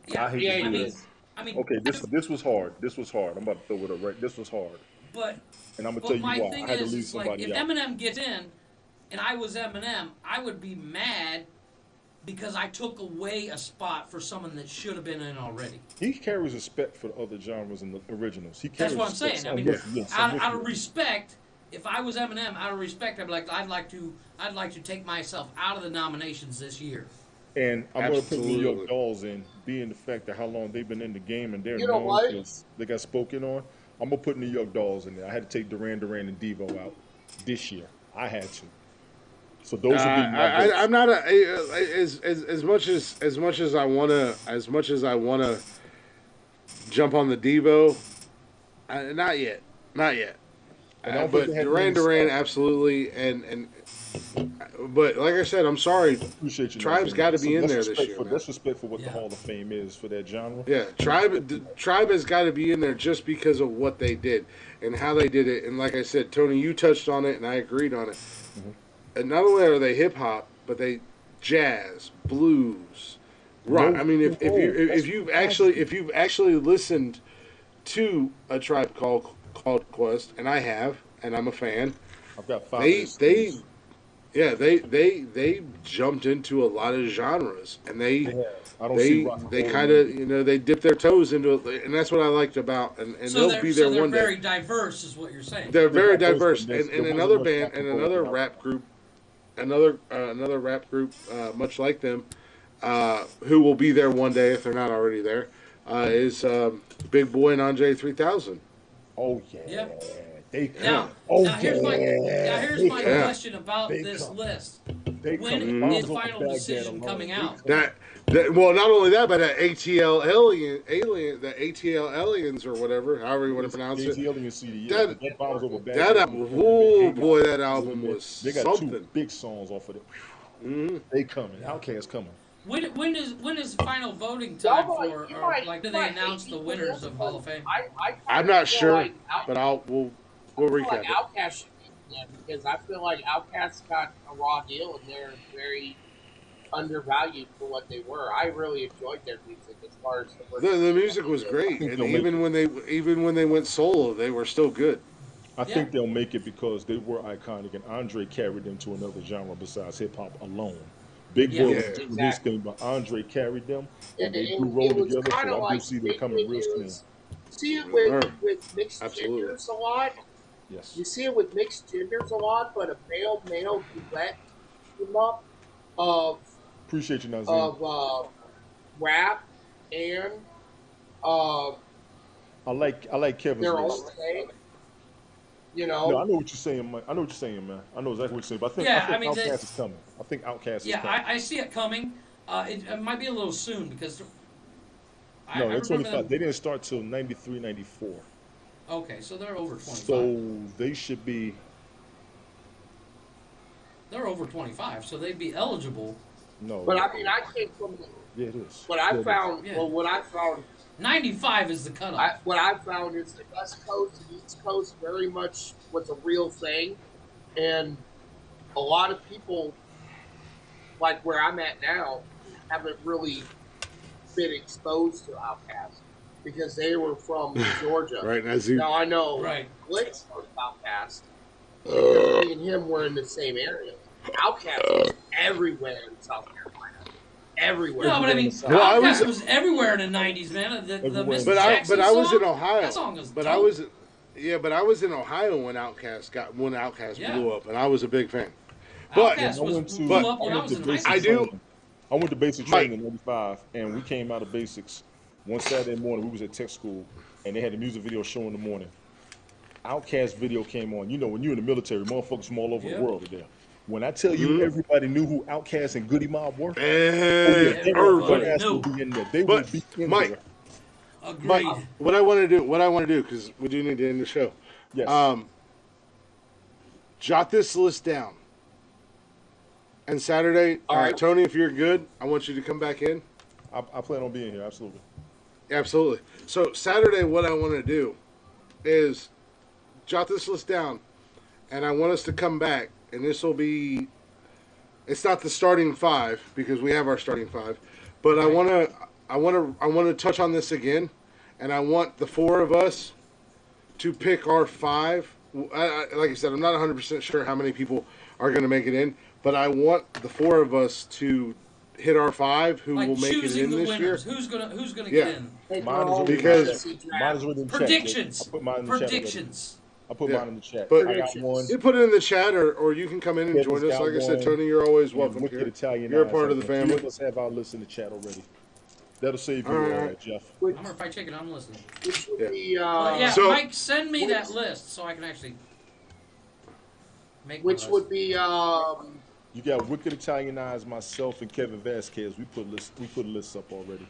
C: Yeah,
F: I hate
B: Yeah,
F: to
B: he
F: do
B: is.
F: this.
C: I mean,
F: Okay, this was hard. This was hard. I'm about to throw it up right. This was hard.
C: But
F: And I'm gonna
C: but
F: tell you
C: my
F: why.
C: thing
F: I had to
C: is,
F: leave
C: it's like
F: somebody
C: if
F: out.
C: Eminem gets in, and I was Eminem, I would be mad because I took away a spot for someone that should have been in already.
F: He carries respect for the other genres and the originals. He
C: That's
F: carries
C: what I'm
F: respect.
C: saying. I mean,
F: yes, I'm with
C: out
F: you.
C: of respect, if I was Eminem, out of respect, I'd be like, I'd like to take myself out of the nominations this year.
F: And I'm going to put New
A: Absolutely.
F: York Dolls in, being the fact that how long they've been in the game and they're
B: You know
F: known
B: what?
F: because they got spoken on. I'm going to put New York Dolls in there. I had to take Duran Duran and Devo out this year. I had to. So those would be my votes.
A: I'm not as much as I wanna jump on the Devo. Not yet.
F: And I don't
A: But
F: think they had
A: Duran
F: many
A: Duran,
F: stars.
A: absolutely, and but like I said, I'm sorry.
F: Appreciate you.
A: Tribe's
F: Nelson.
A: gotta be in
F: That's
A: there this
F: respect
A: year,
F: for-
A: man.
F: That's respect for what
C: Yeah.
F: the Hall of Fame is for that genre.
A: Yeah, Tribe has got to be in there just because of what they did and how they did it. And like I said, Tony, you touched on it, and I agreed on it. And not only are they hip hop, but they jazz, blues, rock.
F: No,
A: I mean, if
F: that's
A: you've actually listened to a Tribe called Quest, and I have, and I'm a fan.
F: I've got 5
A: They
F: of
A: they
F: these.
A: yeah they jumped into a lot of genres, and
F: I don't see rock and
A: they
F: roll
A: kind of they dip their toes into it, and that's what I liked about, and
C: So
A: they'll be there
C: they're
A: one day.
C: very diverse, is what you're saying.
A: They're very
F: They're
A: diverse,
F: diverse,
A: and,
F: but
A: and
F: there
A: another
F: wasn't much
A: band and
F: rock and
A: another
F: roll
A: rap group, another rap group, much like them, who will be there one day if they're not already there, is Big Boy and Andre 3000.
F: Oh yeah.
C: Yeah.
F: They come.
C: Now,
F: oh
C: now here's my
A: Yeah.
C: question about
F: They
C: this
F: come.
C: list.
F: They
C: When
F: come.
C: is
F: Bombs over
C: Final
F: Baghdad
C: Decision
F: alone.
C: coming
F: They
C: out?
F: come.
A: That well, not only that, but that the ATL aliens or whatever, however you want to pronounce
F: It's
A: it.
F: Alien CD. Yeah,
A: That-
F: that bombs over
A: That
F: Baghdad.
A: album, oh boy, that album was
F: They got
A: something.
F: 2 big songs off of it.
A: Mhm.
F: They coming. Outkast coming.
C: When is final voting time
B: Y'all might-
C: for,
B: you
C: or
B: might-
C: like do
B: you
C: they
B: might
C: announce
B: hate
C: the
B: me for
C: winners
B: this,
C: of
B: but
C: Hall of Fame?
B: I
A: I'm not
B: feel
A: sure,
B: like
A: but we'll
B: I feel
A: recap
B: like
A: it.
B: Outkast should be in there because I feel like Outkast got a raw deal and they're very undervalued for what they were. I really enjoyed their music as far as
A: The music was great,
F: think
A: and
F: they'll make
A: even when they went solo, they were still good.
F: I think they'll make it because they were iconic, and Andre carried them to another genre besides hip hop alone. Big
C: Yeah.
F: Boy
A: Yeah.
F: was doing his
B: Exactly.
F: thing, but Andre carried them, and they
B: it
F: do roll
B: was
F: together.
B: kind of
F: So I do
B: like
F: see them coming real soon.
B: see it with,
A: Sure.
B: with mixed
A: Absolutely.
B: genders a lot.
F: Yes.
B: You see it with mixed genders a lot, but a male duet came up of
F: Appreciate you, Nazim.
B: rap and
F: I like Kevin's
B: their own
F: list.
B: thing. You
F: No, I
B: know,
F: know what you're saying, man. I know what you're saying, man. I know exactly what you're saying. But I think,
C: Yeah,
F: I
C: I mean,
F: think Outkast is coming. I think Outkast is
C: Yeah,
F: coming.
C: I see it coming. It might be a little soon because I
F: No, they're
C: remember
F: 25.
C: them-
F: They didn't start till 93, 94.
C: Okay, so they're over 25.
F: So they should be.
C: They're over 25, so they'd be eligible.
F: No.
B: but I mean, I came from
F: Yeah, it is.
B: What I
F: Yeah, it is.
B: found,
C: Yeah.
B: well, what I found,
C: 95 is the cutoff.
B: what I found is the West Coast and East Coast very much was a real thing, and a lot of people, like where I'm at now, haven't really been exposed to Outkast because they were from Georgia.
A: Right, Nazir?
B: Now I know
C: Right.
B: Glitz was Outkast. Me and him were in the same area. Outkast was everywhere in South Carolina. Everywhere.
C: No, but I mean,
A: Well, I
C: Outkast
A: was-
C: was everywhere in the 90s, man. The
F: Everywhere.
C: Mr.
A: But
C: Jackson
A: I was
C: song,
A: in Ohio.
C: That song was
A: but
C: dope.
A: I was in Ohio when Outkast
C: Yeah.
A: blew up, and I was a big fan. But
C: Outkast
F: I went to,
C: blew up when I
F: went
C: was
F: to
C: in high
F: basic
C: school.
A: I do-
F: training. I went to basic
A: Mike.
F: training in '95, and we came out of basics one Saturday morning. We was at tech school, and they had a music video show in the morning. Outkast video came on. You know, when you're in the military, motherfuckers from all over
C: Yeah.
F: the world are there. When I tell you everybody knew who Outkast and Goody Mob were,
A: everybody.
C: everybody.
F: ass will be in there. They
A: But,
F: will be in
A: Mike,
F: there.
C: Agreed.
A: Mike, what I want to do, because we do need to end the show.
F: Yes.
A: Jot this list down. And Saturday,
B: All right.
A: Tony, if you're good, I want you to come back in.
F: I plan on being here. Absolutely.
A: Absolutely. So Saturday, what I want to do is jot this list down, and I want us to come back, and this will be. It's not the starting five because we have our starting five, but I want to touch on this again, and I want the four of us to pick our five. Like I said, I'm not 100% sure how many people are going to make it in, but I want the four of us to hit our five who
C: Like
A: will make it
C: choosing
A: in
C: the
A: this year.
C: winners. Who's gonna
A: Yeah.
C: get in?
B: Hey,
F: Mine is
B: girl,
F: already
A: Because-
B: see
F: Mine
B: draft.
F: is already in the chat.
C: Predictions.
F: I put mine in the chat already.
C: Predictions.
F: I put
A: Yeah.
F: mine in the chat.
A: But-
F: I got one.
A: You put it in the chat, or you can come in and
F: Kevin's
A: join us.
F: got
A: Like I said,
F: one.
A: Tony, you're always welcome
F: Wicked
A: here.
F: Italian
A: You're a
F: eyes.
A: part of the
F: Three
A: family.
F: of us have our list in the chat already. That'll save you,
A: All right.
F: Jeff.
B: Which,
C: I'm gonna fried chicken. I'm listening.
B: which would
A: Yeah.
B: be,
C: But yeah,
A: So-
C: Mike, send me that list so I can actually make my
B: which
C: list.
B: would be,
F: You got Wicked Italian Eyes, myself, and Kevin Vasquez. We put lists up already.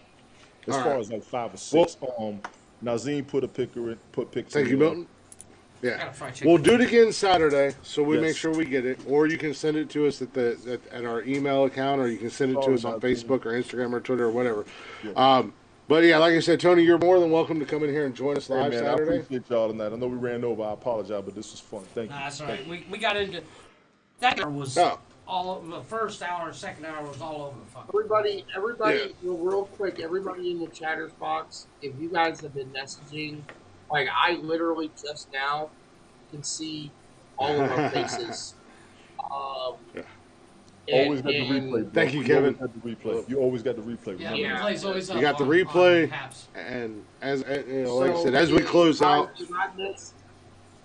F: As
A: All
F: far
A: right.
F: as like 5 or 6. Nazim put picks.
A: Thank you,
F: in there.
A: Milton.
C: I
A: Yeah,
C: got a fried chicken.
A: we'll do it again Saturday, so we
F: Yes.
A: make sure we get it. Or you can send it to us at our email account, or you can send it to
F: Sorry,
A: us on
F: Nazim.
A: Facebook or Instagram or Twitter or whatever.
F: Yeah.
A: But yeah, like I said, Tony, you're more than welcome to come in here and join us
F: Hey,
A: live
F: man, I
A: Saturday.
F: appreciate y'all tonight. I know we ran over. I apologize, but this was fun. Thank you.
C: Nah, that's all right. We got into that hour was
A: Oh.
C: all over, the first hour, second hour was all over the fuck.
B: everybody,
A: Yeah.
B: real quick, everybody in the chatters box, if you guys have been messaging, like I literally just now can see all of our faces.
F: Always got the replay. Bro.
A: Thank you,
F: You
A: Kevin.
F: always got the replay. You always got the replay.
C: Yeah,
F: Remember
B: Yeah.
F: that.
C: replay's always up.
A: You got the
C: on
A: replay.
C: Haps.
A: And as you know, like I said, as we close out,
B: If I miss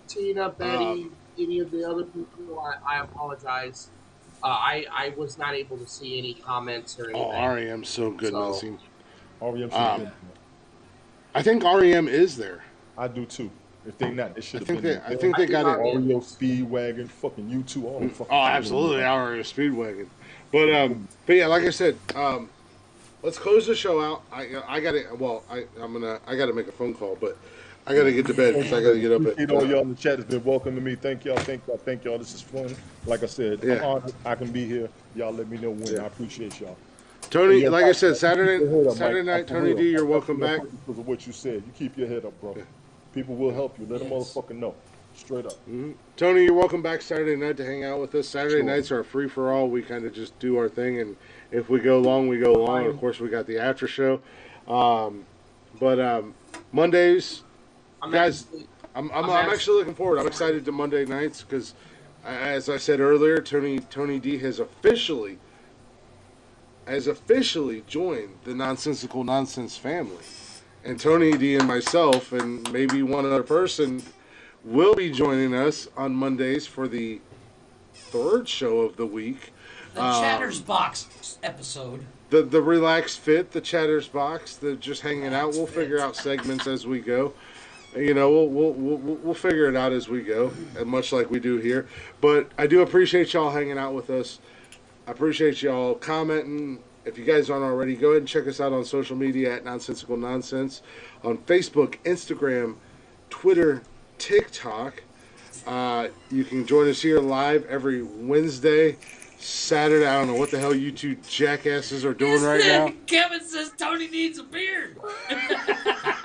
B: Tina, Betty, any of the other people, I apologize. I was not able to see any comments or anything.
A: REM's so good,
B: So-
A: Nelson.
F: REM should have been there.
A: I think REM is there.
F: I do too. If they not, they should
A: I
F: have
A: think
F: been
A: they,
F: there.
A: I think they got it.
F: Oreo, Speedwagon, fucking you two, all the fucking.
A: Oh, absolutely, our Speedwagon. But yeah, like I said, let's close the show out. I got to. Well, I got to make a phone call, but I got to get to bed because I got to get up
F: Appreciate
A: at.
F: all y'all in the chat has been welcoming me. Thank y'all. This is fun. Like I said,
A: Yeah.
F: I'm honored I can be here. Y'all let me know when.
A: Yeah.
F: I appreciate y'all.
A: Tony,
F: Yeah,
A: like I said,
F: keep your head up,
A: Saturday
F: Mike.
A: night,
F: For
A: Tony
F: real.
A: D, you're
F: I'm
A: welcome
F: definitely
A: back.
F: not because of what you said. You keep your head up, bro. People will help you. Let a
C: Yes.
F: motherfucker know. Straight up.
A: Tony, you're welcome back Saturday night to hang out with us. Saturday
F: Sure.
A: nights are free for all. We kind of just do our thing, and if we go long, we go long. Of course, we got the after show. But Mondays,
B: I'm
A: guys,
B: actually-
A: I'm
B: I'm
A: actually looking forward. I'm excited to Monday nights because, as I said earlier, Tony D has officially joined the Nonsensical Nonsense family, and Tony D and myself and maybe one other person will be joining us on Mondays for the third show of the week.
C: The Chatters Box episode.
A: The relaxed fit, the chatters box, the just hanging out. We'll figure out segments as we go. You know, we'll figure it out as we go, and much like we do here. But I do appreciate y'all hanging out with us. I appreciate y'all commenting. If you guys aren't already, go ahead and check us out on social media at Nonsensical Nonsense on Facebook, Instagram, Twitter, TikTok. You can join us here live every Wednesday, Saturday. I don't know what the hell you two jackasses are doing right now.
C: Kevin says Tony needs a beard.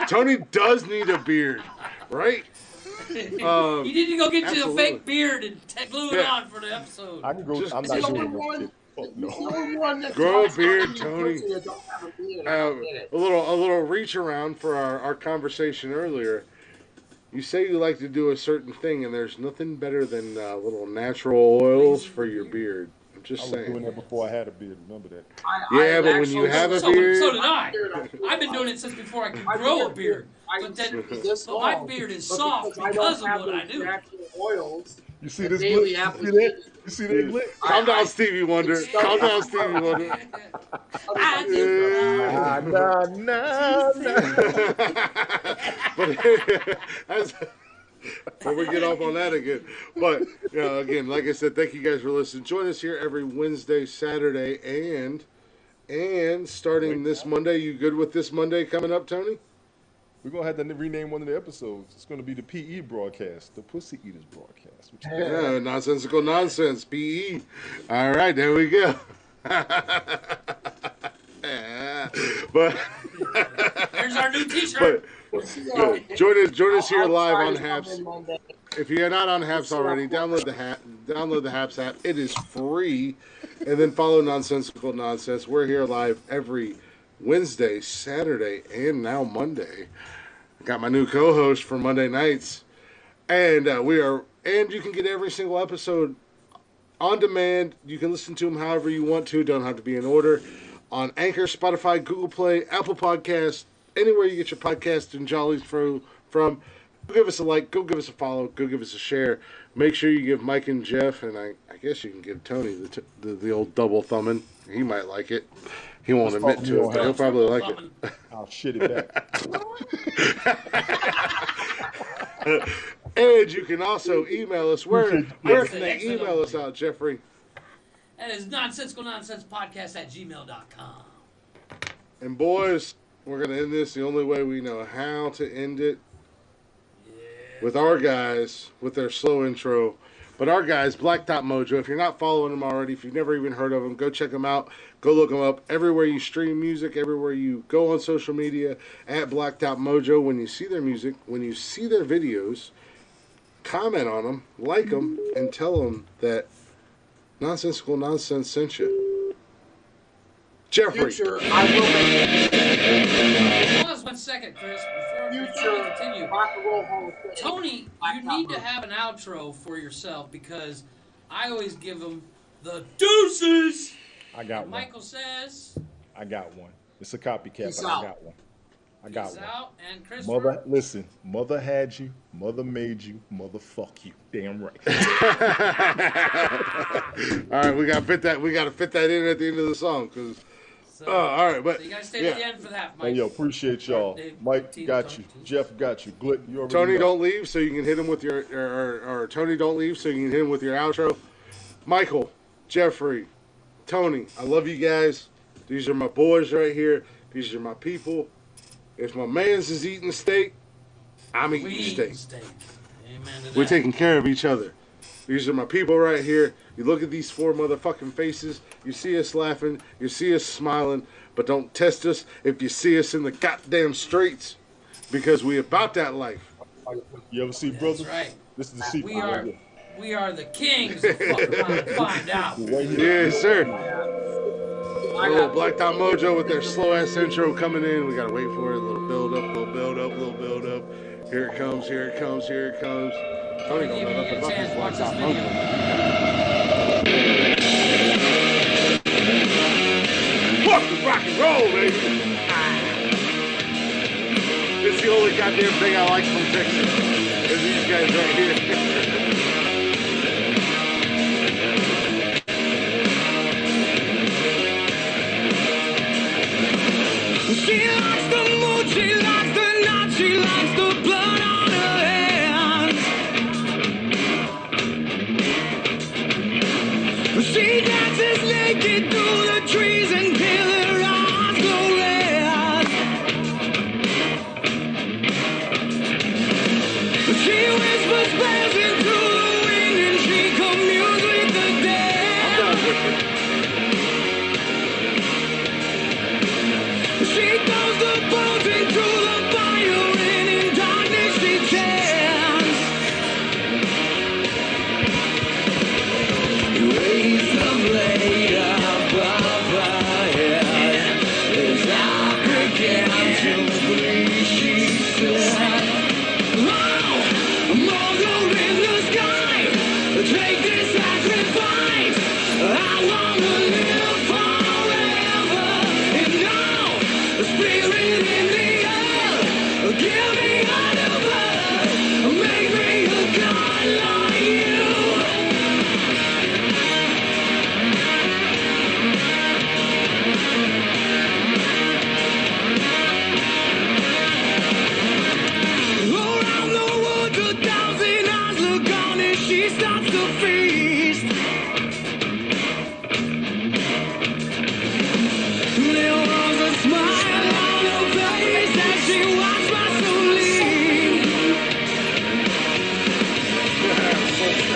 A: Tony does need a beard, right?
C: You need to go get you a
A: absolutely.
C: fake beard and glue it
A: Yeah.
C: on for the episode.
F: I can go.
A: Just-
F: I'm
B: He's
F: not
B: the
F: doing
B: only
F: no shit. Fuck
B: He's the
F: no.
B: only one that
A: Grow a
B: talks
A: beard,
B: about
A: Tony.
B: pussy that don't have a beard. I
A: a
B: get it.
A: little reach around for our conversation earlier. You say you like to do a certain thing, and there's nothing better than little natural oils for your beard. I'm
F: I
A: just
F: was doing
A: saying.
F: that before I had a beard. Remember that?
A: Yeah, but when you have a
C: so,
A: beard,
C: so did I. I've been doing it since before I could grow a beard. But then, but my beard is soft because of what I do.
B: Natural oils.
F: You see
B: The
F: this
B: daily
F: glitch? You see that?
B: application.
F: You see that glitch?
A: calm down, Stevie Wonder. Calm down, Stevie Wonder.
C: I do.
F: Nah.
A: But as, before we get off on that again, but again, like I said, thank you guys for listening. Join us here every Wednesday, Saturday, and starting this Monday. You good with this Monday coming up, Tony?
F: We're gonna have to rename one of the episodes. It's gonna be the PE broadcast, the Pussy Eaters broadcast. Which
A: Yeah, nonsensical nonsense, PE. All right, there we go. But
C: There's our new T-shirt.
A: join us here live on Haps. If you're not on Haps already, download the Haps app. It is free, and then follow Nonsensical Nonsense. We're here live every Wednesday, Saturday, and now Monday. Got my new co-host for Monday nights, and you can get every single episode on demand. You can listen to them however you want to. Don't have to be in order. On Anchor, Spotify, Google Play, Apple Podcasts, anywhere you get your podcast and jollies from. Go give us a like. Go give us a follow. Go give us a share. Make sure you give Mike and Jeff, and I guess you can give Tony the old double thumbing. He might like it. He won't admit to it, but he'll probably like it.
F: I'll shit it back.
A: And you can also email us. Where can they email us out, Jeffrey?
C: That is nonsensicalnonsense@gmail.com.
A: And boys, we're going to end this the only way we know how to end it. With our guys, with their slow intro. But our guys, Blacktop Mojo, if you're not following them already, if you've never even heard of them, go check them out. Go look them up. Everywhere you stream music, everywhere you go on social media, at Blacktop Mojo. When you see their music, when you see their videos, comment on them, like them, and tell them that Nonsensical Nonsense sent you. Jeffrey.
B: Future, I will make
C: Hold on 1 second, Chris. Before we
B: future
C: continue.
B: rock and roll Hall of Fame.
C: Tony, you need to have an outro for yourself because I always give them the deuces.
F: I got one.
C: Michael says,
F: I got one. It's a copycat,
B: Peace
F: but
B: out.
F: I got one. I got
C: peace
F: one.
C: out, and Chris.
F: Mother, listen. Mother had you. Mother made you. Motherfuck you. Damn right.
A: All right, we got to fit that in at the end of the song, because.
C: So,
A: all right, but
C: so you gotta stay to the end for that,
F: Hey,
C: Mike.
F: yo, appreciate y'all.
C: Dave,
F: Mike
C: T-
F: got
C: Tony,
F: you.
C: T.
F: Jeff got you. Glick, you already
A: Tony,
F: know.
A: don't leave, so you can hit him with your or Tony, don't leave, so you can hit him with your outro. Michael, Jeffrey, Tony, I love you guys. These are my boys right here. These are my people. If my man's is eating steak, I'm
C: We
A: eating
C: eat
A: steak.
C: steak. Amen to
A: We're
C: that.
A: taking care of each other. These are my people right here. You look at these four motherfucking faces. You see us laughing. You see us smiling. But don't test us if you see us in the goddamn streets, because we about that life.
F: You ever see brother?
C: That's right.
F: This is the secret.
C: We are, we are the kings of fucking trying to find out.
A: Yes, sir. Little Blacktop Mojo with their slow ass intro coming in. We gotta wait for it. A little build up, little build up, little build up. Here it comes, here it comes, here it comes. Tony don't know nothing about this Blacktop Mojo. Fucking rock and roll, baby. It's the only goddamn thing I like from Texas. Is these guys right here.
G: She likes the mood, she likes the night, she likes the blood on her hands. She dances naked through the trees until her eyes go red. She whispers spells into the wind and she communes with the dead. Take this sacrifice. I wanna live forever. And now, the spirit in the air. Give me another blood. Make me a god like you. Around the woods, 1,000 eyes look on as she stops to feast. There was a smile on her face as she watched my soul leave.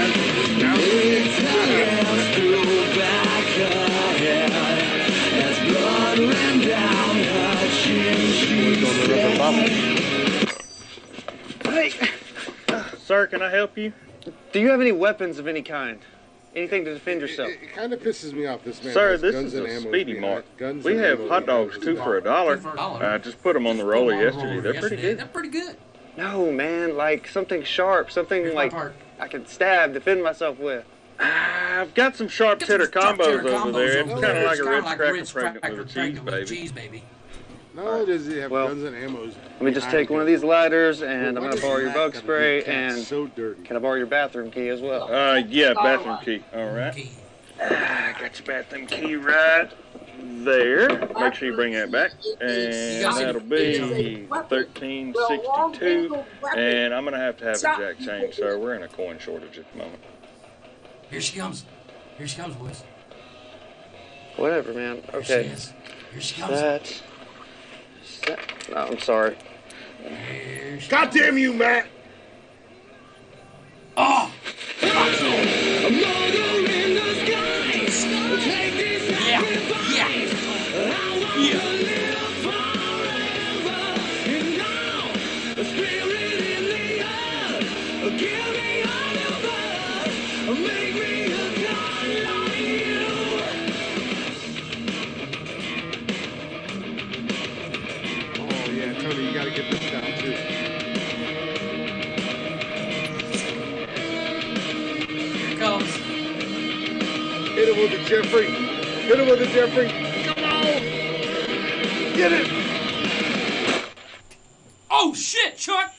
G: It's hands threw back her hair as blood ran down her chin. She
I: Hey, sir, can I help you? Do you have any weapons of any kind? Anything to defend yourself?
A: It kind of pisses me off. This man.
I: Sir,
A: has
I: this
A: guns
I: is
A: and
I: a
A: ammo
I: Speedy
A: behind-
I: Mart.
A: guns
I: We
A: and
I: have
A: ammo
I: hot dogs
A: behind
I: 2 for $1.
C: $2 for $1.
I: I just put them on the roller yesterday. They're pretty good.
C: They're pretty good.
I: No, man, like something sharp, something
C: Here's my
I: like
C: part.
I: I can stab, defend myself with. I've got some sharp cheddar combos over there. It's kind of like a Ritz cracker pregnant with a cheese baby.
A: No, does he have
I: Well,
A: guns and ammos?
I: Let me just take one of these lighters, and I'm
A: Why
I: gonna
A: does
I: borrow your
A: Matt
I: bug
A: gotta
I: spray,
A: be cats
I: and
A: so dirty.
I: can I borrow your bathroom key as well? Yeah, bathroom key. All right.
C: Key.
I: I got your bathroom key right there. Make sure you bring that back. And that'll be 1362. And I'm going to have a jack change, sir. We're in a coin shortage at the moment.
C: Here she comes. Here she comes, boys.
I: Whatever, man.
C: Here she
I: Okay.
C: is. Here she comes.
I: That. No, I'm sorry.
C: Here she
A: God damn you, Matt!
C: Oh!
G: A murder in the skies. Take this
C: Yeah. Yeah. Yeah.
G: live forever. And now, the spirit in the air. Give me another blood. Make me a god like you.
A: Oh yeah, Tony, you gotta get this down too.
C: Here it comes.
A: Hit him with the Jeffrey. Hit him with the Jeffrey. Come on! Get it!
C: Oh, shit, Chuck!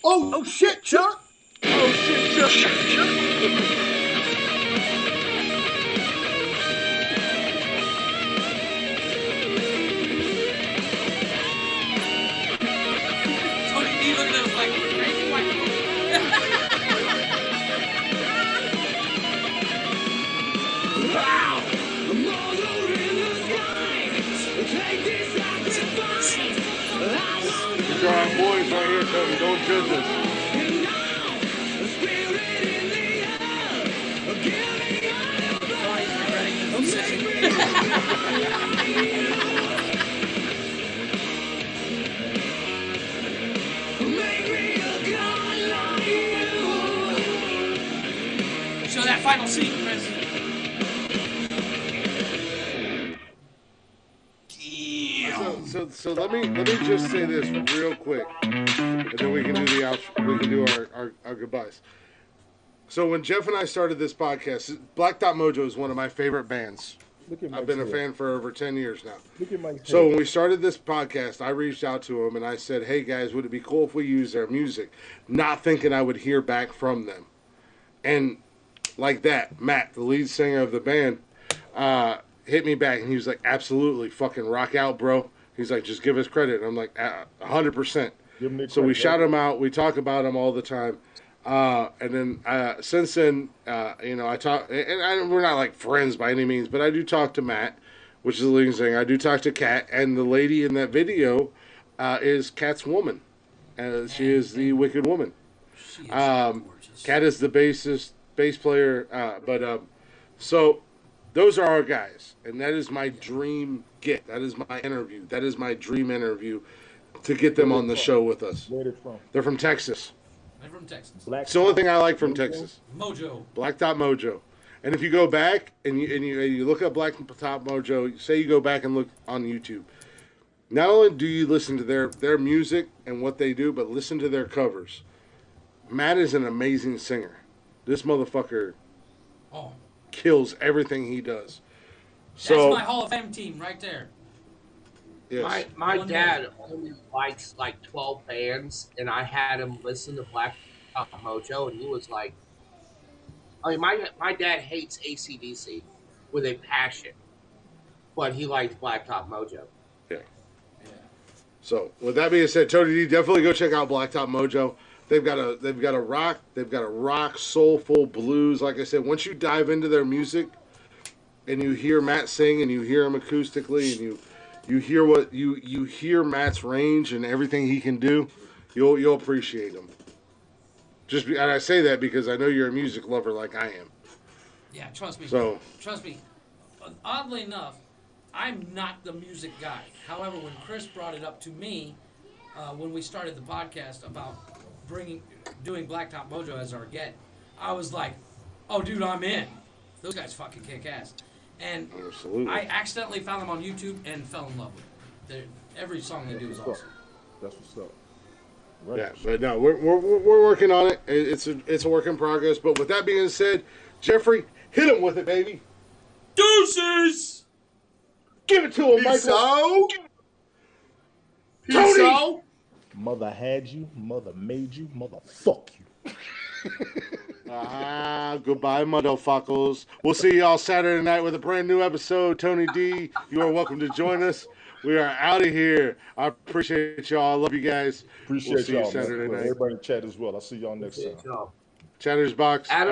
B: Oh shit, Chuck!
A: Oh shit, Chuck!
C: Tony D looking at us like crazy white people.
G: Wow! A murder in the skies. Take this sacrifice.
A: These are our boys right here, Tony. Don't judge us.
G: And now, the spirit in the air. Give me another make me a god like you.
C: Show that final scene, Chris.
A: So let me just say this real quick, and then we can do the we can do our goodbyes. So when Jeff and I started this podcast, Black Dot Mojo is one of my favorite bands.
F: Look at
A: I've been a
F: Mike's
A: fan for over 10 years now.
F: Look at Mike's
A: So
F: head.
A: when we started this podcast, I reached out to them and I said, "Hey guys, would it be cool if we use their music?" Not thinking I would hear back from them. And like that, Matt, the lead singer of the band, hit me back and he was like, "Absolutely, fucking rock out, bro." He's like, "Just give us credit." And I'm like, 100%.
F: Give 'em their
A: So we
F: credit,
A: shout
F: right?
A: them out. We talk about them all the time. And then since then, I talk, and we're not like friends by any means, but I do talk to Matt, which is the leading singer. I do talk to Kat, and the lady in that video is Kat's woman. She is the Wicked Woman.
C: She is gorgeous.
A: Kat is the bass player. So those are our guys, and that is my dream get. That is my interview. That is my dream interview to get them on the show with us.
F: Where they from?
A: They're from Texas.
C: I'm from Texas.
F: Black.
A: It's the only thing I like from Texas.
C: Mojo.
A: Black Dot Mojo. And if you go back and you look up Black Dot Mojo, say you go back and look on YouTube. Not only do you listen to their music and what they do, but listen to their covers. Matt is an amazing singer. This motherfucker
C: Oh,
A: kills everything he does.
C: that's
A: So
C: my Hall of Fame team right there.
A: yes.
B: My
C: One
B: dad only likes like 12 bands, and I had him listen to Black Mojo, and he was like, I mean, my dad hates AC/DC with a passion, but he likes Blacktop Mojo.
A: Yeah. So with that being said, Tony D, definitely go check out Blacktop Mojo. They've got a rock soulful blues. Like I said, once you dive into their music and you hear Matt sing and you hear him acoustically and you hear what you hear Matt's range and everything he can do, you'll appreciate him. And I say that because I know you're a music lover like I am.
C: Yeah, trust me.
A: So
C: Trust me. Oddly enough, I'm not the music guy. However, when Chris brought it up to me when we started the podcast about doing Blacktop Mojo as our get, I was like, "Oh, dude, I'm in. Those guys fucking kick ass." And
A: absolutely.
C: I accidentally found them on YouTube and fell in love with them. Every song they do is awesome.
F: That's what's up. Right.
A: Yeah, but no, we're working on it. It's a work in progress. But with that being said, Jeffrey, hit him with it, baby.
C: Deuces!
A: Give it to him, Michael.
B: So,
A: Tony!
B: so,
F: Mother had you, mother made you, mother fuck you.
A: Goodbye, motherfuckers. We'll see y'all Saturday night with a brand new episode. Tony D, you are welcome to join us. We are out of here. I appreciate y'all. I love you guys.
F: Appreciate
A: We'll see
F: y'all,
A: you Saturday
F: man.
A: night.
F: Everybody in chat as well. I'll see y'all next time.
A: Chatter's Box.
B: Adam